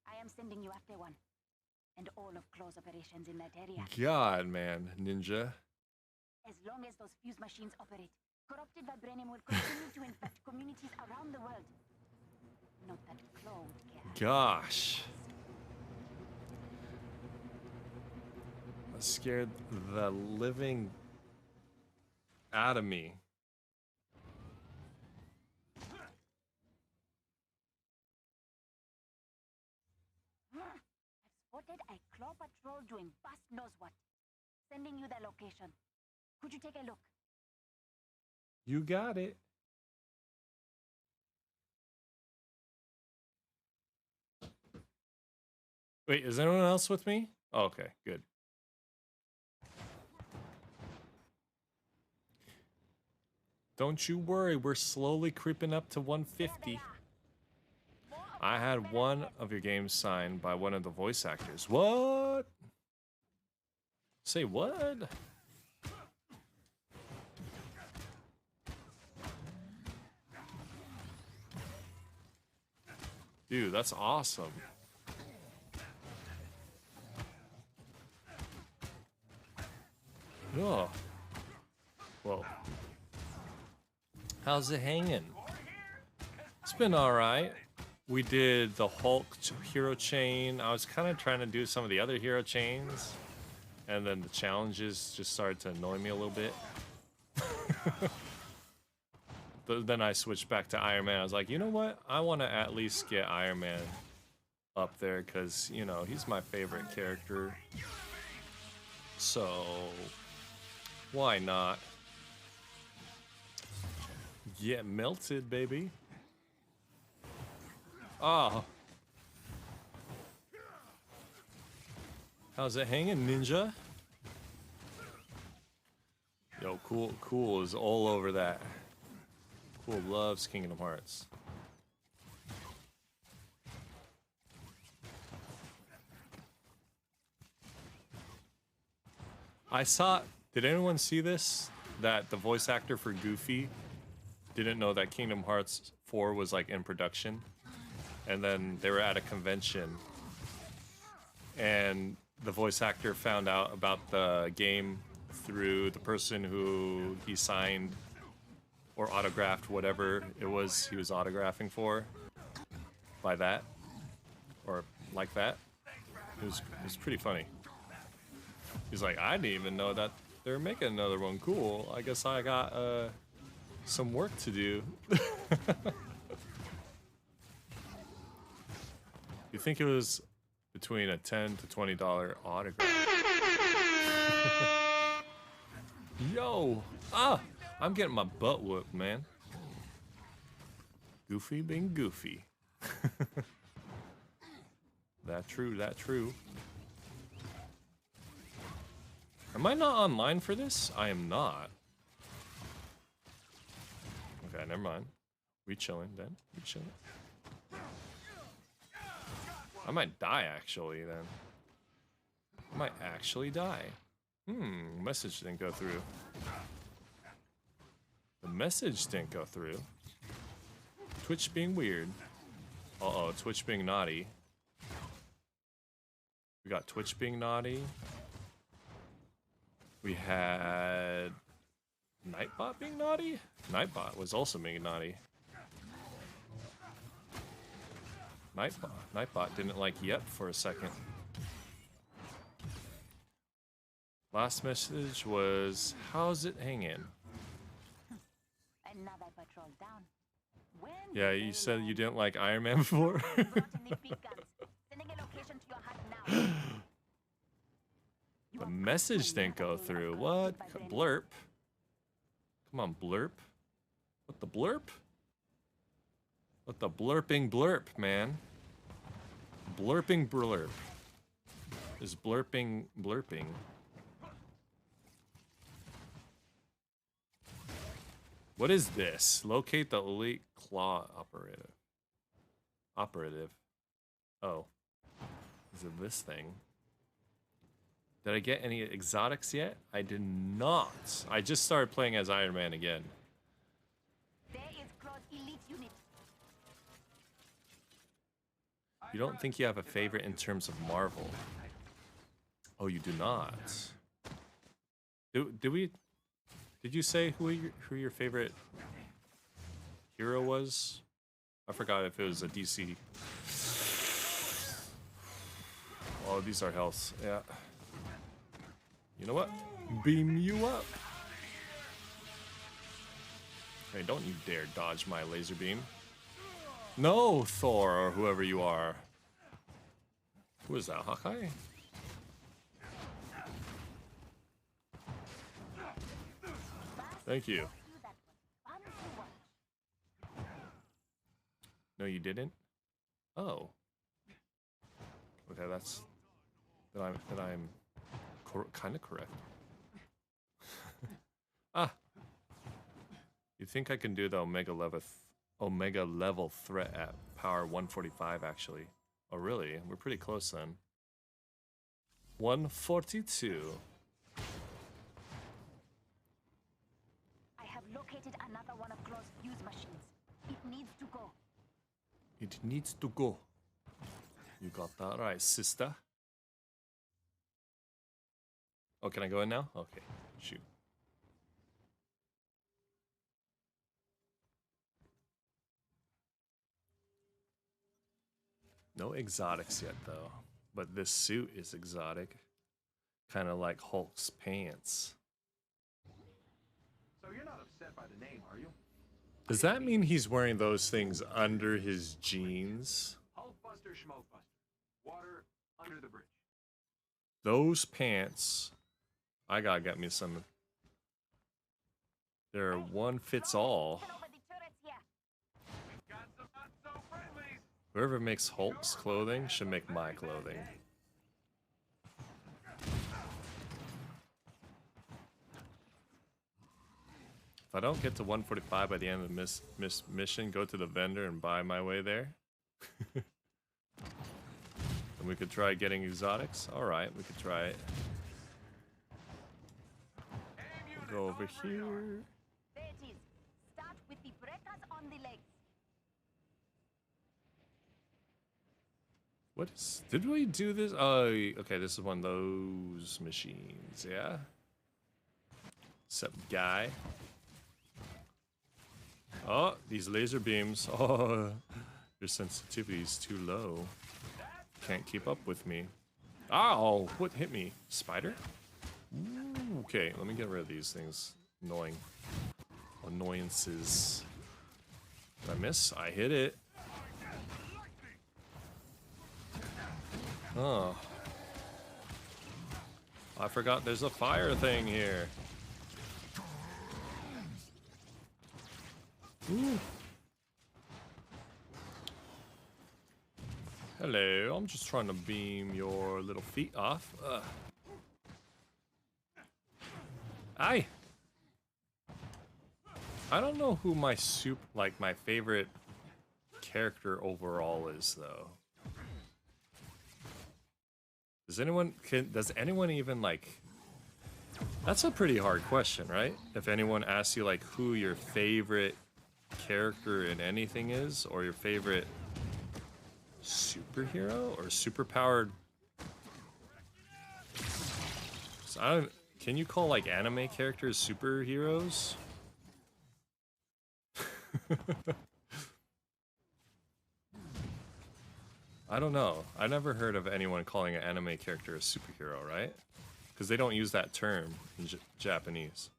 I am sending you after one. And all of Claw's operations in that area. God, man, Ninja. As long as those fuse machines operate, corrupted vibranium will continue to infect communities around the world. Not that Claw would care. Gosh. That scared the living out of me. I've spotted a Claw patrol doing bust knows what. Sending you the location. Could you take a look? You got it. Wait, is anyone else with me? Oh, okay, good. Don't you worry, we're slowly creeping up to 150. I had one of your games signed by one of the voice actors. What? Say what? Dude, that's awesome. Oh. Whoa. How's it hanging? It's been alright. We did the Hulk hero chain. I was kind of trying to do some of the other hero chains. And then the challenges just started to annoy me a little bit. But then I switched back to Iron Man. I was like, you know what? I want to at least get Iron Man up there because, you know, he's my favorite character. So, why not? Get melted, baby. Oh. How's it hanging, Ninja? Yo, cool is all over that. Cool loves Kingdom Hearts. I saw, did anyone see this? That the voice actor for Goofy didn't know that Kingdom Hearts 4 was like in production. And then they were at a convention and the voice actor found out about the game through the person who he signed or autographed whatever it was he was autographing for by that or like that. It was pretty funny. He's like, I didn't even know that they're making another one. Cool. I guess I got some work to do. You think it was between a $10 to $20 autograph? Yo! Ah! I'm getting my butt whooped, man. Goofy being goofy. That true, that true. Am I not online for this? I am not. Okay, never mind. We chilling then. We chilling. I might die actually then. I might actually die. Message didn't go through. The message didn't go through. Twitch being weird. Uh-oh, Twitch being naughty. We got Twitch being naughty. We had Nightbot being naughty? Nightbot was also being naughty. Nightbot didn't like yep for a second. Last message was, how's it hanging? Another patrol down. When Yeah, you said you didn't like Iron Man before. The message didn't go through. What? Blurp. Come on, blurp. What the blurp? What the blurping blurp, man? Blurping blurp. Is blurping blurping. What is this? Locate the elite claw operative. Oh. Is it this thing? Did I get any exotics yet? I did not. I just started playing as Iron Man again. You don't think you have a favorite in terms of Marvel? Oh, you do not. Did you say who your favorite hero was? I forgot if it was a DC. Oh, these are healths. Yeah. You know what? Beam you up. Hey, don't you dare dodge my laser beam. No, Thor, or whoever you are. Who is that, Hawkeye? Thank you. No, you didn't? Oh. Okay, that's... That I'm kind of correct. Ah! You think I can do the Omega level threat at power 145, actually. Oh, really? We're pretty close, then. 142. I have located another one of Claw's fuse machines. It needs to go. It needs to go. You got that right, sister. Oh, can I go in now? Okay, shoot. No exotics yet, though. But this suit is exotic. Kind of like Hulk's pants. So you're not upset by the name, are you? Does that mean he's wearing those things under his jeans? Hulkbuster, Schmokebuster. Water under the bridge. Those pants. I gotta get me some. They're one fits all. Whoever makes Hulk's clothing should make my clothing. If I don't get to 145 by the end of the mission, go to the vendor and buy my way there. And we could try getting exotics. Alright, we could try it. We'll go over here. There it is. Start with the breakers on the legs. What is... Did we do this? Oh, okay, this is one of those machines, yeah? What's up, guy? Oh, these laser beams. Oh, your sensitivity is too low. Can't keep up with me. Ow! What hit me? Spider? Ooh, okay, let me get rid of these things. Annoying. Annoyances. Did I miss? I hit it. Oh. I forgot there's a fire thing here. Ooh. Hello, I'm just trying to beam your little feet off. Aye. I don't know who my my favorite character overall is, though. Does anyone even like... That's a pretty hard question, right? If anyone asks you like who your favorite character in anything is, or your favorite superhero or superpowered... So I don't... Can you call like anime characters superheroes? I don't know. I never heard of anyone calling an anime character a superhero, right? Because they don't use that term in Japanese.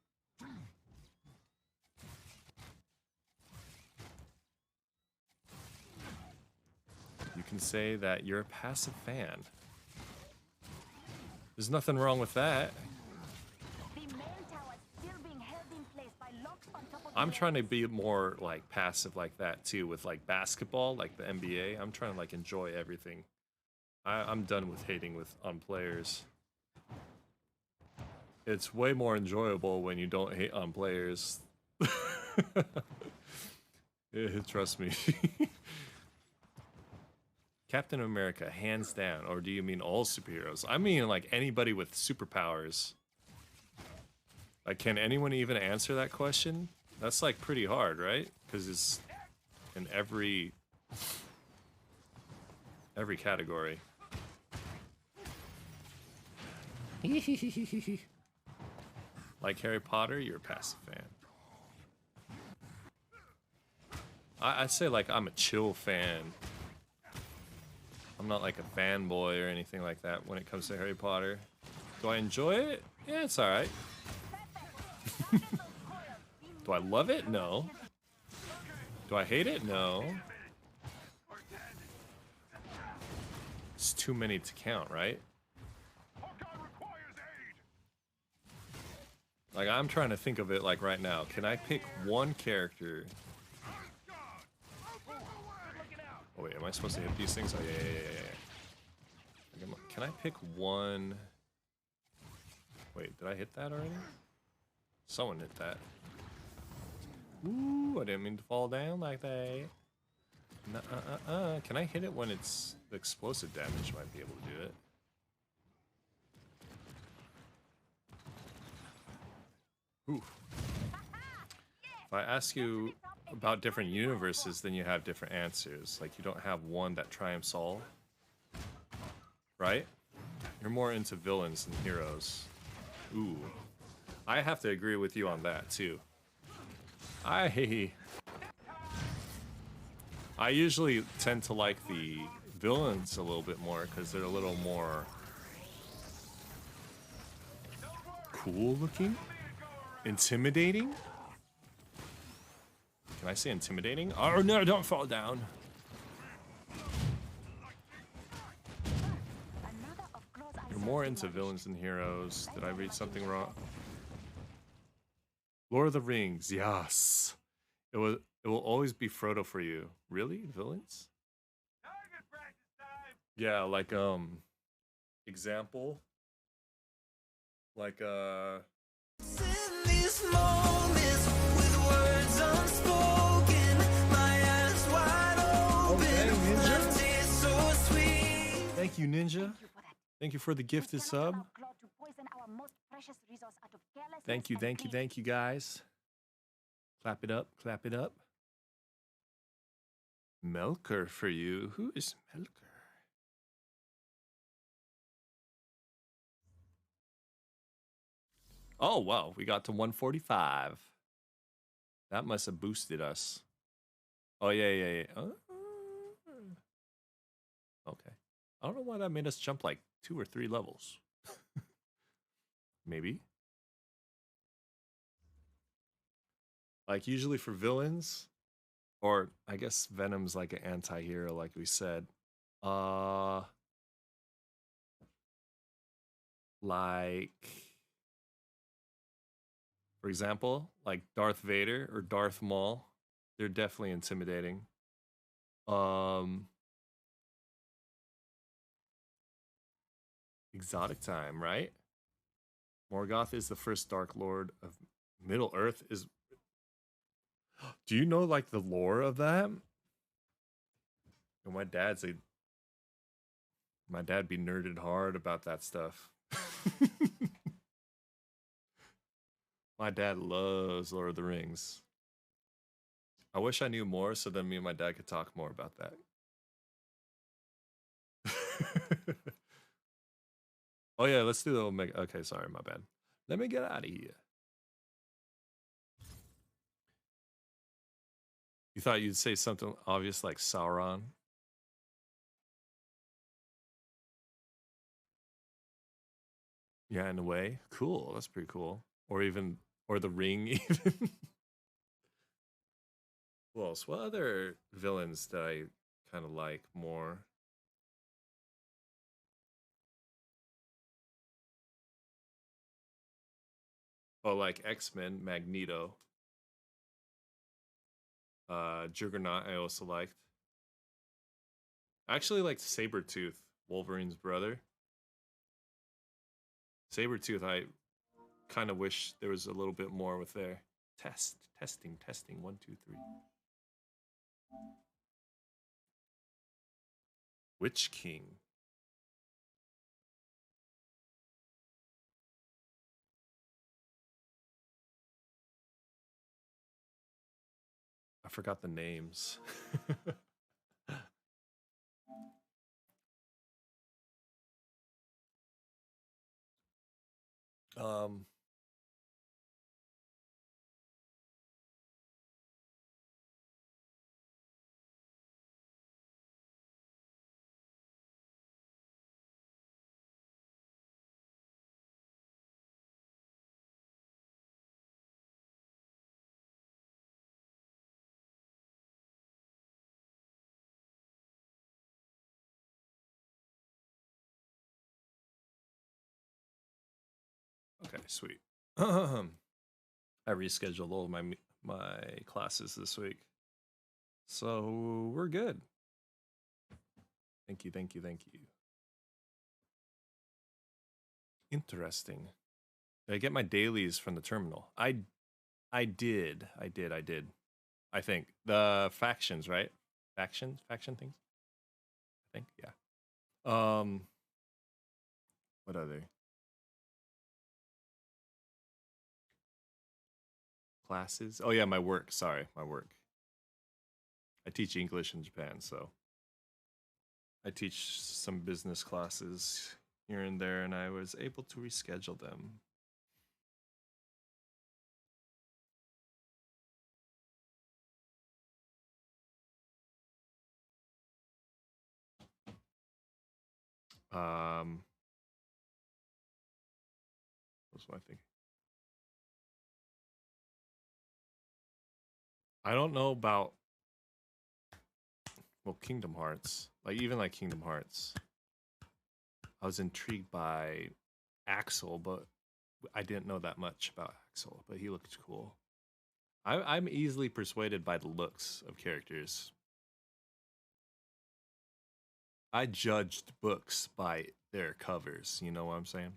can say that you're a passive fan. There's nothing wrong with that. I'm trying to be more like passive like that too, with like basketball, like the NBA. I'm trying to like enjoy everything. I'm done with hating on players. It's way more enjoyable when you don't hate on players. Trust me. Captain America, hands down. Or do you mean all superheroes? I mean like anybody with superpowers. Like, can anyone even answer that question? That's like pretty hard, right? Because it's in every category. Like Harry Potter, you're a passive fan. I'd say like I'm a chill fan. I'm not like a fanboy or anything like that when it comes to Harry Potter. Do I enjoy it? Yeah, it's alright. Do I love it? No. Do I hate it? No. It's too many to count, right? Like, I'm trying to think of it like right now. Can I pick one character? Oh wait, am I supposed to hit these things? Oh yeah. Can I pick one? Wait, did I hit that already? Someone hit that. Ooh, I didn't mean to fall down like that. Can I hit it when it's the explosive damage? Might be able to do it. Ooh. If I ask you about different universes, then you have different answers. Like, you don't have one that triumphs all. Right? You're more into villains than heroes. Ooh. I have to agree with you on that, too. I usually tend to like the villains a little bit more because they're a little more cool looking, intimidating. Can I say intimidating? Oh no, don't fall down. You're more into villains than heroes. Did I read something wrong? Lord of the Rings, yes. It will always be Frodo for you. Really? Villains? Yeah, like example. Like these moments with words unspoken, my eyes wide open. Okay, so sweet. Thank you, Ninja. Thank you for the gifted sub. Thank you, guys. Clap it up, clap it up. Melker for you. Who is Melker? Oh, wow. We got to 145. That must have boosted us. Oh, yeah. Okay. I don't know why that made us jump like 2 or 3 levels. Maybe. Like, usually for villains, or I guess Venom's like an anti-hero, like we said. Like, for example, like Darth Vader or Darth Maul, they're definitely intimidating. Exotic time, right? Morgoth is the first Dark Lord of Middle Earth. Is do you know like the lore of that? And my dad be nerded hard about that stuff. My dad loves Lord of the Rings. I wish I knew more so then me and my dad could talk more about that. Oh yeah, let's do the Omega. Okay, sorry, my bad. Let me get out of here. You thought you'd say something obvious like Sauron? Yeah, in a way. Cool. That's pretty cool. Or the Ring even. Who else? What other villains that I kind of like more? Oh, like X-Men, Magneto. Juggernaut I also liked. I actually liked Sabretooth, Wolverine's brother. Sabretooth, I kind of wish there was a little bit more with there. Testing. 1, 2, 3. Witch King. I forgot the names. um Okay, sweet. I rescheduled all of my classes this week. So we're good. Thank you. Interesting. Did I get my dailies from the terminal? I did. I think the factions, right? Faction things. I think, yeah. What are they? Classes? Oh yeah, my work. Sorry, my work. I teach English in Japan, so I teach some business classes here and there, and I was able to reschedule them. What's my thing? I don't know about, well, Kingdom Hearts. Like, even like Kingdom Hearts. I was intrigued by Axel, but I didn't know that much about Axel, but he looked cool. I'm easily persuaded by the looks of characters. I judged books by their covers, you know what I'm saying?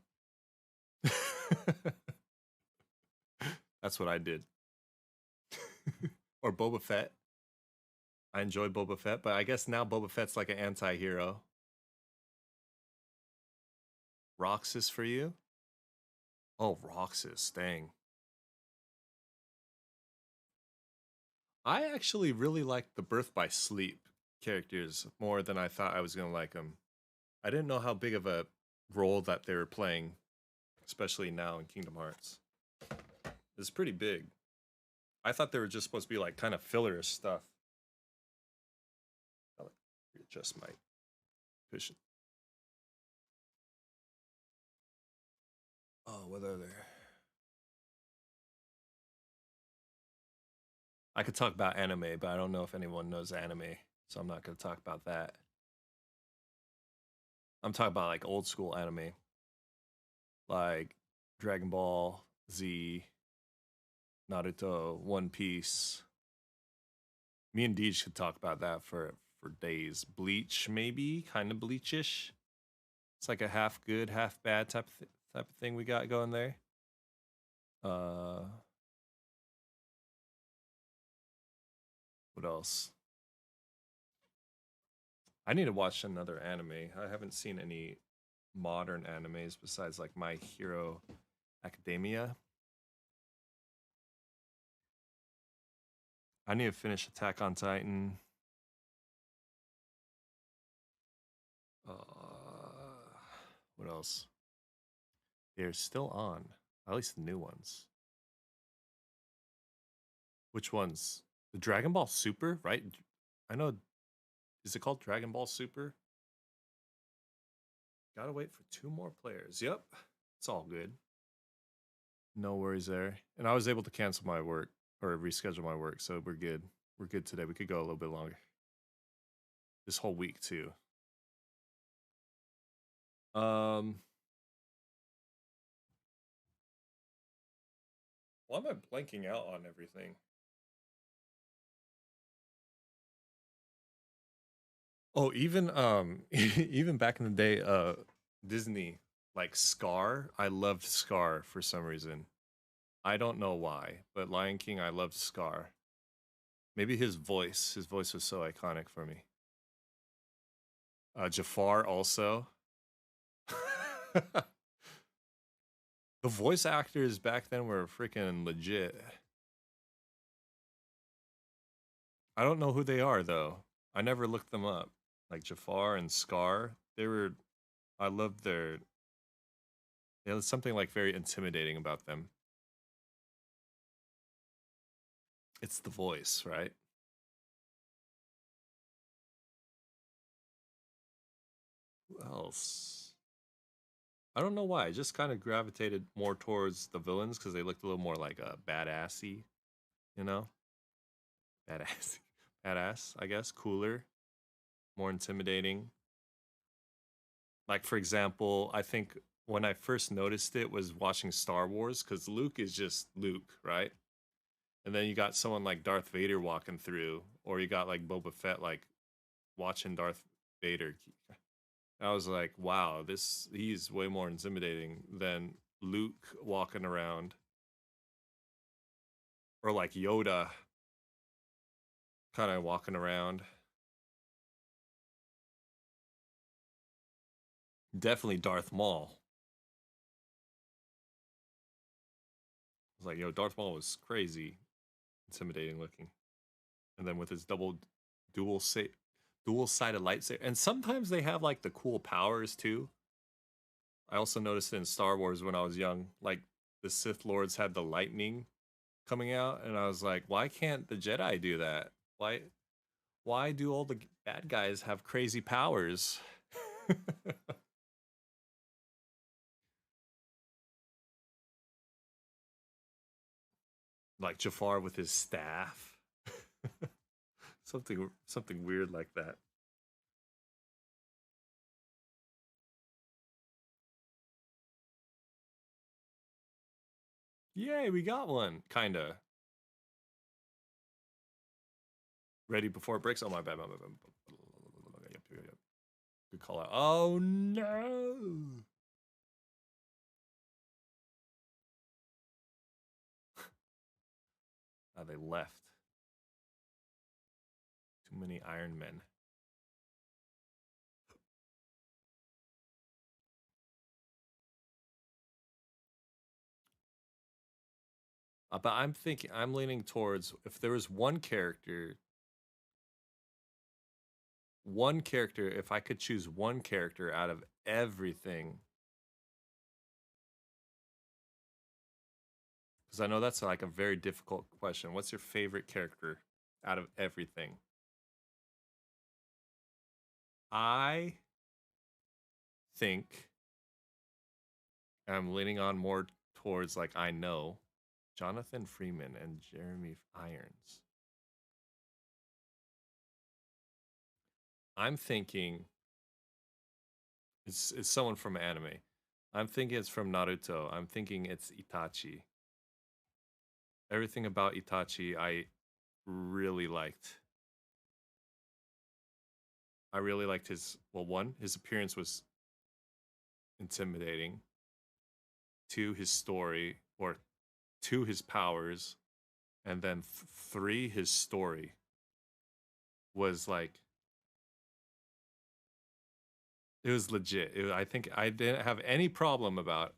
That's what I did. Or Boba Fett. I enjoy Boba Fett, but I guess now Boba Fett's like an anti-hero. Roxas for you? Oh, Roxas, dang. I actually really liked the Birth by Sleep characters more than I thought I was going to like them. I didn't know how big of a role that they were playing, especially now in Kingdom Hearts. It's pretty big. I thought they were just supposed to be like kind of filler stuff. I'll like readjust my cushion. Oh, what are there? I could talk about anime, but I don't know if anyone knows anime, so I'm not going to talk about that. I'm talking about like old school anime, like Dragon Ball Z, Naruto, One Piece. Me and Deej could talk about that for days. Bleach, maybe, kind of Bleachish. It's like a half good, half bad type of thing we got going there. What else? I need to watch another anime. I haven't seen any modern animes besides like My Hero Academia. I need to finish Attack on Titan. What else? They're still on. At least the new ones. Which ones? The Dragon Ball Super, right? I know. Is it called Dragon Ball Super? Gotta wait for 2 more players. Yep. It's all good. No worries there. And I was able to cancel my work or reschedule my work, so we're good. We're good today. We could go a little bit longer. This whole week too. Why am I blanking out on everything? Oh, even even back in the day, Disney, like Scar, I loved Scar for some reason. I don't know why, but Lion King, I loved Scar. Maybe his voice was so iconic for me. Jafar also. The voice actors back then were freaking legit. I don't know who they are though. I never looked them up. Like Jafar and Scar, I loved their. There was something like very intimidating about them. It's the voice, right? Who else? I don't know why. I just kind of gravitated more towards the villains because they looked a little more like badassy, you know? Badass. Badass, I guess. Cooler. More intimidating. Like, for example, I think when I first noticed it was watching Star Wars because Luke is just Luke, right? And then you got someone like Darth Vader walking through, or you got like Boba Fett like watching Darth Vader. I was like, wow, he's way more intimidating than Luke walking around. Or like Yoda kind of walking around. Definitely Darth Maul. I was like, yo, Darth Maul was crazy intimidating looking. And then with his dual-sided lightsaber. And sometimes they have like the cool powers too. I also noticed in Star Wars when I was young, like the Sith Lords had the lightning coming out, and I was like, why can't the Jedi do that? Why do all the bad guys have crazy powers? Like Jafar with his staff. something weird like that. Yay, we got one, kinda. Ready before it breaks? Oh, my bad. Good call out. Oh, no! They left. Too many Iron Men. But I'm leaning towards if there was one character, if I could choose one character out of everything, because I know that's like a very difficult question. What's your favorite character out of everything? I think I'm leaning on more towards like I know Jonathan Freeman and Jeremy Irons. I'm thinking it's someone from anime. I'm thinking it's from Naruto. I'm thinking it's Itachi. Everything about Itachi I really liked. I really liked his his appearance was intimidating. 2, his story, or 2, his powers, and then 3, his story was like it was legit. I think I didn't have any problem about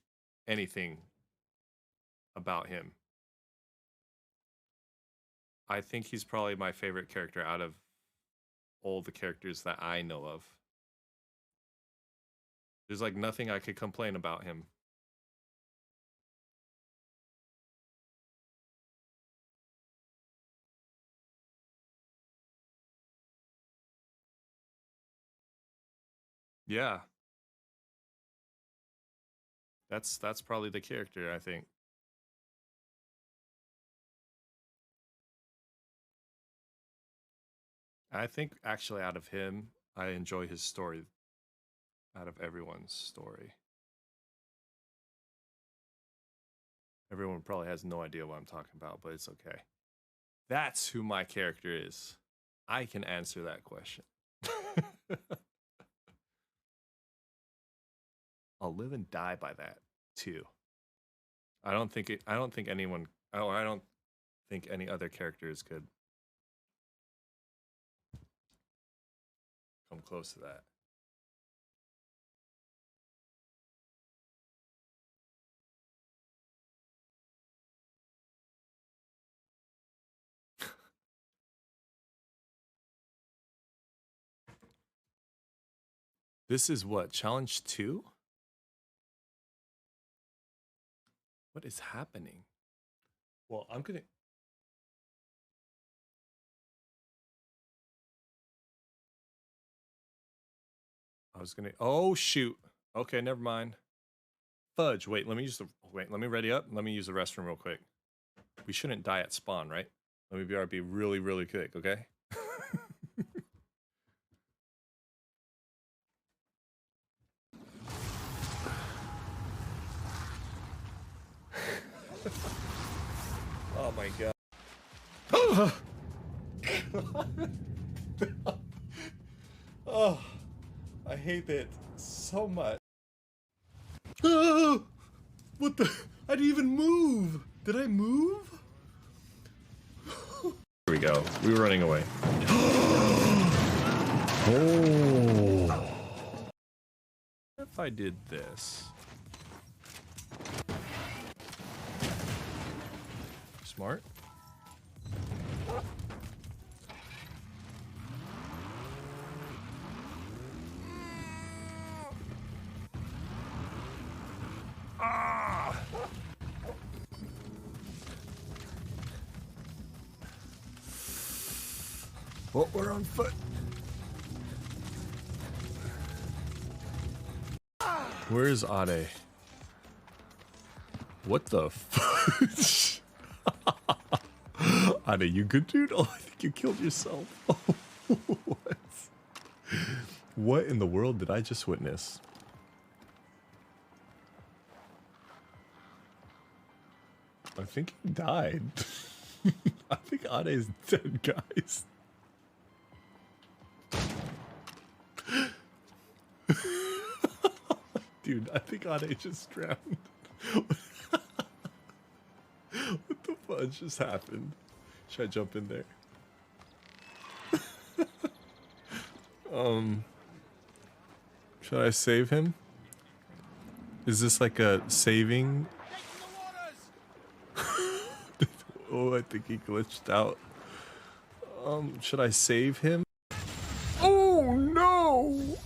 anything about him. I think he's probably my favorite character out of all the characters that I know of. There's like nothing I could complain about him. Yeah. That's probably the character, I think. I think actually out of him, I enjoy his story out of everyone's story. Everyone probably has no idea what I'm talking about, but it's okay. That's who my character is. I can answer that question. I'll live and die by that too. I don't think anyone. Oh, I don't think any other characters could come close to that. This is what, challenge 2? What is happening? Well, I'm gonna... Oh, shoot. Okay, never mind. Fudge, wait, let me ready up. Let me use the restroom real quick. We shouldn't die at spawn, right? Let me be really, really quick, okay? Oh my god. Oh, I hate it so much. Oh, what the? I didn't even move. Did I move? Here we go. We were running away. Oh. If I did this. Smart. Ah! Well, we're on foot. Where is Ade? What the fudge? Ade, you good, dude? Oh, I think you killed yourself. What? What in the world did I just witness? I think he died. I think Ade is dead, guys. Dude, I think Ade just drowned. What the fudge just happened? Should I jump in there? Should I save him? Is this like a saving? Oh, I think he glitched out. Should I save him? Oh no!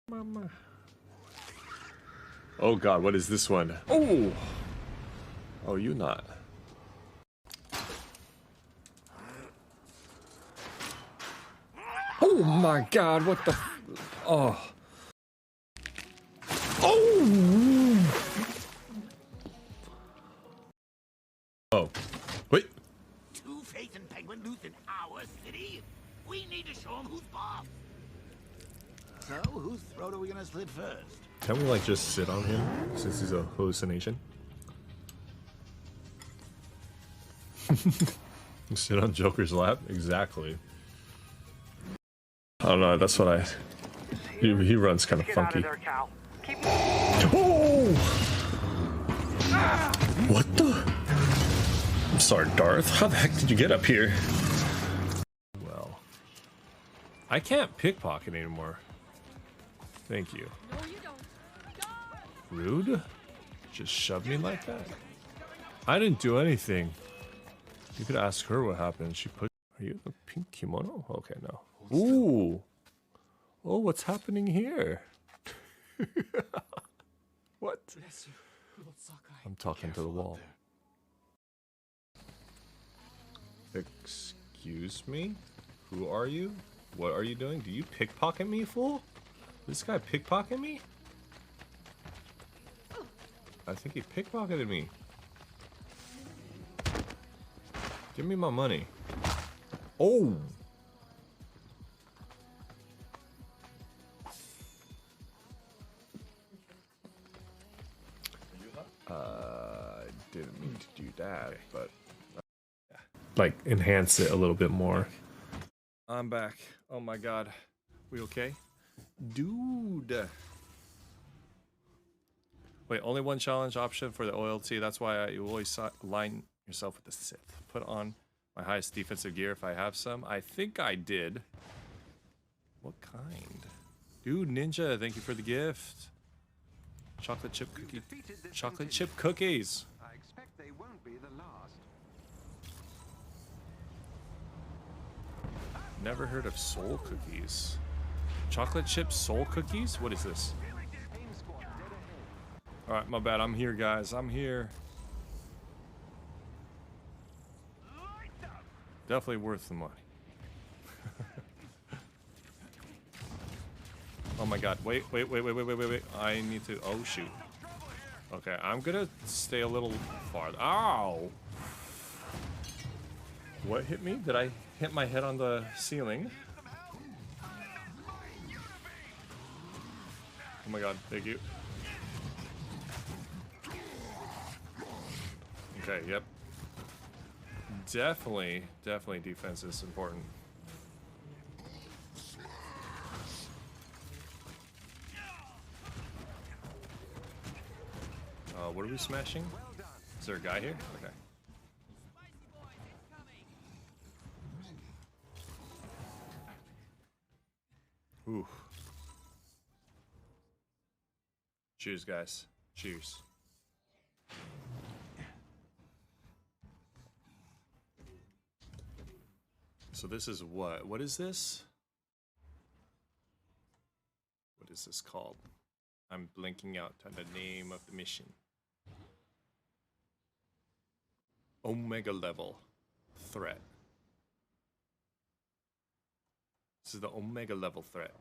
Mama. Oh god, what is this one? Oh! Oh, you not. Oh my god, what the... Oh. Oh! Oh. Wait. Two-Face and Penguin loose in our city? We need to show them who's boss. So, whose throat are we gonna slit first? Can't we like just sit on him since he's a hallucination? Sit on Joker's lap? Exactly. I don't know, that's what I... He runs kind of funky. Oh! What the? I'm sorry, Darth. How the heck did you get up here? Well... I can't pickpocket anymore. Thank you. Rude? Just shove me like that? I didn't do anything. You could ask her what happened. She put... Are you the pink kimono? Okay, no. Ooh! Oh, what's happening here? What? I'm talking to the wall. Excuse me? Who are you? What are you doing? Do you pickpocket me, fool? This guy pickpocket me? I think he pickpocketed me. Give me my money. Oh! Didn't mean to do that, but Like enhance it a little bit more. I'm back. Oh my god. We okay? Dude. Wait, only one challenge option for the OLT. That's why you always align yourself with the Sith. Put on my highest defensive gear if I have some. I think I did. What kind? Dude, Ninja, thank you for the gift. Chocolate chip cookie. Chocolate chip cookies. I expect they won't be the last. Never heard of soul cookies. Chocolate chip soul cookies? What is this? Alright, my bad. I'm here, guys. I'm here. Definitely worth the money. Oh my god. Wait. I need to... Oh, shoot. Okay, I'm gonna stay a little farther. Ow! What hit me? Did I hit my head on the ceiling? Oh my god, thank you. Okay, yep. Definitely defense is important. What are we smashing? Is there a guy here? Okay. Ooh. Cheers, guys. Cheers. So this is what? What is this? What is this called? I'm blinking out on the name of the mission. Omega level threat. This is the Omega level threat.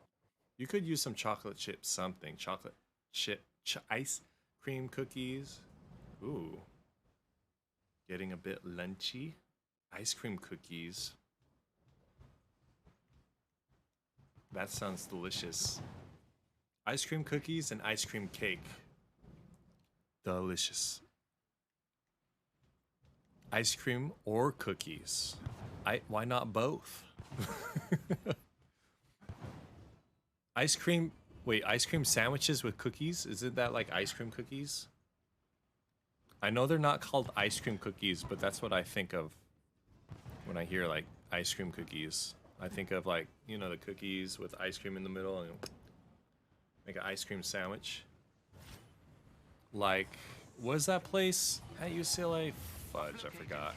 You could use some chocolate chip something. Chocolate chip ice cream cookies. Ooh. Getting a bit lunchy. Ice cream cookies. That sounds delicious. Ice cream cookies and ice cream cake. Delicious. Ice cream or cookies. Why not both? Ice cream. Wait, ice cream sandwiches with cookies? Isn't that like ice cream cookies? I know they're not called ice cream cookies, but that's what I think of when I hear like ice cream cookies. I think of like, you know, the cookies with ice cream in the middle and make an ice cream sandwich. Like, what is that place at UCLA? Fudge, I forgot.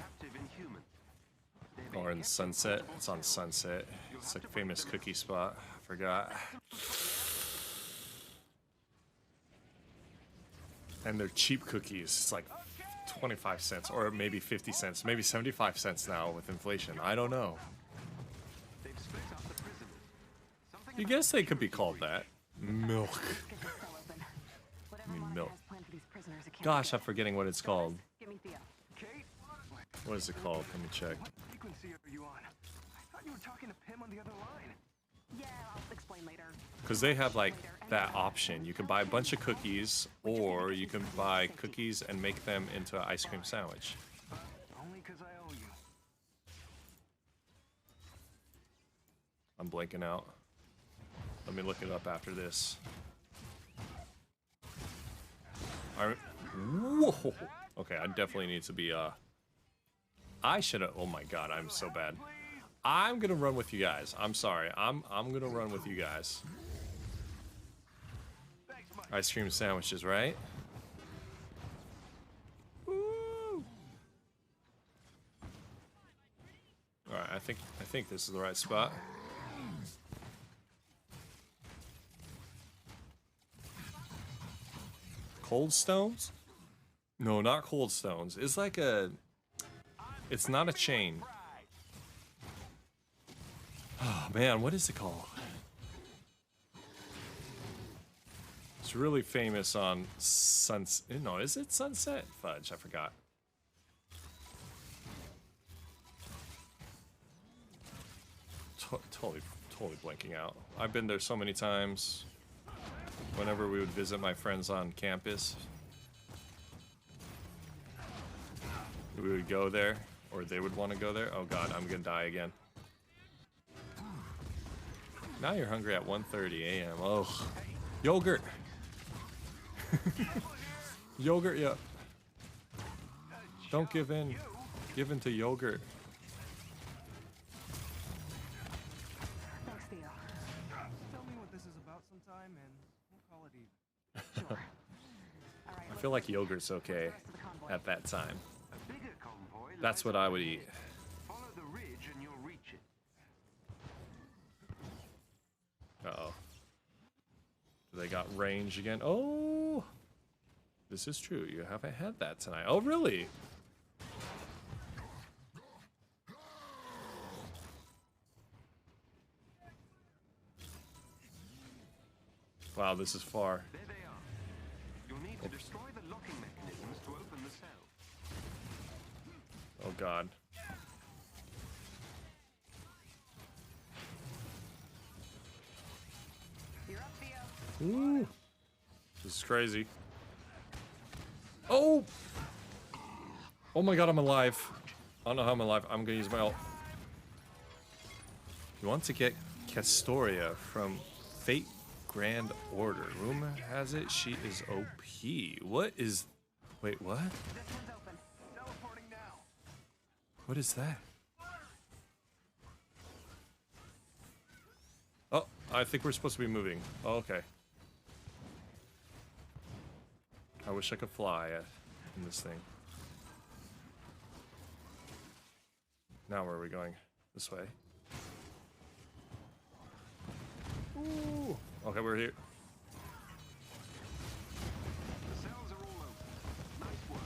Or in Sunset. It's on Sunset. It's like a famous cookie spot. I forgot. And they're cheap cookies. It's like 25 cents or maybe 50 cents, maybe 75 cents now with inflation. I don't know. You guess they could be called that. Milk. I mean milk. Gosh, I'm forgetting what it's called. What is it called? Let me check. Because they have like that option. You can buy a bunch of cookies, or you can buy cookies and make them into an ice cream sandwich. I'm blanking out. Let me look it up after this. Whoa! Okay, I definitely need to be, I should have, oh my god, I'm so bad. I'm gonna run with you guys. I'm sorry. I'm gonna run with you guys. Ice cream sandwiches, right? Woo! Alright, I think this is the right spot. Cold stones? No, not cold stones. It's like a... It's not a chain. Oh man, what is it called? It's really famous on Sunset. No, is it Sunset? Fudge, I forgot. Totally blanking out. I've been there so many times. Whenever we would visit my friends on campus. We would go there, or they would want to go there. Oh god, I'm gonna die again. Now you're hungry at 1:30 a.m. Oh, yogurt. Yogurt, yeah. Don't give in. Give in to yogurt. Thanks, Theo. Tell me what this is about sometime, and we'll call it even. Sure. All right, I feel like yogurt's okay at that time. A bigger convoy That's what I would eat. follow the ridge and you'll reach it. Uh-oh. They got range again. Oh! This is true. You haven't had that tonight. Oh, really? Wow, this is far. There they are. You'll need to destroy the locking mechanisms to open the cell. Oh, God. You're up, Theo. Ooh. This is crazy. Oh! Oh my god, I'm alive. I don't know how I'm alive. I'm gonna use my ult. You want to get Castoria from Fate Grand Order. Rumor has it she is OP. What is... Wait, what? What is that? Oh, I think we're supposed to be moving. Oh, okay. I wish I could fly in this thing. Now where are we going? This way. Ooh. Okay, we're here. The cells are all open. Nice work.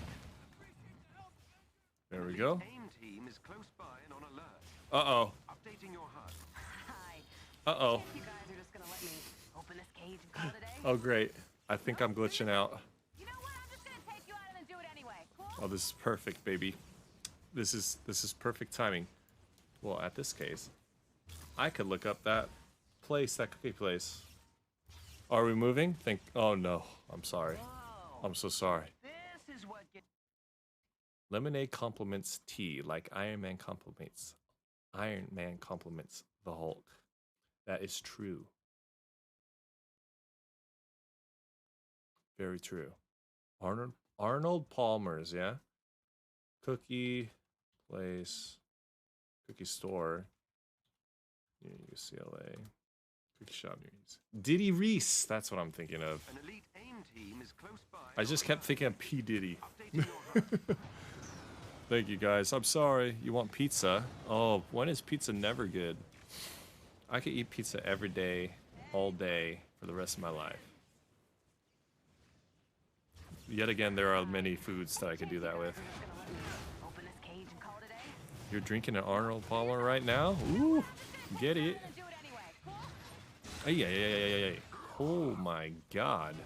There we go. AIM team is close by and on alert. Uh-oh. Updating your HUD. Hi. Uh-oh. You guys are just gonna let me open this cage and call it a day? Oh, great. I think I'm glitching out. You know what? I'm just gonna take you out and then do it anyway. Cool? Oh, this is perfect, baby. This is perfect timing. Well, at this case, I could look up that place, that cookie place. Are we moving? Oh no, I'm sorry. I'm so sorry. This is what gets... Lemonade compliments tea like Iron Man compliments the Hulk. That is true. Very true. Arnold Palmer's, yeah? Cookie place. Cookie store. Yeah, UCLA. Cookie shop news. Diddy Reese. That's what I'm thinking of. An elite AIM team is close by. I just kept thinking of P. Diddy. Updating your HUD. Thank you, guys. I'm sorry. You want pizza? Oh, when is pizza never good? I could eat pizza every day, all day, for the rest of my life. Yet again, there are many foods that I could do that with. Open this cage and call it a day? You're drinking an Arnold Palmer right now? Ooh, get it. Do it anyway. Cool? Ay. Oh my god.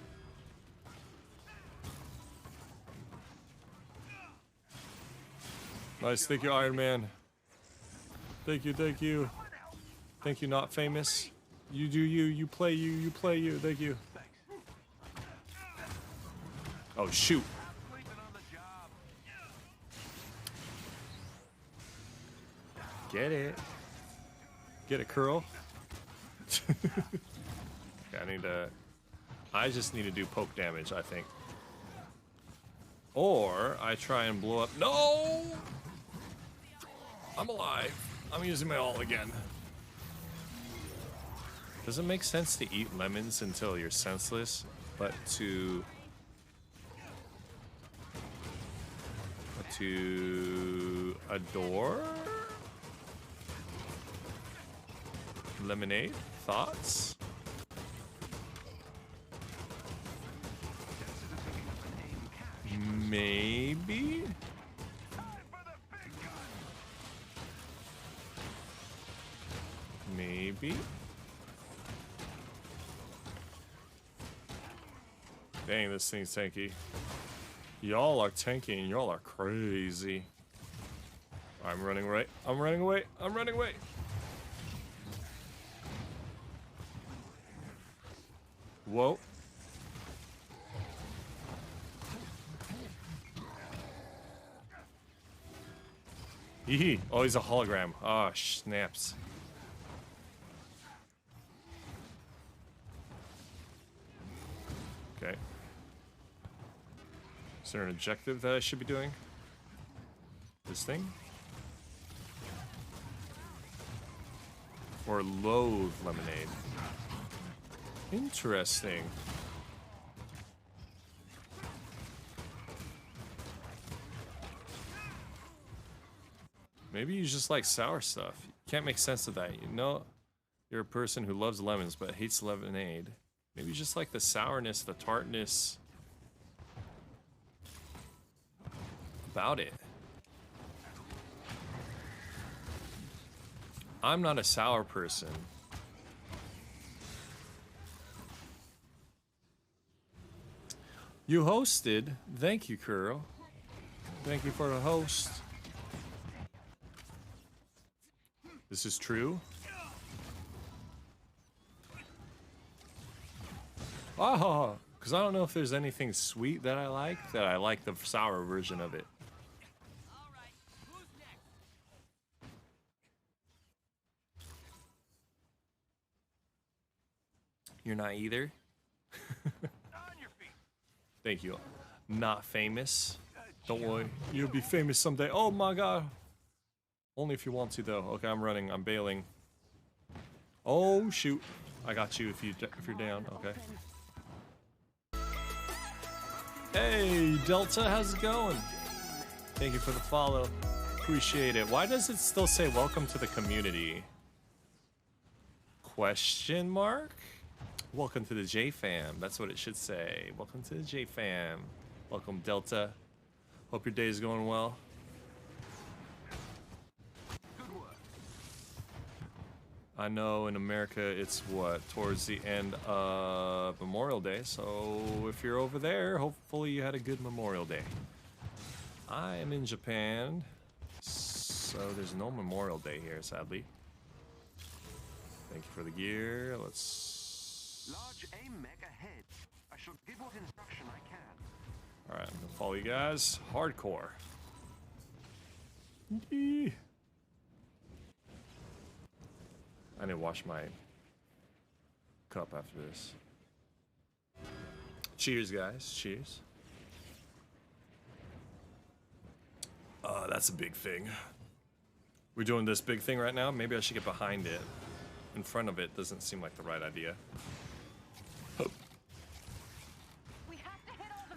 Nice, thank you, Iron Man. Thank you. Thank you, not famous. You do you, you play you, thank you. Oh, shoot. Get it. Get it, curl. Okay, I just need to do poke damage, I think. Or I try and blow up. No! I'm alive. I'm using my ult again. Does it make sense to eat lemons until you're senseless, but to adore lemonade? Thoughts? Maybe? Maybe? Dang, this thing's tanky. Y'all are tanky and y'all are crazy. I'm running away. I'm running away. Whoa. Hee. Oh, he's a hologram. Oh, snaps. Okay. Is there an objective that I should be doing? This thing? Or loathe lemonade? Interesting. Maybe you just like sour stuff. You can't make sense of that. You know, you're a person who loves lemons but hates lemonade. Maybe you just like the sourness, the tartness about it. I'm not a sour person. You hosted. Thank you, Kuro. Thank you for the host. This is true. Oh, because I don't know if there's anything sweet that I like the sour version of it. You're not either? Thank you. Not famous. Don't worry. You'll be famous someday. Oh my god. Only if you want to, though. Okay, I'm running. I'm bailing. Oh, shoot. I got you if you're down. Okay. Hey, Delta. How's it going? Thank you for the follow. Appreciate it. Why does it still say welcome to the community? Question mark? Welcome to the J-Fam. That's what it should say. Welcome to the J-Fam. Welcome, Delta. Hope your day is going well. I know in America it's what? Towards the end of Memorial Day. So if you're over there, hopefully you had a good Memorial Day. I am in Japan. So there's no Memorial Day here, sadly. Thank you for the gear. Let's... Large aim mech ahead. I shall give what instruction I can. Alright, I'm gonna follow you guys. Hardcore. Yee. I need to wash my cup after this. Cheers, guys. Cheers. That's a big thing. We're doing this big thing right now. Maybe I should get behind it. In front of it doesn't seem like the right idea.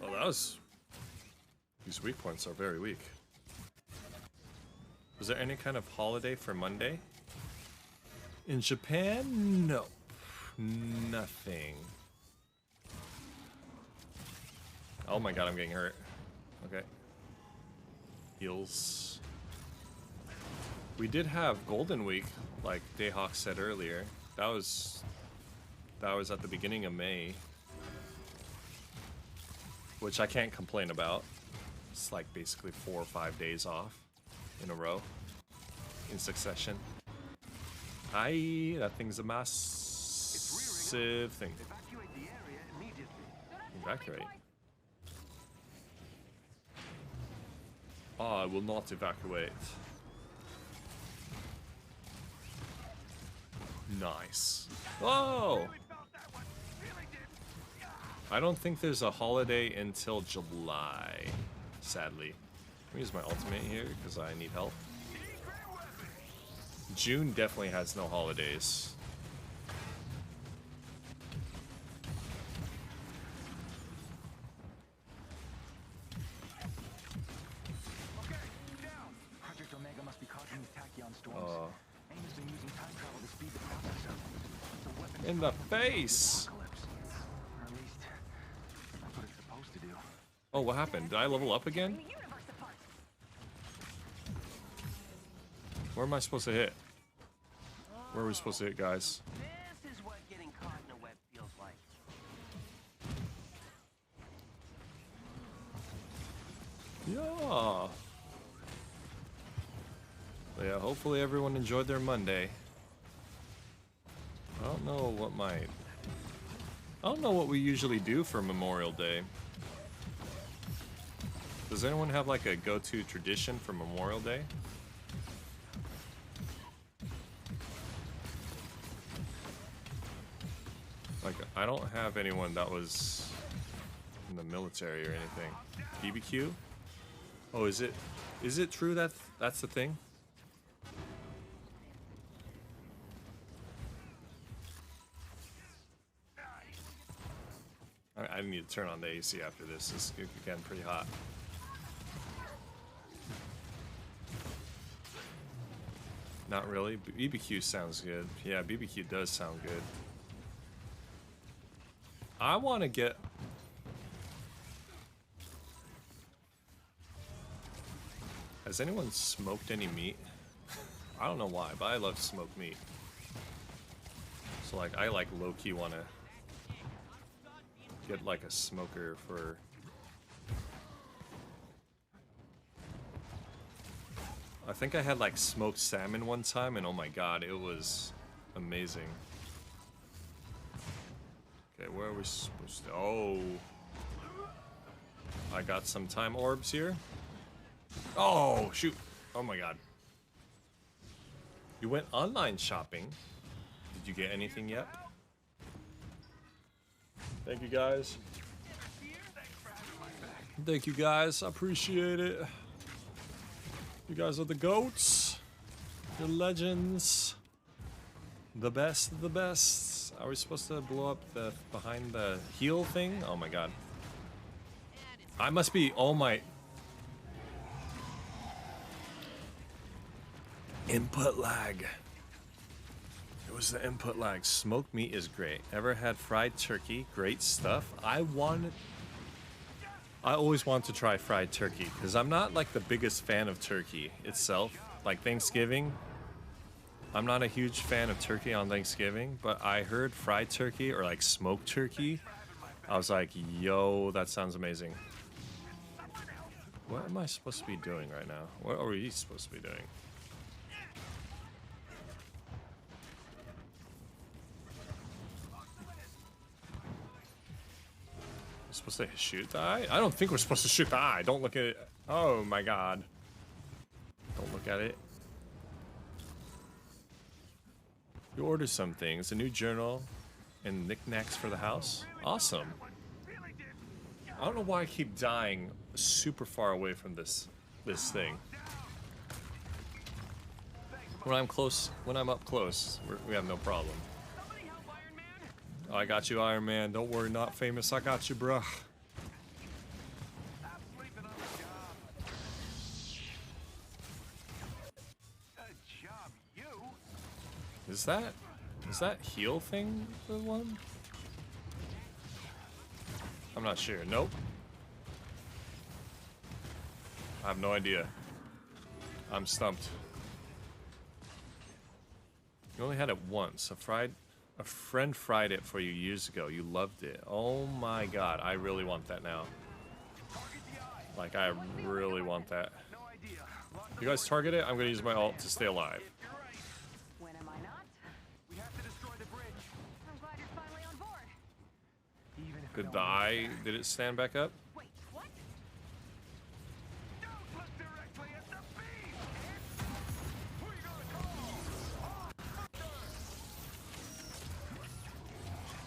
Oh, that was... These weak points are very weak. Was there any kind of holiday for Monday? In Japan? No. Nothing. Oh my god, I'm getting hurt. Okay. Heals. We did have Golden Week, like Dayhawk said earlier. That was at the beginning of May. Which I can't complain about. It's like basically 4 or 5 days off in a row. In succession. Aye, that thing's a massive thing. Evacuate the area immediately. Evacuate. I will not evacuate. Nice. Oh! I don't think there's a holiday until July, sadly. Let me use my ultimate here because I need help. June definitely has no holidays. Project Omega must be causing these tachyon storms. AIM has been using time travel to speed the process up. The weapon In the face! Or at least, that's what it's supposed to do. Oh, what happened? Did I level up again? Where am I supposed to hit? Where are we supposed to hit, guys? This is what getting caught in a web feels like. Yeah. But yeah, hopefully everyone enjoyed their Monday. I don't know what we usually do for Memorial Day. Does anyone have like a go-to tradition for Memorial Day? Like, I don't have anyone that was in the military or anything. BBQ? Oh, is it true that that's the thing? I need to turn on the AC after this. It's getting pretty hot. Not really. BBQ sounds good. Yeah, BBQ does sound good. I want to get... Has anyone smoked any meat? I don't know why, but I love smoked meat. So like, I like low-key want to get like a smoker for... I think I had like smoked salmon one time, and oh my god, it was amazing. Okay, where are we supposed to... Oh. I got some time orbs here. Oh, shoot. Oh my god. You went online shopping. Did you get anything yet? Thank you, guys. Thank you, guys. I appreciate it. You guys are the GOATs. You're legends. The best of the best. Are we supposed to blow up the behind the heel thing? Oh my god. I must be... Oh my... Input lag. It was the input lag. Smoked meat is great. Ever had fried turkey? Great stuff. I always want to try fried turkey because I'm not like the biggest fan of turkey itself. Like Thanksgiving, I'm not a huge fan of turkey on Thanksgiving, but I heard fried turkey or like smoked turkey. I was like, yo, that sounds amazing. What am I supposed to be doing right now? What are we supposed to be doing? Supposed to shoot the eye? I don't think we're supposed to shoot the eye. Don't look at it. Oh my god. Don't look at it. You ordered some things. A new journal and knickknacks for the house. Awesome. I don't know why I keep dying super far away from this thing. When I'm up close, we have no problem. I got you, Iron Man. Don't worry, not famous. I got you, bruh. Is that heal thing the one? I'm not sure. Nope. I have no idea. I'm stumped. You only had it once. A friend fried it for you years ago. You loved it. Oh my god, I really want that now. Like, I really want that. You guys target it? I'm gonna use my ult to stay alive. When am I not? We have to destroy the bridge. I'm glad you're finally on board. Did the eye, did it stand back up? Wait, what?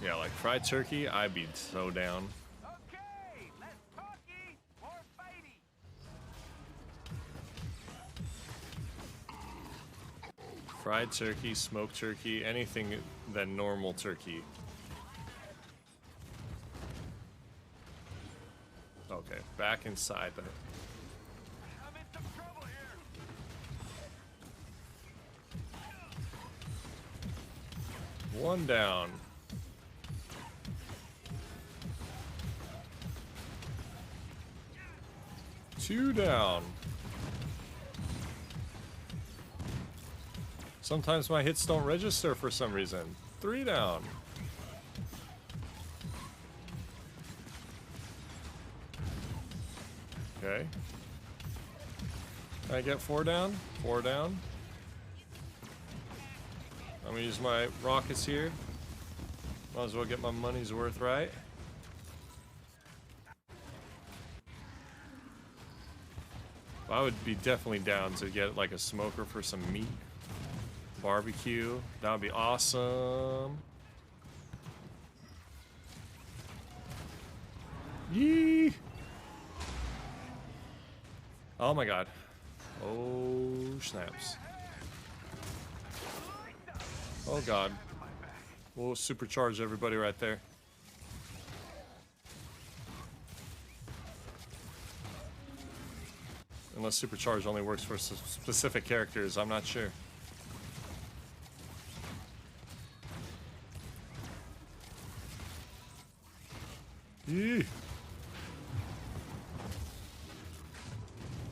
Yeah, like fried turkey, I'd be so down. Okay, let's talky or fighty. Fried turkey, smoked turkey, anything than normal turkey. Okay, back inside the... I'm in some trouble here. One down. Two down. Sometimes my hits don't register for some reason. Three down. Okay. Can I get four down? Four down. I'm gonna use my rockets here. Might as well get my money's worth, right? I would be definitely down to get like a smoker for some meat. Barbecue. That would be awesome. Yee! Oh my god. Oh, snaps. Oh god. We'll supercharge everybody right there. Unless supercharge only works for specific characters, I'm not sure. Yee!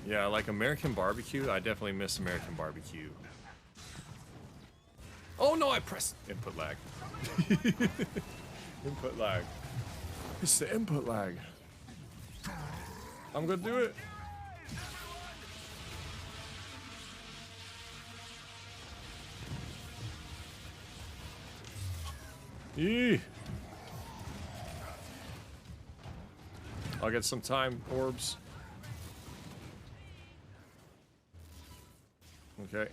Yeah, like American barbecue, I definitely miss American barbecue. Oh no, I pressed input lag. Input lag. It's the input lag. I'm gonna do it. Yee! I'll get some time orbs. Okay.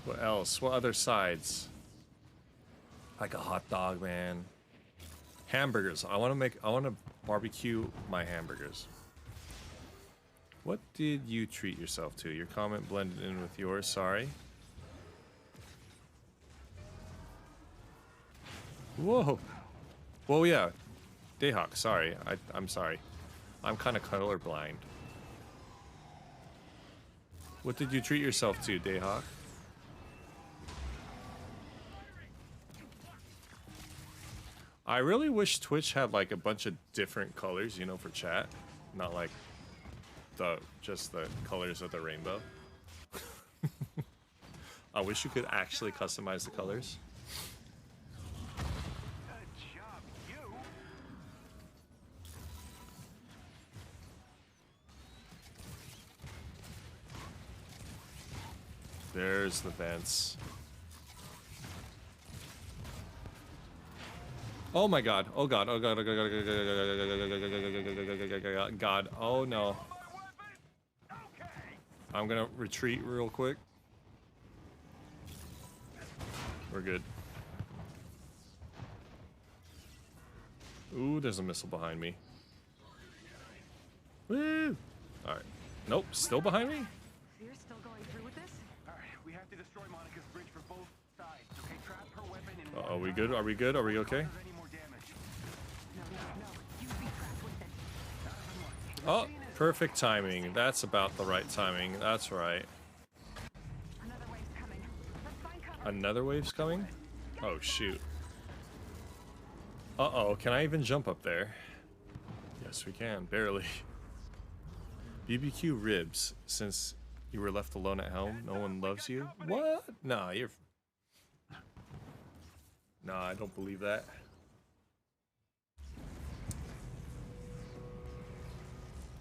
What else? What other sides? Like a hot dog, man. Hamburgers. I want to barbecue my hamburgers. What did you treat yourself to? Your comment blended in with yours, sorry. Whoa. Well, yeah. Dayhawk, sorry. I'm sorry. I'm kind of colorblind. What did you treat yourself to, Dayhawk? I really wish Twitch had like a bunch of different colors, you know, for chat. Not like just the colors of the rainbow. I wish you could actually customize the colors. There's the vents. Oh my god. Oh god. Oh god. Oh god. Oh god. God. Oh no. I'm gonna retreat real quick. We're good. Ooh, there's a missile behind me. Woo! Alright. Nope, still behind me? You're still going through with this? Alright, we have to destroy Monica's bridge for both sides. Okay, trap her weapon in Are we good? Are we good? Are we okay? Oh, perfect timing. That's about the right timing. That's right. Another wave's coming? Oh, shoot. Uh-oh, can I even jump up there? Yes, we can. Barely. BBQ ribs. Since you were left alone at home, no one loves you? What? Nah, you're... Nah, I don't believe that.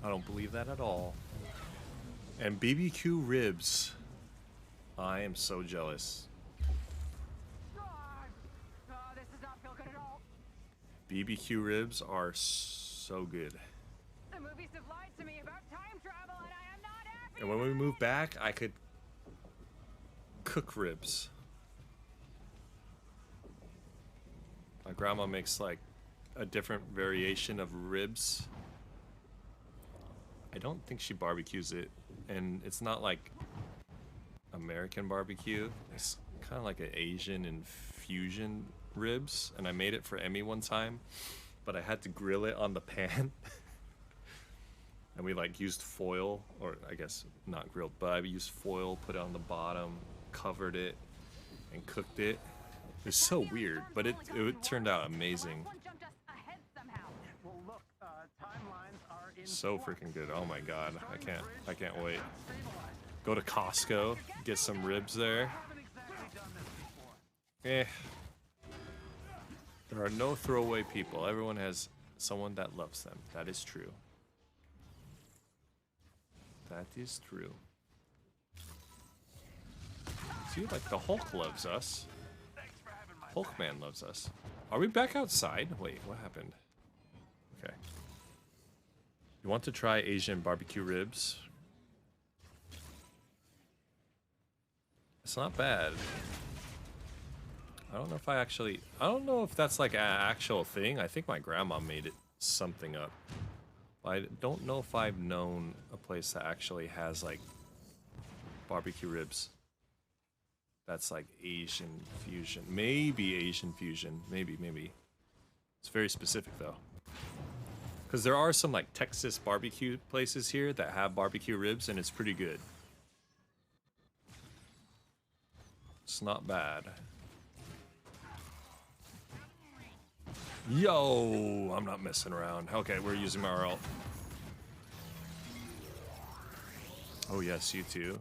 I don't believe that at all. And BBQ ribs. I am so jealous. This does not feel good at all. BBQ ribs are so good. The movies have lied to me about time travel, and I am not happy. And when we move back, I could cook ribs. My grandma makes like a different variation of ribs. I don't think she barbecues it, and it's not like American barbecue. It's kind of like an Asian infusion ribs, and I made it for Emmy one time, but I had to grill it on the pan. And we like used foil, or I guess not grilled, but I used foil, put it on the bottom, covered it, and cooked it. It was so weird, but it turned out amazing. So freaking good. Oh my god. I can't wait. Go to Costco, get some ribs there. Eh. There are no throwaway people. Everyone has someone that loves them. That is true. That is true. See, like the Hulk loves us. Hulkman loves us. Are we back outside? Wait, what happened? Okay. You want to try Asian barbecue ribs? It's not bad. I don't know if that's like an actual thing. I think my grandma made it something up. I don't know if I've known a place that actually has like barbecue ribs. That's like Asian fusion. Maybe Asian fusion. Maybe. It's very specific though. Because there are some like Texas barbecue places here that have barbecue ribs and it's pretty good. It's not bad. Yo, I'm not messing around. Okay, we're using our ult. Oh yes, you too.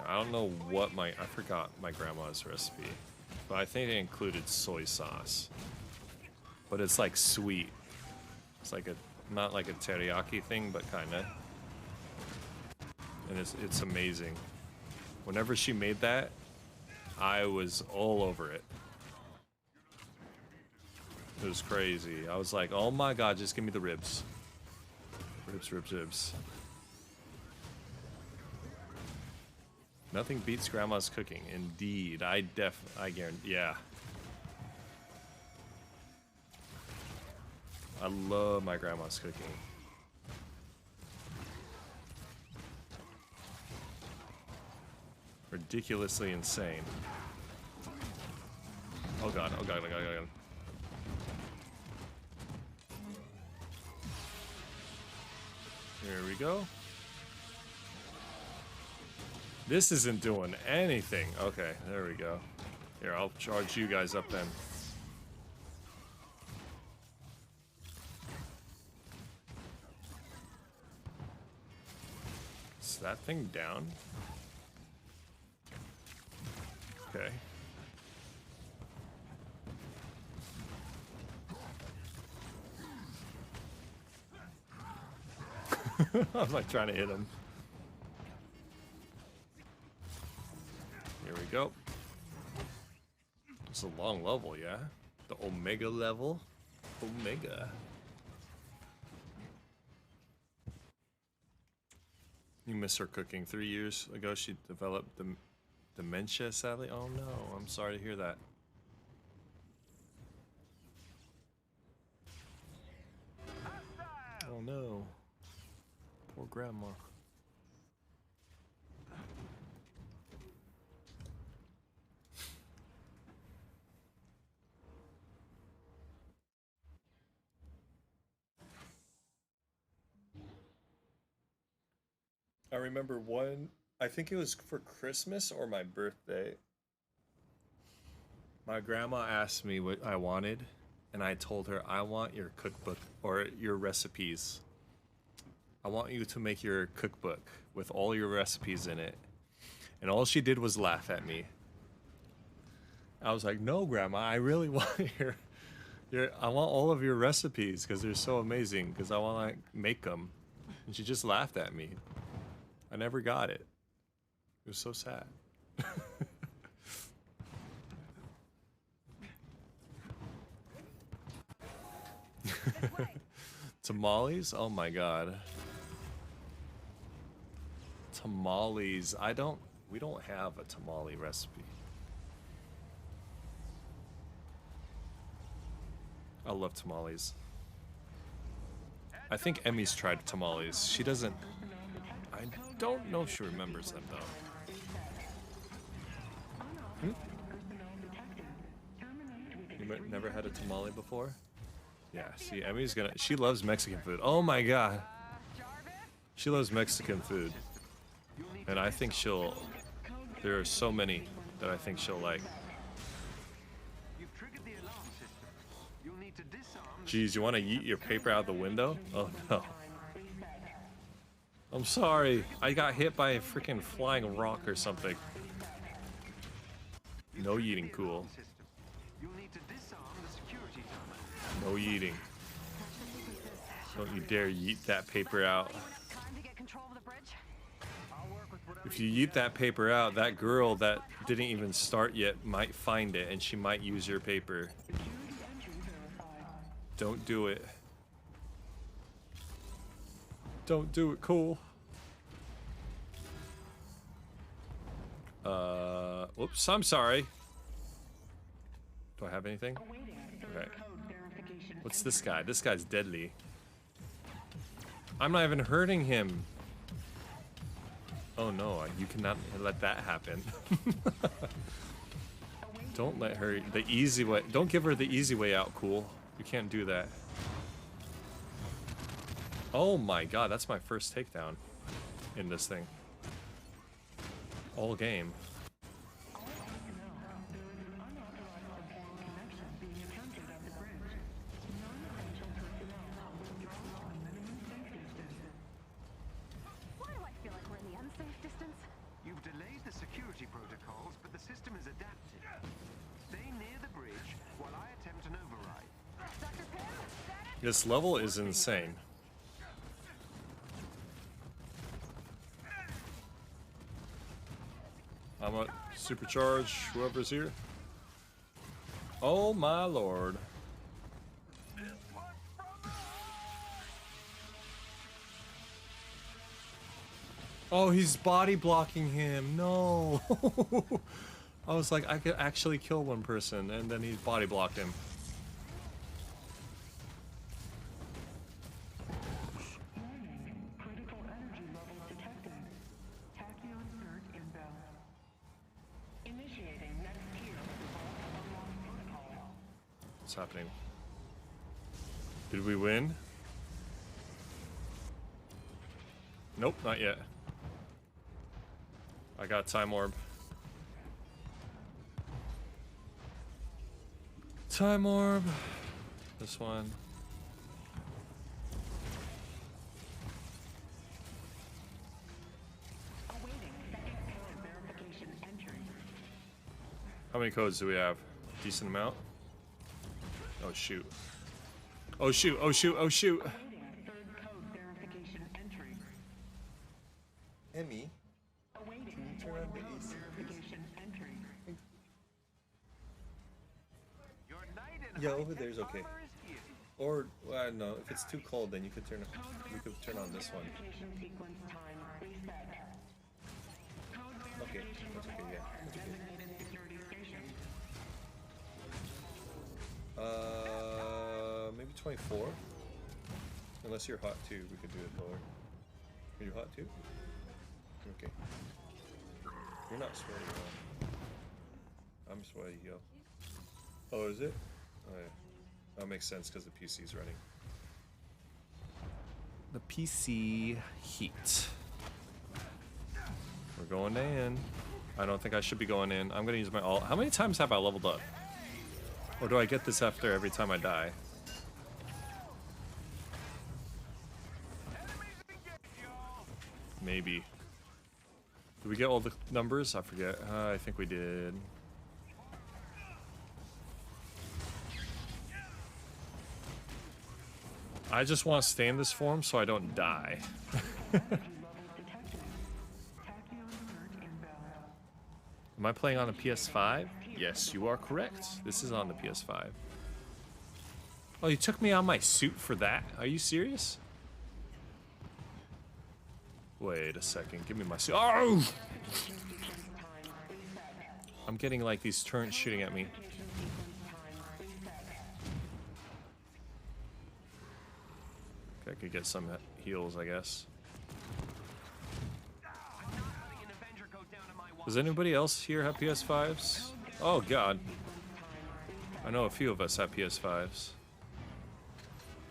I don't know what I forgot my grandma's recipe, but I think it included soy sauce. But it's like sweet. It's like not like a teriyaki thing, but kinda. And it's amazing. Whenever she made that, I was all over it. It was crazy. I was like, oh my god, just give me the ribs. Ribs. Nothing beats grandma's cooking. Indeed. I guarantee. Yeah. I love my grandma's cooking. Ridiculously insane. Oh god. Here we go. This isn't doing anything. Okay, there we go. Here, I'll charge you guys up then. Is that thing down? Okay. I'm like trying to hit him. Here we go. It's a long level, yeah? The Omega level? Omega. You miss her cooking. 3 years ago, she developed dementia, sadly. Oh no, I'm sorry to hear that. Oh no. Poor grandma. I remember one, I think it was for Christmas or my birthday. My grandma asked me what I wanted, and I told her, I want your cookbook or your recipes. I want you to make your cookbook with all your recipes in it. And all she did was laugh at me. I was like, no, Grandma, I really want I want all of your recipes because they're so amazing because I want to make them. And she just laughed at me. I never got it. It was so sad. Tamales? Oh my god. Tamales. We don't have a tamale recipe. I love tamales. I think Emmy's tried tamales. She doesn't... I don't know if she remembers them, though. You never had a tamale before? Yeah, see, Emmy's gonna... She loves Mexican food. Oh my god. She loves Mexican food. And I think she'll... There are so many that I think she'll like. Jeez, you want to yeet your paper out the window? Oh no. I'm sorry. I got hit by a freaking flying rock or something. No yeeting, cool. No yeeting. Don't you dare yeet that paper out. If you yeet that paper out, that girl that didn't even start yet might find it and she might use your paper. Don't do it. Don't do it, cool. Whoops, I'm sorry. Do I have anything? Okay. What's this guy? This guy's deadly. I'm not even hurting him. Oh no, you cannot let that happen. Don't let her the easy way. Don't give her the easy way out, cool. You can't do that. Oh my god, that's my first takedown in this thing. All game. Why do I feel like we're in the unsafe distance? You've delayed the security protocols, but the system is adapted. Stay near the bridge while I attempt an override. Dr. Pym, This level is insane. I'm gonna supercharge whoever's here. Oh my lord. Oh, he's body blocking him. No. I was like, I could actually kill one person, and then he body blocked him. Critical energy levels detected. Tachyon surge inbound. Initiating next tier unlock protocol. What's happening? Did we win? Nope, not yet. I got time orb. Time orb. This one. Awaiting second code verification entry. How many codes do we have? Decent amount? Oh shoot. Oh shoot, oh shoot, oh shoot. Awaiting third code verification entry. Emmy? Awaiting fourth code verification entry. Yeah, over there's okay. Or no, if it's too cold, then you could turn. We could turn on this one. Sequence time reset. Code Okay, that's okay. Yeah, that's okay. designated security station. Maybe 24. Unless you're hot too, we could do it lower. Are you hot too? Okay. You're not sweaty at all. I'm sweaty, yo. Oh, is it? Oh yeah. That makes sense because the PC's running. The PC heat. We're going in. I don't think I should be going in. I'm gonna use my ult. How many times have I leveled up? Or do I get this after every time I die? Maybe. Did we get all the numbers? I forget. I think we did. I just want to stay in this form so I don't die. Am I playing on a PS5? Yes, you are correct. This is on the PS5. Oh, you took me out my suit for that? Are you serious? Wait a second. Give me my suit. Oh! I'm getting like these turrets shooting at me. Okay, I could get some heals, I guess. Does anybody else here have PS5s? Oh god. I know a few of us have PS5s.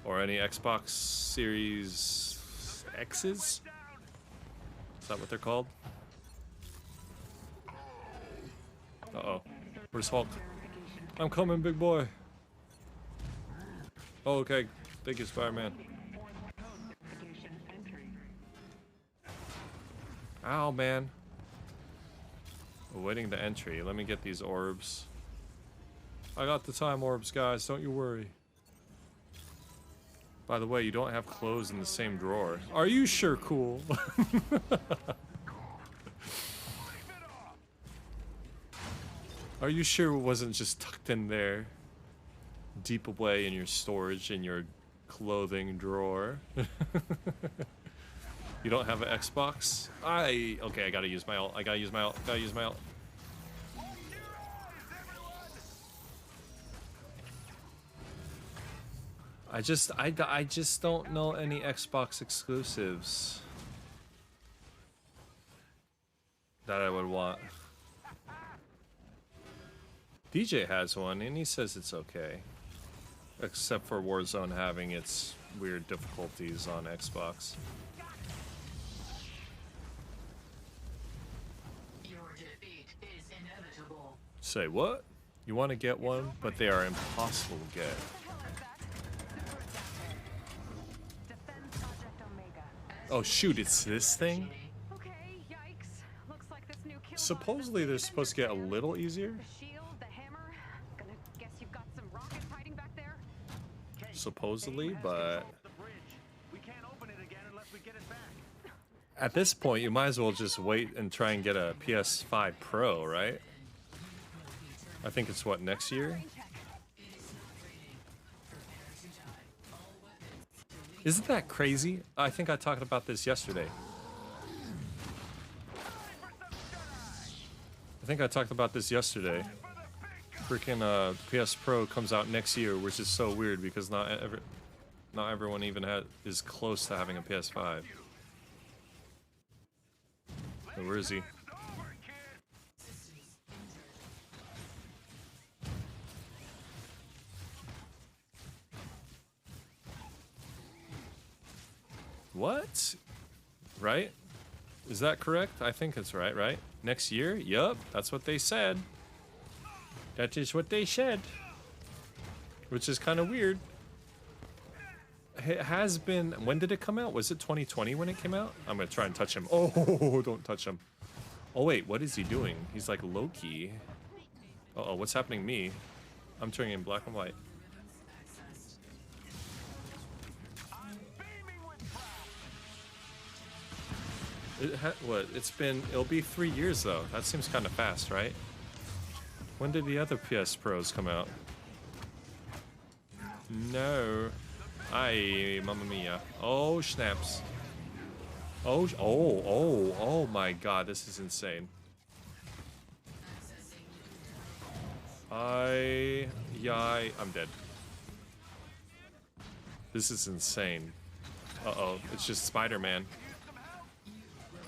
Or any Xbox Series X's? Is that what they're called? Uh-oh. Where's Hulk? I'm coming, big boy. Oh, okay. Thank you, Spider-Man. Ow, man. Awaiting the entry. Let me get these orbs. I got the time orbs, guys. Don't you worry. By the way, you don't have clothes in the same drawer. Are you sure, cool? Are you sure it wasn't just tucked in there? Deep away in your storage in your clothing drawer? You don't have an Xbox? Okay, I gotta use my ult. I gotta use my ult. Gotta use my ult. I just don't know any Xbox exclusives that I would want. DJ has one and he says it's okay. Except for Warzone having its weird difficulties on Xbox. Your defeat is inevitable. Say what? You want to get one, but they are impossible to get. Oh shoot, it's this thing? Okay, yikes. Looks like this new kill Supposedly they're supposed to get a little easier. the shield, the hammer. Gonna guess you've got some rockets hiding back there. Supposedly, but We can't open it again unless we get it back. at this point you might as well just wait and try and get a PS5 Pro, right? I think it's what, next year? Isn't that crazy? I think I talked about this yesterday. Freaking PS Pro comes out next year, which is so weird because not everyone even is close to having a PS5. So where is he? What? Right? Is that correct? I think it's right? Next year? Yup, that's what they said. That is what they said. Which is kind of weird. It has been... When did it come out? Was it 2020 when it came out? I'm gonna try and touch him. Oh, don't touch him. Oh wait, what is he doing? He's like Loki. Uh-oh, what's happening to me? I'm turning in black and white. It'll be 3 years though. That seems kind of fast, right? When did the other PS Pros come out? No. Ay, mamma mia. Oh, snaps. Oh my god, this is insane. I'm dead. This is insane. Uh-oh, it's just Spider-Man.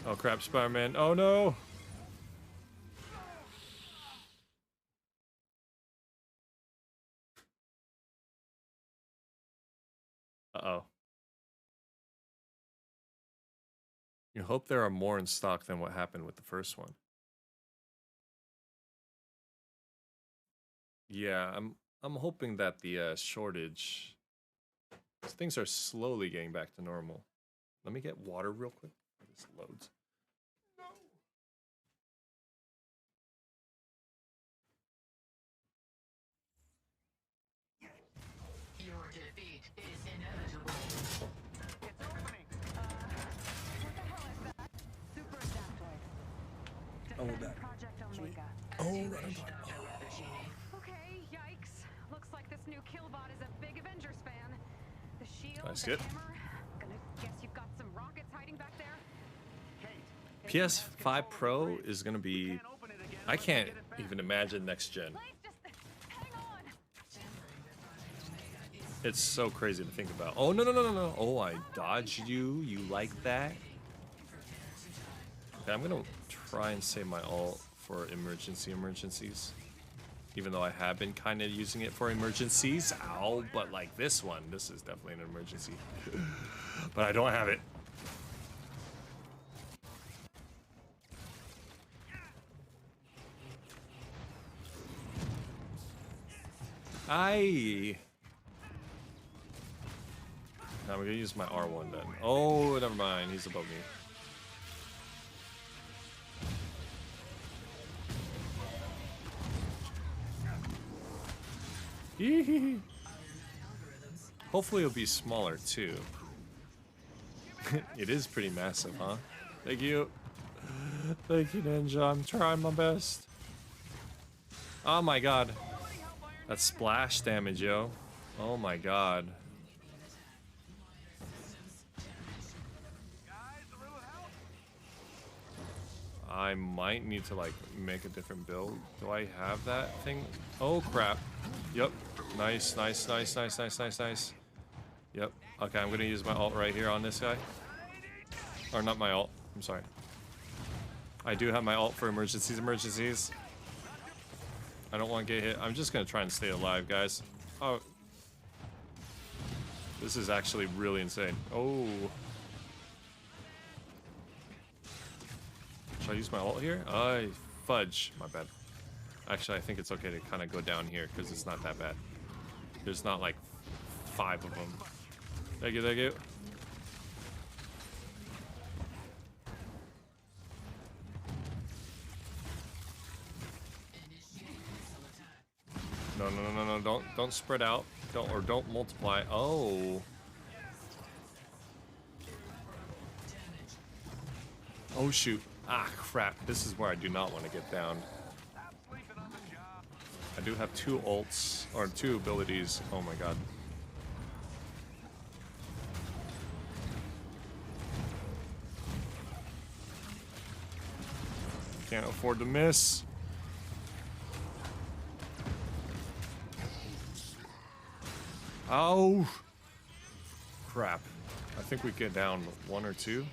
Oh crap, Spider-Man. Oh no! Uh-oh. You hope there are more in stock than what happened with the first one. Yeah, I'm hoping that the shortage... Things are slowly getting back to normal. Let me get water real quick. This loads. Your defeat is inevitable. It's opening. What the hell is that? Super adaptoid. Oh, that. Project Omega. Okay, yikes. Looks like this new killbot is a big Avengers fan. The shield, Nice the hit. hammer. Gonna guess you've got some rockets hiding back there. PS5 Pro is gonna be... I can't even imagine next gen. It's so crazy to think about. Oh, no. Oh, I dodged you. You like that? Okay, I'm gonna try and save my ult for emergencies. Even though I have been kind of using it for emergencies. Ow, but like this one. This is definitely an emergency. But I don't have it. Aye. Now we're gonna use my R1 then. Oh, never mind. He's above me. Hopefully it'll be smaller too. It is pretty massive, huh? Thank you. Thank you, Ninja. I'm trying my best. Oh my god. That's splash damage, yo. Oh my god. I might need to like make a different build. Do I have that thing? Oh crap. Yep. Nice. Yep. Okay, I'm gonna use my ult right here on this guy. Or not my ult. I'm sorry. I do have my ult for emergencies. I don't want to get hit. I'm just gonna try and stay alive, guys. Oh. This is actually really insane. Oh. Should I use my ult here? Fudge. My bad. Actually, I think it's okay to kind of go down here because it's not that bad. There's not like 5 of them. Thank you, thank you. No, don't spread out. Don't multiply. Oh. Oh shoot. Ah, crap. This is where I do not want to get down. I do have 2 ults, or 2 abilities. Oh my god. Can't afford to miss. Oh! Crap. I think we get down 1 or 2.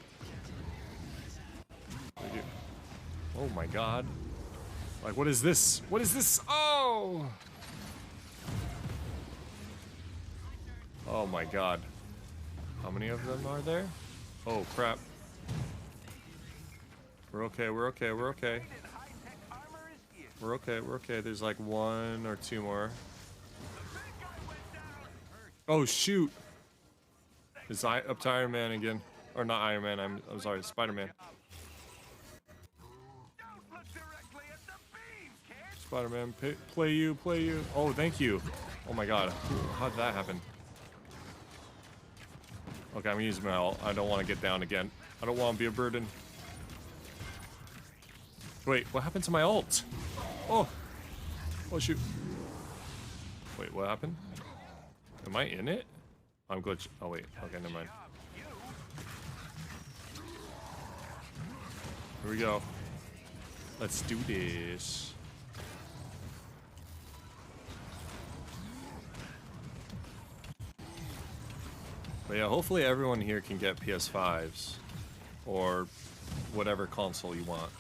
Oh my god. Like, what is this? What is this? Oh! Oh my god. How many of them are there? Oh crap. We're okay, we're okay, we're okay. We're okay, we're okay. There's like 1 or 2 more. Oh shoot! It's up to Iron Man again. Or not Iron Man, I'm sorry, Spider-Man. Spider-Man, play you. Oh, thank you. Oh my god. How did that happen? Okay, I'm using my ult. I don't want to get down again. I don't want to be a burden. Wait, what happened to my ult? Oh. Oh, shoot. Wait, what happened? Am I in it? I'm glitched. Oh, wait. Okay, never mind. Here we go. Let's do this. But yeah, hopefully everyone here can get PS5s or whatever console you want,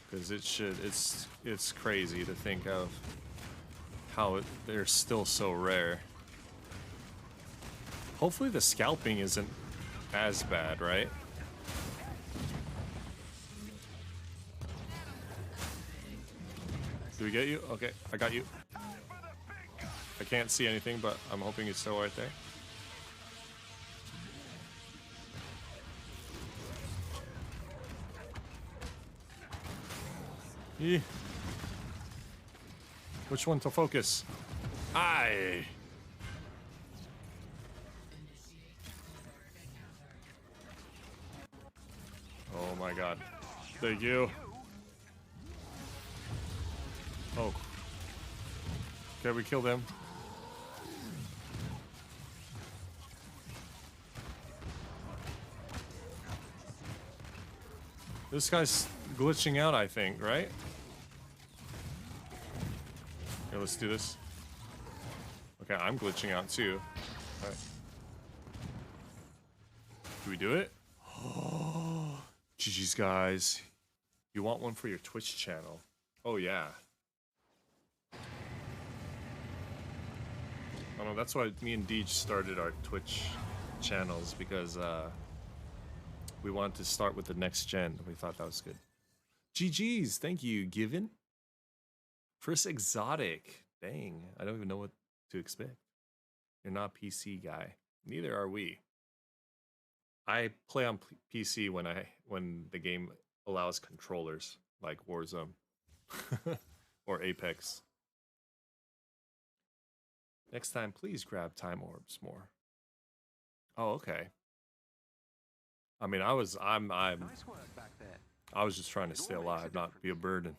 because it's crazy to think of how they're still so rare. Hopefully the scalping isn't as bad, right? Do we get you? Okay, I got you. I can't see anything, but I'm hoping it's still right there. Yeah. Which one to focus? Aye. Oh my god. Thank you. Oh. Okay, we killed him. This guy's glitching out, I think, right? Okay, let's do this. Okay, I'm glitching out too. All right. Do we do it? Oh, GG's, guys. You want one for your Twitch channel? Oh, yeah. Oh, no, that's why me and Deej started our Twitch channels, because we wanted to start with the next gen. We thought that was good. GG's, thank you, Given. Chris Exotic. Dang, I don't even know what to expect. You're not a PC guy. Neither are we. I play on PC when the game allows controllers, like Warzone or Apex. Next time, please grab time orbs more. Oh, okay. I mean, I'm Nice work back there. I was just trying to stay alive, not be a burden.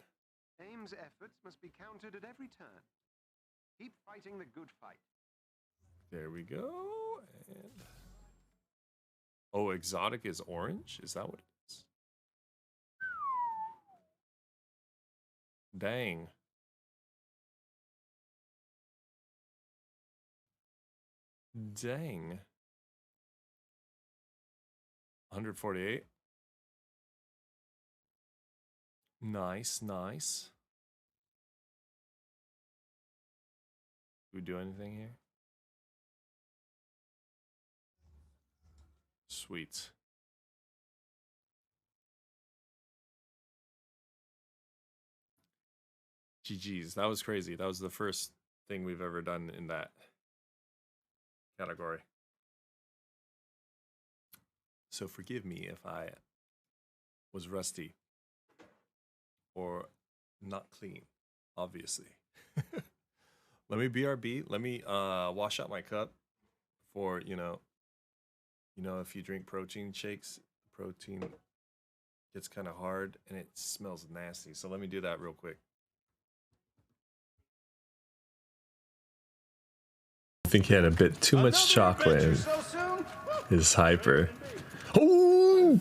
AIM's efforts must be counted at every turn. Keep fighting the good fight. There we go. And oh, exotic is orange? Is that what it is? Dang. Dang. 148. Nice, nice. Do we do anything here? Sweet. GG's. That was crazy. That was the first thing we've ever done in that category. So forgive me if I was rusty or not clean, obviously. Let me BRB. Let me wash out my cup for, you know, if you drink protein shakes, protein gets kind of hard and it smells nasty. So let me do that real quick. I think he had a bit too much chocolate in his hyper. Oh!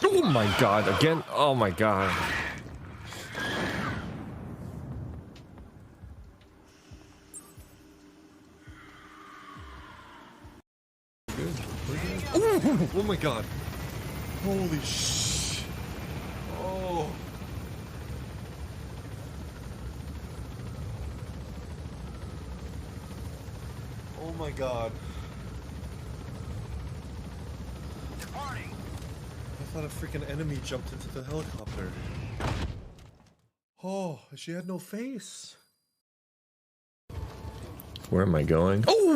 Oh my god, again? Oh my god. Oh my god. Holy sh. Oh. Oh my god. I thought a freaking enemy jumped into the helicopter. Oh, she had no face. Where am I going? Oh,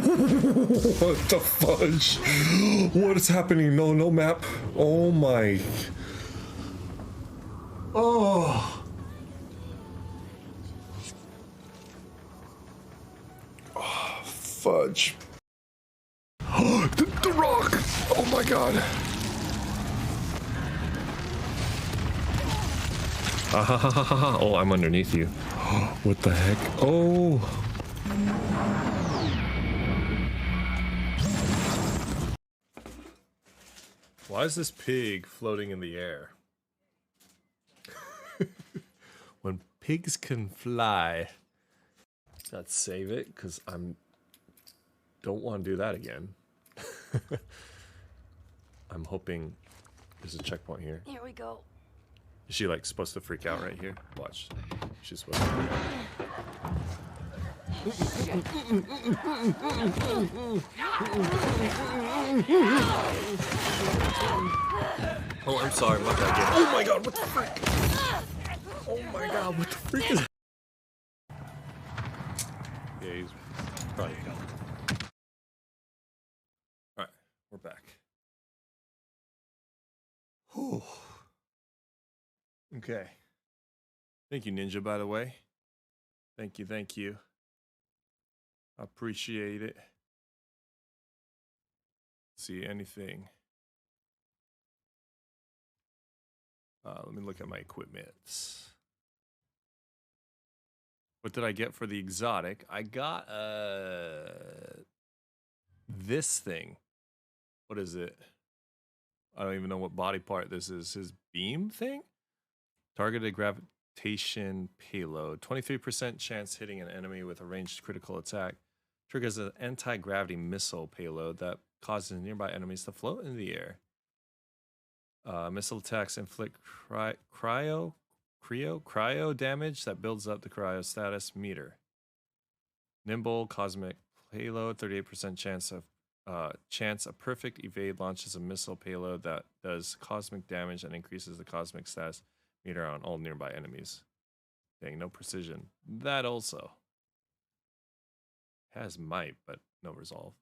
what the fudge? What is happening? No, no map. Oh my. Oh. Oh, fudge. The rock. Oh my god. Oh, I'm underneath you. What the heck? Oh. Why is this pig floating in the air? When pigs can fly. Let's save it, because don't want to do that again. I'm hoping there's a checkpoint here. Here we go. Is she like supposed to freak out right here? Watch. She's supposed to freak Oh, I'm sorry, my bad. Oh my god, what the frick? Oh my god, what the freak is... Yeah, he's probably gone. Alright, we're back. Whew. Okay. Thank you, Ninja, by the way. Thank you, thank you. I appreciate it. See anything. Let me look at my equipment. What did I get for the exotic? I got this thing. What is it? I don't even know what body part this is. His beam thing? Targeted gravitation payload. 23% chance hitting an enemy with a ranged critical attack. Triggers an anti-gravity missile payload that causes nearby enemies to float in the air. Missile attacks inflict cryo damage that builds up the cryo status meter. Nimble cosmic payload, 38% chance a perfect evade launches a missile payload that does cosmic damage and increases the cosmic status meter on all nearby enemies. Dang, no precision. That also has might, but no resolve.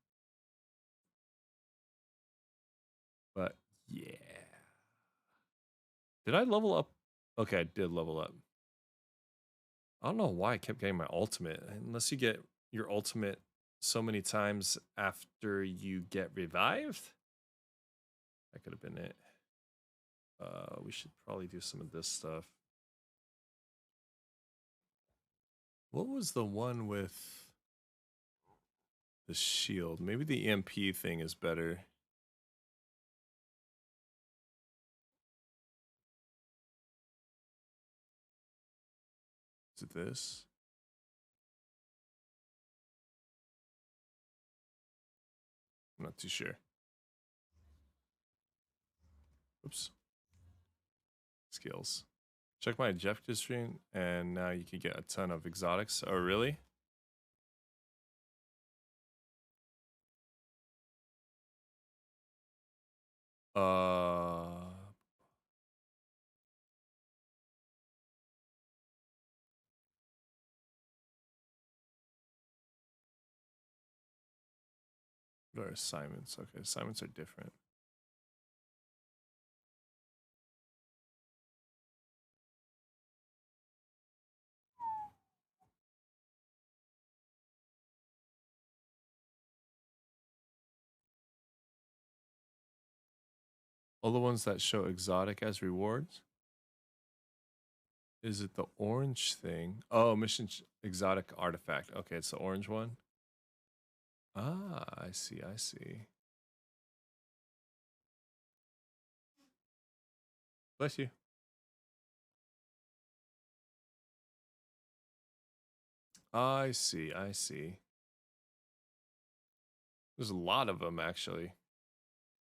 But yeah. Did I level up? Okay, I did level up. I don't know why I kept getting my ultimate. Unless you get your ultimate so many times after you get revived. That could have been it. We should probably do some of this stuff. What was the one with the shield? Maybe the EMP thing is better. to this. I'm not too sure. Oops. Skills. Check my objective screen, and now you can get a ton of exotics. Oh, really? What are assignments? Okay, assignments are different. All the ones that show exotic as rewards? Is it the orange thing? Oh, mission exotic artifact. Okay, it's the orange one. Ah, I see, I see. Bless you. I see, I see. There's a lot of them, actually.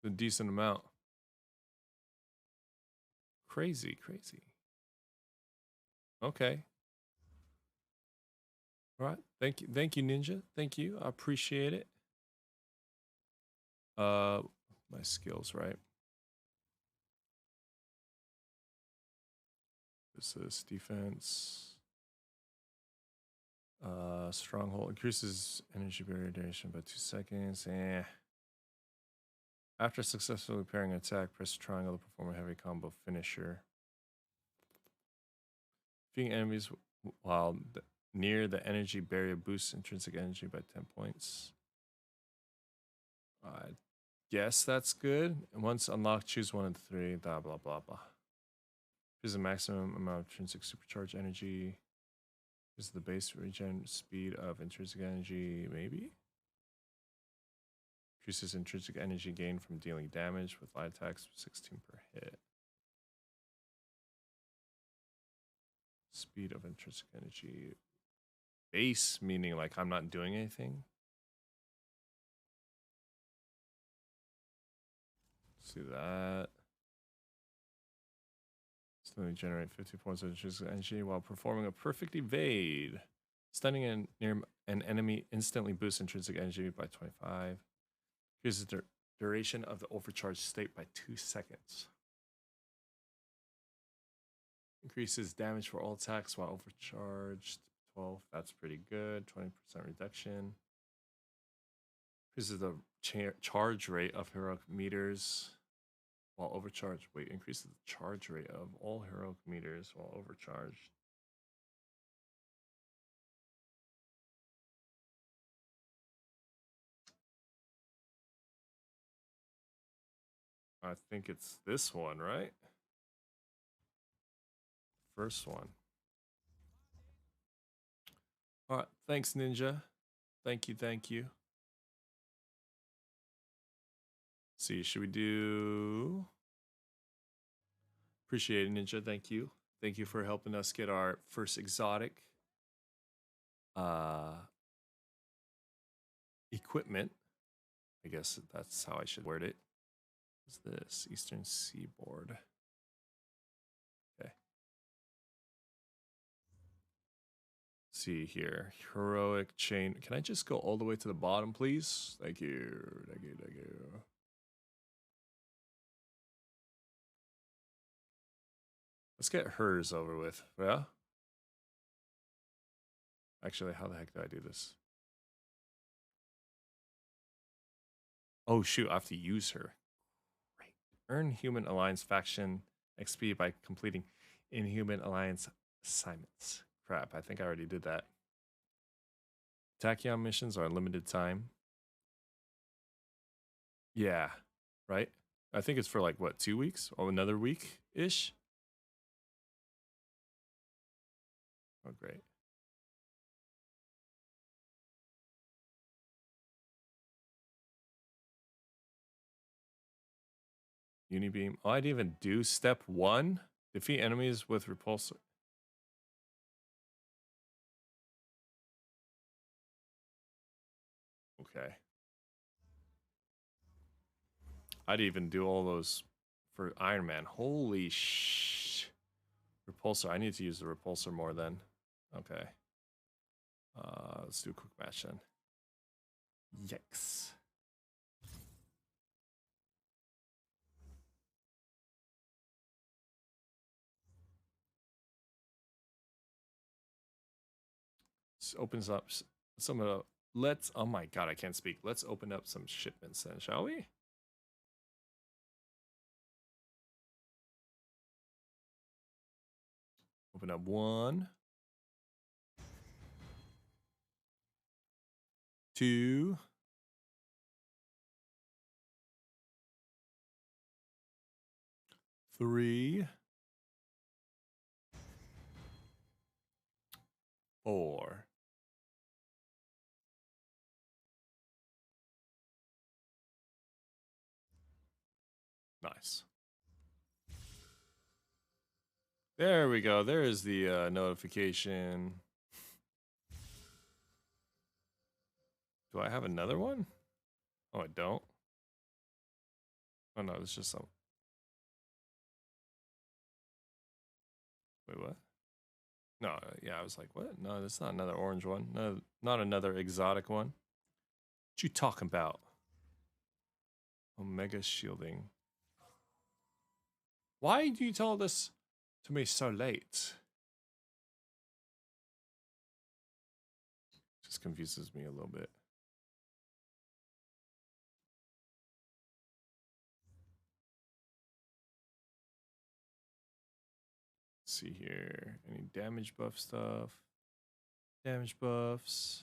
A decent amount. Crazy, crazy. Okay. All right. Thank you, Ninja. Thank you. I appreciate it. My skills, right? This is defense. Stronghold increases energy barrier duration by 2 seconds. After successfully parrying an attack, press triangle to perform a heavy combo finisher. Defeating enemies while near the energy barrier boosts intrinsic energy by 10 points. I guess that's good. And once unlocked, choose one of the 3. Blah, blah, blah, blah. Here's the maximum amount of intrinsic supercharge energy. Here's the base regen speed of intrinsic energy, maybe? Increases intrinsic energy gain from dealing damage with light attacks, 16 per hit. Speed of intrinsic energy. Base, meaning like I'm not doing anything. Let's do that. Slowly generate 50 points of intrinsic energy while performing a perfect evade. Stunning near an enemy instantly boosts intrinsic energy by 25. Here's the duration of the overcharged state by 2 seconds. Increases damage for all attacks while overcharged. 12. That's pretty good. 20% reduction. Increases the charge rate of heroic meters while overcharged. Wait, increases the charge rate of all heroic meters while overcharged. I think it's this one, right? First one. All right. Thanks, Ninja. Thank you. Thank you. Let's see, should we do... Appreciate it, Ninja. Thank you. Thank you for helping us get our first exotic equipment. I guess that's how I should word it. What's this? Eastern Seaboard. Okay. Let's see here. Heroic chain. Can I just go all the way to the bottom, please? Thank you. Thank you. Thank you. Let's get hers over with. Yeah? Actually, how the heck do I do this? Oh, shoot. I have to use her. Great. Earn Human Alliance faction XP by completing Inhuman Alliance assignments. Crap, I think I already did that. Tachyon missions are limited time. Yeah, right? I think it's for like, what, 2 weeks? Or another week-ish? Oh, great. Unibeam. Oh, I didn't even do step 1? Defeat enemies with repulsor. Okay. I'd even do all those for Iron Man. Holy sh! Repulsor. I need to use the repulsor more then. Okay. Let's do a quick match then. Yikes. This opens up some of the. Let's. Oh my god, I can't speak. Let's open up some shipments then, shall we? Open up 1, 2, 3, 4. Nice. There we go. There's the notification. Do I have another one? Oh, I don't. Oh no, it's just some. Wait, what? No, yeah, I was like, what? No, that's not another orange one. No, not another exotic one. What you talking about? Omega shielding. Why do you tell this to me so late? Just confuses me a little bit. Let's see here. Any damage buff stuff? Damage buffs.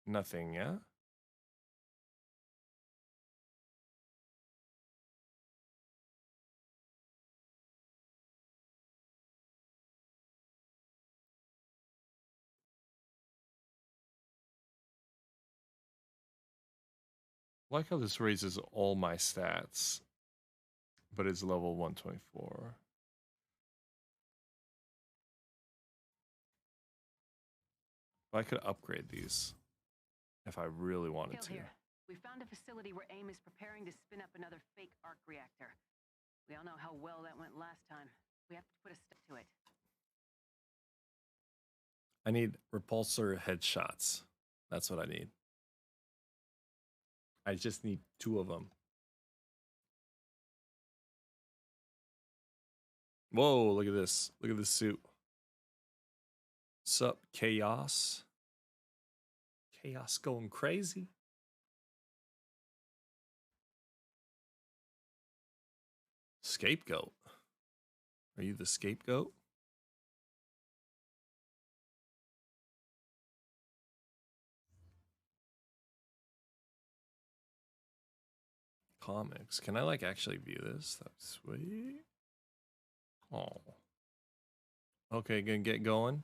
Nothing, yeah? I like how this raises all my stats, but it's level 124. I could upgrade these if I really wanted to. Here. We found a facility where AIM is preparing to spin up another fake arc reactor. We all know how well that went last time. We have to put a stop to it. I need repulsor headshots. That's what I need. I just need 2 of them. Whoa, look at this. Look at this suit. What's up, Chaos? Chaos going crazy. Scapegoat. Are you the scapegoat? Comics. Can I like actually view this? That's sweet. Oh. Okay, gonna get going.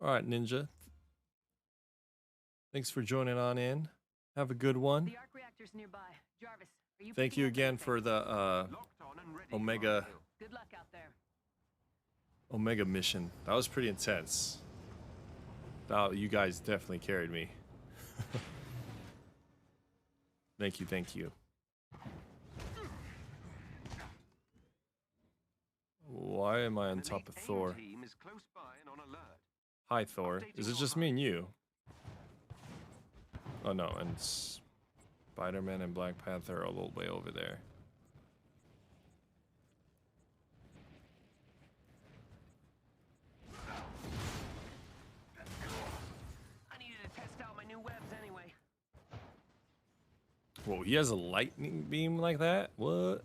All right, Ninja. Thanks for joining on in. Have a good one. The arc reactor's nearby. Jarvis, are you Thank you again for the Omega. Good luck out there. Omega mission. That was pretty intense. You guys definitely carried me. Thank you, thank you. Why am I on top of Thor? Hi, Thor. Is it just me and you? Oh no, and Spider-Man and Black Panther are a little way over there. I needed to test out my new webs anyway. Whoa, he has a lightning beam like that? What?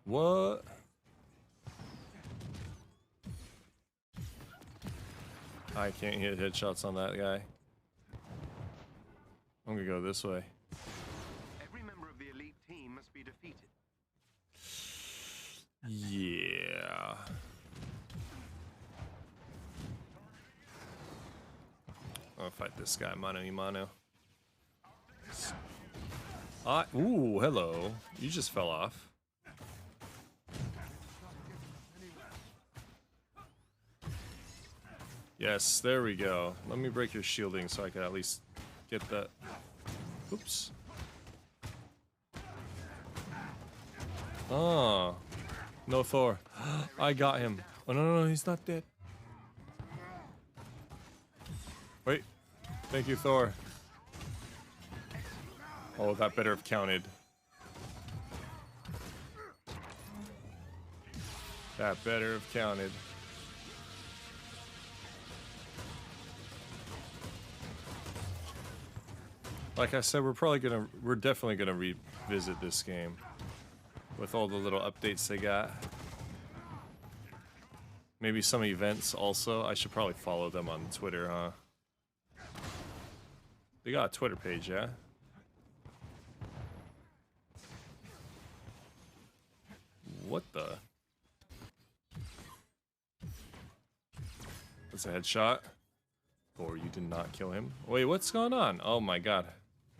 What? I can't hit headshots on that guy. I'm gonna go this way. Every member of the elite team must be defeated. Yeah. I'll fight this guy, mano a mano. Ooh, hello. You just fell off. Yes, there we go. Let me break your shielding so I can at least get that. Oops. Oh. No Thor. I got him. Oh, no, he's not dead. Wait. Thank you, Thor. Oh, that better have counted. That better have counted. Like I said, we're definitely gonna revisit this game with all the little updates they got. Maybe some events also. I should probably follow them on Twitter, huh? They got a Twitter page, yeah? What the? That's a headshot. Or you did not kill him. Wait, what's going on? Oh my god.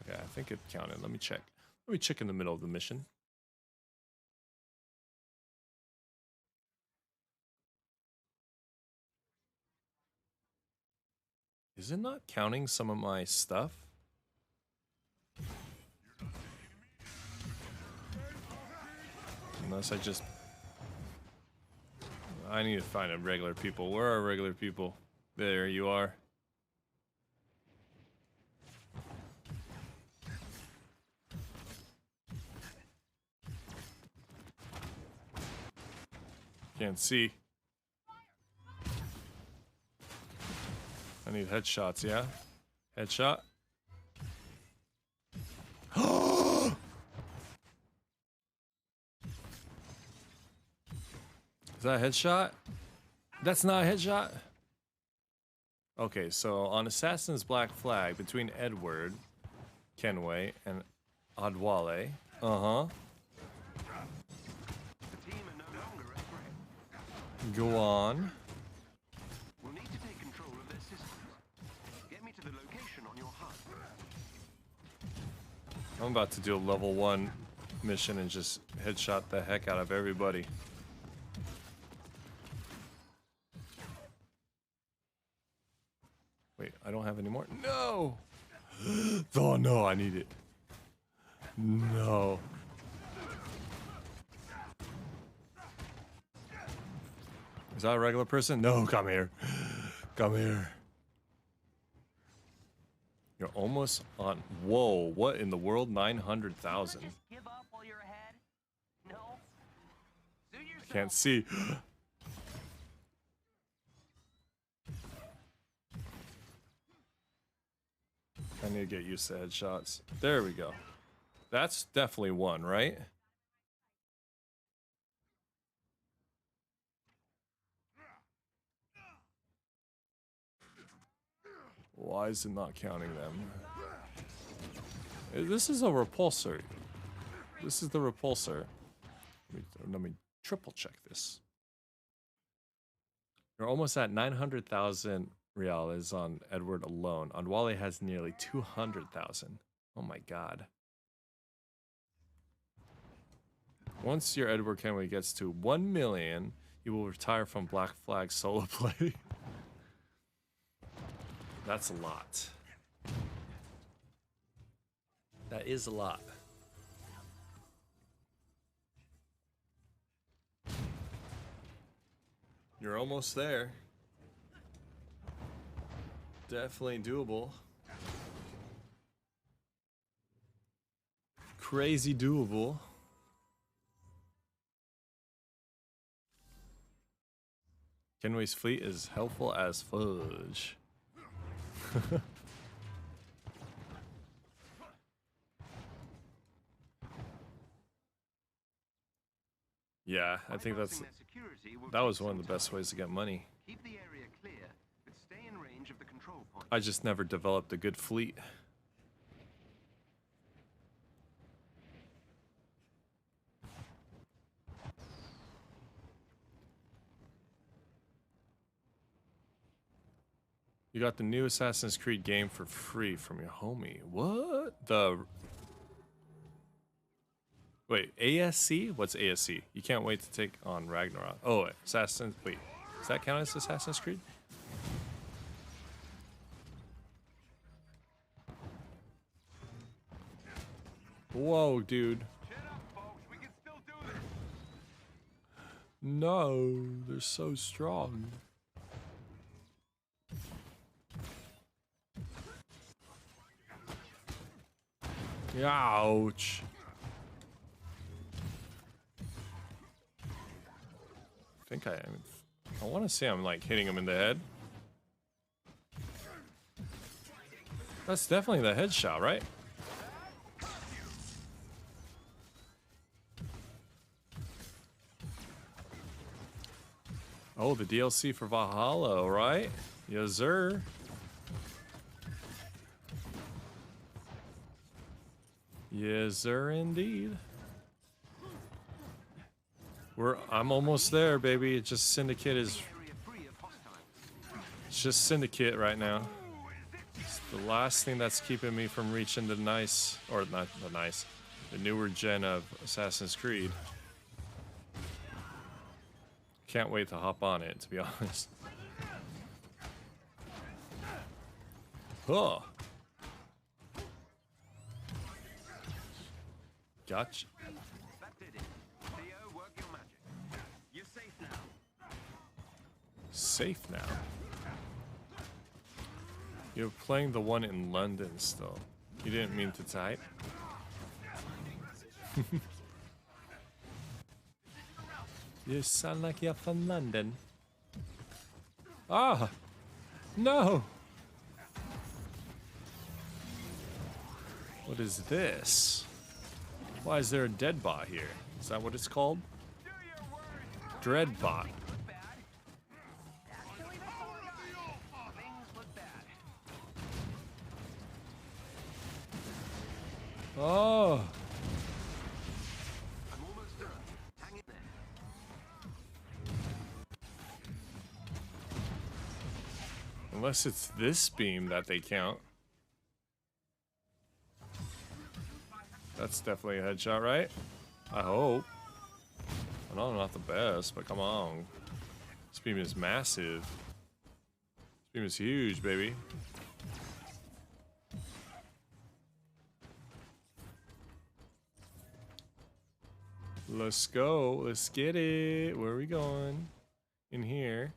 Okay, I think it counted. Let me check. Let me check in the middle of the mission. Is it not counting some of my stuff? Unless I need to find a regular people. Where are regular people? There you are. Can't see. I need headshots, yeah? Headshot. Is that a headshot? That's not a headshot? Okay, so on Assassin's Black Flag, between Edward, Kenway, and Adwale, go on. We'll need to take control of their systems. Get me to the location on your HUD. I'm about to do a level 1 mission and just headshot the heck out of everybody. Wait, I don't have any more. No! Oh no, I need it. No. Is that a regular person? No, come here. Come here. You're almost on. Whoa, what in the world? 900,000. Give up while you're ahead? No. I can't see. I need to get used to headshots. There we go. That's definitely one, right? Why is it not counting them? This is a repulsor. This is the repulsor. Let me triple check this. You're almost at 900,000 reales on Edward alone. On Wally has nearly 200,000. Oh my god. Once your Edward Kenway gets to 1 million, you will retire from Black Flag solo play. That's a lot. That is a lot. You're almost there. Definitely doable. Crazy doable. Kenway's fleet is helpful as fudge. Yeah, I think that was one of the best ways to get money. Keep the area clear, but stay in range of the control point. I just never developed a good fleet. You got the new Assassin's Creed game for free from your homie. What? Wait, ASC? What's ASC? You can't wait to take on Ragnarok. Oh, Assassin's... Wait, does that count as Assassin's Creed? Whoa, dude. No, they're so strong. Ouch. I think I want to say I'm like hitting him in the head. That's definitely the headshot, right? Oh, the DLC for Valhalla, right? Yes, sir. Yes, sir, indeed. I'm almost there, baby. It's just Syndicate is... It's just Syndicate right now. It's the last thing that's keeping me from reaching the nice... Or not the nice. The newer gen of Assassin's Creed. Can't wait to hop on it, to be honest. Oh. Gotcha. Safe now. You're playing the one in London still. You didn't mean to type. You sound like you're from London. Ah! No! What is this? Why is there a dead bot here? Is that what it's called? Dreadbot. Oh! Unless it's this beam that they count. That's definitely a headshot, right? I hope. I know I'm not the best, but come on. This beam is massive. This beam is huge, baby. Let's go. Let's get it. Where are we going? In here.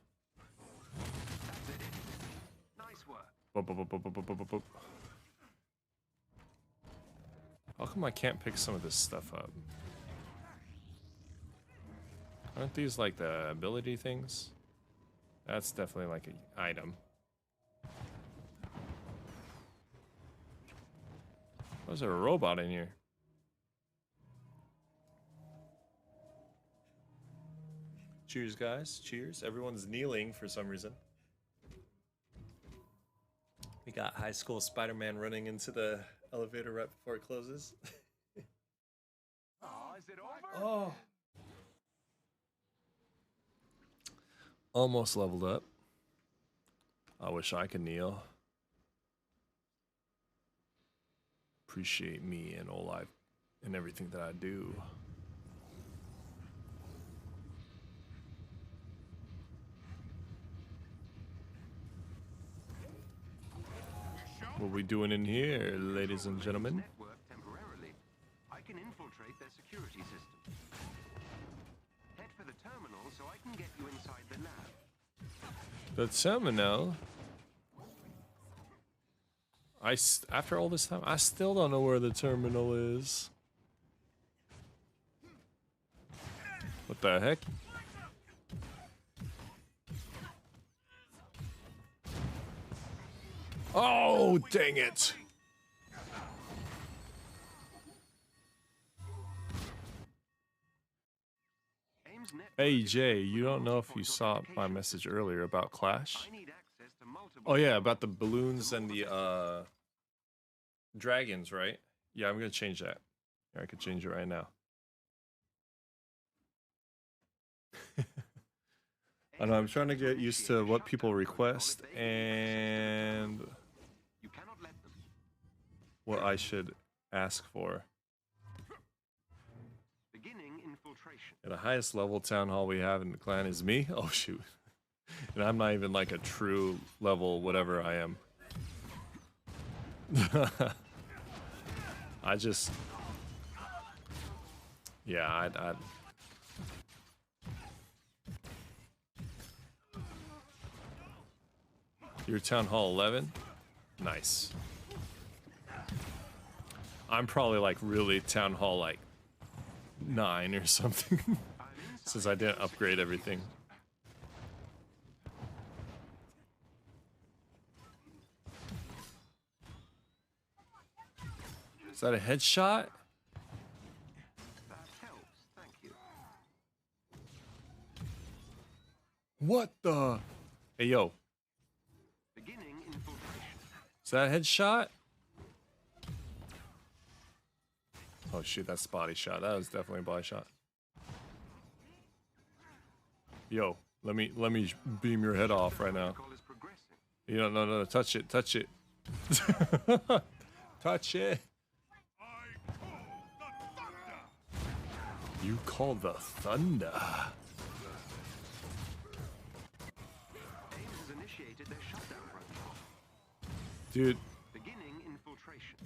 Boop, boop, boop, boop, boop, boop, boop, boop. How come I can't pick some of this stuff up? Aren't these like the ability things? That's definitely like an item. Why is there a robot in here? Cheers, guys. Cheers. Everyone's kneeling for some reason. We got high school Spider-Man running into the elevator right before it closes. Oh, is it over? Oh. Almost leveled up. I wish I could kneel. Appreciate me and all I and everything that I do. What we doing in here, ladies and gentlemen? Network temporarily. I can infiltrate their security system. Head for the terminal so I can get you inside the lab. The terminal? After all this time, I still don't know where the terminal is. What the heck? Oh, dang it. Hey, Jay, you don't know if you saw my message earlier about Clash? Oh, yeah, about the balloons and the dragons, right? Yeah, I'm going to change that. I could change it right now. I know, I'm trying to get used to what people request and what I should ask for. Beginning infiltration. Yeah, the highest level town hall we have in the clan is me? Oh, shoot. And I'm not even like a true level whatever I am. Yeah, I'd You're Town Hall 11? Nice. I'm probably like really Town Hall like 9 or something. Since I didn't upgrade everything. Is that a headshot? That helps, thank you. What the? Hey, yo. Beginning infiltration. Is that a headshot? Oh shoot, that's a body shot. That was definitely a body shot. Yo, let me beam your head off right now. You don't no, touch it, touch it. Touch it. You call the thunder. AIM has initiated their shutdown protocol. Dude, Beginning infiltration.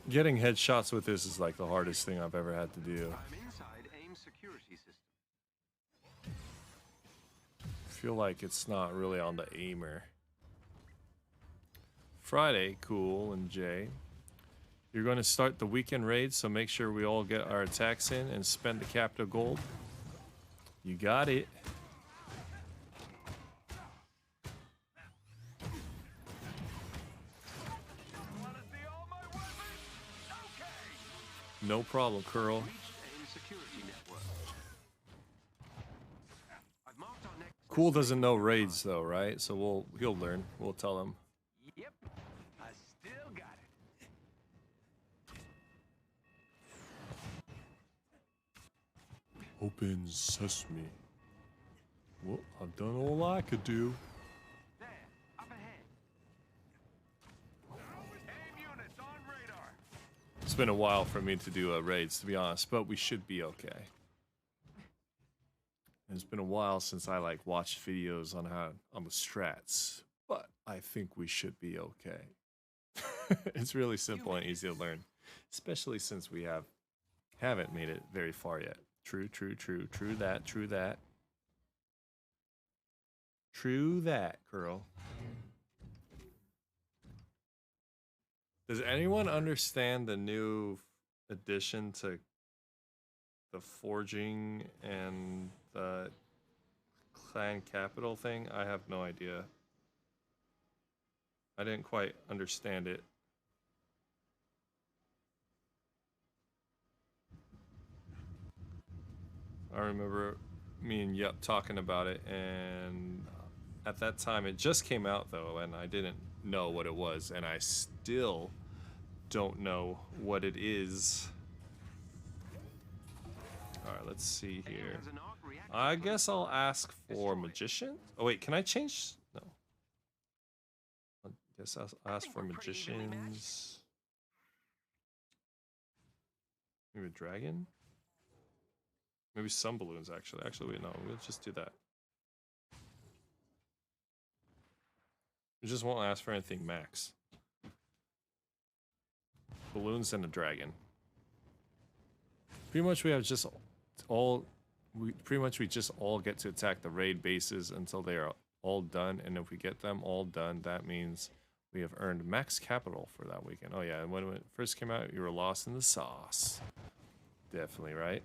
getting headshots with this is like the hardest thing I've ever had to do. I'm inside AIM security system. I feel like it's not really on the aimer. Friday, cool, and Jay. You're going to start the weekend raid, so make sure we all get our attacks in and spend the capital gold. You got it. No problem, Curl. Cool doesn't know raids though, right? So he'll learn. We'll tell him. Yep, I still got it. Open sesame. Well, I've done all I could do. There, up ahead. AIM units on radar. It's been a while for me to do raids, to be honest, but we should be okay. It's been a while since I like watched videos on the strats, but I think we should be okay. It's really simple and easy to learn, especially since we haven't made it very far yet. True that. True that, girl. Does anyone understand the new addition to the forging and the clan capital thing? I have no idea. I didn't quite understand it. I remember me and Yup talking about it, and at that time it just came out though, and I didn't know what it was, and I still don't know what it is. Alright, let's see here. I guess I'll ask for magician. Oh wait, can I change? No. I guess I'll ask for magicians. Maybe a dragon? Maybe some balloons, actually. Actually, wait, no. We'll just do that. We just won't ask for anything max. Balloons and a dragon. Pretty much we have just all... we just all get to attack the raid bases until they are all done. And if we get them all done, that means we have earned max capital for that weekend. Oh yeah, and when it first came out, you were lost in the sauce. Definitely, right?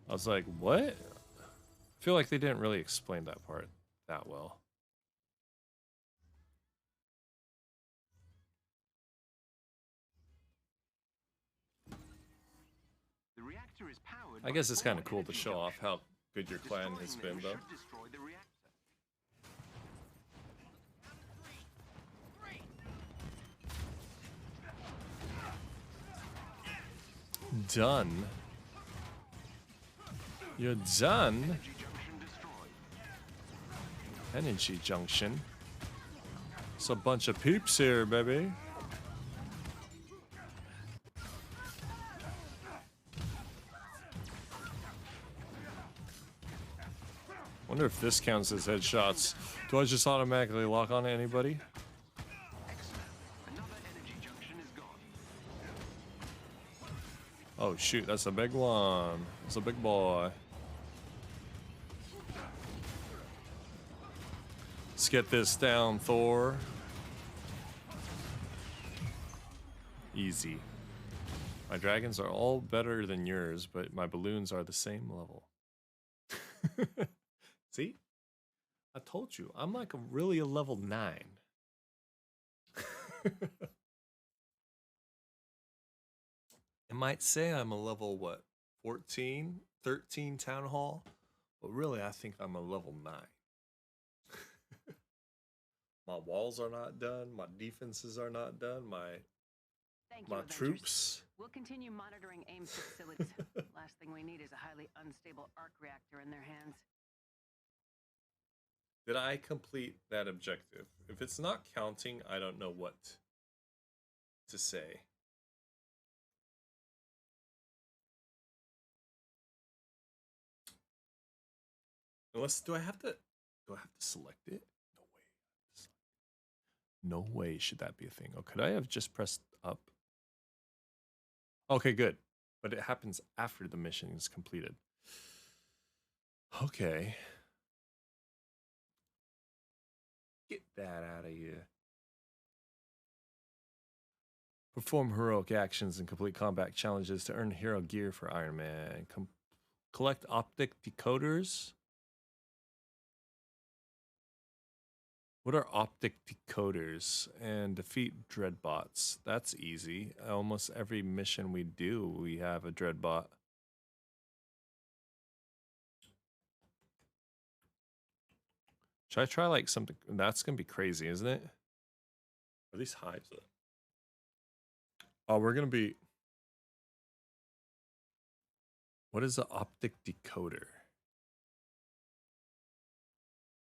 I was like, what? I feel like they didn't really explain that part that well. The reactor is powered. I guess it's kind of cool to show off how good your clan has been, though. Destroy the reactor. Done. You're done. Energy junction. It's a bunch of peeps here, baby. Wonder if this counts as headshots. Do I just automatically lock on to anybody? Another energy junction is gone. shoot, that's a big one. It's a big boy. Let's get this down, Thor. Easy. My dragons are all better than yours, but my balloons are the same level. See? I told you, I'm like really a level 9. I might say I'm a level, what, 14, 13 town hall, but really I think I'm a level 9. My walls are not done, my defenses are not done, my Avengers. troops. We'll continue monitoring AIM's facilities. Last thing we need is a highly unstable arc reactor in their hands. Did I complete that objective? If it's not counting, I don't know what to say. Unless, do I have to select it? No way should that be a thing. Oh, could I have just pressed up? Okay, good. But it happens after the mission is completed. Okay. Get that out of here. Perform heroic actions and complete combat challenges to earn hero gear for Iron Man. Collect optic decoders. What are optic decoders? And defeat dreadbots. That's easy. Almost every mission we do, we have a dreadbot. Should I try like something? That's gonna be crazy, isn't it? Are these hives? Oh, we're gonna be. What is the optic decoder?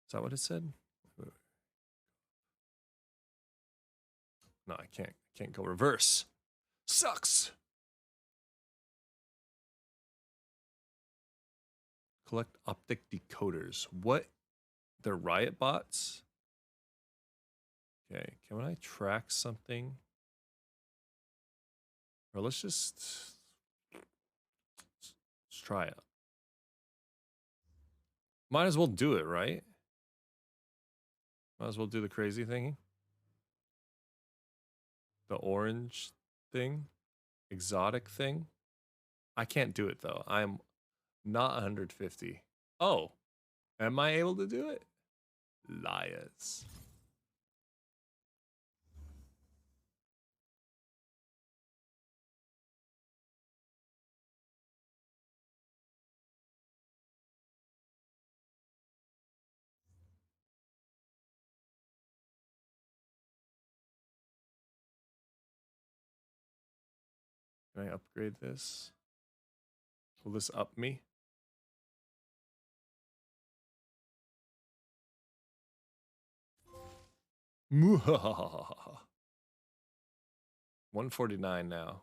Is that what it said? No, I can't go reverse. Sucks. Collect optic decoders. What? They're riot bots? Okay, can I track something? Or let's try it. Might as well do it, right? Might as well do the crazy thingy. The orange thing. Exotic thing. I can't do it though. I'm not 150. Oh, am I able to do it? Liars. Can I upgrade this? Will this up me? Muhahaha. 149 now.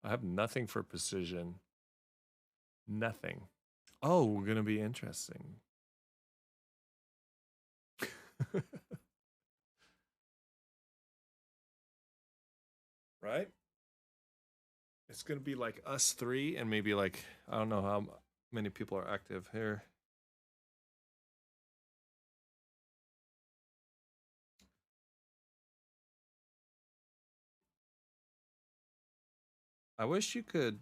I have nothing for precision. Nothing. Oh, we're gonna be interesting. Right? It's gonna be like us three and maybe like, I don't know how many people are active here. I wish you could.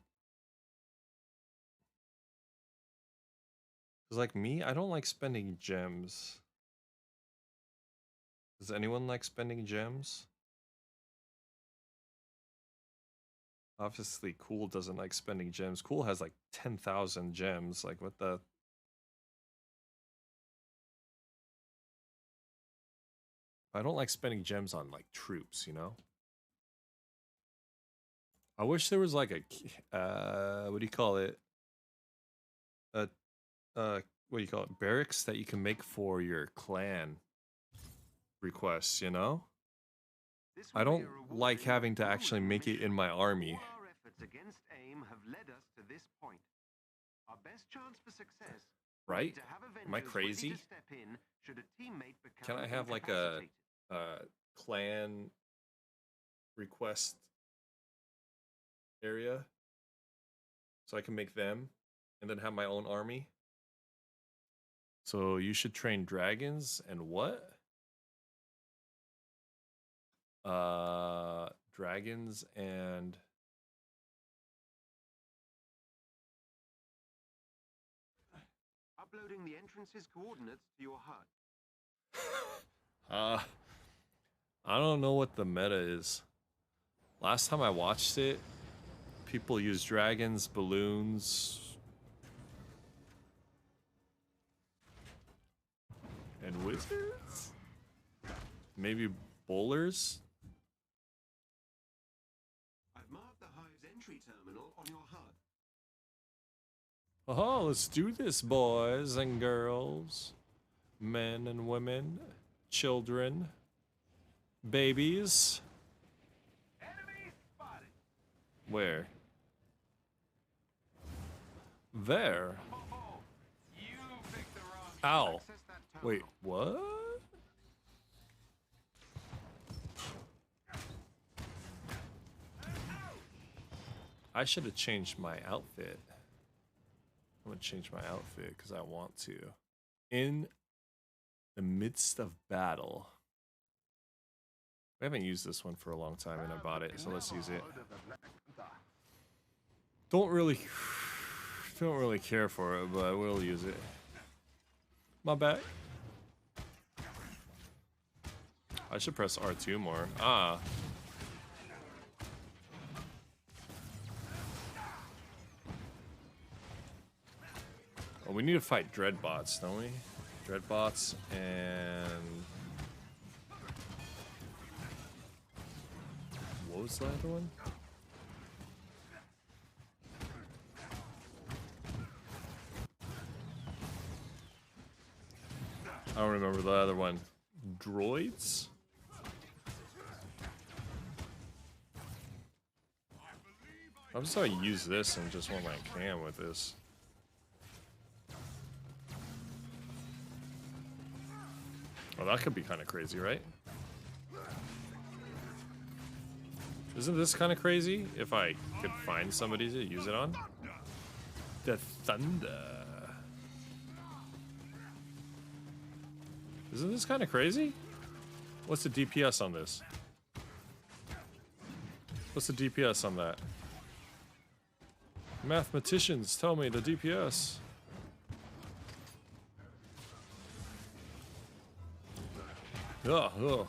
Cause like me, I don't like spending gems. Does anyone like spending gems? Obviously, Cool doesn't like spending gems. Cool has like 10,000 gems. Like, what the? I don't like spending gems on like troops, you know? I wish there was like a, what do you call it? A, what do you call it? Barracks that you can make for your clan requests, you know? I don't like having to actually make it in my army. Our efforts against AIM have led us to this point. Our best chance for success Right? to have Am I Avengers crazy? ready to step in should a teammate become Can I have like a incapacitated. clan request area so I can make them and then have my own army. So you should train dragons and what? Dragons and Uploading the entrance's coordinates to your HUD. I don't know what the meta is. Last time I watched it, people used dragons, balloons, and wizards? Maybe bowlers? I've marked the Hive's entry terminal on your HUD. Oh, let's do this, boys and girls, men and women, children, babies. Enemy spotted. Where? There. You picked the wrong. Ow. Access that terminal. Wait, what? I should have changed my outfit. I'm gonna change my outfit because I want to. In the midst of battle. We haven't used this one for a long time and I bought it, so let's use it. Don't really care for it, but we'll use it. My bad. I should press R2 more. Ah. Oh, we need to fight Dreadbots, don't we? Dreadbots and... what was the other one? I don't remember the other one. Droids? I'm just gonna use this and just want my cam with this. Oh, that could be kind of crazy, right? Isn't this kind of crazy? If I could find somebody to use it on? The thunder. Isn't this kind of crazy? What's the DPS on this? What's the DPS on that? Mathematicians, tell me the DPS. Ugh.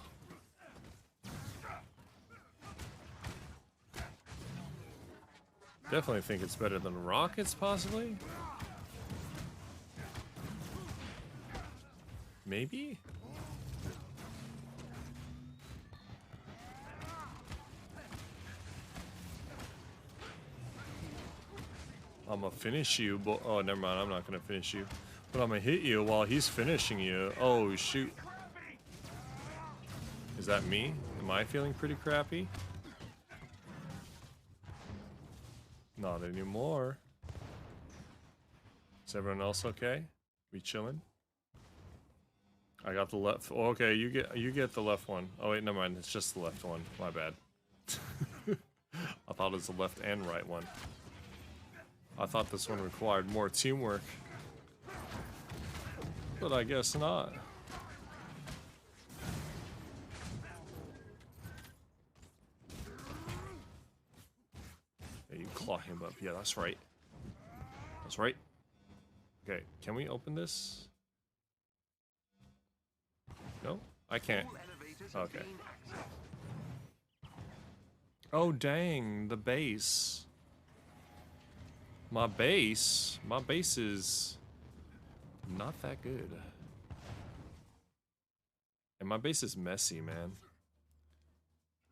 Definitely think it's better than rockets, possibly? Maybe? I'm gonna finish you, but oh, never mind, I'm not gonna finish you. But I'm gonna hit you while he's finishing you. Oh, shoot. Is that me? Am I feeling pretty crappy? Not anymore. Is everyone else okay? We chilling? I got the left. Oh, okay, you get the left one. Oh wait, never mind. It's just the left one. My bad. I thought it was the left and right one. I thought this one required more teamwork, but I guess not. Yeah, you claw him up. Yeah, that's right. That's right. Okay, can we open this? No, I can't. Okay. Oh dang, the base. My base is not that good. And my base is messy, man.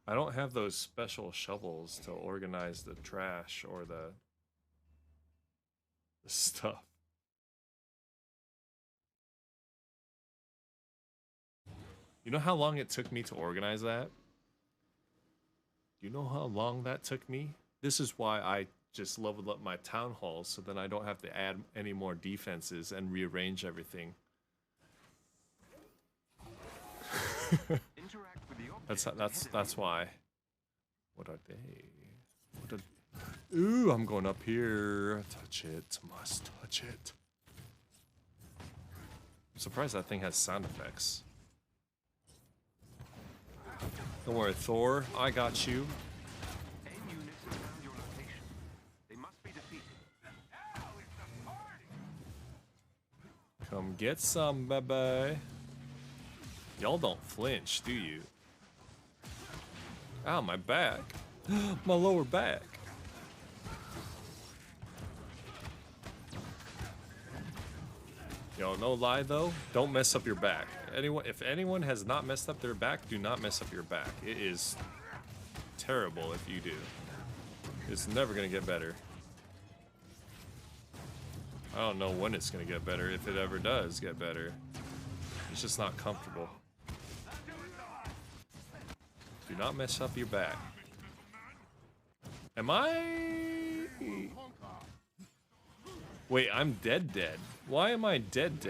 I don't have those special shovels to organize the trash or the stuff. You know how long it took me to organize that? You know how long that took me? This is why I just leveled up my town halls so then I don't have to add any more defenses and rearrange everything. That's why. What are they? What are... Ooh, I'm going up here. Touch it. Must touch it. I'm surprised that thing has sound effects. Don't worry, Thor. I got you. AIM units have found your location. They must be defeated. Come get some, baby. Y'all don't flinch, do you? Ow, my back. My lower back. Yo, no lie though, don't mess up your back. If anyone has not messed up their back, do not mess up your back. It is terrible if you do. It's never gonna get better. I don't know when it's gonna get better, if it ever does get better. It's just not comfortable. Do not mess up your back. Am I... Wait, I'm dead. Why am I dead?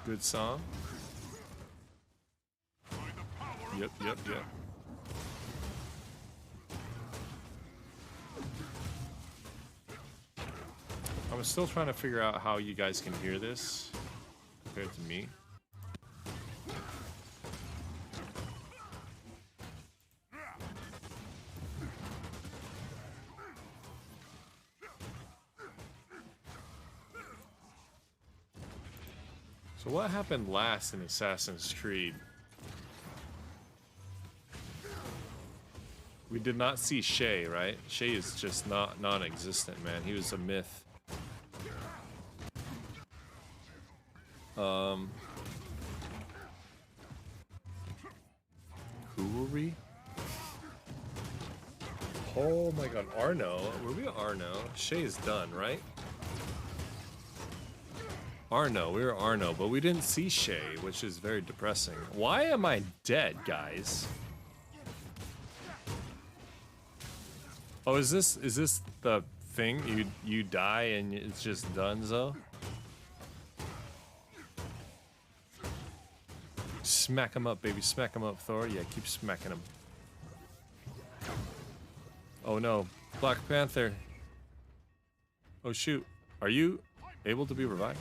Good song. Yep. I'm still trying to figure out how you guys can hear this compared to me. So what happened last in Assassin's Creed? We did not see Shay, right? Shay is just non-existent, man. He was a myth. Who were we? Oh my god, Arno. Were we Arno? Shay is done, right? Arno, we were Arno, but we didn't see Shay, which is very depressing. Why am I dead, guys? Oh, is this the thing? You die and it's just donezo? Smack him up, baby. Smack him up, Thor. Yeah, keep smacking him. Oh no, Black Panther. Oh shoot. Are you able to be revived?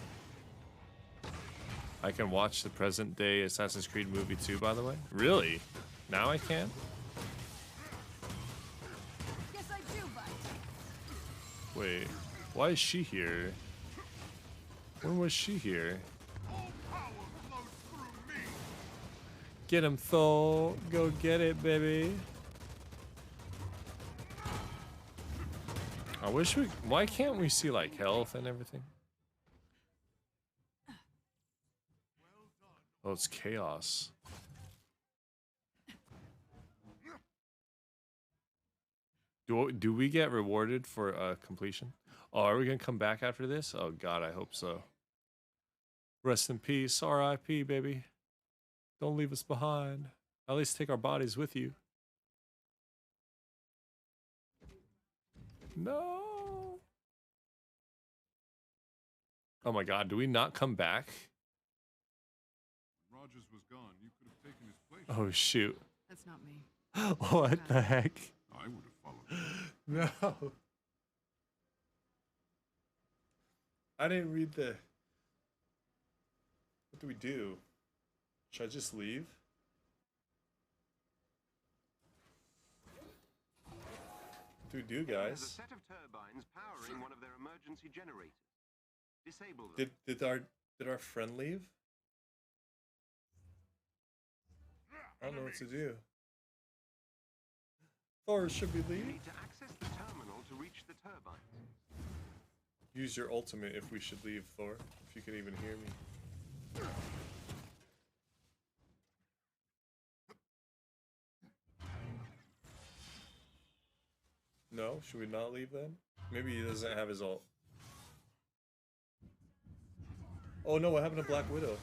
I can watch the present day Assassin's Creed movie too, by the way. Really? Now I can? Yes, I do, bud. Wait, why is she here? When was she here? Get him, Thor. Go get it, baby. I wish we... Why can't we see, like, health and everything? Oh, it's chaos. Do we get rewarded for completion? Oh, are we gonna come back after this? Oh god, I hope so. Rest in peace, R.I.P. baby. Don't leave us behind. At least take our bodies with you. No. Oh my god, do we not come back? Rogers was gone. You could have taken his place. Oh shoot. That's not me. What the heck? I would have followed him. No. I didn't read the... What do we do? Should I just leave? What do we do, There's a guys? set of turbines powering one of their emergency generators. Disable them. Did our friend leave? I don't know what to do. Thor, should we You leave? need to access the terminal to reach the turbines. Use your ultimate if we should leave, Thor. If you can even hear me. No? Should we not leave then? Maybe he doesn't have his ult. Oh no, what happened to Black Widow?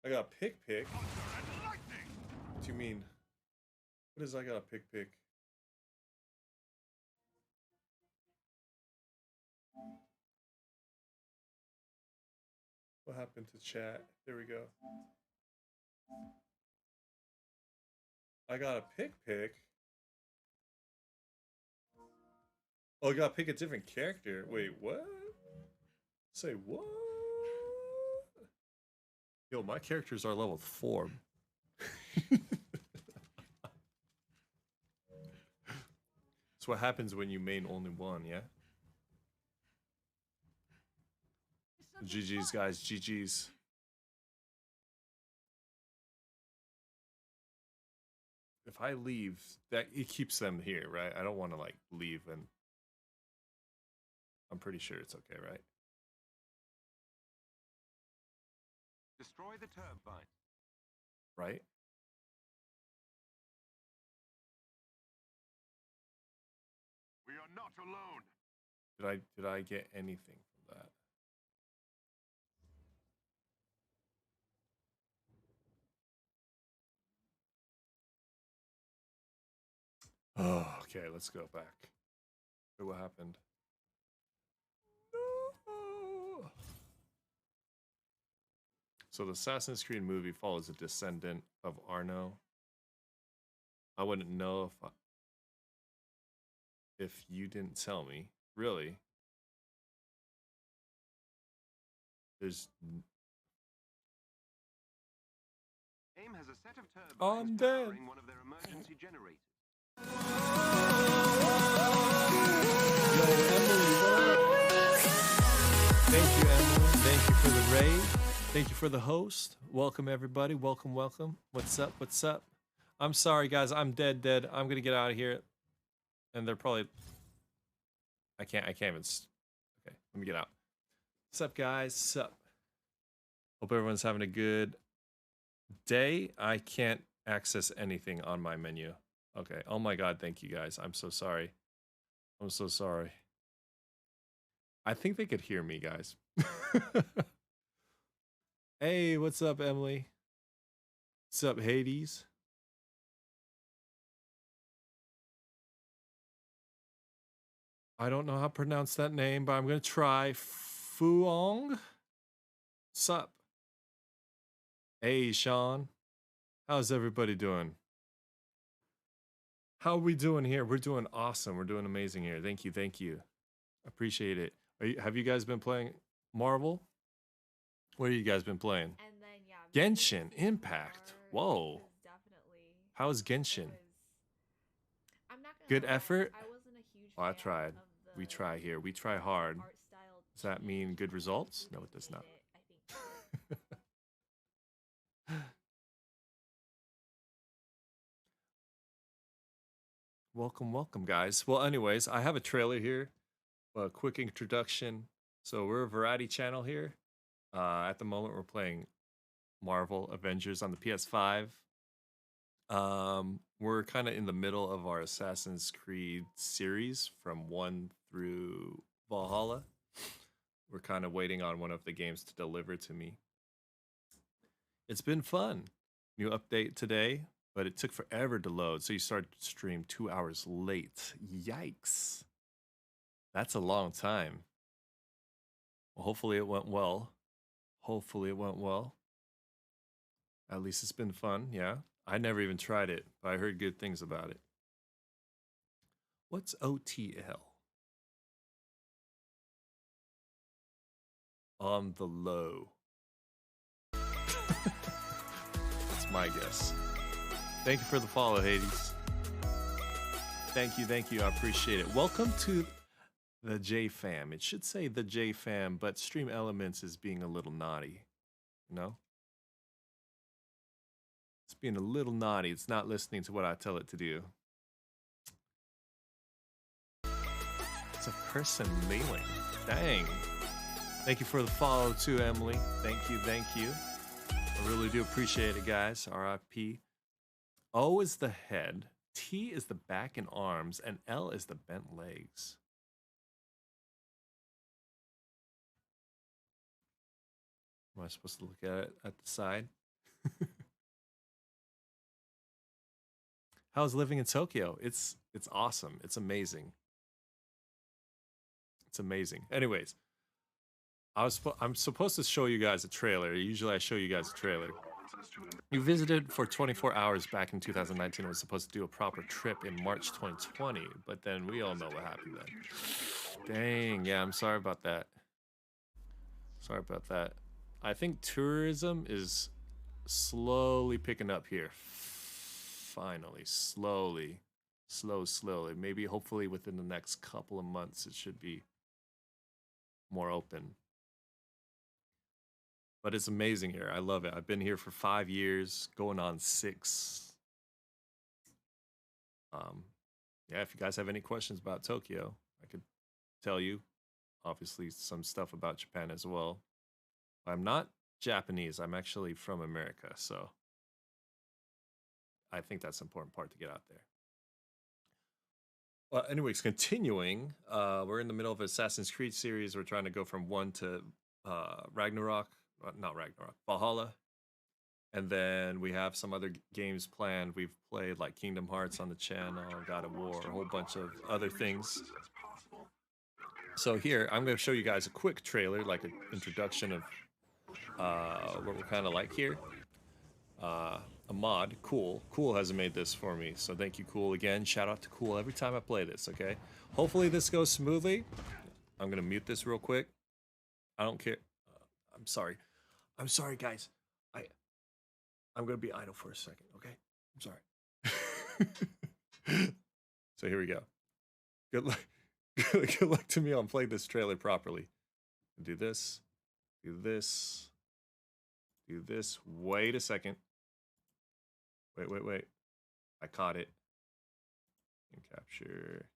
I got a pick. What do you mean? What is I got a pick? What happened to chat? There we go. I got a pick. Oh, I gotta pick a different character. Wait, what? Say what? Yo, my characters are level 4. That's what happens when you main only one, yeah? GG's, guys. GG's. If I leave, that it keeps them here, right? I don't want to like leave, and I'm pretty sure it's okay, right? Destroy the turbine. Right? We are not alone. Did I get anything from that? Oh, okay, let's go back. Wait, what happened? No. So the Assassin's Creed movie follows a descendant of Arno. I wouldn't know if you didn't tell me. Really? There's AIM has a set of turbines I'm dead. powering one of their emergency generators. Yo, Emily, what up? Thank you, Emily. Thank you for the raid. Thank you for the host. Welcome, everybody. Welcome, welcome. What's up? What's up? I'm sorry, guys. I'm dead. I'm gonna get out of here. And they're probably... I can't even... Okay, let me get out. What's up, guys? What's up? Hope everyone's having a good day. I can't access anything on my menu. Okay. Oh my god, thank you, guys. I'm so sorry. I'm so sorry. I think they could hear me, guys. Hey, what's up, Emily? What's up, Hades? I don't know how to pronounce that name, but I'm going to try. Fuong? Sup? Hey, Sean. How's everybody doing? How are we doing here? We're doing awesome. We're doing amazing here. Thank you. Thank you. Appreciate it. Have you guys been playing Marvel? What have you guys been playing? And then, yeah, Genshin Impact. Whoa. How's Genshin? I'm not gonna Good lie, effort? I wasn't a huge Oh, I fan tried. of the We try here. We try hard. art style Does that mean good results? No, it does not. Welcome, welcome, guys. Well, anyways, I have a trailer here. A quick introduction. So we're a variety channel here. At the moment, we're playing Marvel Avengers on the PS5. We're kind of in the middle of our Assassin's Creed series from 1 through Valhalla. We're kind of waiting on one of the games to deliver to me. It's been fun. New update today, but it took forever to load. So you started to stream 2 hours late. Yikes. That's a long time. Well, hopefully it went well. Hopefully it went well. At least it's been fun, yeah. I never even tried it, but I heard good things about it. What's OTL? On the low. That's my guess. Thank you for the follow, Hades. Thank you. I appreciate it. Welcome to the J Fam. It should say the J Fam, but Stream Elements is being a little naughty. You know? It's being a little naughty. It's not listening to what I tell it to do. It's a person kneeling. Dang. Thank you for the follow too, Emily. Thank you. I really do appreciate it, guys. RIP. O is the head, T is the back and arms, and L is the bent legs. Am I supposed to look at it at the side? How's living in Tokyo? It's awesome. It's amazing. It's amazing. Anyways, I'm supposed to show you guys a trailer. Usually I show you guys a trailer. You visited for 24 hours back in 2019 and was supposed to do a proper trip in March 2020, but then we all know what happened then. Dang, yeah, I'm sorry about that. Sorry about that. I think tourism is slowly picking up here. Finally, slowly. Slowly. Maybe hopefully within the next couple of months it should be more open. But it's amazing here. I love it. I've been here for 5 years, going on 6. Yeah, if you guys have any questions about Tokyo, I could tell you. Obviously, some stuff about Japan as well. I'm not Japanese. I'm actually from America, so I think that's an important part to get out there. Well, anyways, continuing, we're in the middle of Assassin's Creed series. We're trying to go from 1 to Ragnarok. Not Ragnarok, Valhalla. And then we have some other games planned. We've played like Kingdom Hearts on the channel, God of War, a whole bunch of other things. So here, I'm going to show you guys a quick trailer, like an introduction of what we're kind of like here. A mod, Cool. Cool has made this for me, so thank you, Cool. Again, shout out to Cool every time I play this, okay? Hopefully this goes smoothly. I'm going to mute this real quick. I don't care. I'm sorry. I'm sorry, guys. I'm going to be idle for a second, okay? I'm sorry. So here we go. Good luck. Good luck to me on playing this trailer properly. Do this. Do this. Do this. Wait a second. Wait. I caught it. And capture.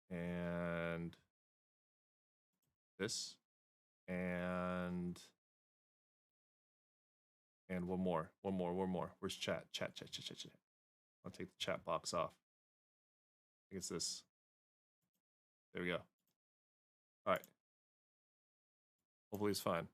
And this. And one more. Where's chat? Chat. I'll take the chat box off. I think it's this. There we go. All right. Hopefully it's fine.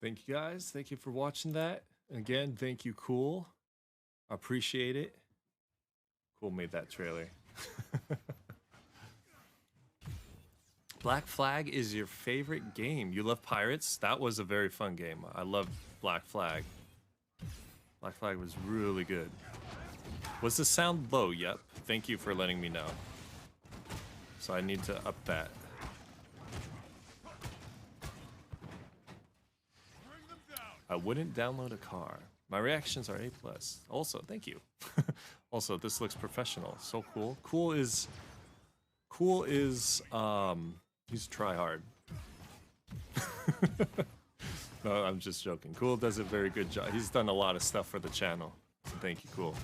Thank you guys. Thank you for watching that. And again, thank you, Cool. I appreciate it. Cool made that trailer. Black Flag is your favorite game. You love pirates? That was a very fun game. I love Black Flag. Black Flag was really good. Was the sound low? Yep. Thank you for letting me know. So I need to up that. I wouldn't download a car. My reactions are A+. Also, thank you. Also, this looks professional. So cool. Cool is he's try hard. No, I'm just joking. Cool does a very good job. He's done a lot of stuff for the channel. So thank you, Cool.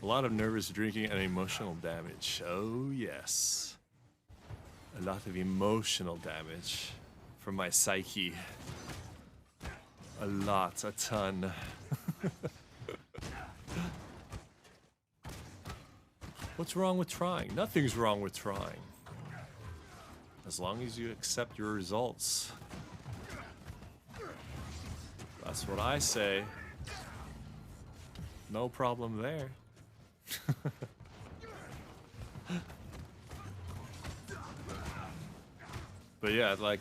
A lot of nervous drinking and emotional damage. Oh, yes. A lot of emotional damage from my psyche. A ton. What's wrong with trying? Nothing's wrong with trying. As long as you accept your results. That's what I say. No problem there. But yeah, like,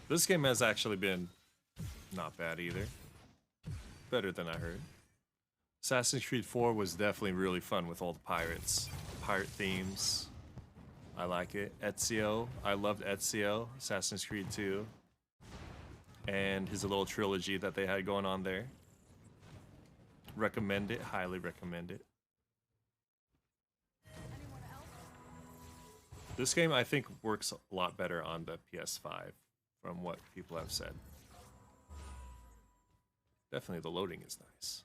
This game has actually been not bad either. Better than I heard. Assassin's Creed 4 was definitely really fun with all the pirates. Pirate themes. I like it. Ezio. I loved Ezio. Assassin's Creed 2. And his little trilogy that they had going on there. Recommend it. Highly recommend it. This game, I think, works a lot better on the PS5 from what people have said. Definitely the loading is nice.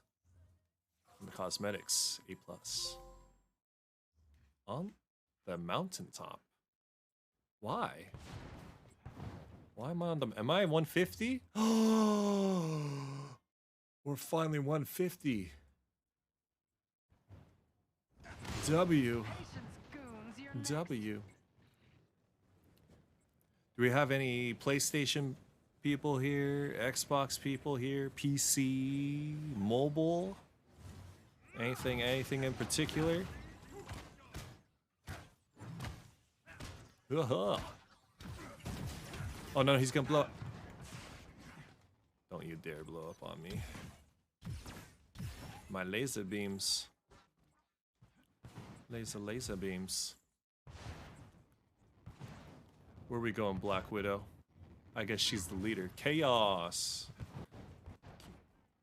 And the cosmetics, A+. On the mountaintop. Why? Why am I on the... Am I 150? Oh, we're finally 150. W. W. Do we have any PlayStation people here? Xbox people here? PC? Mobile? Anything in particular? Uh-huh. Oh no, he's gonna blow up. Don't you dare blow up on me. My laser beams. Laser beams. Where are we going, Black Widow? I guess she's the leader. Chaos.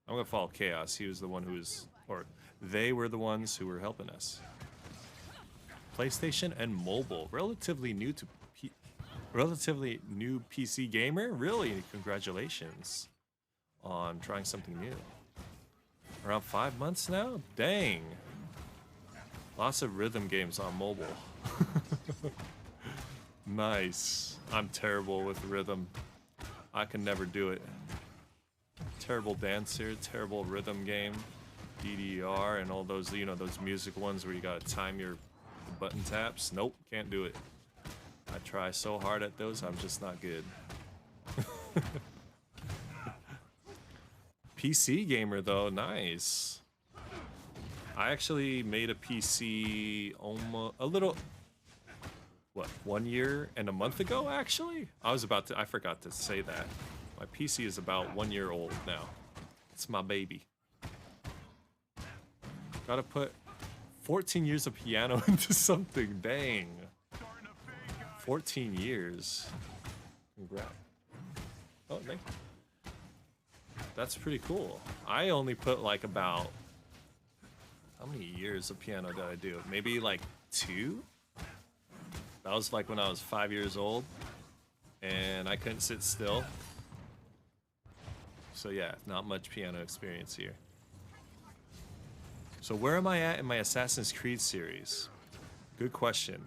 I'm gonna follow Chaos. He was the one who was, or they were the ones who were helping us. PlayStation and mobile. Relatively new PC gamer? Really? Congratulations on trying something new. Around 5 months now? Dang. Lots of rhythm games on mobile. Nice. I'm terrible with rhythm. I can never do it. Terrible dancer, terrible rhythm game. DDR and all those, you know, those music ones where you gotta time your button taps. Nope, can't do it. I try so hard at those, I'm just not good. PC gamer though, nice. I actually made a PC almost a little, what, 1 year and a month ago actually? I forgot to say that. My PC is about 1 year old now. It's my baby. Gotta put 14 years of piano into something, dang. 14 years. Congrats. Oh, thank you. That's pretty cool. I only put like about, how many years of piano did I do? Maybe like 2? That was like when I was 5 years old and I couldn't sit still. So yeah, not much piano experience here. So where am I at in my Assassin's Creed series? Good question.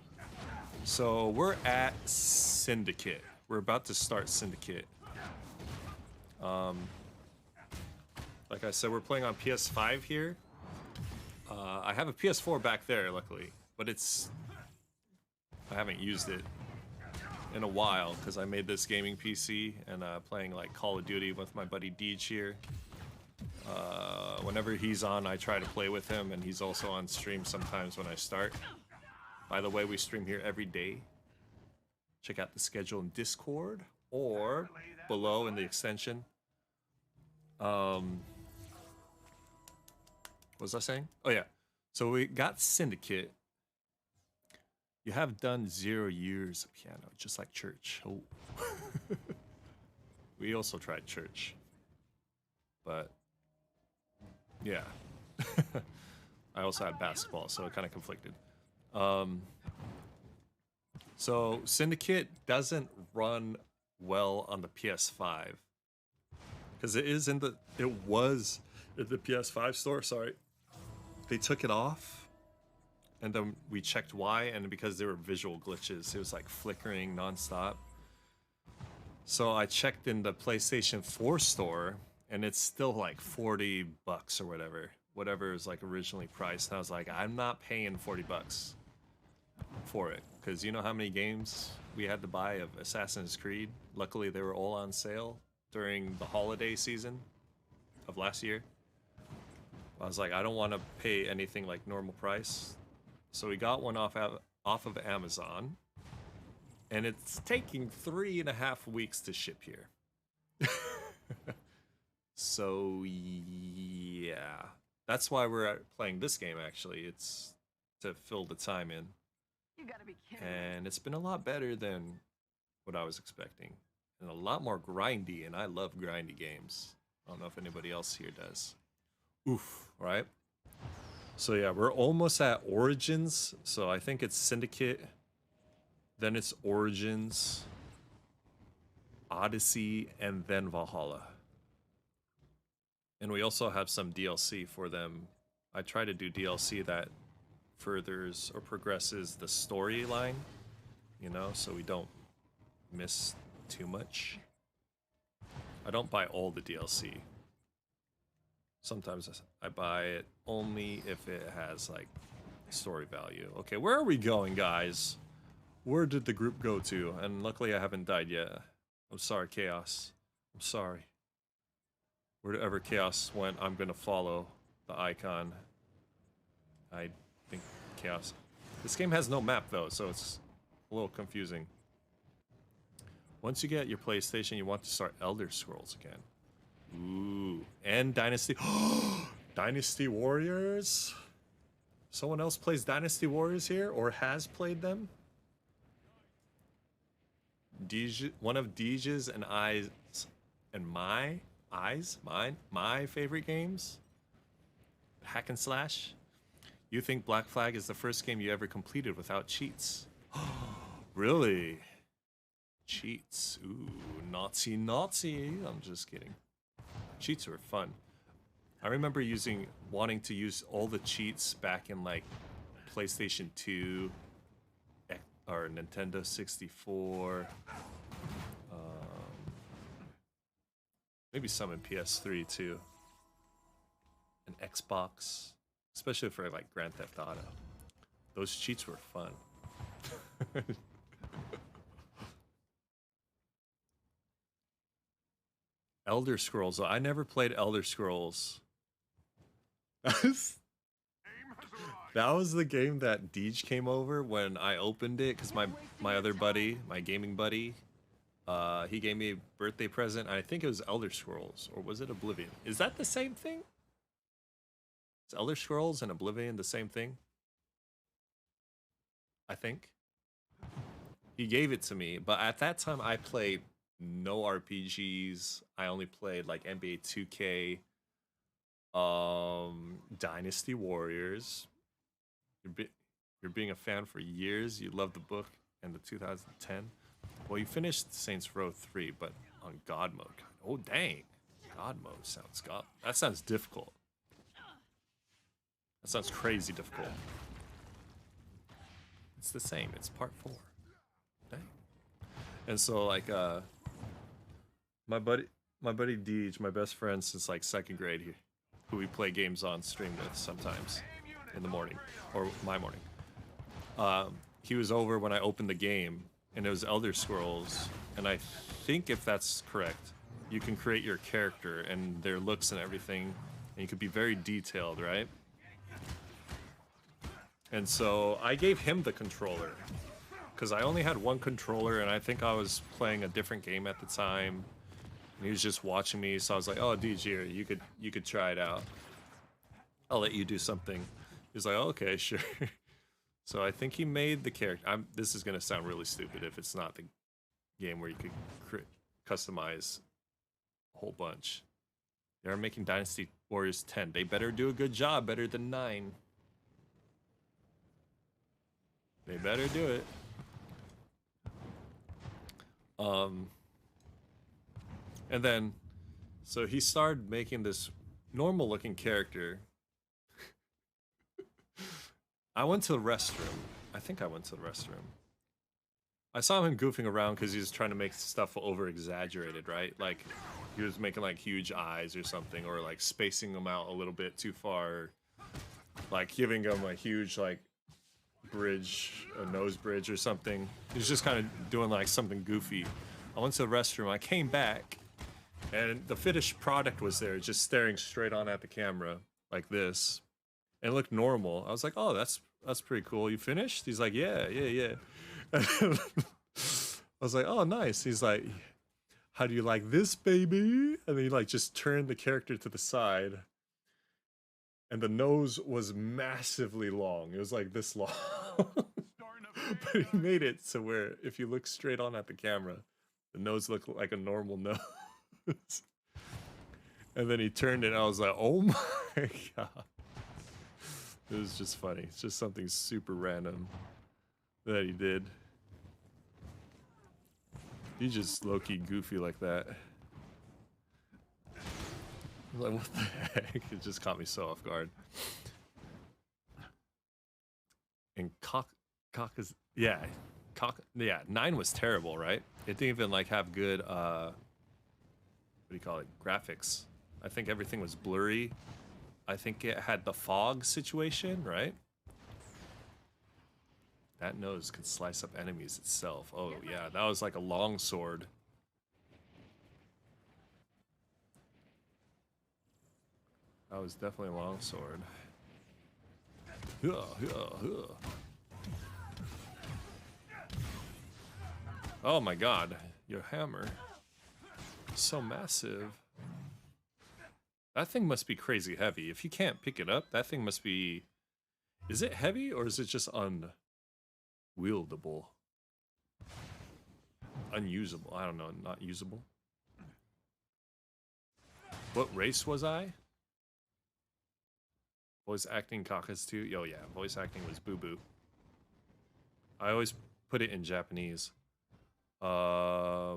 So we're at Syndicate. We're about to start Syndicate. Like I said, we're playing on PS5 here. I have a PS4 back there, luckily, but I haven't used it in a while because I made this gaming PC and playing like Call of Duty with my buddy Deej here. Whenever he's on, I try to play with him, and he's also on stream sometimes when I start. By the way, we stream here every day. Check out the schedule in Discord or below in the extension. What was I saying? Oh yeah. So we got Syndicate. You have done 0 years of piano, just like church. Oh. We also tried church. But yeah. I also had basketball, so it kind of conflicted. So Syndicate doesn't run well on the PS5 because it was in the PS5 store. Sorry, they took it off, and then we checked why, and because there were visual glitches, it was like flickering nonstop. So I checked in the PlayStation 4 store, and it's still like $40 or whatever is like originally priced. And I was like, I'm not paying $40 for it, because you know how many games we had to buy of Assassin's Creed. Luckily, they were all on sale during the holiday season of last year. I was like, I don't want to pay anything like normal price, so we got one off of Amazon. And it's taking 3.5 weeks to ship here. So, yeah. That's why we're playing this game, actually. It's to fill the time in. You gotta be kidding. And it's been a lot better than what I was expecting. And a lot more grindy, and I love grindy games. I don't know if anybody else here does. Oof, right? So yeah, we're almost at Origins. So I think it's Syndicate. Then it's Origins, Odyssey, and then Valhalla. And we also have some DLC for them. I try to do DLC that furthers or progresses the storyline, you know, so we don't miss too much. I don't buy all the DLC. Sometimes I buy it only if it has like story value. Okay, where are we going, guys? Where did the group go to? And luckily I haven't died yet. I'm sorry, Chaos. I'm sorry. Wherever Chaos went, I'm gonna follow the icon. I think Chaos. This game has no map though, so it's a little confusing. Once you get your PlayStation, you want to start Elder Scrolls again. Ooh, and Dynasty. Dynasty Warriors? Someone else plays Dynasty Warriors here, or has played them? One of Deej's and I's and my favorite games? Hack and slash? You think Black Flag is the first game you ever completed without cheats? Really? Cheats. Ooh, Nazi. I'm just kidding. Cheats were fun. I remember wanting to use all the cheats back in like PlayStation 2 or Nintendo 64. Maybe some in PS3 too. And Xbox. Especially for like Grand Theft Auto. Those cheats were fun. Elder Scrolls. I never played Elder Scrolls. That was the game that Deej came over when I opened it because my other buddy, my gaming buddy, he gave me a birthday present. I think it was Elder Scrolls, or was it Oblivion? Is that the same thing? Is Elder Scrolls and Oblivion the same thing? I think. He gave it to me, but at that time I played no RPGs. I only played like NBA 2K, Dynasty Warriors. You're being a fan for years. You love the book and the 2010. Well, you finished Saints Row 3, but on God mode. Oh dang, God mode sounds God. That sounds difficult. That sounds crazy difficult. It's the same. It's part 4. Dang. And so like my buddy Deej, my best friend since like 2nd grade, who we play games on stream with sometimes in the morning or my morning. He was over when I opened the game, and it was Elder Scrolls. And I think if that's correct, you can create your character and their looks and everything, and you could be very detailed, right? And so I gave him the controller because I only had one controller, and I think I was playing a different game at the time. And he was just watching me, so I was like, "Oh, DJ, you could try it out. I'll let you do something." He's like, oh, "Okay, sure." So I think he made the character. This is gonna sound really stupid if it's not the game where you could customize a whole bunch. They're making Dynasty Warriors 10. They better do a good job, better than 9. They better do it. And then, so he started making this normal looking character. I went to the restroom. I think I went to the restroom. I saw him goofing around because he was trying to make stuff over exaggerated, right? Like he was making like huge eyes or something, or like spacing them out a little bit too far, like giving him a huge like bridge, a nose bridge or something. He was just kind of doing like something goofy. I went to the restroom. I came back, and the finished product was there, just staring straight on at the camera like this. And it looked normal. I was like, "Oh, that's pretty cool. You finished?" He's like, "Yeah." I was like, oh, nice. He's like, how do you like this, baby? And then he like just turned the character to the side. And the nose was massively long. It was like this long. But he made it so where if you look straight on at the camera, the nose looked like a normal nose. And then he turned it and I was like, oh my God. It was just funny. It's just something super random that he did. He's just low-key goofy like that. I was like, what the heck? It just caught me so off guard. And is yeah, 9 was terrible, right? It didn't even like have good what do you call it? Graphics. I think everything was blurry. I think it had the fog situation, right? That nose could slice up enemies itself. Oh yeah, that was like a long sword. That was definitely a long sword. Oh my God, your hammer. So massive. That thing must be crazy heavy. If you can't pick it up, that thing must be... Is it heavy or is it just unwieldable? Unusable. I don't know, not usable. What race was I? Voice acting Kakas too? Oh yeah, voice acting was Boo Boo. I always put it in Japanese. I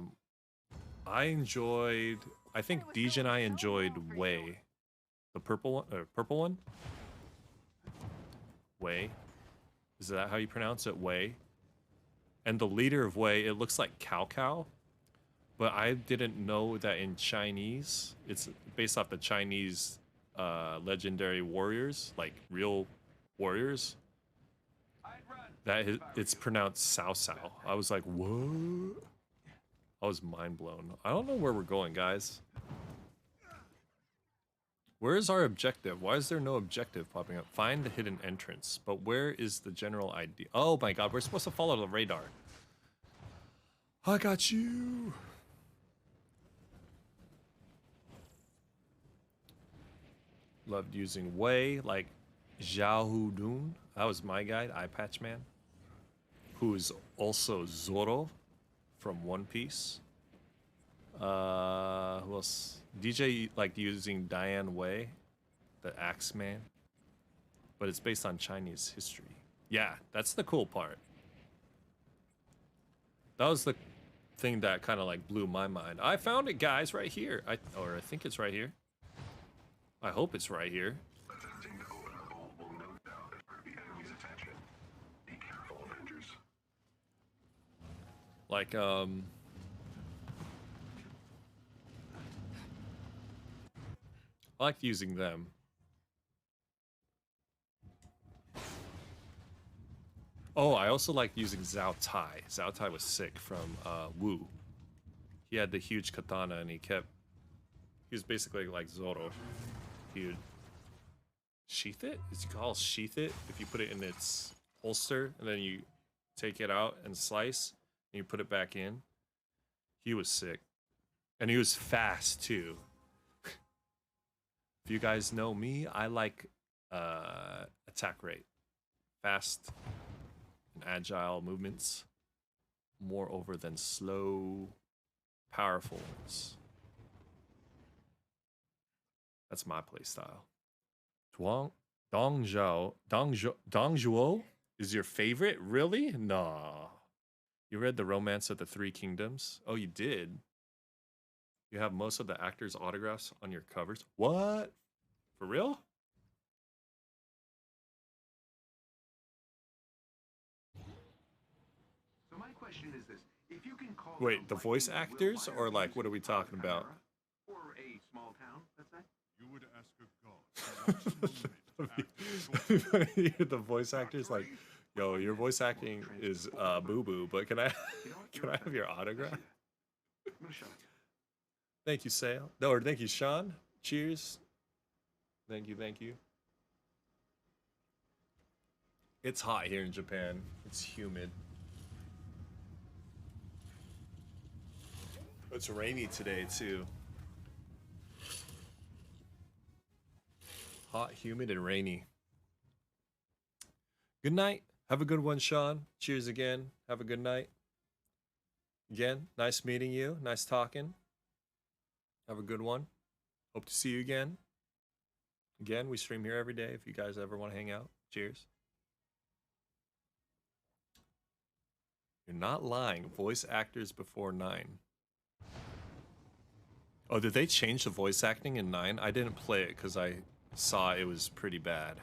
enjoyed... I think Deej and I enjoyed Wei. The purple one? Wei. Is that how you pronounce it? Wei. And the leader of Wei, it looks like Cao Cao. But I didn't know that in Chinese, it's based off the Chinese legendary warriors, like real warriors. That it's pronounced Cao Cao. I was like, what? I was mind blown. I don't know where we're going, guys. Where is our objective? Why is there no objective popping up? Find the hidden entrance. But where is the general idea? Oh my God, we're supposed to follow the radar. I got you. Loved using Wei, like Zhao Hudun. That was my guy, Eye Patch Man. Who is also Zoro from One Piece. Who else? DJ liked using Diane Wei, the Axeman. But it's based on Chinese history. Yeah, that's the cool part. That was the thing that kind of like blew my mind. I found it, guys, right here. I think it's right here. I hope it's right here. Like, I liked using them. Oh, I also liked using Zhao Tai. Zhao Tai was sick from Wu. He had the huge katana and he was basically like Zoro. He would sheath it? It's called sheath it if you put it in its holster and then you take it out and slice and you put it back in. He was sick. And he was fast too. If you guys know me, I like attack rate. Fast and agile movements. More over than slow, powerful ones. That's my play style. Dongzhuo is your favorite? Really? Nah. You read The Romance of the Three Kingdoms? Oh, you did? You have most of the actors' autographs on your covers? What? For real? So my question is this: if you can call Wait, the voice actors, or like what are we talking about? or a small town, let's say. You would ask a god. The voice actors like, yo, your voice acting is boo boo, but can I have your autograph? Thank you, Sale. No, or thank you, Sean. Cheers. Thank you, thank you. It's hot here in Japan. It's humid. It's rainy today too. Hot, humid, and rainy. Good night. Have a good one, Sean. Cheers again. Have a good night. Again, nice meeting you. Nice talking. Have a good one. Hope to see you again. Again, we stream here every day if you guys ever want to hang out. Cheers. You're not lying. Voice actors before 9. Oh, did they change the voice acting in 9? I didn't play it because I saw it was pretty bad.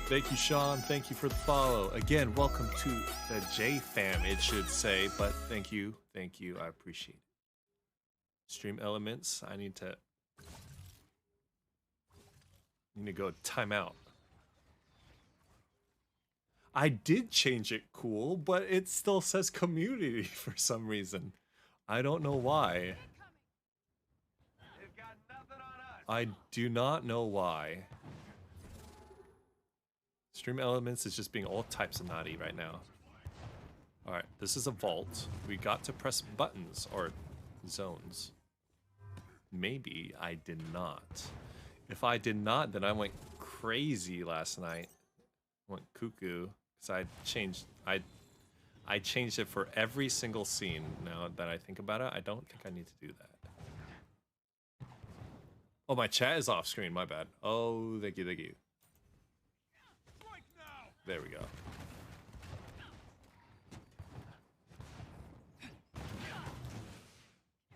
Thank you, Sean. Thank you for the follow. Again, welcome to the J fam, it should say, but thank you. Thank you. I appreciate it. Stream elements. I need to go timeout. I did change it cool, but it still says community for some reason. I don't know why. I do not know why. Stream elements is just being all types of naughty right now. Alright, this is a vault. We got to press buttons or zones. Maybe I did not. If I did not, then I went crazy last night. Went cuckoo. Because I changed it for every single scene. Now that I think about it, I don't think I need to do that. Oh, my chat is off screen. My bad. Oh, thank you, thank you. There we go.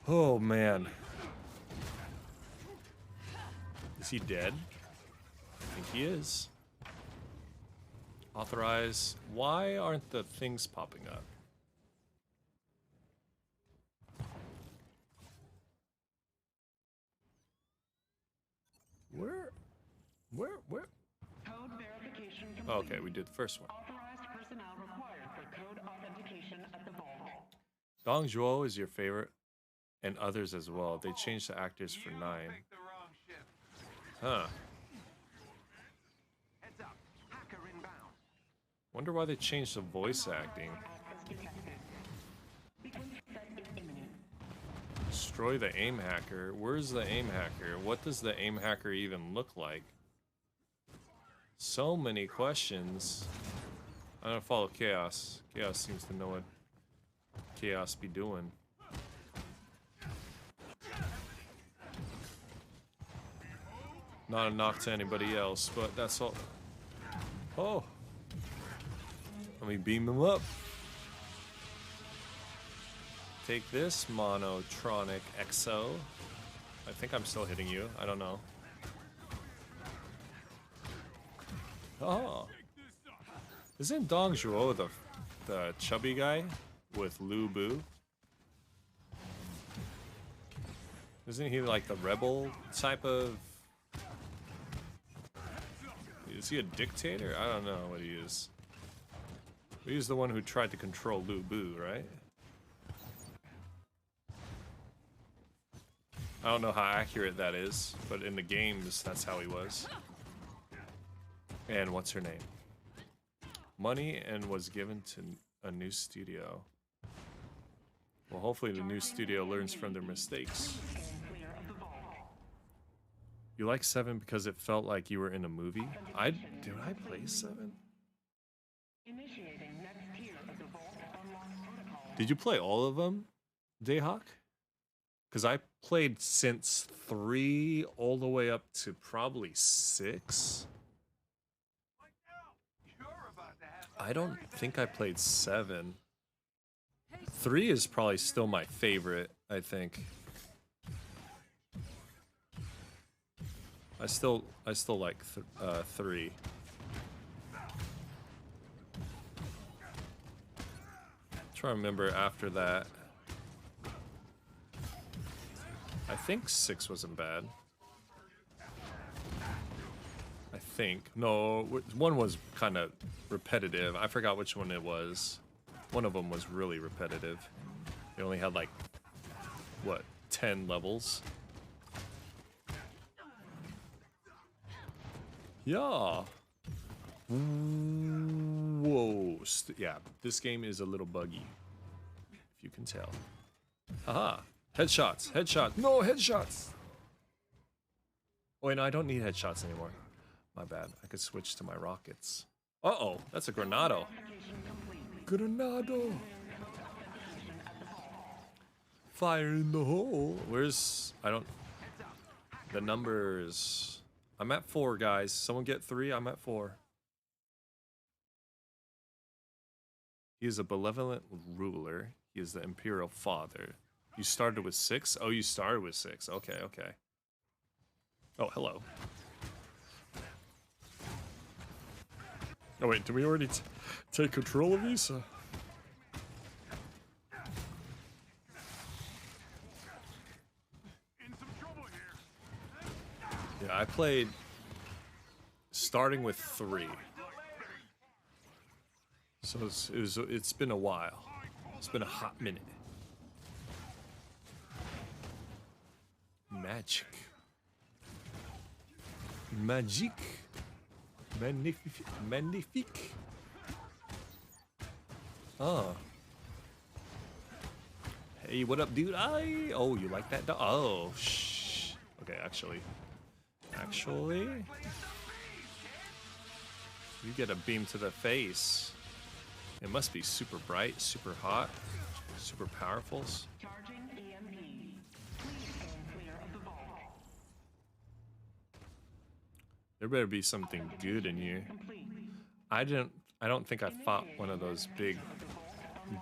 Oh, man. Is he dead? I think he is. Authorize. Why aren't the things popping up? Where? Code verification complete. Okay, we did the first one. Authorized personnel required for code authentication at the vault. Dong Zhuo is your favorite, and others as well. They changed the actors for 9. Huh. Heads up. Hacker inbound. Wonder why they changed the voice acting. Destroy the aim hacker. Where's the aim hacker? What does the aim hacker even look like? So many questions. I'm gonna follow Chaos. Chaos seems to know what Chaos be doing. Not a knock to anybody else, but that's all. Oh. Let me beam him up. Take this, Monotronic Exo. I think I'm still hitting you. I don't know. Oh. Isn't Dong Zhuo the chubby guy with Lu Bu? Isn't he like the rebel type of... Is he a dictator? I don't know what he is. He's the one who tried to control Lu Bu, right? I don't know how accurate that is, but in the games, that's how he was. And what's her name? Money and was given to a new studio. Well, hopefully the new studio learns from their mistakes. You like 7 because it felt like you were in a movie? Did I play 7? Did you play all of them, Dayhawk? Because I played since 3 all the way up to probably 6. I don't think I played 7. 3 is probably still my favorite, I think. I still like 3. Trying to remember after that. I think 6 wasn't bad. I think. No, 1 was kind of repetitive. I forgot which one it was. One of them was really repetitive. They only had like, what, 10 levels? Yeah. Whoa. Yeah, this game is a little buggy. you can tell. Haha. Headshots. Headshots. No headshots. Oh, wait, no, I don't need headshots anymore. My bad. I could switch to my rockets. Uh-oh. That's a Granado. Granado. Fire in the hole. Where's... I don't... The numbers... I'm at 4, guys. Someone get 3. I'm at 4. He is a benevolent ruler. He is the imperial father. You started with 6? Oh, you started with 6. Okay, okay. Oh, hello. Oh, wait. Did we already take control of these? Yeah, I played starting with 3. So it's been a while. It's been a hot minute. Magic. Magic. Magnifique. Magnifique. Oh. Hey, what up, dude? Oh, you like that? Oh, shh. Okay, actually, you get a beam to the face. It must be super bright, super hot, super powerful. There better be something good in here. I don't think I fought one of those big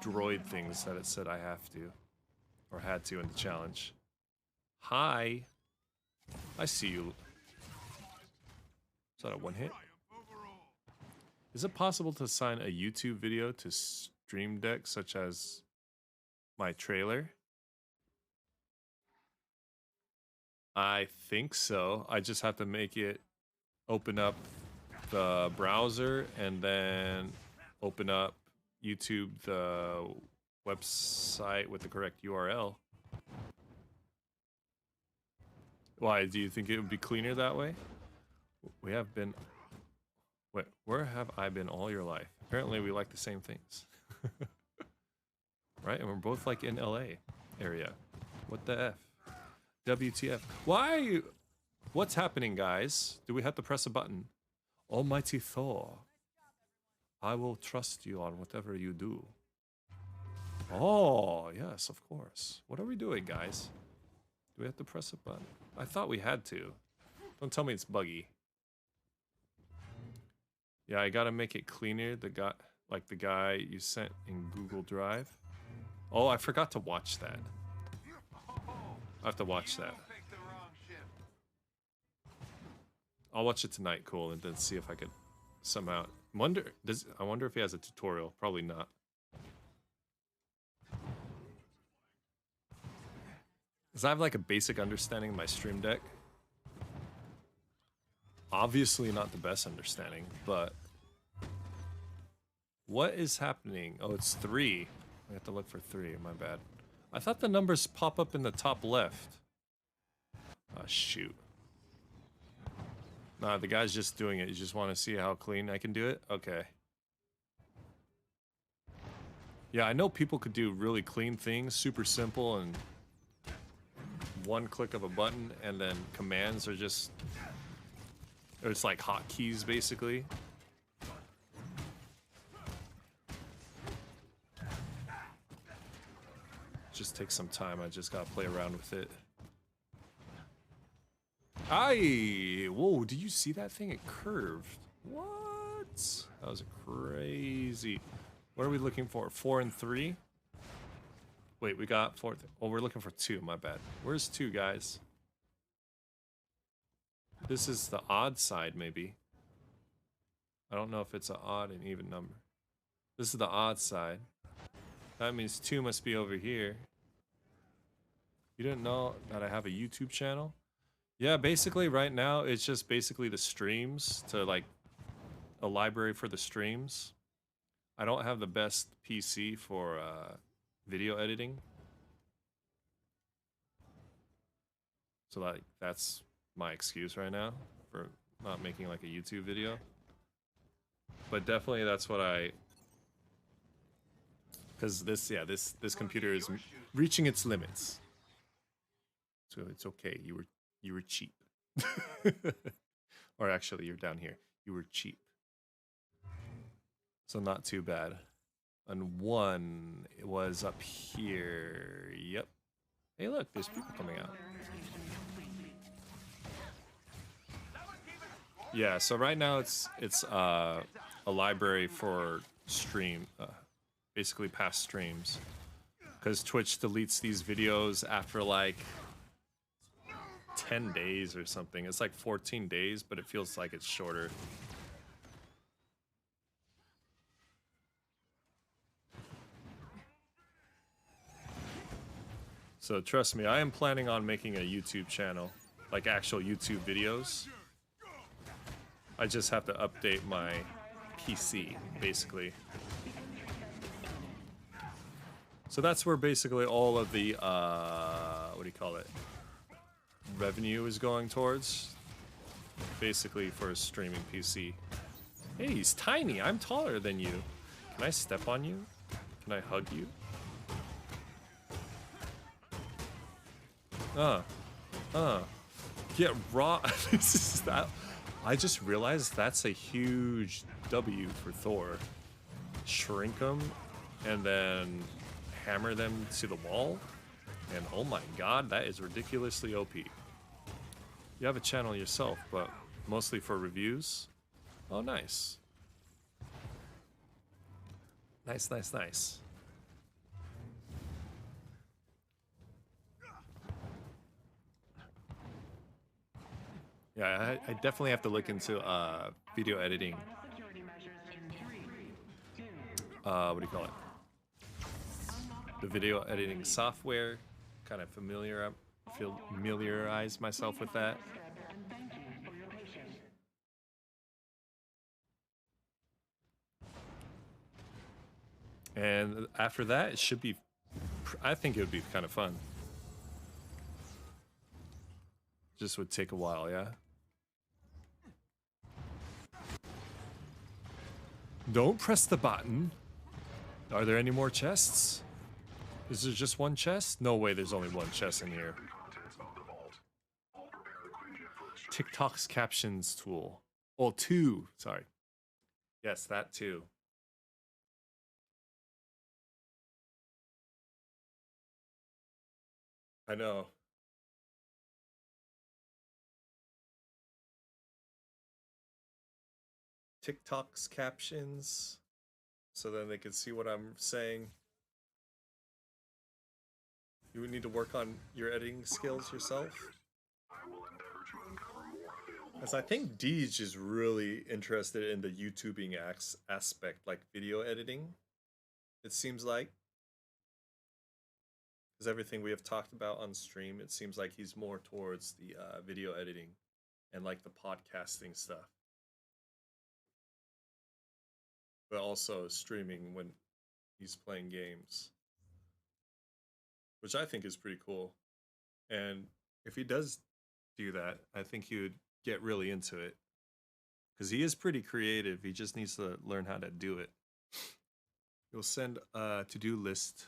droid things that it said I have to, or had to in the challenge. Hi. I see you. Is that a 1-hit? Is it possible to assign a YouTube video to Stream Deck, such as my trailer? I think so. I just have to make it open up the browser and then open up YouTube, the website with the correct URL. Why, do you think it would be cleaner that way? We have been... Wait, where have I been all your life? Apparently we like the same things. Right? And we're both like in LA area. What the F? WTF. Why? What's happening, guys? Do we have to press a button? Almighty Thor, I will trust you on whatever you do. Oh, yes, of course. What are we doing, guys? Do we have to press a button? I thought we had to. Don't tell me it's buggy. Yeah, I gotta make it cleaner. The guy, like the guy you sent in Google Drive. Oh, I forgot to watch that. I have to watch that. I'll watch it tonight, cool, and then see if I could somehow... I wonder if he has a tutorial. Probably not. Because I have like a basic understanding of my Stream Deck. Obviously not the best understanding, but... What is happening? Oh, it's 3. I have to look for 3, my bad. I thought the numbers pop up in the top left. Oh, shoot. Nah, the guy's just doing it. You just want to see how clean I can do it? Okay. Yeah, I know people could do really clean things, super simple, and one click of a button, and then commands are just... It's like hotkeys, basically. Just takes some time. I just gotta play around with it. Aye! Whoa, did you see that thing? It curved. What? That was crazy. What are we looking for? 4 and 3? Wait, we got 4. Oh, we're looking for 2. My bad. Where's 2, guys? This is the odd side, maybe. I don't know if it's an odd and even number. This is the odd side. That means 2 must be over here. You didn't know that I have a YouTube channel? Yeah, basically right now it's just basically the streams, to like a library for the streams. I don't have the best PC for video editing. So like that's my excuse right now for not making like a YouTube video. But definitely that's what because this computer is reaching its limits. So it's okay. You were cheap. Or actually, you're down here. You were cheap. So not too bad. And one was up here. Yep. Hey, look, there's people coming out. Yeah. So right now it's a library for stream, basically past streams, because Twitch deletes these videos after like 10 days or something. It's like 14 days, but it feels like it's shorter. So trust me, I am planning on making a YouTube channel, like actual YouTube videos. I just have to update my PC, basically. So that's where basically all of the, what do you call it? Revenue is going towards. Basically for a streaming PC. Hey, he's tiny. I'm taller than you. Can I step on you? Can I hug you? Get raw. This is that. I just realized that's a huge W for Thor. Shrink them and then hammer them to the wall. And oh my god, that is ridiculously OP. You have a channel yourself, but mostly for reviews. Oh, nice. Nice, nice, nice. Yeah, I definitely have to look into video editing. What do you call it? The video editing software. Kind of familiarize myself with that. And after that, it should be, I think it would be kind of fun. Just would take a while, yeah? Don't press the button. Are there any more chests? Is there just one chest? No way, there's only one chest in here. TikTok's captions tool. Oh, two. Sorry. Yes, that too. I know. TikTok's captions, so then they can see what I'm saying. You would need to work on your editing skills yourself. As I think Deej is really interested in the YouTubing aspect, like video editing. It seems like. Because everything we have talked about on stream, it seems like he's more towards the video editing and like the podcasting stuff. But also streaming when he's playing games. Which I think is pretty cool. And if he does do that, I think he would get really into it. Because he is pretty creative. He just needs to learn how to do it. You'll send a to-do list.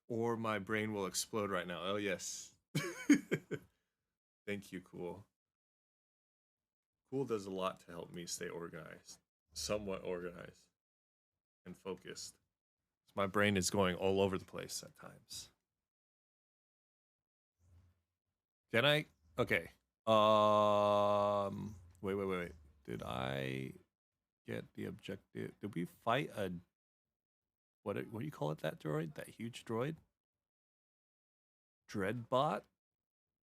Or my brain will explode right now. Oh, yes. Thank you, Cool. Cool does a lot to help me stay organized. Somewhat organized. And focused. My brain is going all over the place at times. Can I? Okay. Wait. Did I get the objective? Did we fight a... What do you call it, that droid? That huge droid? Dreadbot?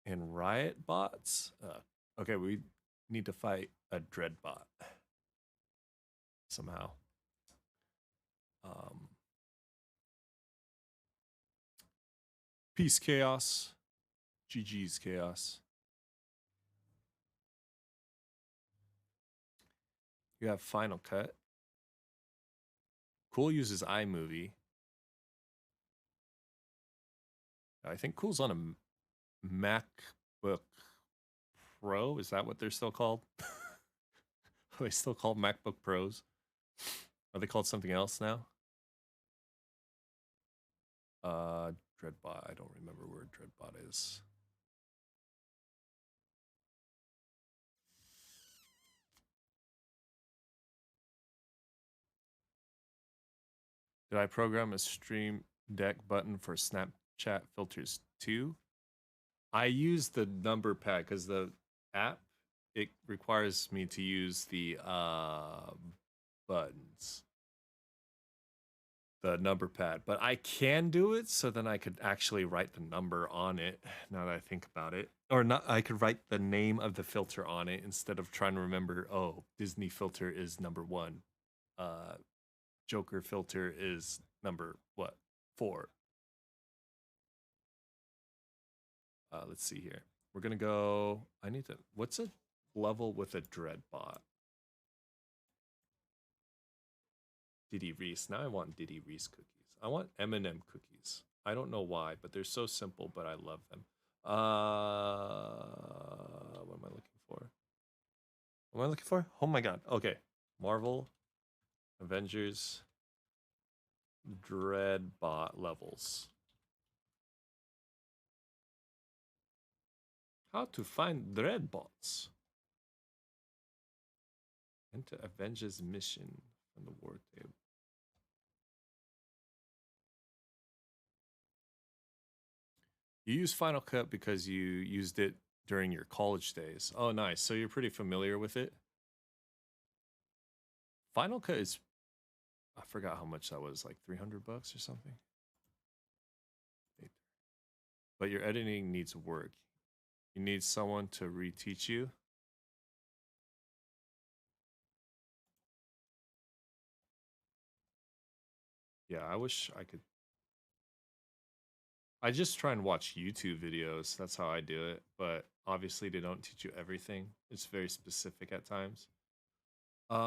And riot bots? Okay, we need to fight a dreadbot. Somehow. Peace, Chaos. GG's, Chaos. You have Final Cut. Cool uses iMovie. I think Cool's on a MacBook Pro. Is that what they're still called? Are they still called MacBook Pros? Are they called something else now? Dreadbot. I don't remember where Dreadbot is. Did I program a Stream Deck button for Snapchat filters too? I use the number pad because the app, it requires me to use the buttons, the number pad, but I can do it so then I could actually write the number on it. Now that I think about it, or not, I could write the name of the filter on it instead of trying to remember. Oh, Disney filter is number 1. Joker filter is number what? 4. Let's see here. We're gonna go. I need to. What's a level with a Dreadbot? Diddy Reese. Now I want Diddy Reese cookies. I want M&M cookies. I don't know why, but they're so simple, but I love them. What am I looking for? What am I looking for? Oh my god. Okay. Marvel Avengers Dreadbot levels. How to find Dreadbots. Enter Avengers mission from the war table. You use Final Cut because you used it during your college days. Oh, nice. So you're pretty familiar with it. Final Cut is, I forgot how much that was, like $300 or something. But your editing needs work. You need someone to reteach you. Yeah, I wish I could. I just try and watch YouTube videos. That's how I do it. But obviously they don't teach you everything. It's very specific at times. You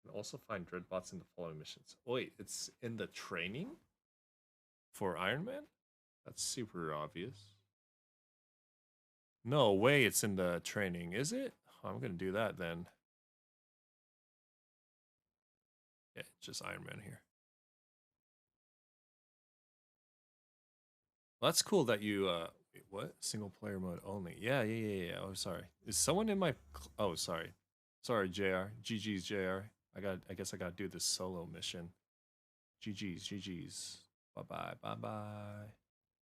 can also find Dreadbots in the following missions. Oh, wait, it's in the training for Iron Man? That's super obvious. No way it's in the training, is it? Oh, I'm going to do that then. Yeah, just Iron Man here. Well, that's cool that you, wait, what? Single player mode only. Yeah. Oh, sorry. Is someone in my, oh, sorry. Sorry, JR. GG's, JR. I guess I got to do this solo mission. GG's. Bye-bye.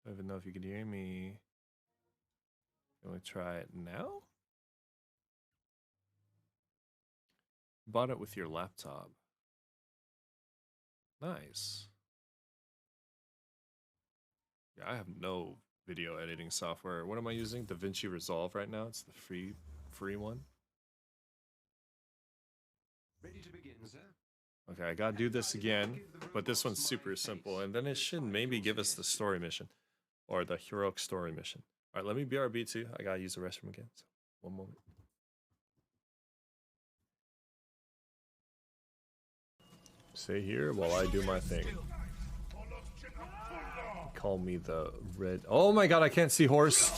I don't even know if you can hear me. Can we try it now? Bought it with your laptop. Nice. Yeah, I have no video editing software. What am I using? DaVinci Resolve right now. It's the free one. Ready to begin, sir? Okay, I gotta do this again, but this one's super simple, and then it should maybe give us the story mission, or the heroic story mission. All right, let me BRB too. I gotta use the restroom again, so one moment. Stay here while I do my thing. Call me the red. Oh my god, I can't see horse.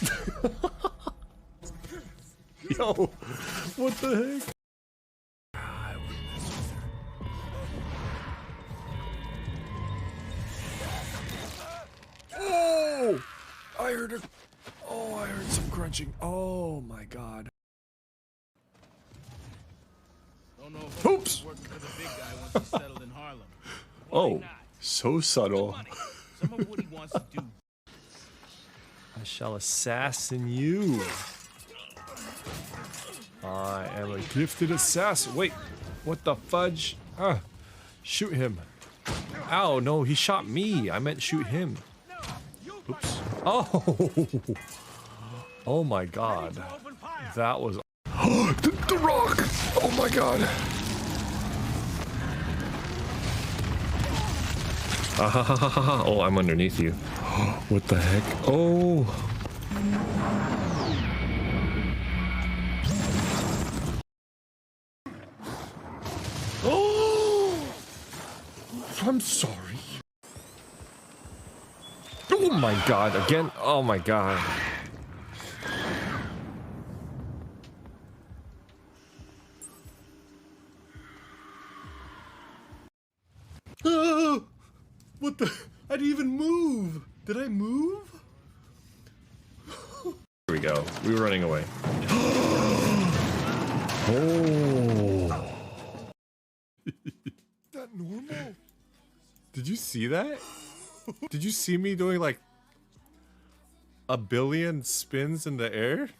Yo, what the heck? Oh, I heard it. Oh, I heard some crunching. Oh my god. Oops. Oh, so subtle. I shall assassin you. I am a gifted assassin. Wait, what the fudge? Shoot him. Ow, no, he shot me. I meant shoot him. Oops. Oh. Oh my god. That was... the rock! Oh my god. Oh, I'm underneath you. What the heck? Oh. Oh. I'm sorry. Oh my god, again? Oh my god. What the? I didn't even move. Did I move? Here we go. We were running away. Oh. Is that normal? Did you see that? Did you see me doing like a billion spins in the air?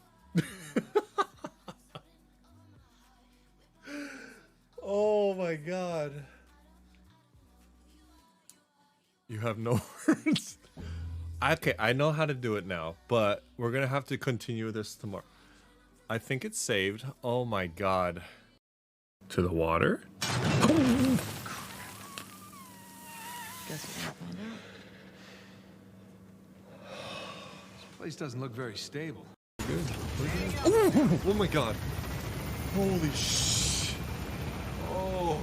Oh my god. You have no words. Okay, I know how to do it now, but we're gonna have to continue this tomorrow. I think it's saved. Oh my god. To the water? Guess we're gonna find out. This place doesn't look very stable. Good. Oh, oh my god. Holy sh. Oh.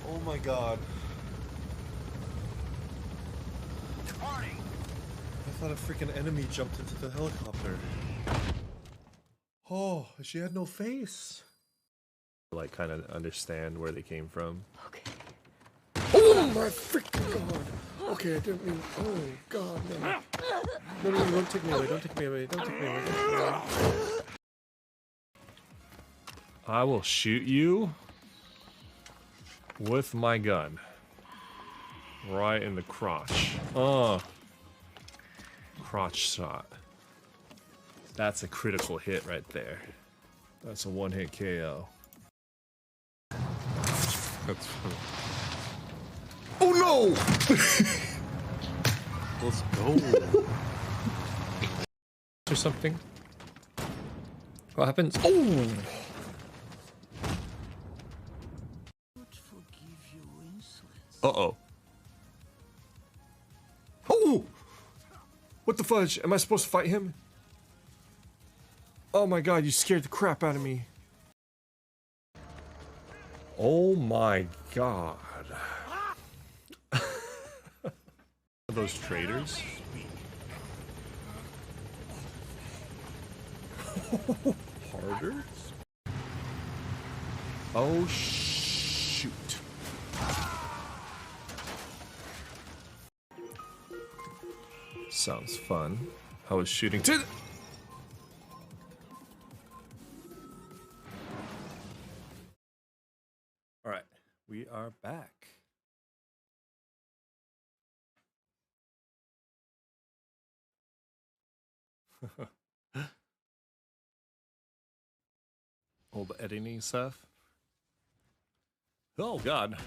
Oh my god. I thought a freaking enemy jumped into the helicopter. Oh, she had no face. Like, kind of understand where they came from. Okay. Oh my freaking god! Okay, I didn't mean. Oh god, no. No, no, no, don't take me away, don't take me away, don't take me away, don't take me away. I will shoot you with my gun. Right in the crotch. Crotch shot. That's a critical hit right there. That's a one-hit KO. That's funny. Oh no! Let's go. Or something. What happens? Oh! Uh-oh. Oh! What the fudge? Am I supposed to fight him? Oh my god, you scared the crap out of me. Oh my god. Those traders? Harder? Oh shoot. Sounds fun. I was shooting to the... Alright, we are back. All the editing stuff. Oh god.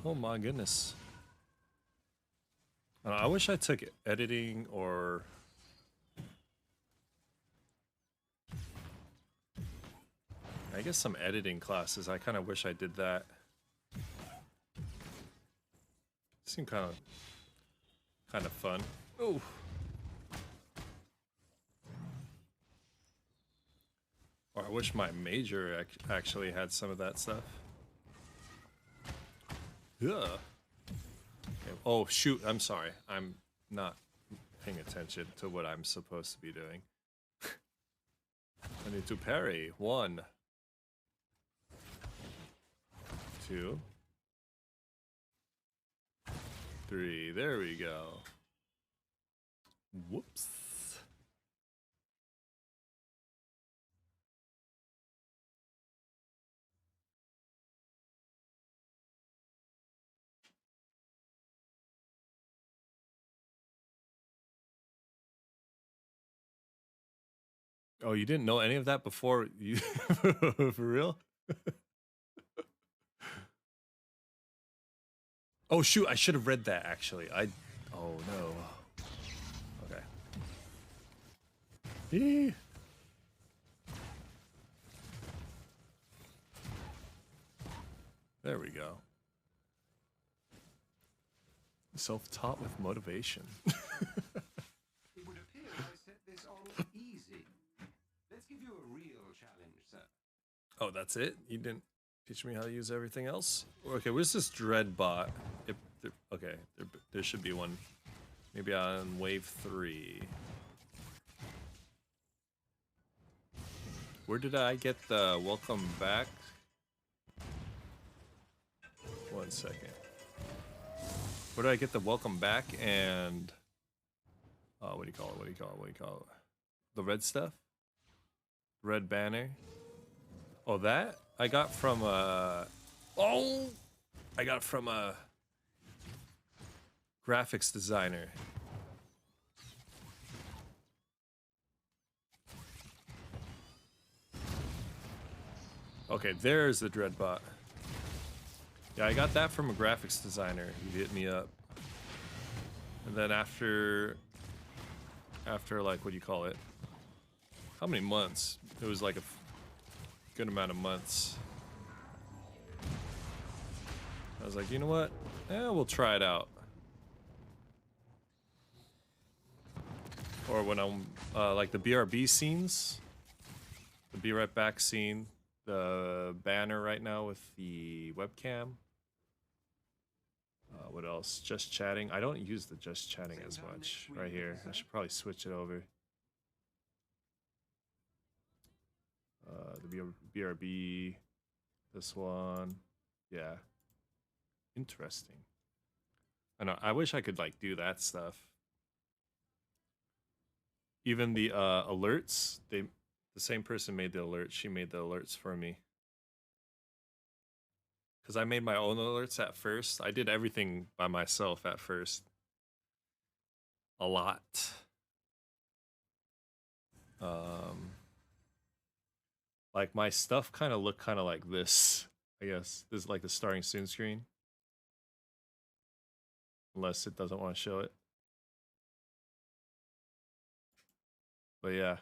Oh my goodness. I wish I took editing or... I guess some editing classes. I kind of wish I did that. Seemed kind of fun. Oh. Or I wish my major actually had some of that stuff. Yeah. Okay. Oh shoot! I'm sorry. I'm not paying attention to what I'm supposed to be doing. I need to parry. 1, 2, 3. There we go. Whoops. Oh, you didn't know any of that before you for real? Oh shoot, I should have read that actually. Oh no. Okay. Eee. There we go. Self-taught with motivation. It would appear I set this on easy. Let's give you a real challenge, sir. Oh, that's it? You didn't teach me how to use everything else? Okay, where's this dread bot? Okay, there should be one. Maybe on wave 3. Where did I get the welcome back? 1 second. Where did I get the welcome back and what do you call it? What do you call it? What do you call it? The red stuff? Red banner. Oh, that I got from I got from a graphics designer. Okay, there's the Dreadbot. Yeah, I got that from a graphics designer. He hit me up. And then after like, what do you call it? How many months? It was like a good amount of months. I was like, you know what? We'll try it out. Or when I'm like the BRB scenes, the Be Right Back scene, the banner right now with the webcam. What else? Just chatting. I don't use the just chatting as much right here. I should probably switch it over. The BRB, this one. Yeah. Interesting. I know. I wish I could like do that stuff. Even the alerts, the same person made the alerts. She made the alerts for me. Because I made my own alerts at first. I did everything by myself at first. A lot. Like my stuff kind of looked kind of like this. I guess this is like the starting soon screen. Unless it doesn't want to show it. But yeah.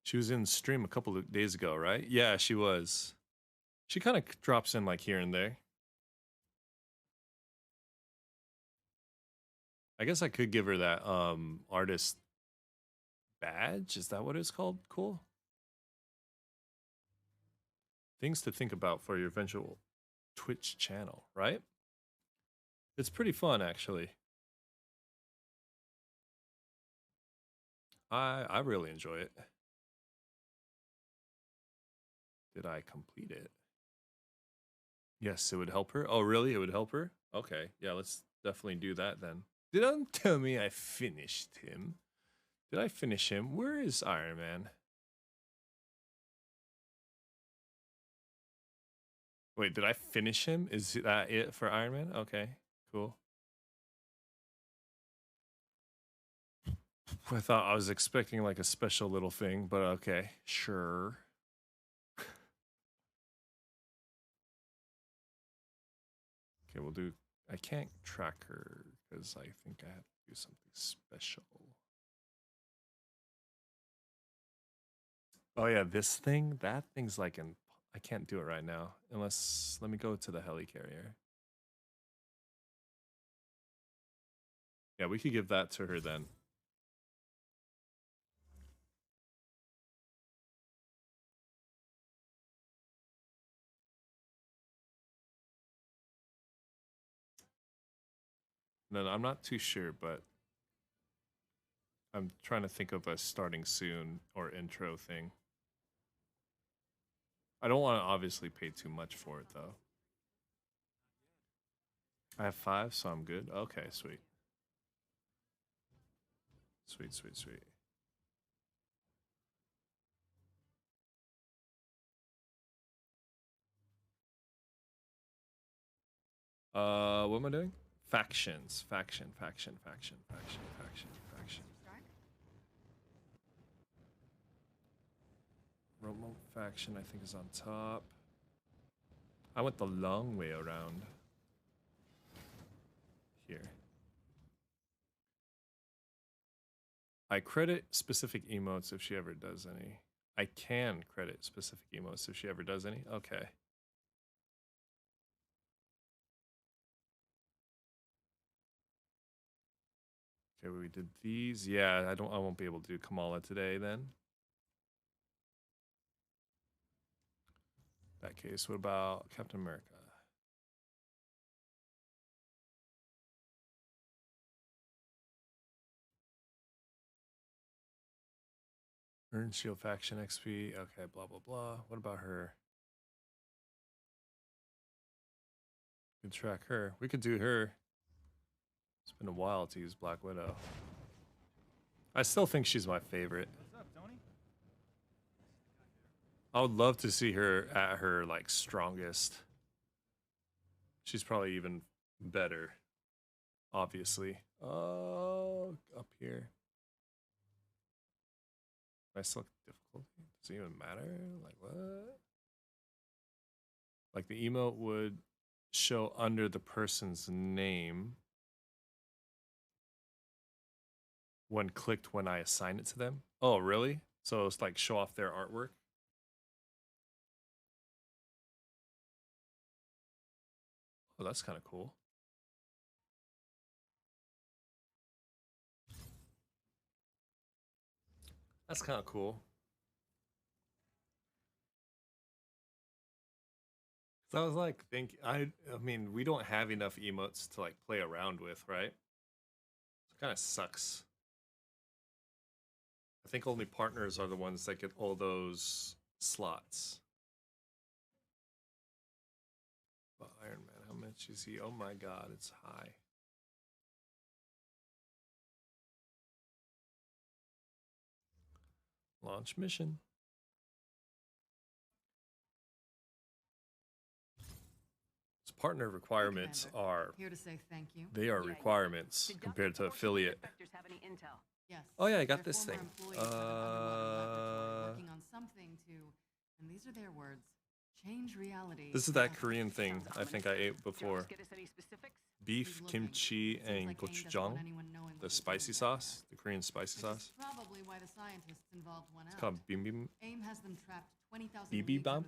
She was in stream a couple of days ago, right? Yeah, she was. She kind of drops in like here and there. I guess I could give her that artist badge. Is that what it's called? Cool. Things to think about for your eventual Twitch channel, right? It's pretty fun, actually. I really enjoy it. Did I complete it? Yes, it would help her. Oh, really? It would help her? Okay. Yeah, let's definitely do that then. Don't tell me I finished him. Did I finish him? Where is Iron Man? Wait, did I finish him? Is that it for Iron Man? Okay, cool. I thought I was expecting like a special little thing, but okay, sure. Okay, we'll do. I can't track her because I think I have to do something special. Oh yeah, this thing, that thing's like in. I can't do it right now unless. Let me go to the helicarrier. Yeah, we could give that to her then. No, I'm not too sure, but I'm trying to think of a starting soon or intro thing. I don't want to obviously pay too much for it though. I have 5, so I'm good. Okay, sweet. Sweet, sweet, sweet. What am I doing? Factions. Faction. Remote faction, I think, is on top. I went the long way around. Here. I credit specific emotes if she ever does any. I can credit specific emotes if she ever does any. Okay. Okay, we did these. Yeah, I won't be able to do Kamala today then. In that case, what about Captain America? Earn shield faction XP. Okay, blah blah blah. What about her? We can track her. We could do her. It's been a while to use Black Widow. I still think she's my favorite. What's up, Tony? I would love to see her at her like strongest. She's probably even better, obviously. Oh, up here. I select difficulty? Does it even matter? Like what? Like the emote would show under the person's name when clicked when I assign it to them. Oh, really? So it's like show off their artwork? Oh, that's kind of cool. That's kind of cool. So I was like, I mean, we don't have enough emotes to like play around with, right? It kind of sucks. I think only partners are the ones that get all those slots. But Iron Man, how much is he? Oh my god, it's high. Launch mission. Partner requirements are here to say thank you. They are requirements compared to affiliate. Yes. Oh yeah, I got this thing. Working on something to, and these are their words. Change reality. This is that Korean thing I think I ate before. Beef, kimchi, and gochujang. The spicy sauce, the Korean spicy sauce. Probably why the scientists involved went out. It's called bibimbap. AIM has them trapped 20,000 Bibimbap.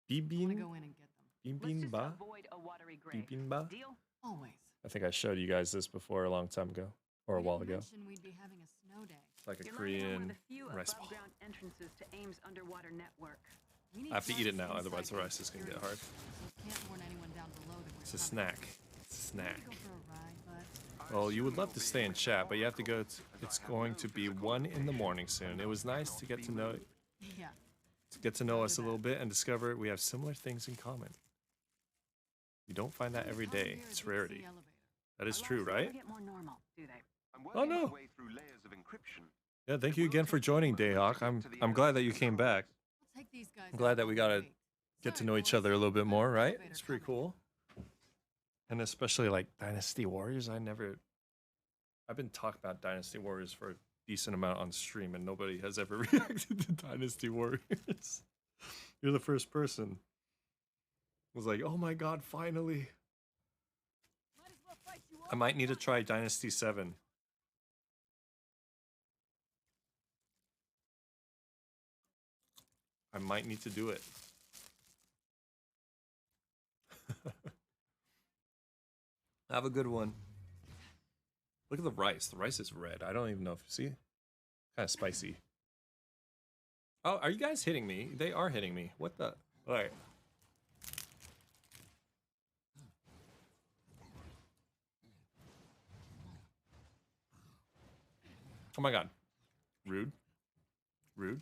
Bibimbap. Bibimbap. Bibimbap. Always. I think I showed you guys this before a long time ago, or a while ago. We'd be having a snow day. It's like a Korean rice ball. Entrances to AIM's underwater network. I have to eat it now, otherwise the rice is gonna get hard. Can't warn anyone down below that It's a snack. It's a snack. Well, you would love to stay in chat, but you have to go. It's going to be 1 in the morning soon. It was nice to get to know. Yeah. To get to know us a little bit and discover we have similar things in common. You don't find that every day. It's rarity. That is true, right? Oh no. Yeah, thank you again for joining, Dayhawk. I'm glad that you came back. I'm glad that we got to get to know each other a little bit more, right? It's pretty cool. And especially like Dynasty Warriors, I've been talking about Dynasty Warriors for a decent amount on stream and nobody has ever reacted to Dynasty Warriors. You're the first person. Was like, oh my god, finally. I might need to try Dynasty 7. I might need to do it. Have a good one. Look at the rice. The rice is red. I don't even know if you see. Kind of spicy. Oh, are you guys hitting me? They are hitting me. What the? All right. Oh my god. Rude. Rude.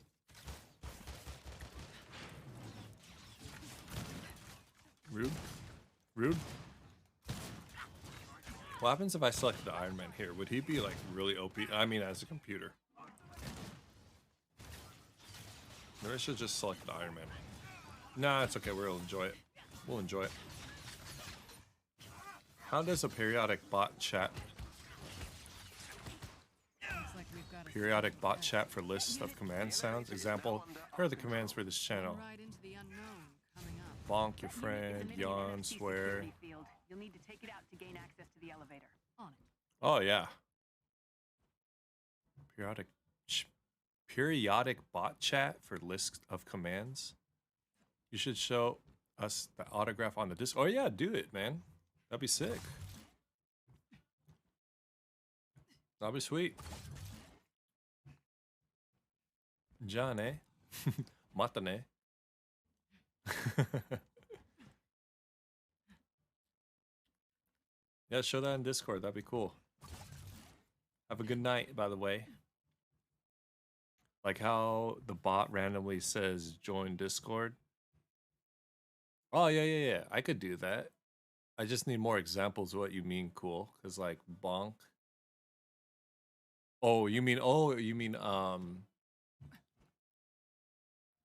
Rude. Rude. What happens if I selected Iron Man here? Would he be like really OP? I mean, as a computer. Maybe I should just select the Iron Man. Nah, it's okay. We'll enjoy it. We'll enjoy it. How does a periodic bot chat? Periodic bot chat for lists of command sounds. Example, here are the commands for this channel. Bonk your friend, yawn, swear. You'll need to take it out to gain access to the elevator. On it. Oh yeah. Periodic bot chat for list of commands. You should show us the autograph on the disc. Oh yeah, do it, man. That'd be sick. That'd be sweet. John, eh? Matane. Yeah, show that in Discord. That'd be cool. Have a good night, by the way. Like how the bot randomly says join Discord. Oh yeah. I could do that. I just need more examples of what you mean, cool. Cause like bonk. Oh, you mean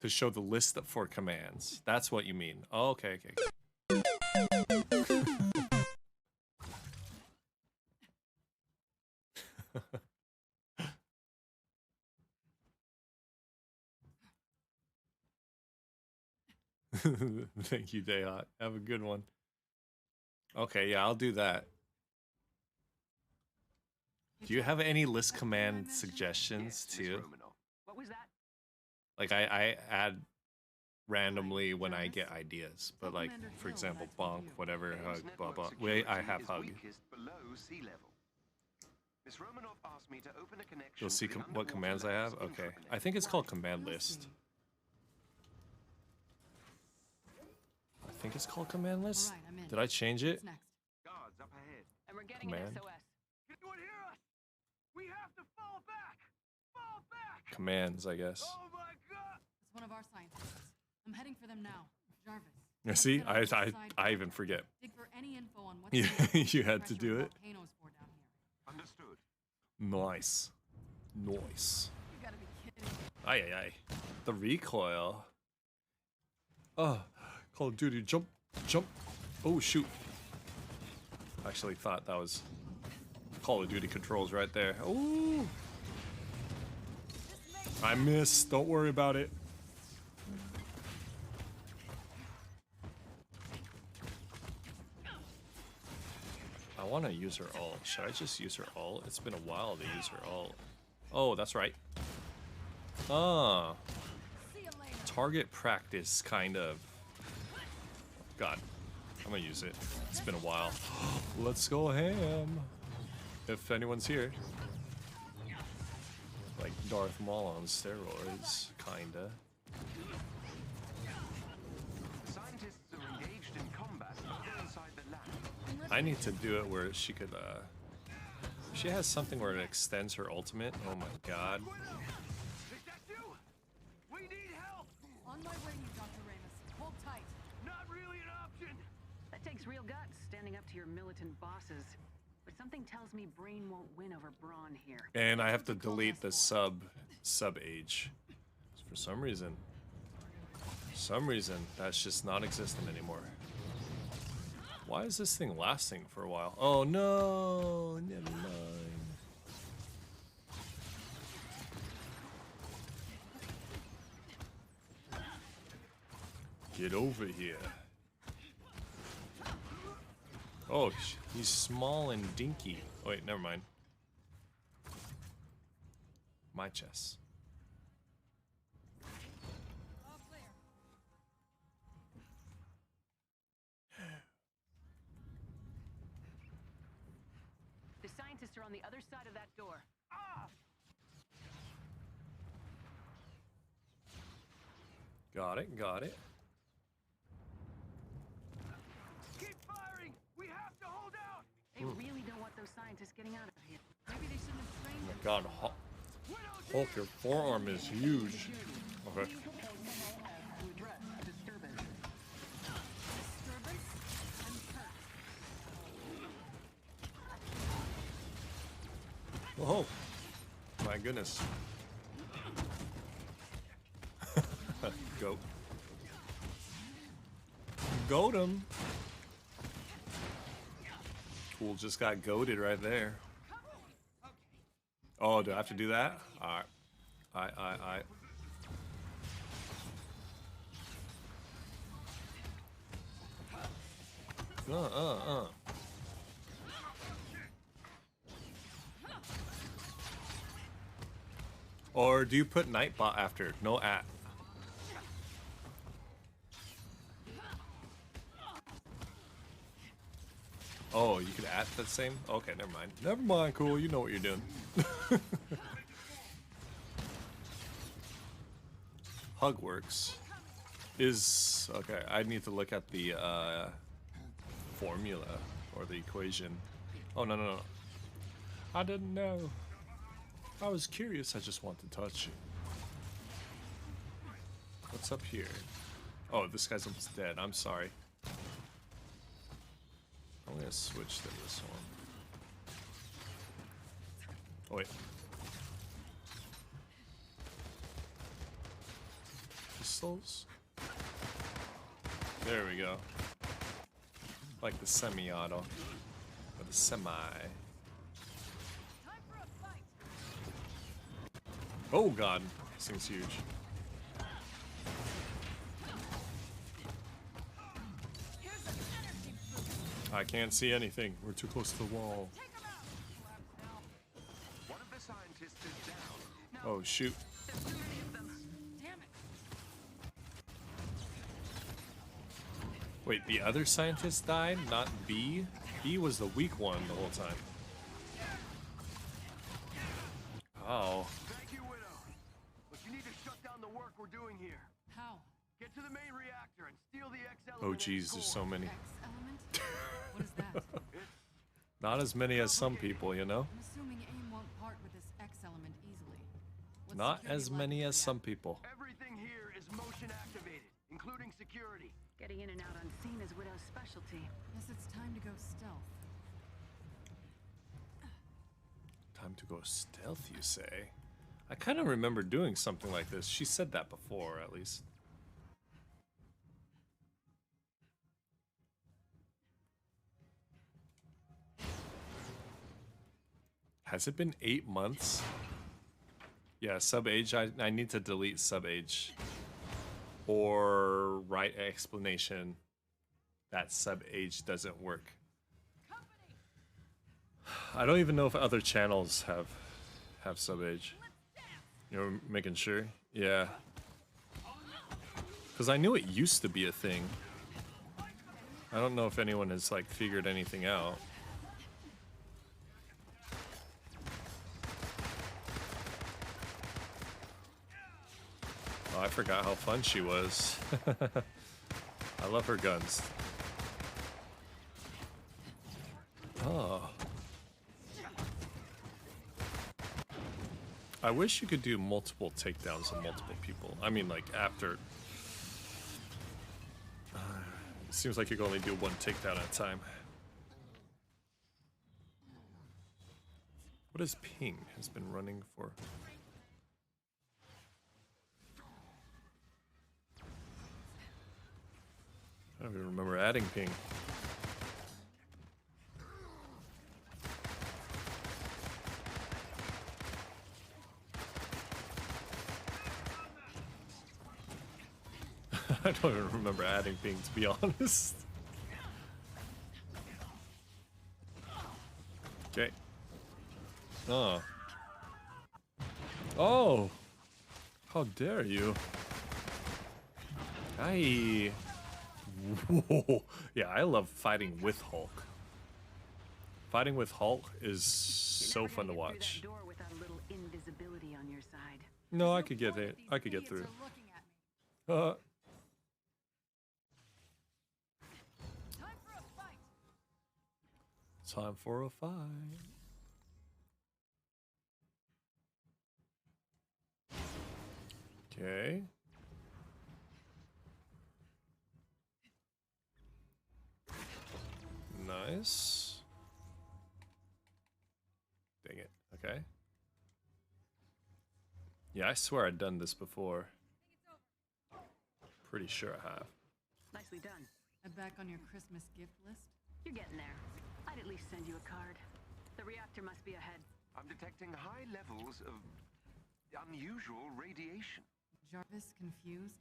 to show the list for commands. That's what you mean. Oh, okay. Thank you, Dayhot. Have a good one. Okay, yeah, I'll do that. Do you have any list command suggestions too? What was that? Like I add randomly when I get ideas, but like for example, bonk, whatever, hug, blah blah. Wait, I have hug. Below sea level. Miss Romanoff asked me to open a connection. You'll see what commands I have. Okay, I think it's called command list. I think it's called command list. Did I change it? Guards up ahead. And we're getting Command. an SOS. Can anyone hear us? We have to fall back. Fall back. Commands, I guess. Oh my god. It's one of our scientists. I'm heading for them now. Jarvis. Yeah, see, I even forget. Dig for any info on what's You had to do it. volcanoes for down here. Understood. Nice. Nice. You gotta be kidding. Aye. The recoil. Oh, Call of Duty, jump. Oh, shoot. Actually thought that was Call of Duty controls right there. Oh, I missed. Don't worry about it. I want to use her ult. Should I just use her ult? It's been a while to use her ult. Oh, that's right. Ah. Target practice, kind of. God. I'm gonna use it. It's been a while. Let's go ham. If anyone's here. Like Darth Maul on steroids, kinda. Scientists are engaged in combat inside the lab. I need to do it where she could, she has something where it extends her ultimate. Oh my god. Is that you? We need help. On my way, you Dr. Ramus. Hold tight. Not really an option. That takes real guts, standing up to your militant bosses. But something tells me Brain won't win over Brawn here. And I have to delete the sub age. For some reason, that's just not existent anymore. Why is this thing lasting for a while? Oh no, never mind. Get over here. Oh, he's small and dinky. Oh, wait, never mind. My chest. The scientists are on the other side of that door. Got it. Keep firing. We have to hold out. They really don't want those scientists getting out of here. Maybe they shouldn't have trained Oh my god, Hulk, your forearm is huge. Okay. Oh, my goodness. Goat. Goat him. Cool, just got goated right there. Oh, do I have to do that? Alright. I. Or do you put Nightbot after? No at. Oh, you could at the same? Okay, never mind. Never mind, cool. You know what you're doing. Hug works. Is... Okay, I need to look at the formula or the equation. Oh, no. I didn't know. I was curious. I just want to touch it. What's up here? Oh, this guy's almost dead. I'm sorry. I'm gonna switch to this one. Oh, wait. Pistols? There we go. Like the semi-auto. Or the semi. Oh god, this thing's huge. I can't see anything. We're too close to the wall. One of the scientists is down. Oh shoot. Wait, the other scientist died, not B? B was the weak one the whole time. Oh. Thank you, Widow. But you need to shut down the work we're doing here. How? Get to the main reactor and steal the X element. Oh geez, there's so many. What is that? Not as many as some people, you know? I'm assuming AIM won't part with this X element easily. What's Not security as like many for as the some people. Everything here is motion activated, including security. Getting in and out unseen is Widow's specialty. Guess it's time to go stealth. Time to go stealth, you say? I kind of remember doing something like this. She said that before, at least. Has it been 8 months? Yeah, sub-age. I need to delete sub-age. Or write an explanation that sub-age doesn't work. I don't even know if other channels have sub-age. You're making sure? Yeah. Because I knew it used to be a thing. I don't know if anyone has like figured anything out. Oh, I forgot how fun she was. I love her guns. Oh. I wish you could do multiple takedowns of multiple people. I mean, like, after... it seems like you can only do one takedown at a time. What is ping? Has been running for... I don't even remember adding ping. I don't even remember adding ping, to be honest. Okay. Oh. Oh! How dare you? Hi. Whoa. Yeah, I love fighting with Hulk. Fighting with Hulk is so fun to watch. No, I could get it. I could get through. Time for a fight. Okay. Nice. Dang it. Okay. Yeah, I swear I'd done this before. Pretty sure I have. Nicely done. I'm back on your Christmas gift list? You're getting there. I'd at least send you a card. The reactor must be ahead. I'm detecting high levels of unusual radiation. Jarvis confused?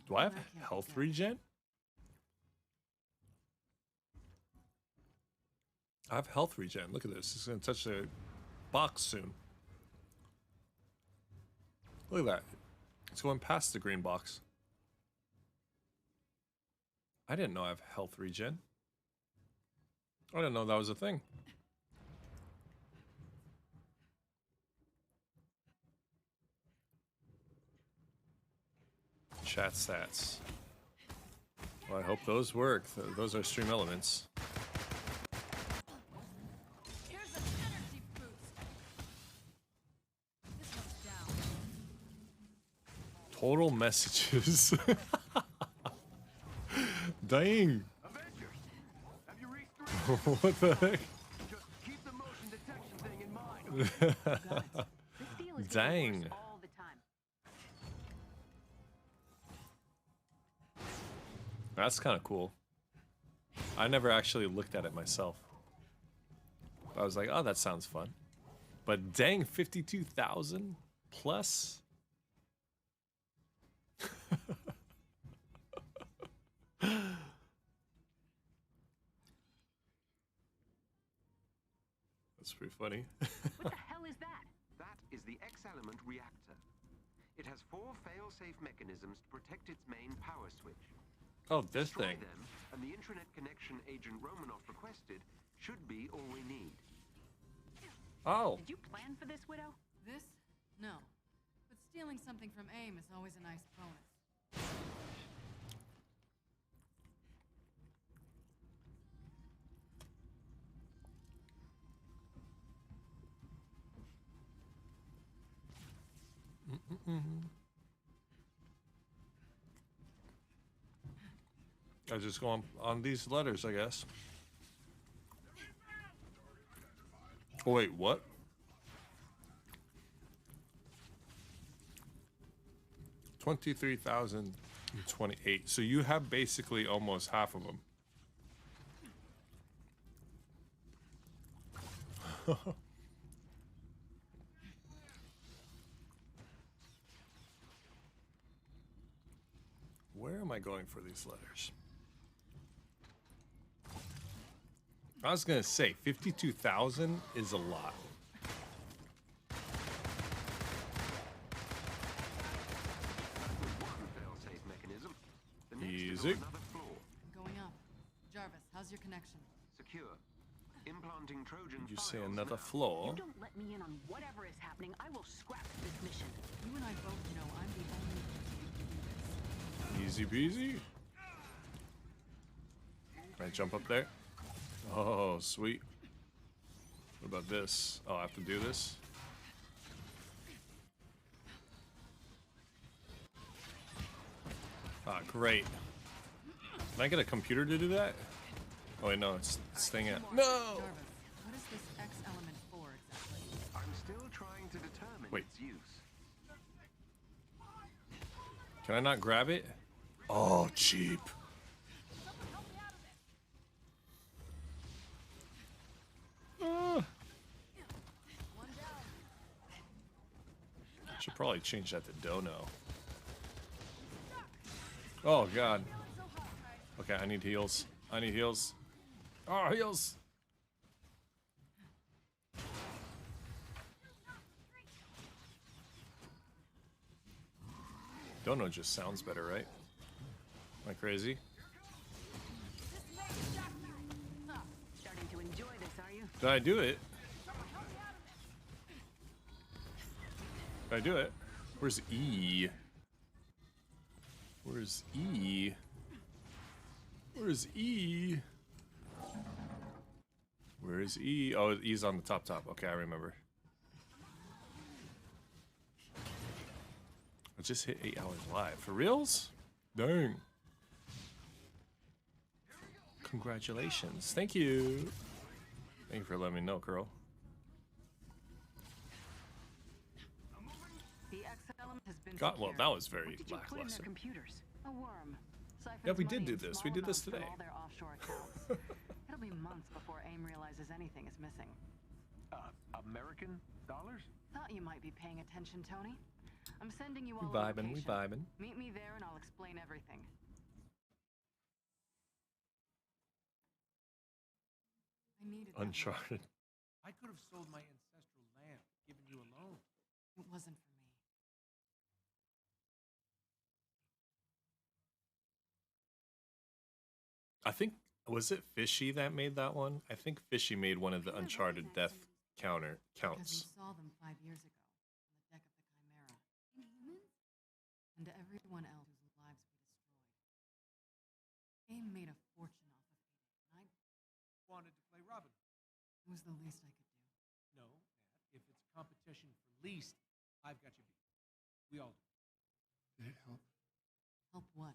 Do I have health regen? I have health regen. Look at this. It's going to touch the box soon. Look at that. It's going past the green box. I didn't know I have health regen. I didn't know that was a thing. Chat stats. Well, I hope those work. Those are stream elements. Total messages. Dang. What the heck? Just keep the motion detection thing in mind. Dang. All the time. That's kind of cool. I never actually looked at it myself. I was like, oh, that sounds fun. But dang, 52,000 plus? That's pretty funny. What the hell is that? That is the X-element reactor. It has 4 fail-safe mechanisms to protect its main power switch. Oh, this Destroy thing. them, and the intranet connection Agent Romanoff requested should be all we need. Oh. Did you plan for this, Widow? This? No. But stealing something from AIM is always a nice bonus. I just go on these letters, I guess. Oh, wait, what? 23,028. So you have basically almost half of them. Where am I going for these letters? I was gonna say 52,000 is a lot. Fail-safe mechanism. The next is Easy. on another floor. Going up. Jarvis, how's your connection? Secure. Implanting Trojan Did you say files another now. floor? You don't let me in on whatever is happening, I will scrap this mission. You and I both know I'm the only person who can do this. Easy peasy. Can I jump up there? Oh, sweet. What about this? Oh, I have to do this? Ah, great. Can I get a computer to do that? Oh, wait, no, it's this thing at. No! Jarvis, what is this X element for exactly? I'm still trying to determine Wait. its use. Can I not grab it? Oh, cheap. Ah. Should probably change that to Dono. Oh, God. Okay, I need heals. I need heals. Oh, heals! Dono just sounds better, right? Am I crazy? Starting to enjoy this, are you? Did I do it? Did I do it? Where's E? Where's E? Where's E? Where's E? Oh, E's on the top. Okay, I remember. I just hit 8 hours live. For reals? Dang. Congratulations. Thank you. Thank you for letting me know, Curl. The X element has been God, well, secured. that was very What did you put in their lackluster. computers? A worm. Yeah, we Siphons did money do in this. small We did this amounts from today. all their offshore accounts. It'll be months before AIM realizes anything is missing. American dollars? Thought you might be paying attention, Tony. I'm sending you all We a vibing, we location. vibing. Meet me there and I'll explain everything. I needed that Uncharted. I could have sold my ancestral land, given you a loan. It wasn't for me. I think, was it Fishy that made that one? I think Fishy made one of the Uncharted death Because counts. we saw them 5 years ago on the deck of the Chimera. Inhumans? And to everyone else whose lives we destroyed. AIM made a fortune off of it, and I Wanted to play Robin. it was the least I could do. No, Matt, if it's competition for least, I've got you beat. We all do. Did it help? Help what?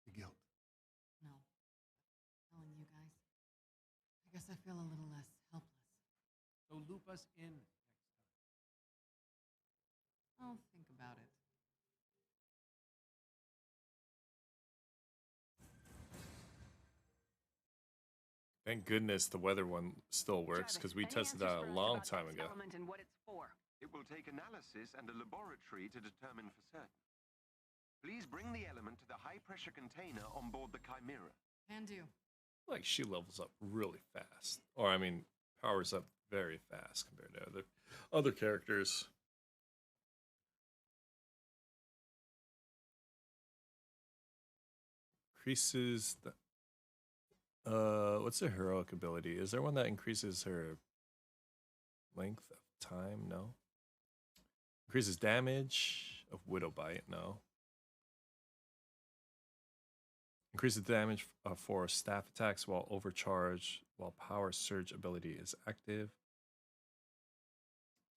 The guilt. No. Telling you guys. I guess I feel a little less helpless. So loop us in next time. I'll think about it. Thank goodness the weather one still works because we tested that a long time ago. Element and what it's for. It will take analysis and a laboratory to determine for certain. Please bring the element to the high-pressure container on board the Chimera. Can do. Like she levels up really fast, or I mean, powers up very fast compared to other characters. Increases the what's her heroic ability? Is there one that increases her length of time? No. Increases damage of Widow Bite? No. Increases damage for staff attacks while overcharged, while Power Surge ability is active.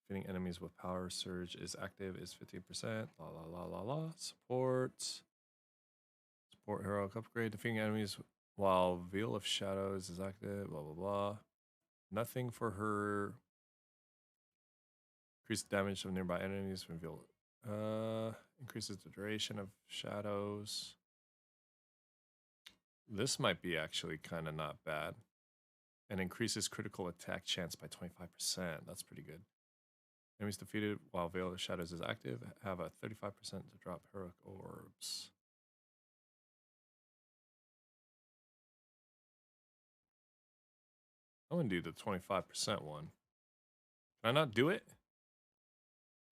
Defeating enemies with Power Surge is active is 15%. La la la la la. Support. Support heroic upgrade. Defeating enemies while Veil of Shadows is active. Blah blah blah. Nothing for her. Increased damage of nearby enemies from Veil. Increases the duration of shadows. This might be actually kind of not bad. And increases critical attack chance by 25%. That's pretty good. Enemies defeated while Veil of Shadows is active have a 35% to drop heroic orbs. I'm going to do the 25% one. Can I not do it?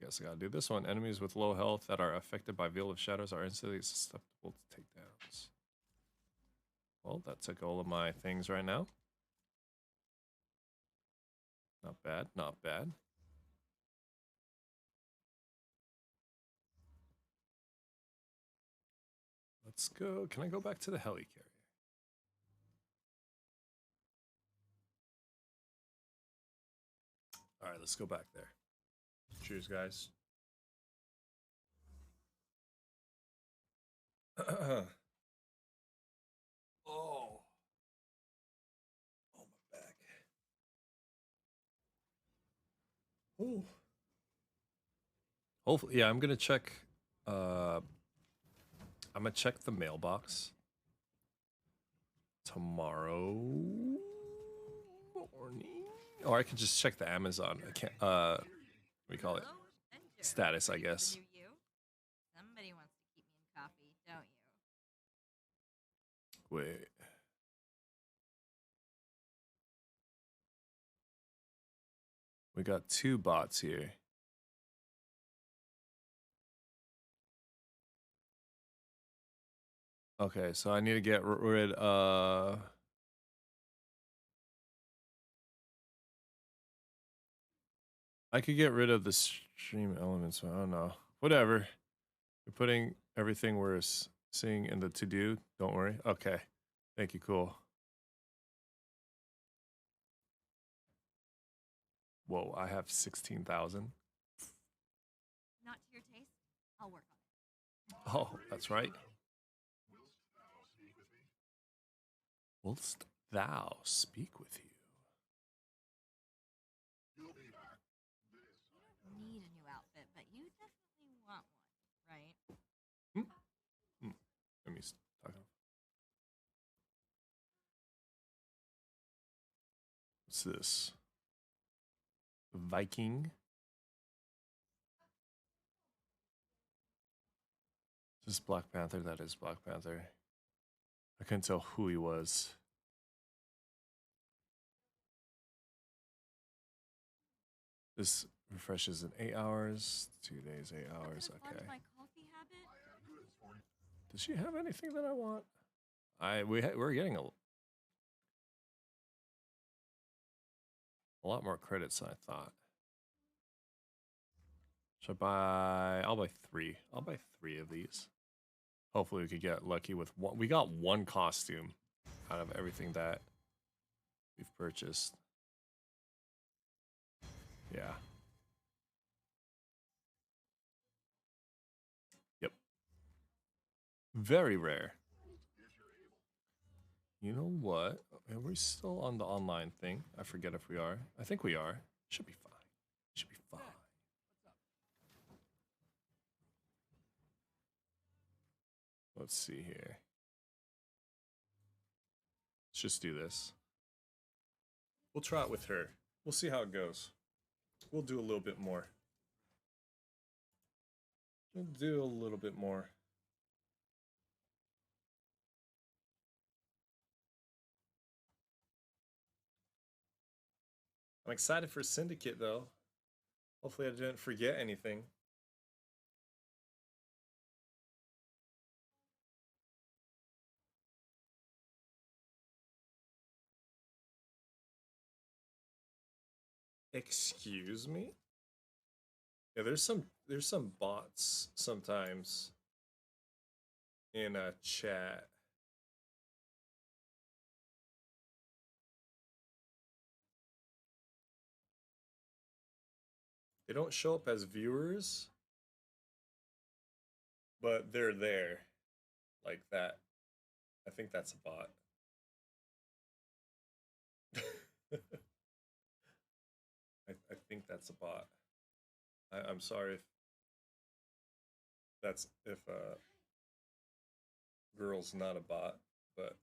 Guess I got to do this one. Enemies with low health that are affected by Veil of Shadows are instantly susceptible to takedowns. Well, that took all of my things right now. Not bad, not bad. Let's go. Can I go back to the heli carrier? All right, let's go back there. Cheers, guys. Oh. Oh, my back. Oh. Hopefully, yeah, I'm gonna check. I'm gonna check the mailbox tomorrow morning, or I could just check the Amazon account. What do you call it? Status, I guess. Somebody wants to keep me in coffee, don't you? Wait. We got 2 bots here. Okay, so I need to get rid of... I could get rid of the stream elements, I don't know. Whatever. We're putting everything we're seeing in the to-do. Don't worry. Okay. Thank you, cool. Whoa, I have 16,000. Not to your taste? I'll work on it. Oh, that's right. Whilst thou speak with you. You don't need a new outfit, but you definitely want one, right? Let me talk. What's this? Viking. Is this Black Panther? That is Black Panther. I couldn't tell who he was. This refreshes in 8 hours. 2 days, 8 hours. Okay. My coffee habit? Does she have anything that I want? We're getting a lot more credits than I thought. Should I buy? I'll buy 3. I'll buy 3 of these. Hopefully we could get lucky with one. We got 1 costume out of everything that we've purchased. Yeah. Yep. Very rare. You know what? Are we still on the online thing? I forget if we are. I think we are. Should be fine. Should be fine. Let's see here. Let's just do this. We'll try it with her. We'll see how it goes. We'll do a little bit more. We'll do a little bit more. I'm excited for Syndicate, though. Hopefully I didn't forget anything. Excuse me? Yeah, there's some bots sometimes in a chat. They don't show up as viewers, but they're there. Like that. I think that's a bot. I think that's a bot. I'm sorry if that's girl's not a bot, but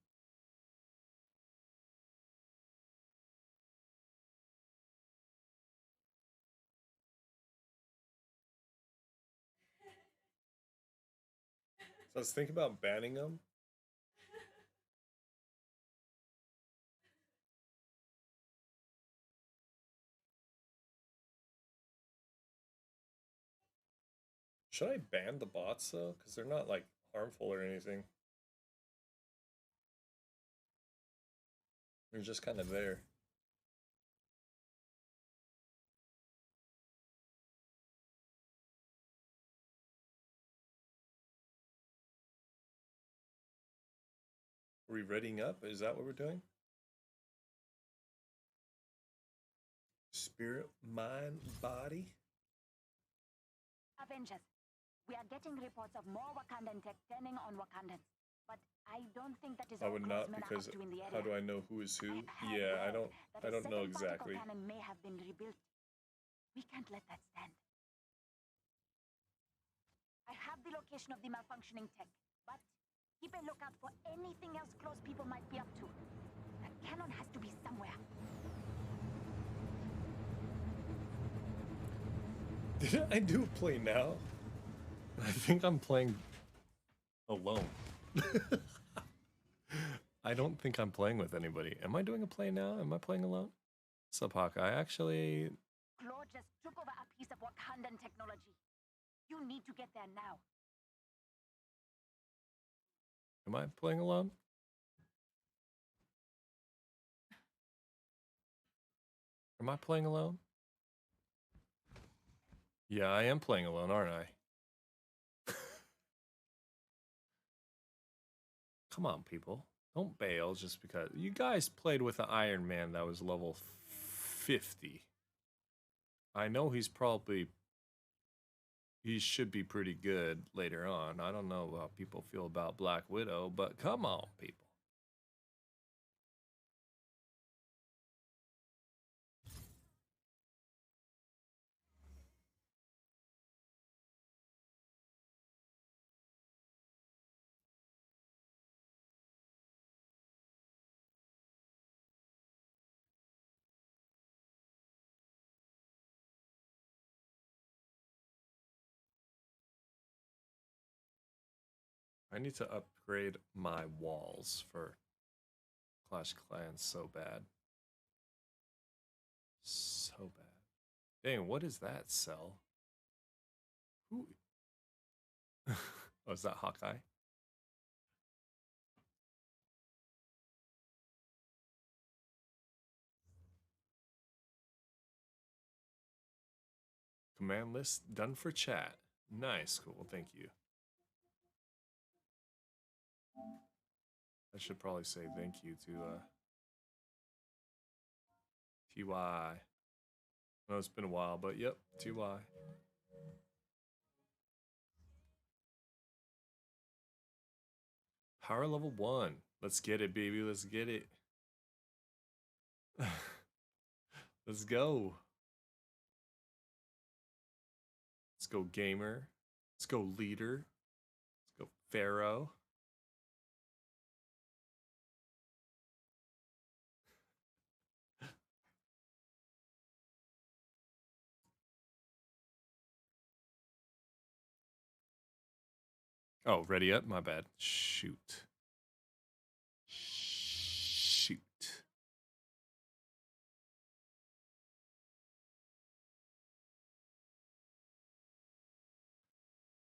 so I was thinking about banning them. Should I ban the bots though? Because they're not like harmful or anything. They're just kind of there. Are we readying up? Is that what we're doing? Spirit, mind, body? Avengers, we are getting reports of more Wakandan tech turning on Wakandans. But I don't think that is I all would not, Klansmen are because up to in the area. how do I know who is who? I have Yeah, I word don't that a know second particle exactly. cannon may have been rebuilt. We can't let that stand. I have the location of the malfunctioning tech, but keep a lookout for anything else close people might be up to. The cannon has to be somewhere. Did I do a play now? I think I'm playing alone. I don't think I'm playing with anybody. Am I doing a play now? Am I playing alone? Sup, Hawkeye? Actually, Claude just took over a piece of Wakandan technology. You need to get there now. am I playing alone? Am I playing alone? Yeah, I am playing alone, aren't I? Come on, people. Don't bail just because. You guys played with an Iron Man that was level 50. I know he should be pretty good later on. I don't know how people feel about Black Widow, but come on, people. I need to upgrade my walls for Clash Clans so bad. So bad. Dang, what is that, Cell? Who? Oh, is that Hawkeye? Command list done for chat. Nice, cool, thank you. I should probably say thank you to TY. No, it's been a while, but yep, TY. Power level 1. Let's get it, baby. Let's get it. Let's go. Let's go, gamer. Let's go, leader. Let's go, pharaoh. Oh, ready up? My bad. Shoot. Shoot.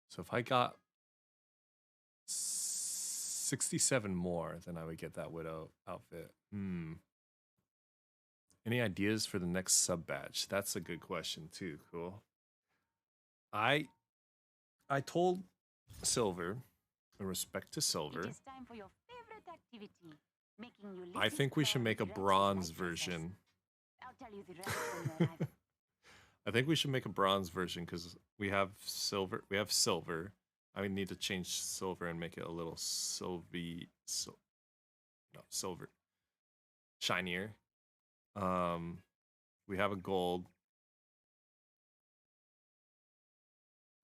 So if I got 67 more, then I would get that Widow outfit. Any ideas for the next sub badge? That's a good question too. Cool. I told Silver, in respect to Silver, I think we should make a bronze version. I'll tell you the rest when you arrive. I think we should make a bronze version because we have silver. We have silver. I need to change silver and make it a little silver, shinier. We have a gold.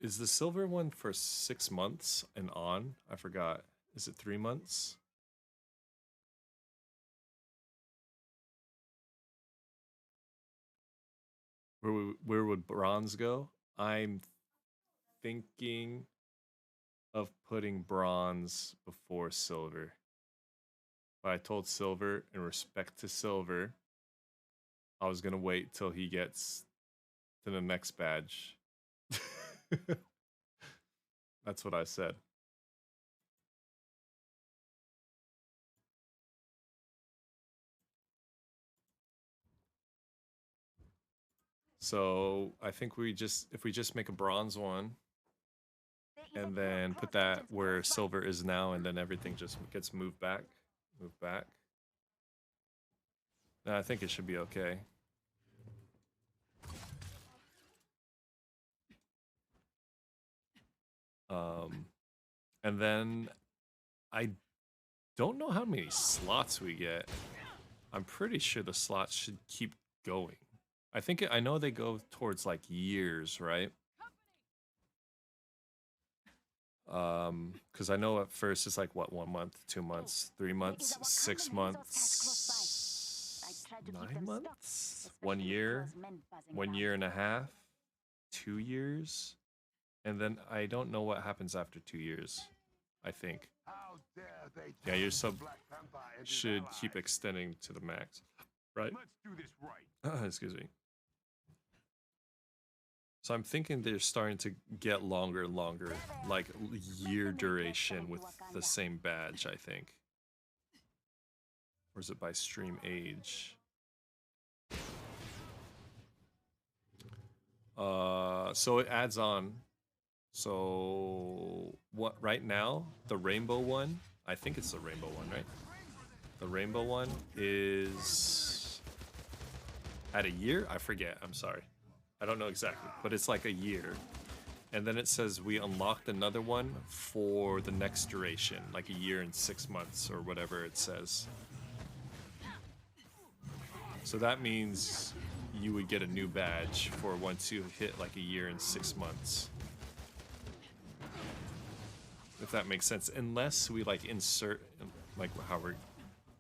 Is the silver one for 6 months and on? I forgot. Is it 3 months? Where would bronze go? I'm thinking of putting bronze before silver. But I told Silver, in respect to Silver, I was gonna wait till he gets to the next badge. That's what I said. So I think if we just make a bronze one and then put that where silver is now, and then everything just gets moved back, then I think it should be okay. And then I don't know how many slots we get. I'm pretty sure the slots should keep going. I know they go towards like years, right? Because I know at first it's like what, 1 month, 2 months, 3 months, 6 months, 9 months, 1 year, 1 year and a half, 2 years, and then I don't know what happens after 2 years. I think. Yeah, your sub should keep extending to the max, right? Let's do this right. Excuse me. So I'm thinking they're starting to get longer and longer, like year duration with the same badge, I think. Or is it by stream age? So it adds on. So what right now, the rainbow one, I think it's the rainbow one, right? The rainbow one is at a year? I forget, I'm sorry. I don't know exactly, but it's like a year. And then it says we unlocked another one for the next duration, like a year and 6 months or whatever it says. So that means you would get a new badge for once you hit like a year and 6 months. If that makes sense, unless we like insert, like how we're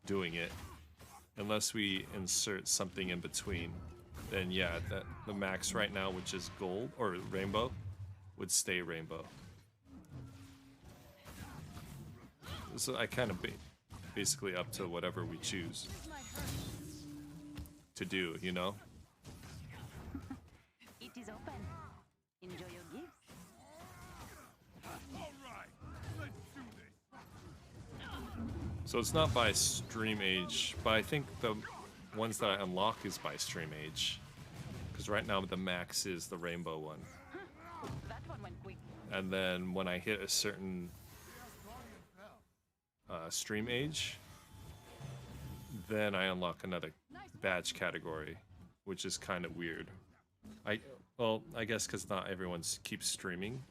doing it, unless we insert something in between, then yeah, the max right now, which is gold or rainbow, would stay rainbow. So I kind of basically up to whatever we choose to do, you know? It is open. Enjoy your gifts. So it's not by stream age, but I think the ones that I unlock is by stream age. Because right now the max is the rainbow one. That one went quick. And then when I hit a certain stream age, then I unlock another badge category, which is kind of weird. Well, I guess because not everyone keeps streaming,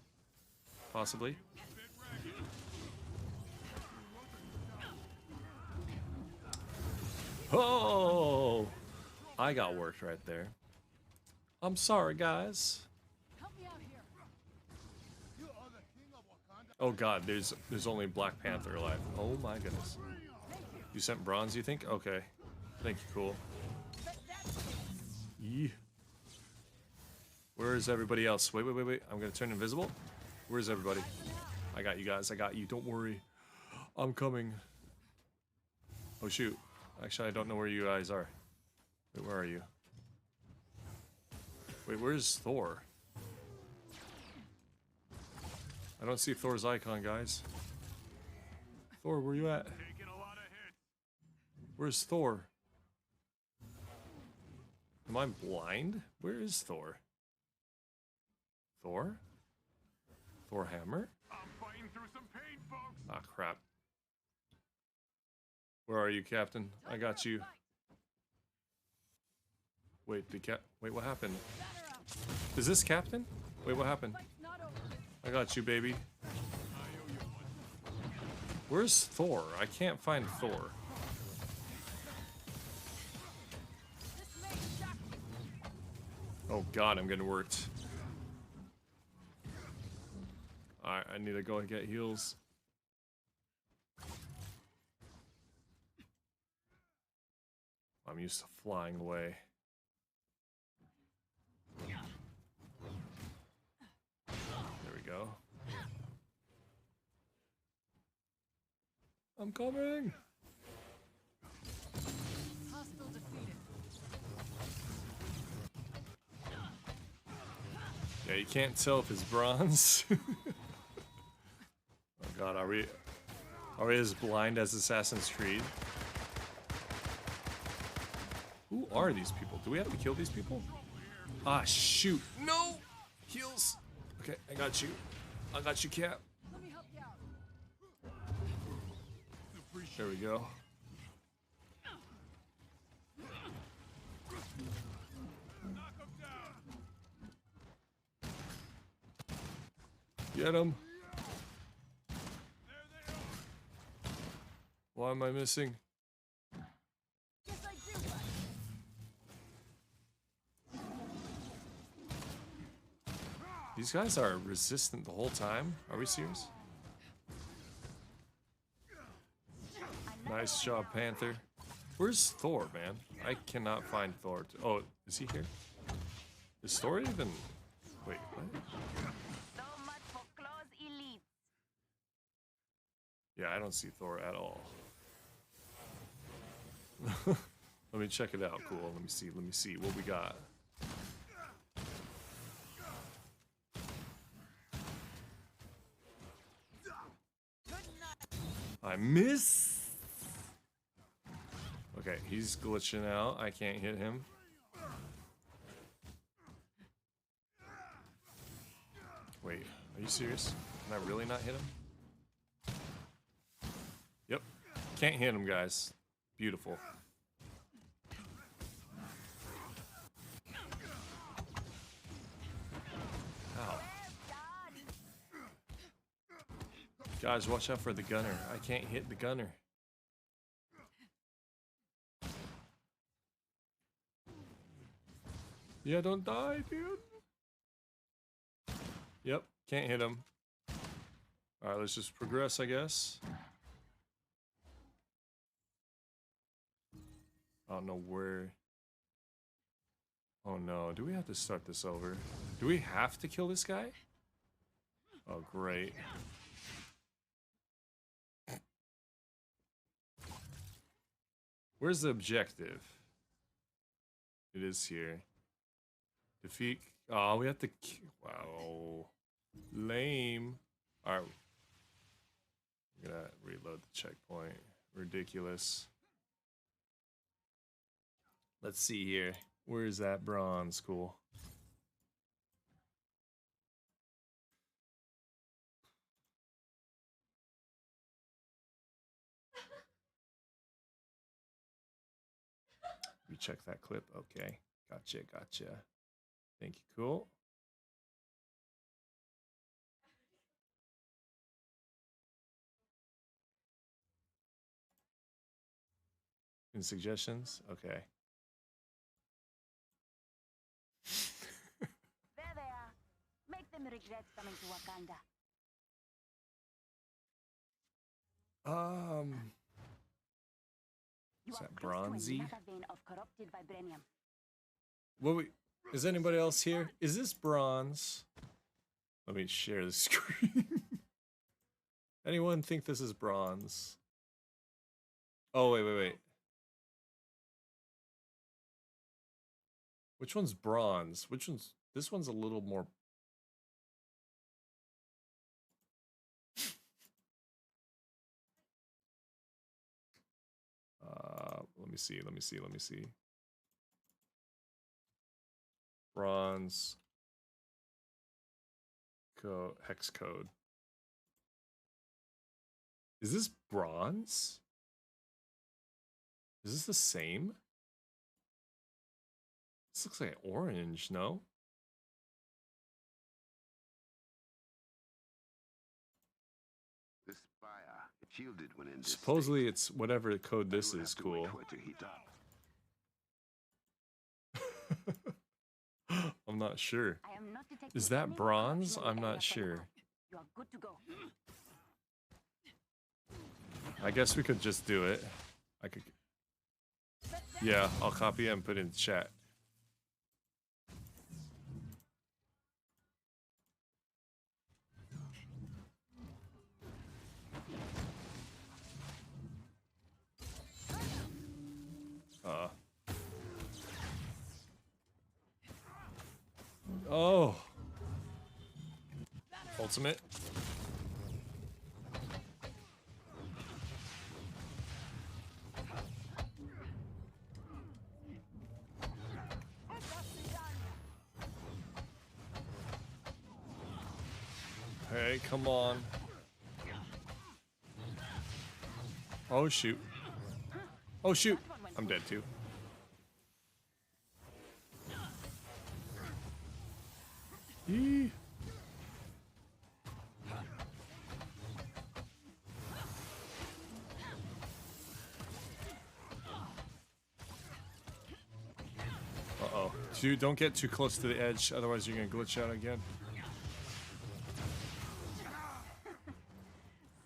possibly. Oh, I got worked right there. I'm sorry, guys. Oh God, there's only Black Panther alive. Oh my goodness. You sent bronze, you think? Okay. Thank you, cool. Yeah. Where is everybody else? Wait. I'm gonna turn invisible. Where's everybody? I got you guys. I got you. Don't worry. I'm coming. Oh shoot. Actually, I don't know where you guys are. Wait, where are you? Wait, where's Thor? I don't see Thor's icon, guys. Thor, where you at? Where's Thor? Am I blind? Where is Thor? Thor? Thor hammer? I'm fighting through some pain, folks. Ah, crap. Where are you, Captain? I got you. Wait, wait, what happened? Is this Captain? Wait, what happened? I got you, baby. Where's Thor? I can't find Thor. Oh God, I'm getting worked. Alright, I need to go and get heals. I'm used to flying away. There we go. I'm coming! Hostile defeated. Yeah, you can't tell if it's bronze. Oh God, are we as blind as Assassin's Creed? Who are these people? Do we have to kill these people? Ah, shoot. No! Heals. Okay, I got you. I got you, Cap. There we go. Get him. Why am I missing? These guys are resistant the whole time? Are we serious? Nice job, Panther. Where's Thor, man? I cannot find Thor. Oh, is he here? Is Thor even... Wait, what? So much for Claw's elite. Yeah, I don't see Thor at all. Let me check it out. Cool. Let me see what we got. I miss. Okay, he's glitching out. I can't hit him. Wait, are you serious? Can I really not hit him? Yep. Can't hit him, guys. Beautiful. Ow. Guys, watch out for the gunner. I can't hit the gunner. Yeah, don't die, dude. Yep, can't hit him. Alright, let's just progress, I guess. I don't know where... Oh no, do we have to start this over? Do we have to kill this guy? Oh, great. Where's the objective? It is here. Defeat... Oh, we have to... Wow. Lame. Alright. I'm gonna reload the checkpoint. Ridiculous. Let's see here. Where is that bronze? Cool. We check that clip. Okay. Gotcha. Thank you. Cool. in suggestions? Okay. There they are. Make them regret coming to Wakanda. You Is are that close to bronzy? another vein of corrupted vibranium. What is anybody else here? Is this bronze? Let me share the screen. Anyone think this is bronze? Oh, wait. Which one's bronze? Which one's... This one's a little more... let me see. Bronze. Hex code. Is this bronze? Is this the same? This looks like orange, no? This fire, it shielded when in this Supposedly it's whatever code this is cool. to heat up. I'm not sure. I am not detecting Is that any bronze? corruption in I'm the area not for sure. now. You are good to go. I guess we could just do it. I could... Yeah, I'll copy it and put it in chat. Oh. Ultimate. Hey, come on. Oh, shoot. Oh, shoot. I'm dead, too. Yee. Uh-oh. Dude, don't get too close to the edge, otherwise you're gonna glitch out again.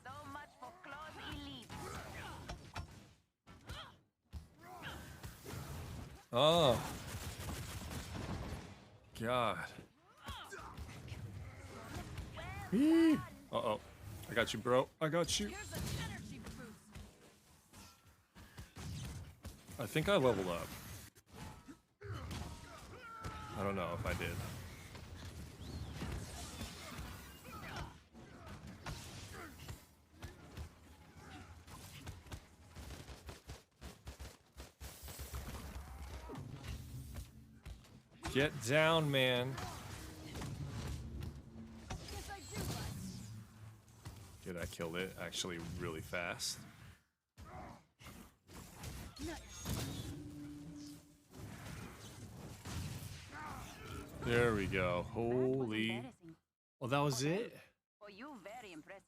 So much for close elite. Oh. God. Eee. Uh-oh. I got you, bro. I got you. I think I leveled up. I don't know if I did. Get down, man. Dude, I killed it actually really fast. There we go. Holy. Well, that was it? For you, very impressive.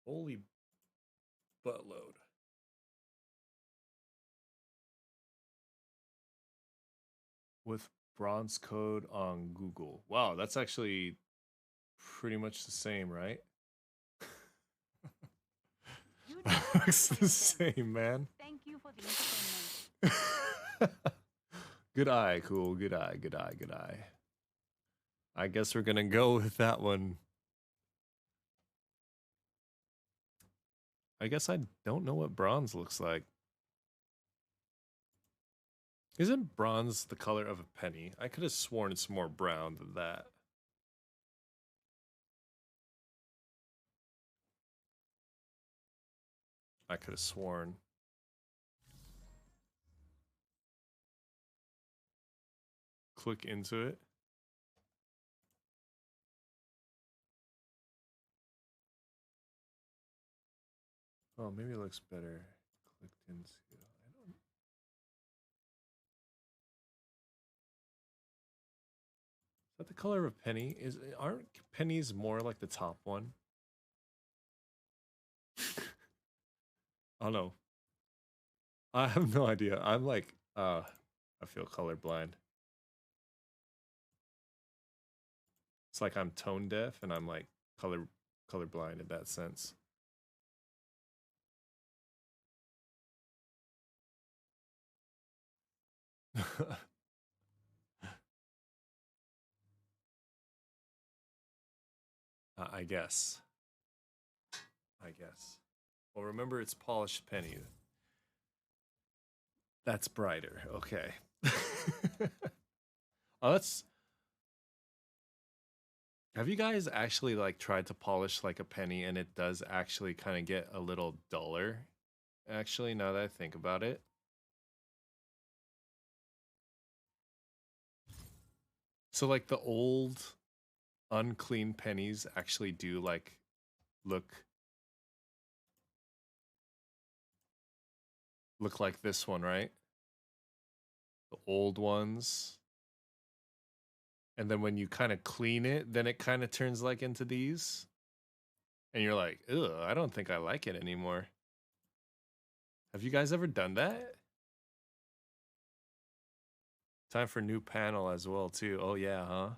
Holy buttload. With bronze code on Google. Wow, that's actually pretty much the same, right? Looks the same, man. Thank you for the entertainment. Good eye, cool. Good eye, good eye, good eye. I guess we're gonna go with that one. I guess I don't know what bronze looks like. Isn't bronze the color of a penny? I could have sworn it's more brown than that. I could have sworn. Click into it. Oh, maybe it looks better. Clicked into. I don't. Is that the color of a penny? Aren't pennies more like the top one? I don't know. I have no idea. I'm like, I feel colorblind. It's like I'm tone deaf and I'm like colorblind in that sense. I guess. I guess. Well, remember it's polished penny. That's brighter. Okay. Oh, that's. Have you guys actually like tried to polish like a penny and it does actually kind of get a little duller? Actually, now that I think about it. So like the old unclean pennies actually do like look like this one, right? The old ones. And then when you kind of clean it, then it kind of turns like into these. And you're like, ugh, I don't think I like it anymore. Have you guys ever done that? Time for new panel as well, too. Oh, yeah, huh?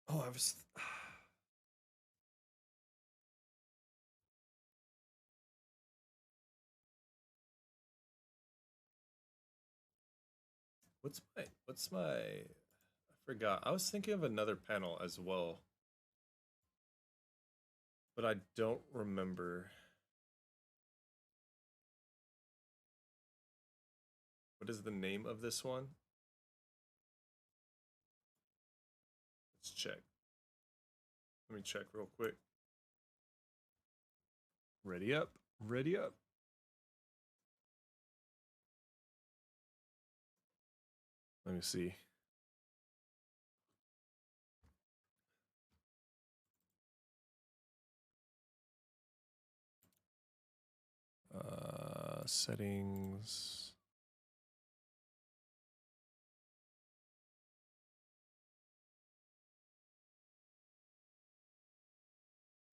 Oh, I was... What's my... I forgot. I was thinking of another panel as well. But I don't remember. What is the name of this one? Let's check. Let me check real quick. Ready up. Ready up. Let me see. Settings.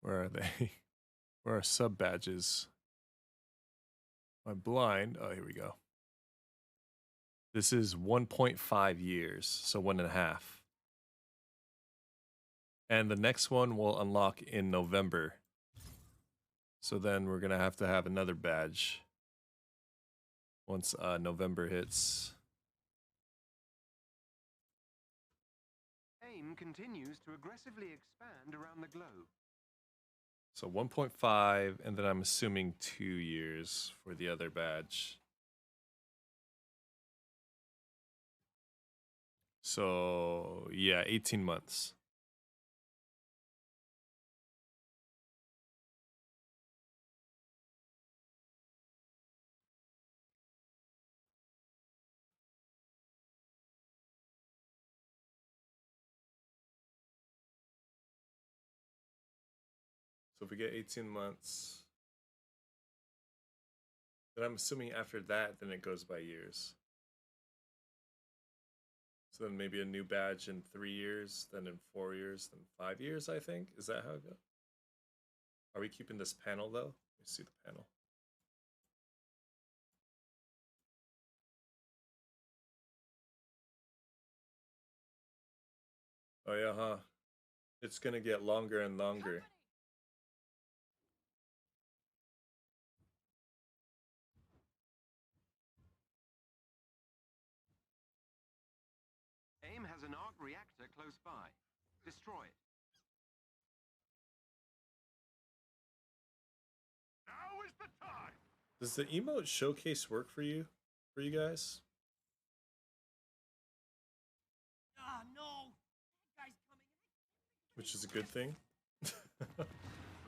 Where are they? Where are sub badges? Am I blind? Oh, here we go. This is 1.5 years, so 1.5. And the next one will unlock in November. So then we're gonna have to have another badge once November hits. AIM continues to aggressively expand around the globe. So 1.5, and then I'm assuming 2 years for the other badge. So yeah, 18 months. So if we get 18 months, then I'm assuming after that, then it goes by years. So then maybe a new badge in 3 years, then in 4 years, then 5 years, I think. Is that how it goes? Are we keeping this panel, though? Let me see the panel. Oh, yeah, huh? It's gonna get longer and longer. AIM has an arc reactor close by. Destroy it. Now is the time. Does the emote showcase work for you guys? Ah, no! That guy's coming. Which is a good thing.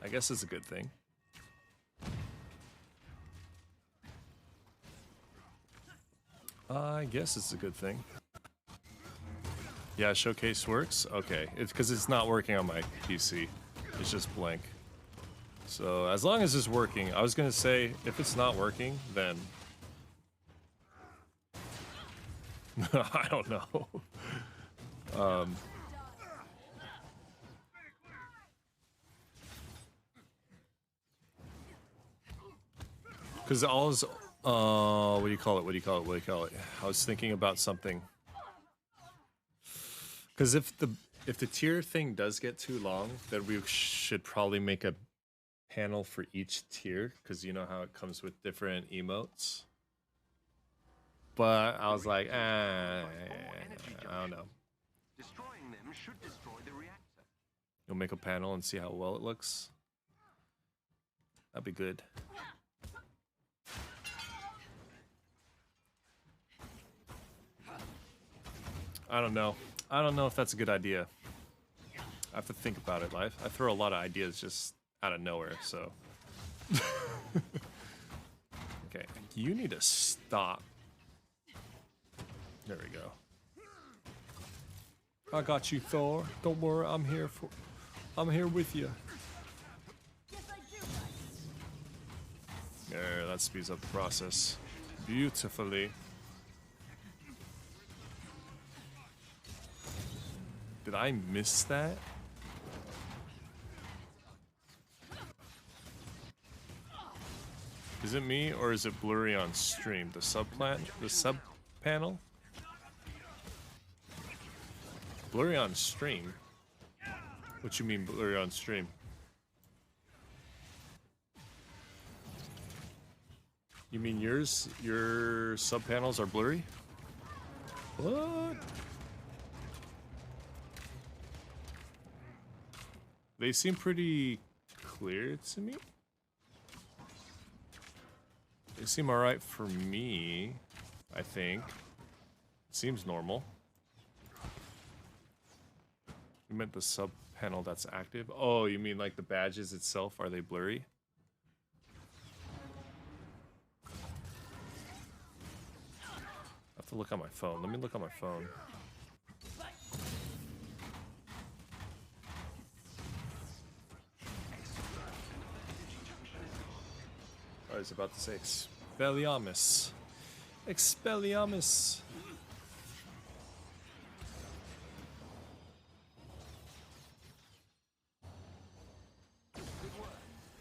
I guess it's a good thing. I guess it's a good thing. Yeah, showcase works? Okay, it's because it's not working on my PC. It's just blank. So as long as it's working, I was gonna say if it's not working, then I don't know. Because I was, what do you call it? I was thinking about something. Because if the tier thing does get too long, then we should probably make a panel for each tier, because you know how it comes with different emotes. But I was like, I don't know. Destroying them should destroy the reactor. You'll make a panel and see how well it looks. That'd be good. I don't know. I don't know if that's a good idea. I have to think about it. I throw a lot of ideas just out of nowhere, so. Okay, you need to stop. There we go. I got you, Thor. Don't worry, I'm here with you. There, that speeds up the process beautifully. Did I miss that? Is it me or is it blurry on stream? The sub panel? Blurry on stream? What you mean blurry on stream? You mean your sub panels are blurry? What? They seem pretty clear to me. They seem alright for me, I think. Seems normal. You meant the sub panel that's active? Oh, you mean like the badges itself? Are they blurry? I have to look on my phone. Let me look on my phone. I was about to say Expelliarmus. Expelliarmus.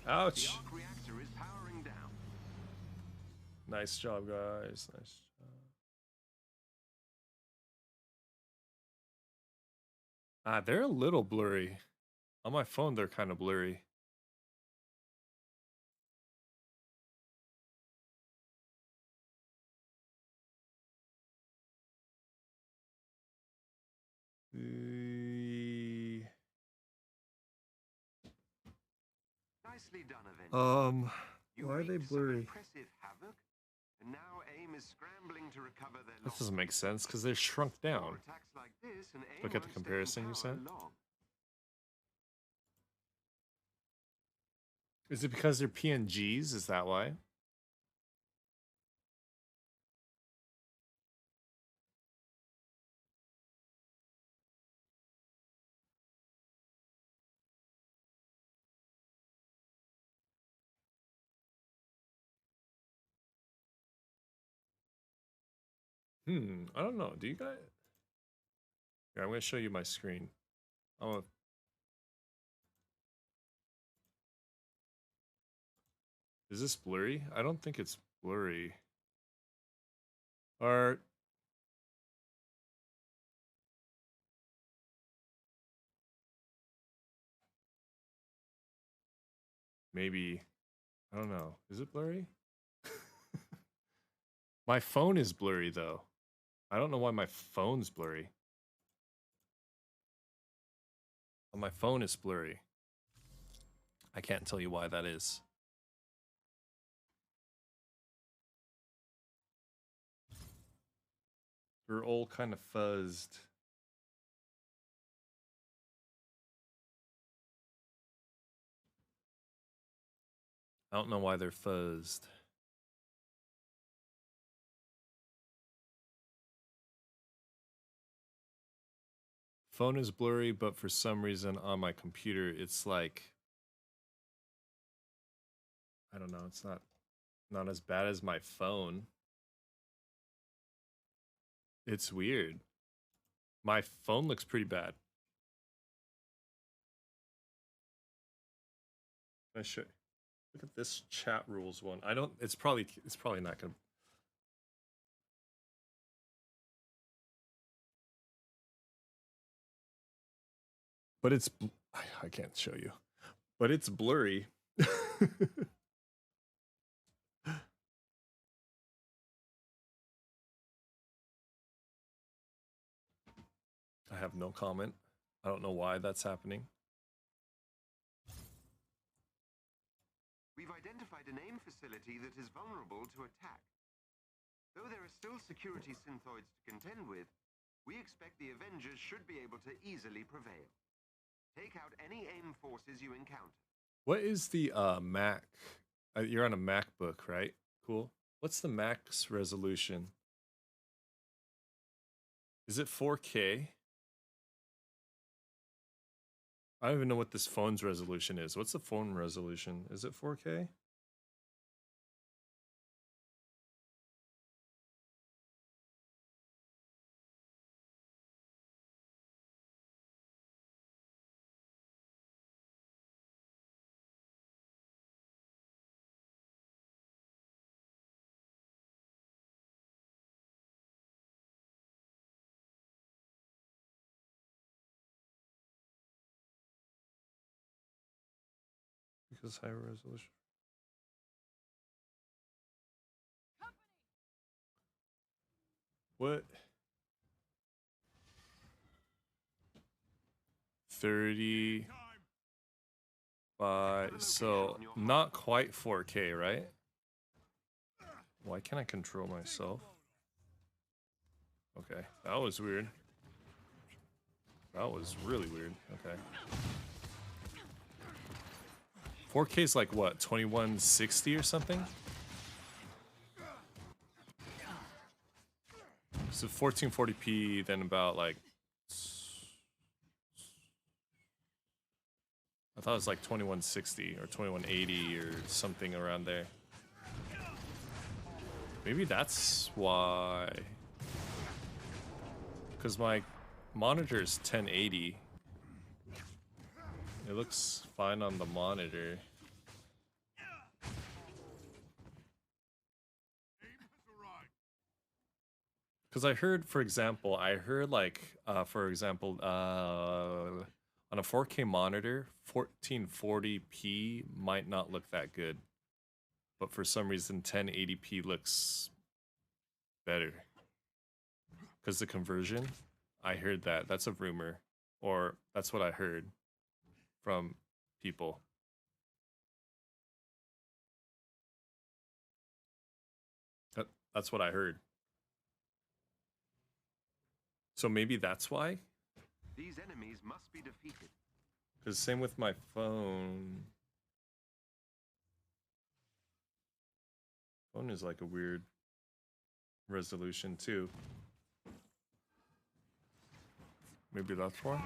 Ouch. Nice job, guys. Nice job. Ah, they're a little blurry. On my phone, they're kind of blurry. Nicely done, Avengers. Why are they blurry? Impressive havoc, and now AIM is scrambling to recover their This doesn't make sense because they're shrunk down. attacks like this, and AIM Look at the won't stay in comparison you power sent. long. Is it because they're PNGs? Is that why? I don't know. Do you guys? Here, I'm going to show you my screen. Is this blurry? I don't think it's blurry. Or maybe, I don't know. Is it blurry? My phone is blurry though. I don't know why my phone's blurry. On my phone it's blurry. I can't tell you why that is. They're all kind of fuzzed. I don't know why they're fuzzed. Phone is blurry, but for some reason on my computer, it's like, I don't know, it's not as bad as my phone. It's weird. My phone looks pretty bad. Let's show Look at this chat rules one. I don't. It's probably not gonna. But it's. I can't show you. But it's blurry. I have no comment. I don't know why that's happening. We've identified an AIM facility that is vulnerable to attack. Though there are still security synthoids to contend with, we expect the Avengers should be able to easily prevail. Take out any AIM forces you encounter. What is the Mac? You're on a MacBook, right? Cool. What's the Mac's resolution? Is it 4K? I don't even know what this phone's resolution is. What's the phone resolution? Is it 4K? Because higher resolution. What? 35. So not quite 4K, right? Why can't I control myself? Okay, that was weird. That was really weird. Okay. 4K is like what, 2160 or something? So 1440p, then about like, I thought it was like 2160 or 2180 or something around there. Maybe that's why. Because my monitor is 1080. It looks fine on the monitor. Because I heard, for example, on a 4K monitor, 1440p might not look that good. But for some reason, 1080p looks better. Because the conversion, I heard that. That's a rumor. Or that's what I heard from people. That's what I heard. So maybe that's why? These enemies must be defeated. Because same with my phone. Phone is like a weird resolution too. Maybe that's why?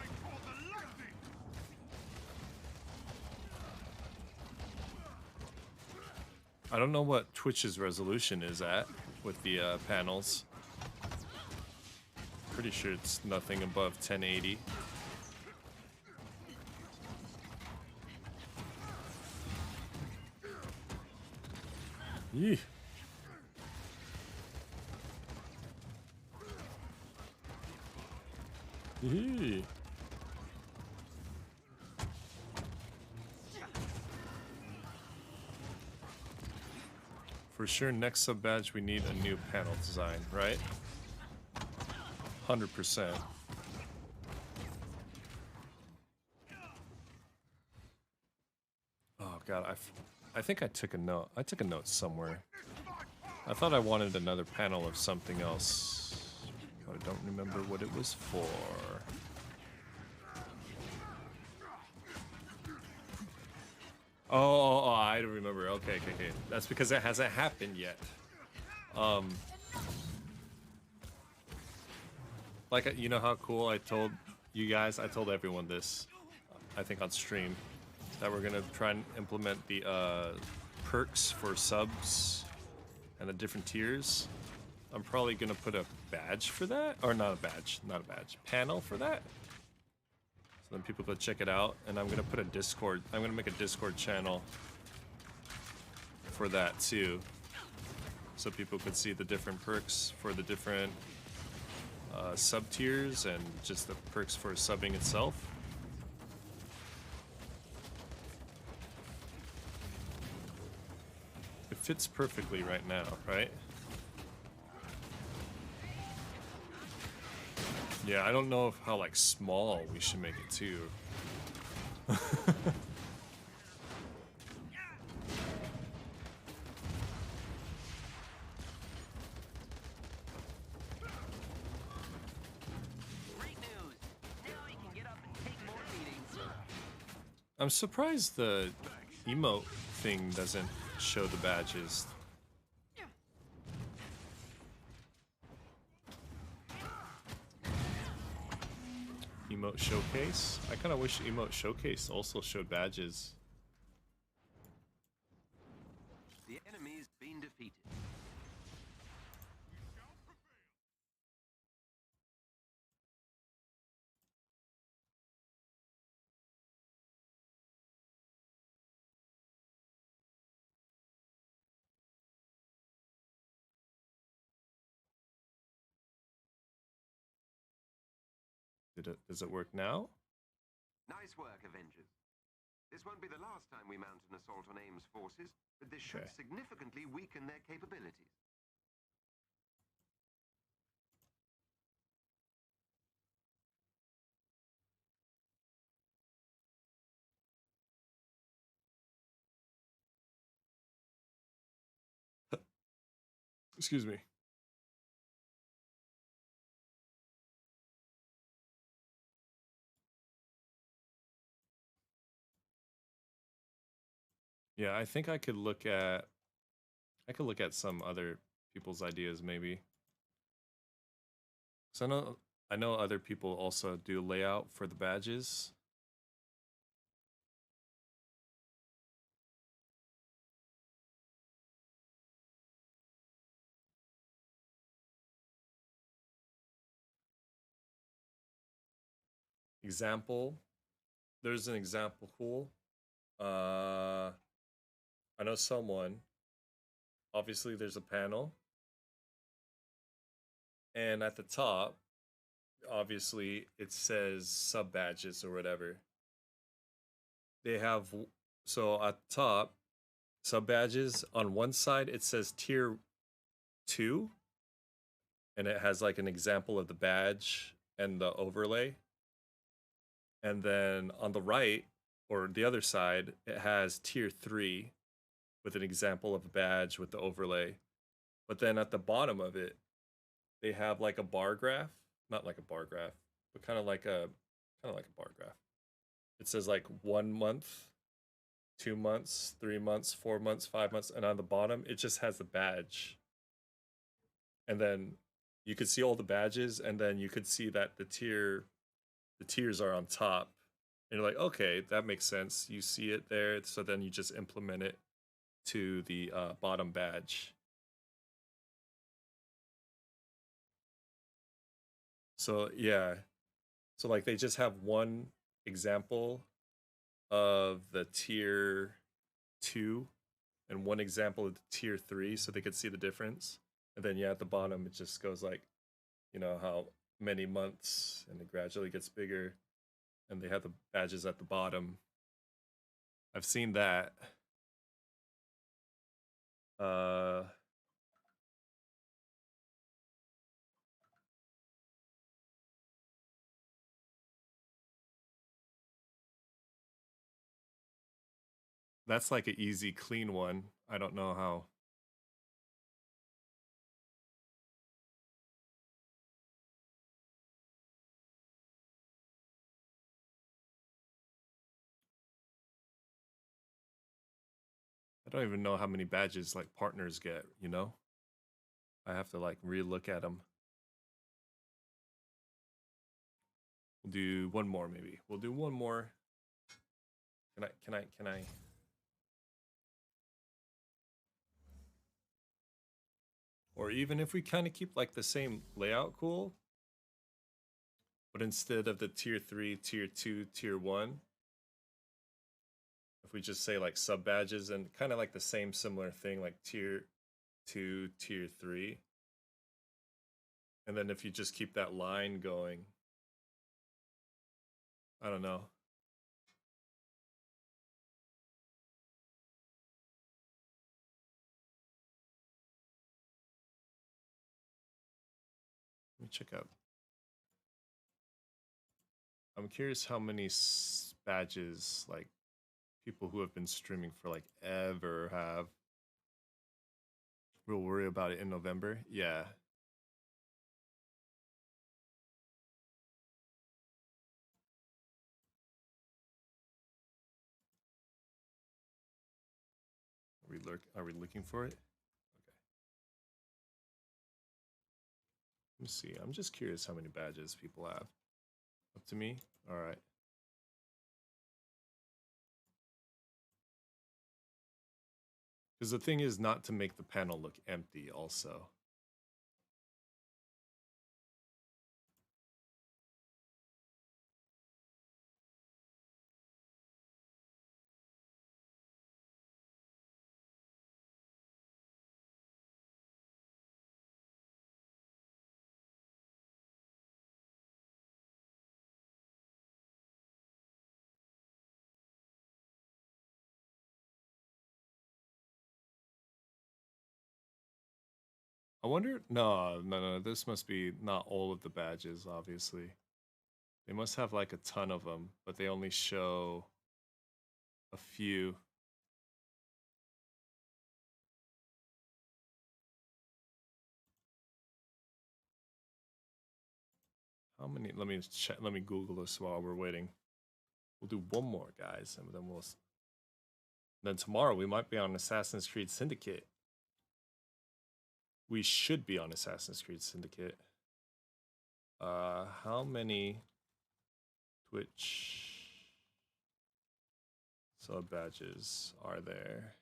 I don't know what Twitch's resolution is at with the panels. Pretty sure it's nothing above 1080. Yee. Yee. For sure, next sub badge we need a new panel design, right? 100%. Oh god, I think I took a note. I took a note somewhere. I thought I wanted another panel of something else, but I don't remember what it was for. Oh, I don't remember. Okay. That's because it hasn't happened yet. Like, you know how cool I told you guys? I told everyone this, I think on stream, that we're gonna try and implement the perks for subs and the different tiers. I'm probably gonna put a badge for that, or not a badge, panel for that. So then people go check it out, and I'm gonna put a Discord. I'm gonna make a Discord channel for that too, so people could see the different perks for the different sub tiers and just the perks for subbing itself. It fits perfectly right now, right? Yeah, I don't know if how like small we should make it too. I'm surprised the emote thing doesn't show the badges. Emote showcase? I kind of wish emote showcase also showed badges. The enemy's been defeated. Does it work now? Nice work, Avengers. This won't be the last time we mount an assault on AIM's forces, but this should Okay. significantly weaken their capabilities. Excuse me. Yeah, I think I could look at some other people's ideas maybe. So I know other people also do layout for the badges. Example. There's an example cool. I know someone. Obviously there's a panel. And at the top, obviously it says sub badges or whatever. They have, so at the top, sub badges on one side it says tier 2, and it has like an example of the badge and the overlay. And then on the right or the other side, it has tier 3 with an example of a badge with the overlay. But then at the bottom of it, they have like a bar graph, not like a bar graph, but kind of like a bar graph. It says like 1 month, 2 months, 3 months, 4 months, 5 months, and on the bottom it just has the badge. And then you could see all the badges, and then you could see that the tiers are on top. And you're like, okay, that makes sense. You see it there, so then you just implement it to the bottom badge. So yeah, so like they just have one example of the tier 2 and one example of the tier 3, so they could see the difference. And then yeah, at the bottom it just goes like, you know, how many months, and it gradually gets bigger, and they have the badges at the bottom. I've seen that. That's like an easy, clean one. I don't know how. I don't even know how many badges like partners get, you know? I have to like re-look at them. We'll do one more maybe. We'll do one more. Can I? Or even if we kind of keep like the same layout cool, but instead of the tier 3, tier 2, tier 1, if we just say like sub badges and kind of like the same similar thing, like tier 2, tier 3. And then if you just keep that line going, I don't know. Let me check out. I'm curious how many badges like people who have been streaming for like ever have. We'll worry about it in November. Yeah. Are we looking for it? Okay. Let me see. I'm just curious how many badges people have. Up to me? All right. Because the thing is not to make the panel look empty also. I wonder, no, this must be not all of the badges, obviously. They must have like a ton of them, but they only show a few. How many? Let me check. Let me Google this while we're waiting. We'll do one more, guys, and then then tomorrow we might be on Assassin's Creed Syndicate. We should be on Assassin's Creed Syndicate. How many Twitch sub badges are there?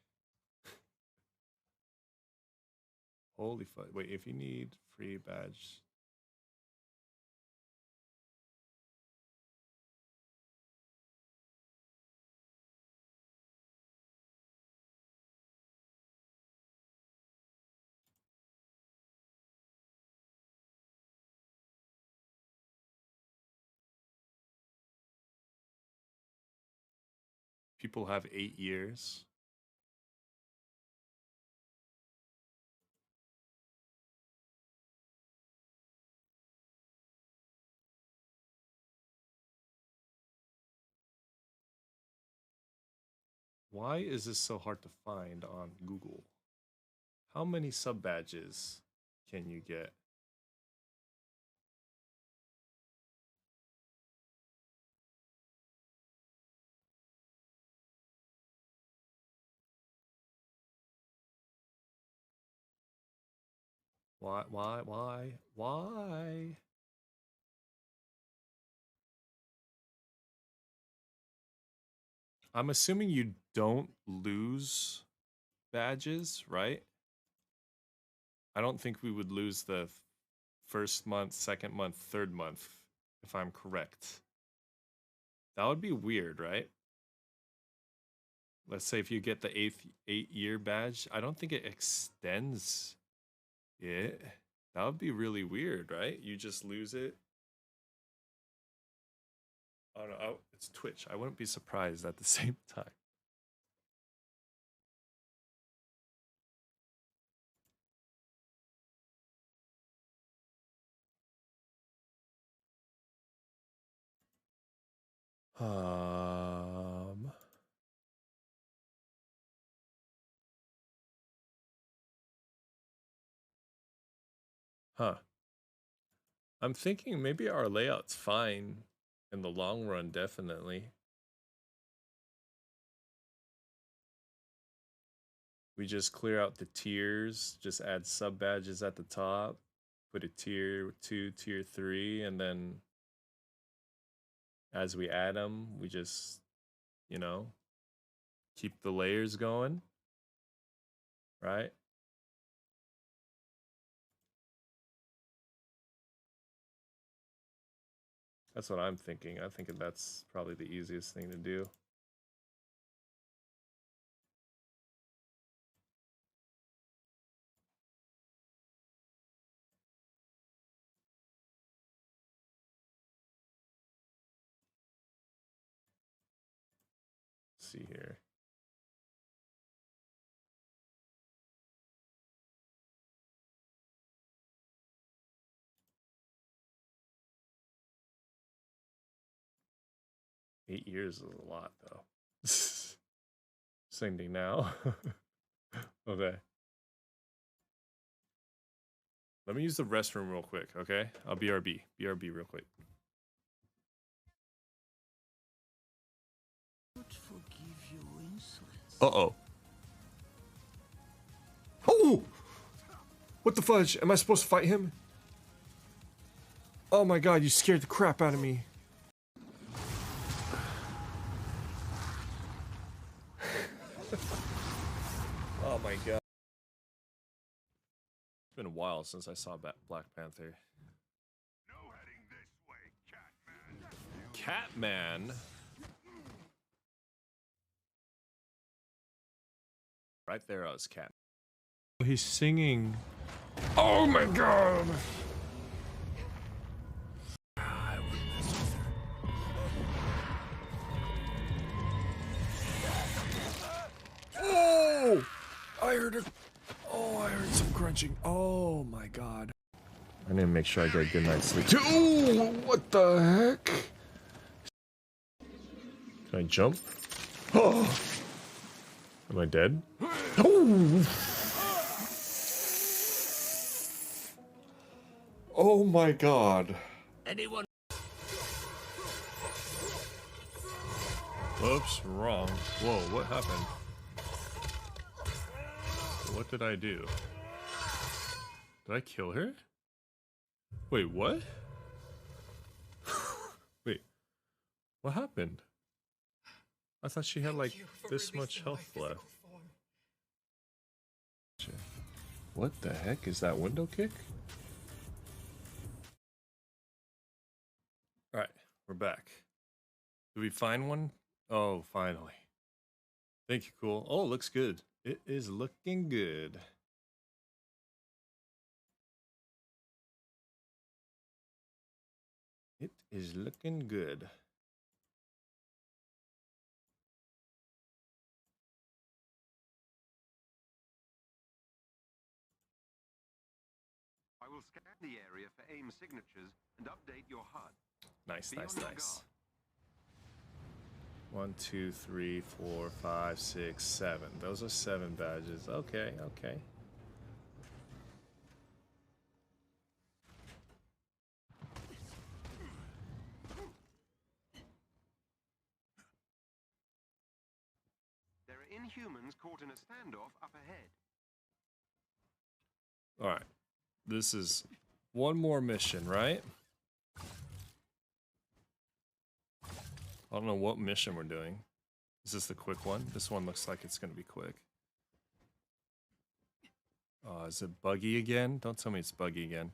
Holy fuck. Wait, if you need free badge. People have 8 years. Why is this so hard to find on Google? How many sub badges can you get? Why? I'm assuming you don't lose badges, right? I don't think we would lose the first month, second month, third month, if I'm correct. That would be weird, right? Let's say if you get the 8-year badge, I don't think it extends it. That would be really weird, right? You just lose it. Oh no, it's Twitch. I wouldn't be surprised at the same time. Huh. I'm thinking maybe our layout's fine in the long run, definitely. We just clear out the tiers, just add sub badges at the top, put a tier 2, tier 3, and then as we add them, we just, you know, keep the layers going, right? That's what I'm thinking. I'm thinking that's probably the easiest thing to do. see here. $8 is a lot, though. Sending now. Okay. Let me use the restroom real quick, okay? I'll BRB. BRB real quick. Uh-oh. Oh! What the fudge? Am I supposed to fight him? Oh my god, you scared the crap out of me. Oh my god. It's been a while since I saw Black Panther. No heading this way, Catman. Catman? Right there, I was Cat. He's singing. Oh my god! Oh! I heard it. Oh, I heard some crunching. Oh my god. I need to make sure I get a good night's sleep. Oh, what the heck? Can I jump? Oh! Am I dead? Oh! Oh my god. Anyone? Oops, wrong. Whoa, what happened? What did I do? Did I kill her? Wait, what? Wait, what happened? I thought she had like this much health left. What the heck is that window kick? Alright, we're back. Did we find one? Oh, finally. Thank you, cool. Oh, it looks good. It is looking good. It is looking good. I will scan the area for AIM signatures and update your HUD. Nice, Be nice, on your nice. 1, 2, 3, 4, 5, 6, 7. Those are 7 badges. Okay, okay. There are Inhumans caught in a standoff up ahead. Alright. This is one more mission, right? I don't know what mission we're doing. Is this the quick one? This one looks like it's going to be quick. Is it buggy again? Don't tell me it's buggy again.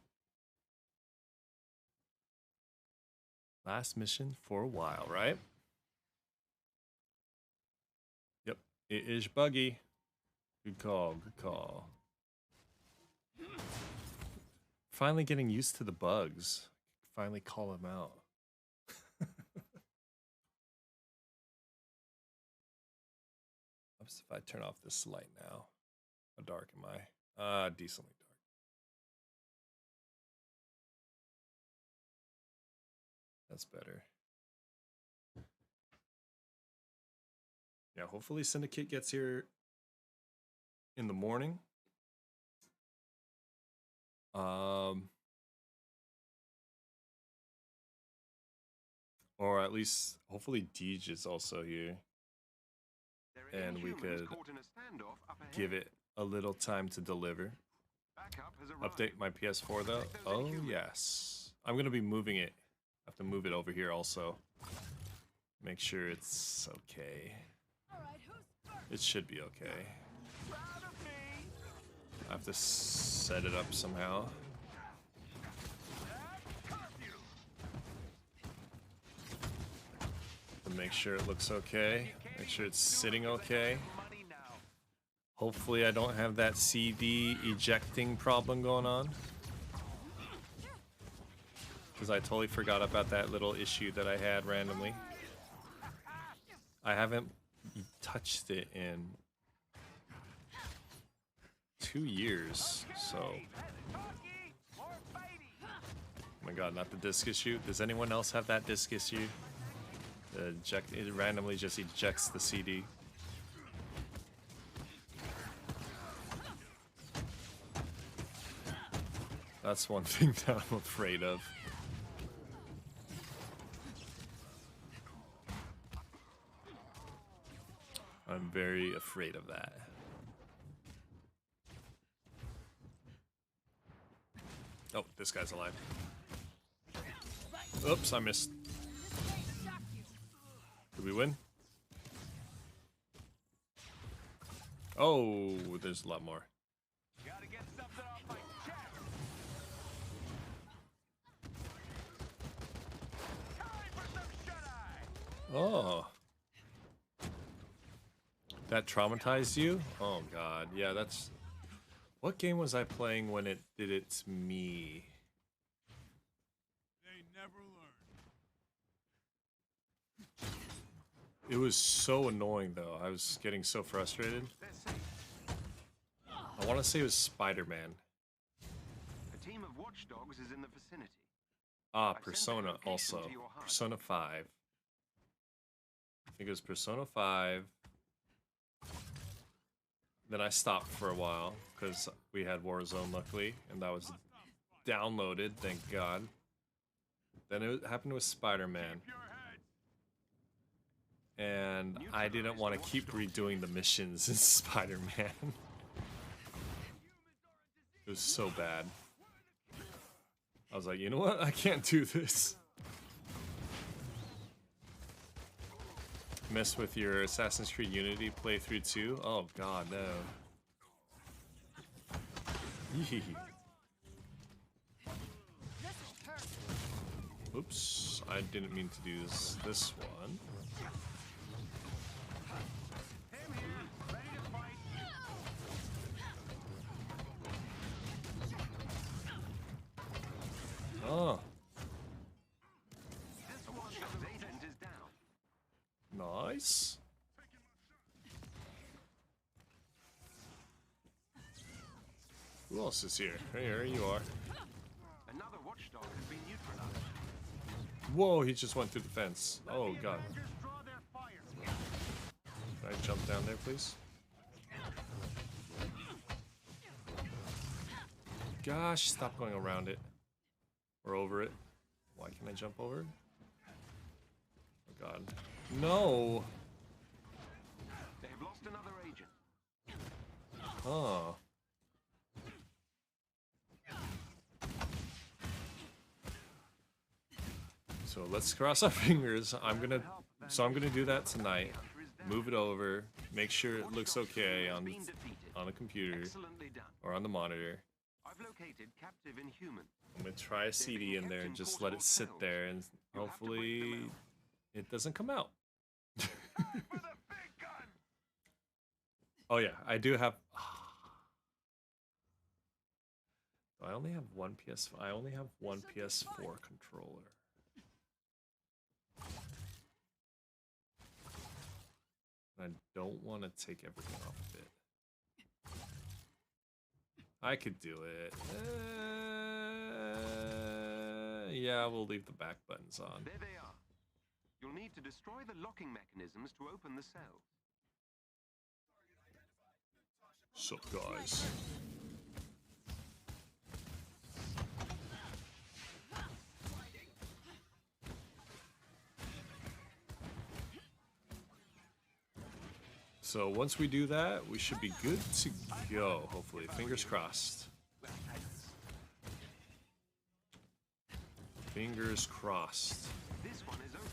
Last mission for a while, right? Yep, it is buggy. Good call, good call. Finally getting used to the bugs. Finally call them out. Oops, if I turn off this light now. How dark am I? Decently dark. That's better. Yeah, hopefully Syndicate gets here in the morning. Or at least, hopefully Deej is also here. And we could give it a little time to deliver. Update my PS4 though. Oh yes. I'm gonna be moving it. I have to move it over here also. Make sure it's okay. It should be okay. I have to set it up somehow. To make sure it looks okay. Make sure it's sitting okay. Hopefully I don't have that CD ejecting problem going on. Because I totally forgot about that little issue that I had randomly. I haven't touched it in 2 years, so. Oh my god, not the disc issue. Does anyone else have that disc issue? It randomly just ejects the CD. That's one thing that I'm afraid of. I'm very afraid of that. Oh, this guy's alive. Oops, I missed. Did we win? Oh, there's a lot more. Oh. That traumatized you? Oh god, yeah, that's... What game was I playing when it did it to me? They never learn. It was so annoying though, I was getting so frustrated. I want to say it was Spider-Man. A team of watchdogs is in the vicinity. Ah, Persona also. Persona 5. I think it was Persona 5. Then I stopped for a while because we had Warzone, luckily, and that was downloaded, thank God. Then it happened with Spider-Man. And I didn't want to keep redoing the missions in Spider-Man. It was so bad. I was like, you know what? I can't do this. Mess with your Assassin's Creed Unity playthrough too? Oh god, no. Yee. Oops, I didn't mean to do this one. Oh. Nice. Who else is here? Here you are. Another watchdog has been neutralized. Whoa, he just went through the fence. Oh god. Can I jump down there, please? Gosh, stop going around it. Or over it. Why can't I jump over it? Oh god. No! They have lost another agent. Oh. So let's cross our fingers. I'm gonna do that tonight. Move it over. Make sure it looks okay on the computer or on the monitor. I've located captive Inhuman. I'm gonna try a CD in there and just let it sit there, and hopefully it doesn't come out. Oh yeah, I do have. I only have one I only have one PS4 controller. I don't want to take everything off of it. I could do it. Yeah, we'll leave the back buttons on. There they are. You'll need to destroy the locking mechanisms to open the cell. Sup, guys? So once we do that, we should be good to go, hopefully. Fingers crossed. Fingers crossed. This one is open.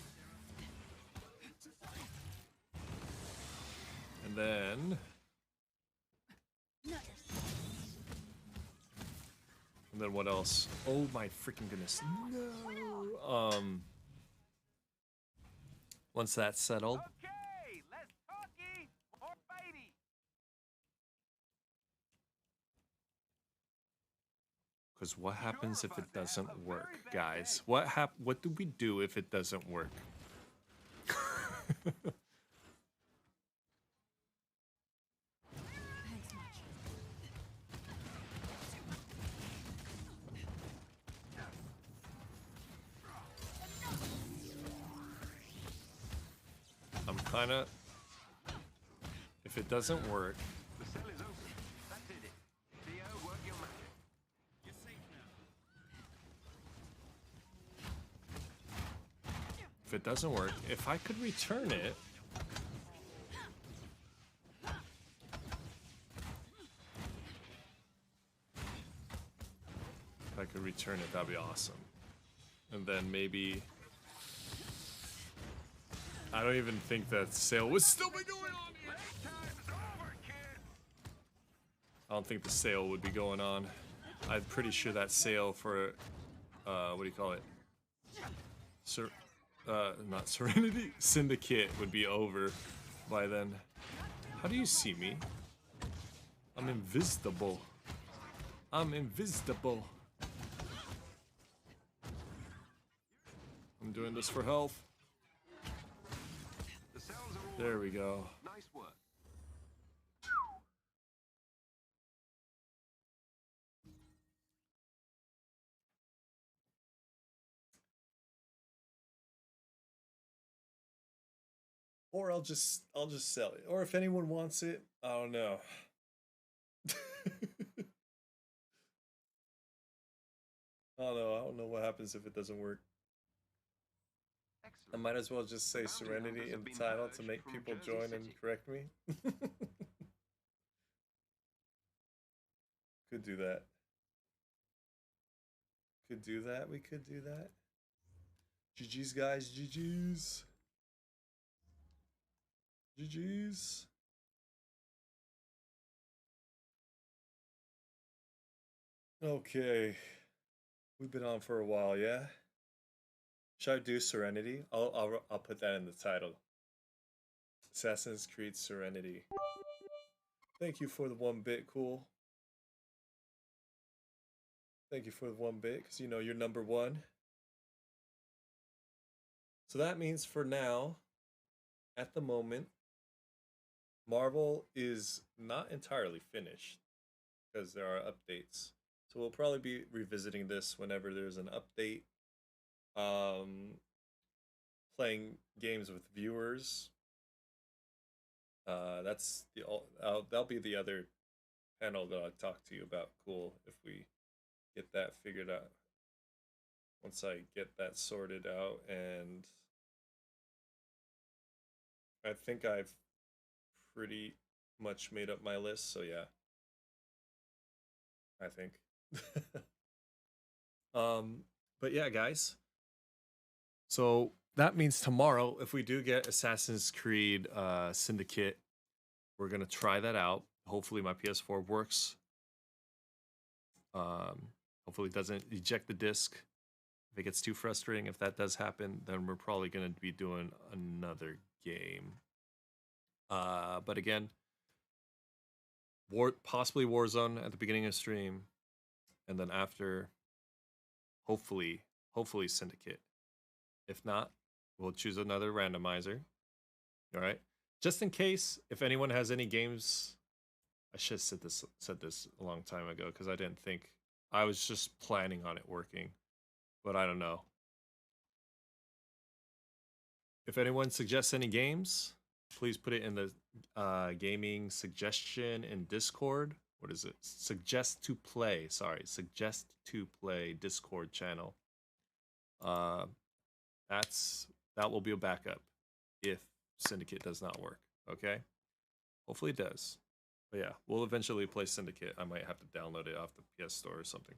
And then... And then what else? Oh my freaking goodness. No! Once that's settled... Because what happens if it doesn't work, guys? What do we do if it doesn't work? kind of, if it doesn't work, The cell is open. That did it. Theo, work your magic. You're safe now. if it doesn't work, if I could return it. If I could return it, that'd be awesome. And then maybe, I don't even think that sale would still be going on here. I don't think the sale would be going on. I'm pretty sure that sale for, what do you call it? Not Serenity, Syndicate would be over by then. How do you see me? I'm invisible. I'm invisible. I'm doing this for health. The cells are all There we go. nice work. Or I'll just sell it. Or if anyone wants it, I don't know. I don't know what happens if it doesn't work. I might as well just say Serenity in the title to make people join and correct me. Could do that. Could do that. We could do that. GG's, guys. GG's. GG's. Okay. We've been on for a while, yeah? Should I do Serenity? I'll put that in the title. Assassin's Creed Serenity. Thank you for the 1-bit, cool. Thank you for the 1-bit, because you know you're number one. So that means for now, at the moment, Marvel is not entirely finished, because there are updates. So we'll probably be revisiting this whenever there's an update. Playing games with viewers. That's the that'll be the other panel that I'll talk to you about. Cool, if we get that figured out. Once I get that sorted out, and I think I've pretty much made up my list. So yeah, I think. But yeah, guys. So that means tomorrow, if we do get Assassin's Creed Syndicate, we're gonna try that out. Hopefully my PS4 works. Hopefully it doesn't eject the disc. If it gets too frustrating, if that does happen, then we're probably gonna be doing another game. But again, possibly Warzone at the beginning of stream, and then after, hopefully Syndicate. If not, we'll choose another randomizer. All right. Just in case, if anyone has any games, I should have said this a long time ago because I didn't think. I was just planning on it working, but I don't know. If anyone suggests any games, please put it in the gaming suggestion in Discord. What is it? Suggest to play. Sorry, suggest to play Discord channel. That will be a backup if Syndicate does not work. Okay, hopefully it does. But yeah, we'll eventually play Syndicate. I might have to download it off the PS Store or something.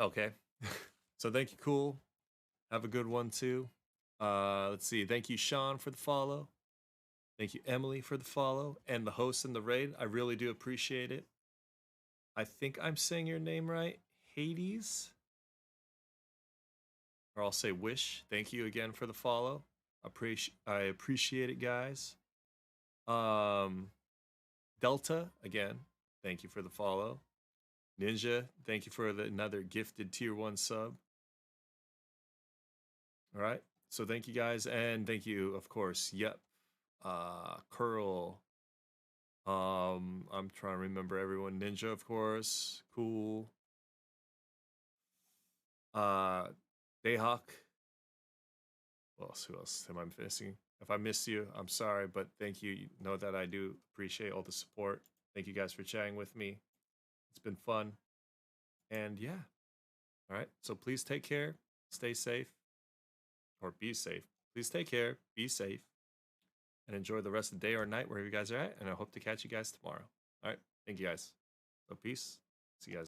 Okay, so thank you, cool. Have a good one too. Let's see. Thank you, Sean, for the follow. Thank you, Emily, for the follow, and the host in the raid. I really do appreciate it. I think I'm saying your name right, Hades. Or I'll say Wish. Thank you again for the follow. I appreciate it, guys. Delta, again, thank you for the follow. Ninja, thank you for another gifted tier 1 sub. All right. So thank you, guys. And thank you, of course. Yep. Curl. I'm trying to remember everyone. Ninja, of course. Cool. Dayhawk. Who else am I missing? If I missed you, I'm sorry, but thank you. You know that I do appreciate all the support. Thank you guys for chatting with me. It's been fun. And yeah. All right. So please take care. Stay safe. Or be safe. Please take care. Be safe. And enjoy the rest of the day or night wherever you guys are at. And I hope to catch you guys tomorrow. All right. Thank you guys. So peace. See you guys.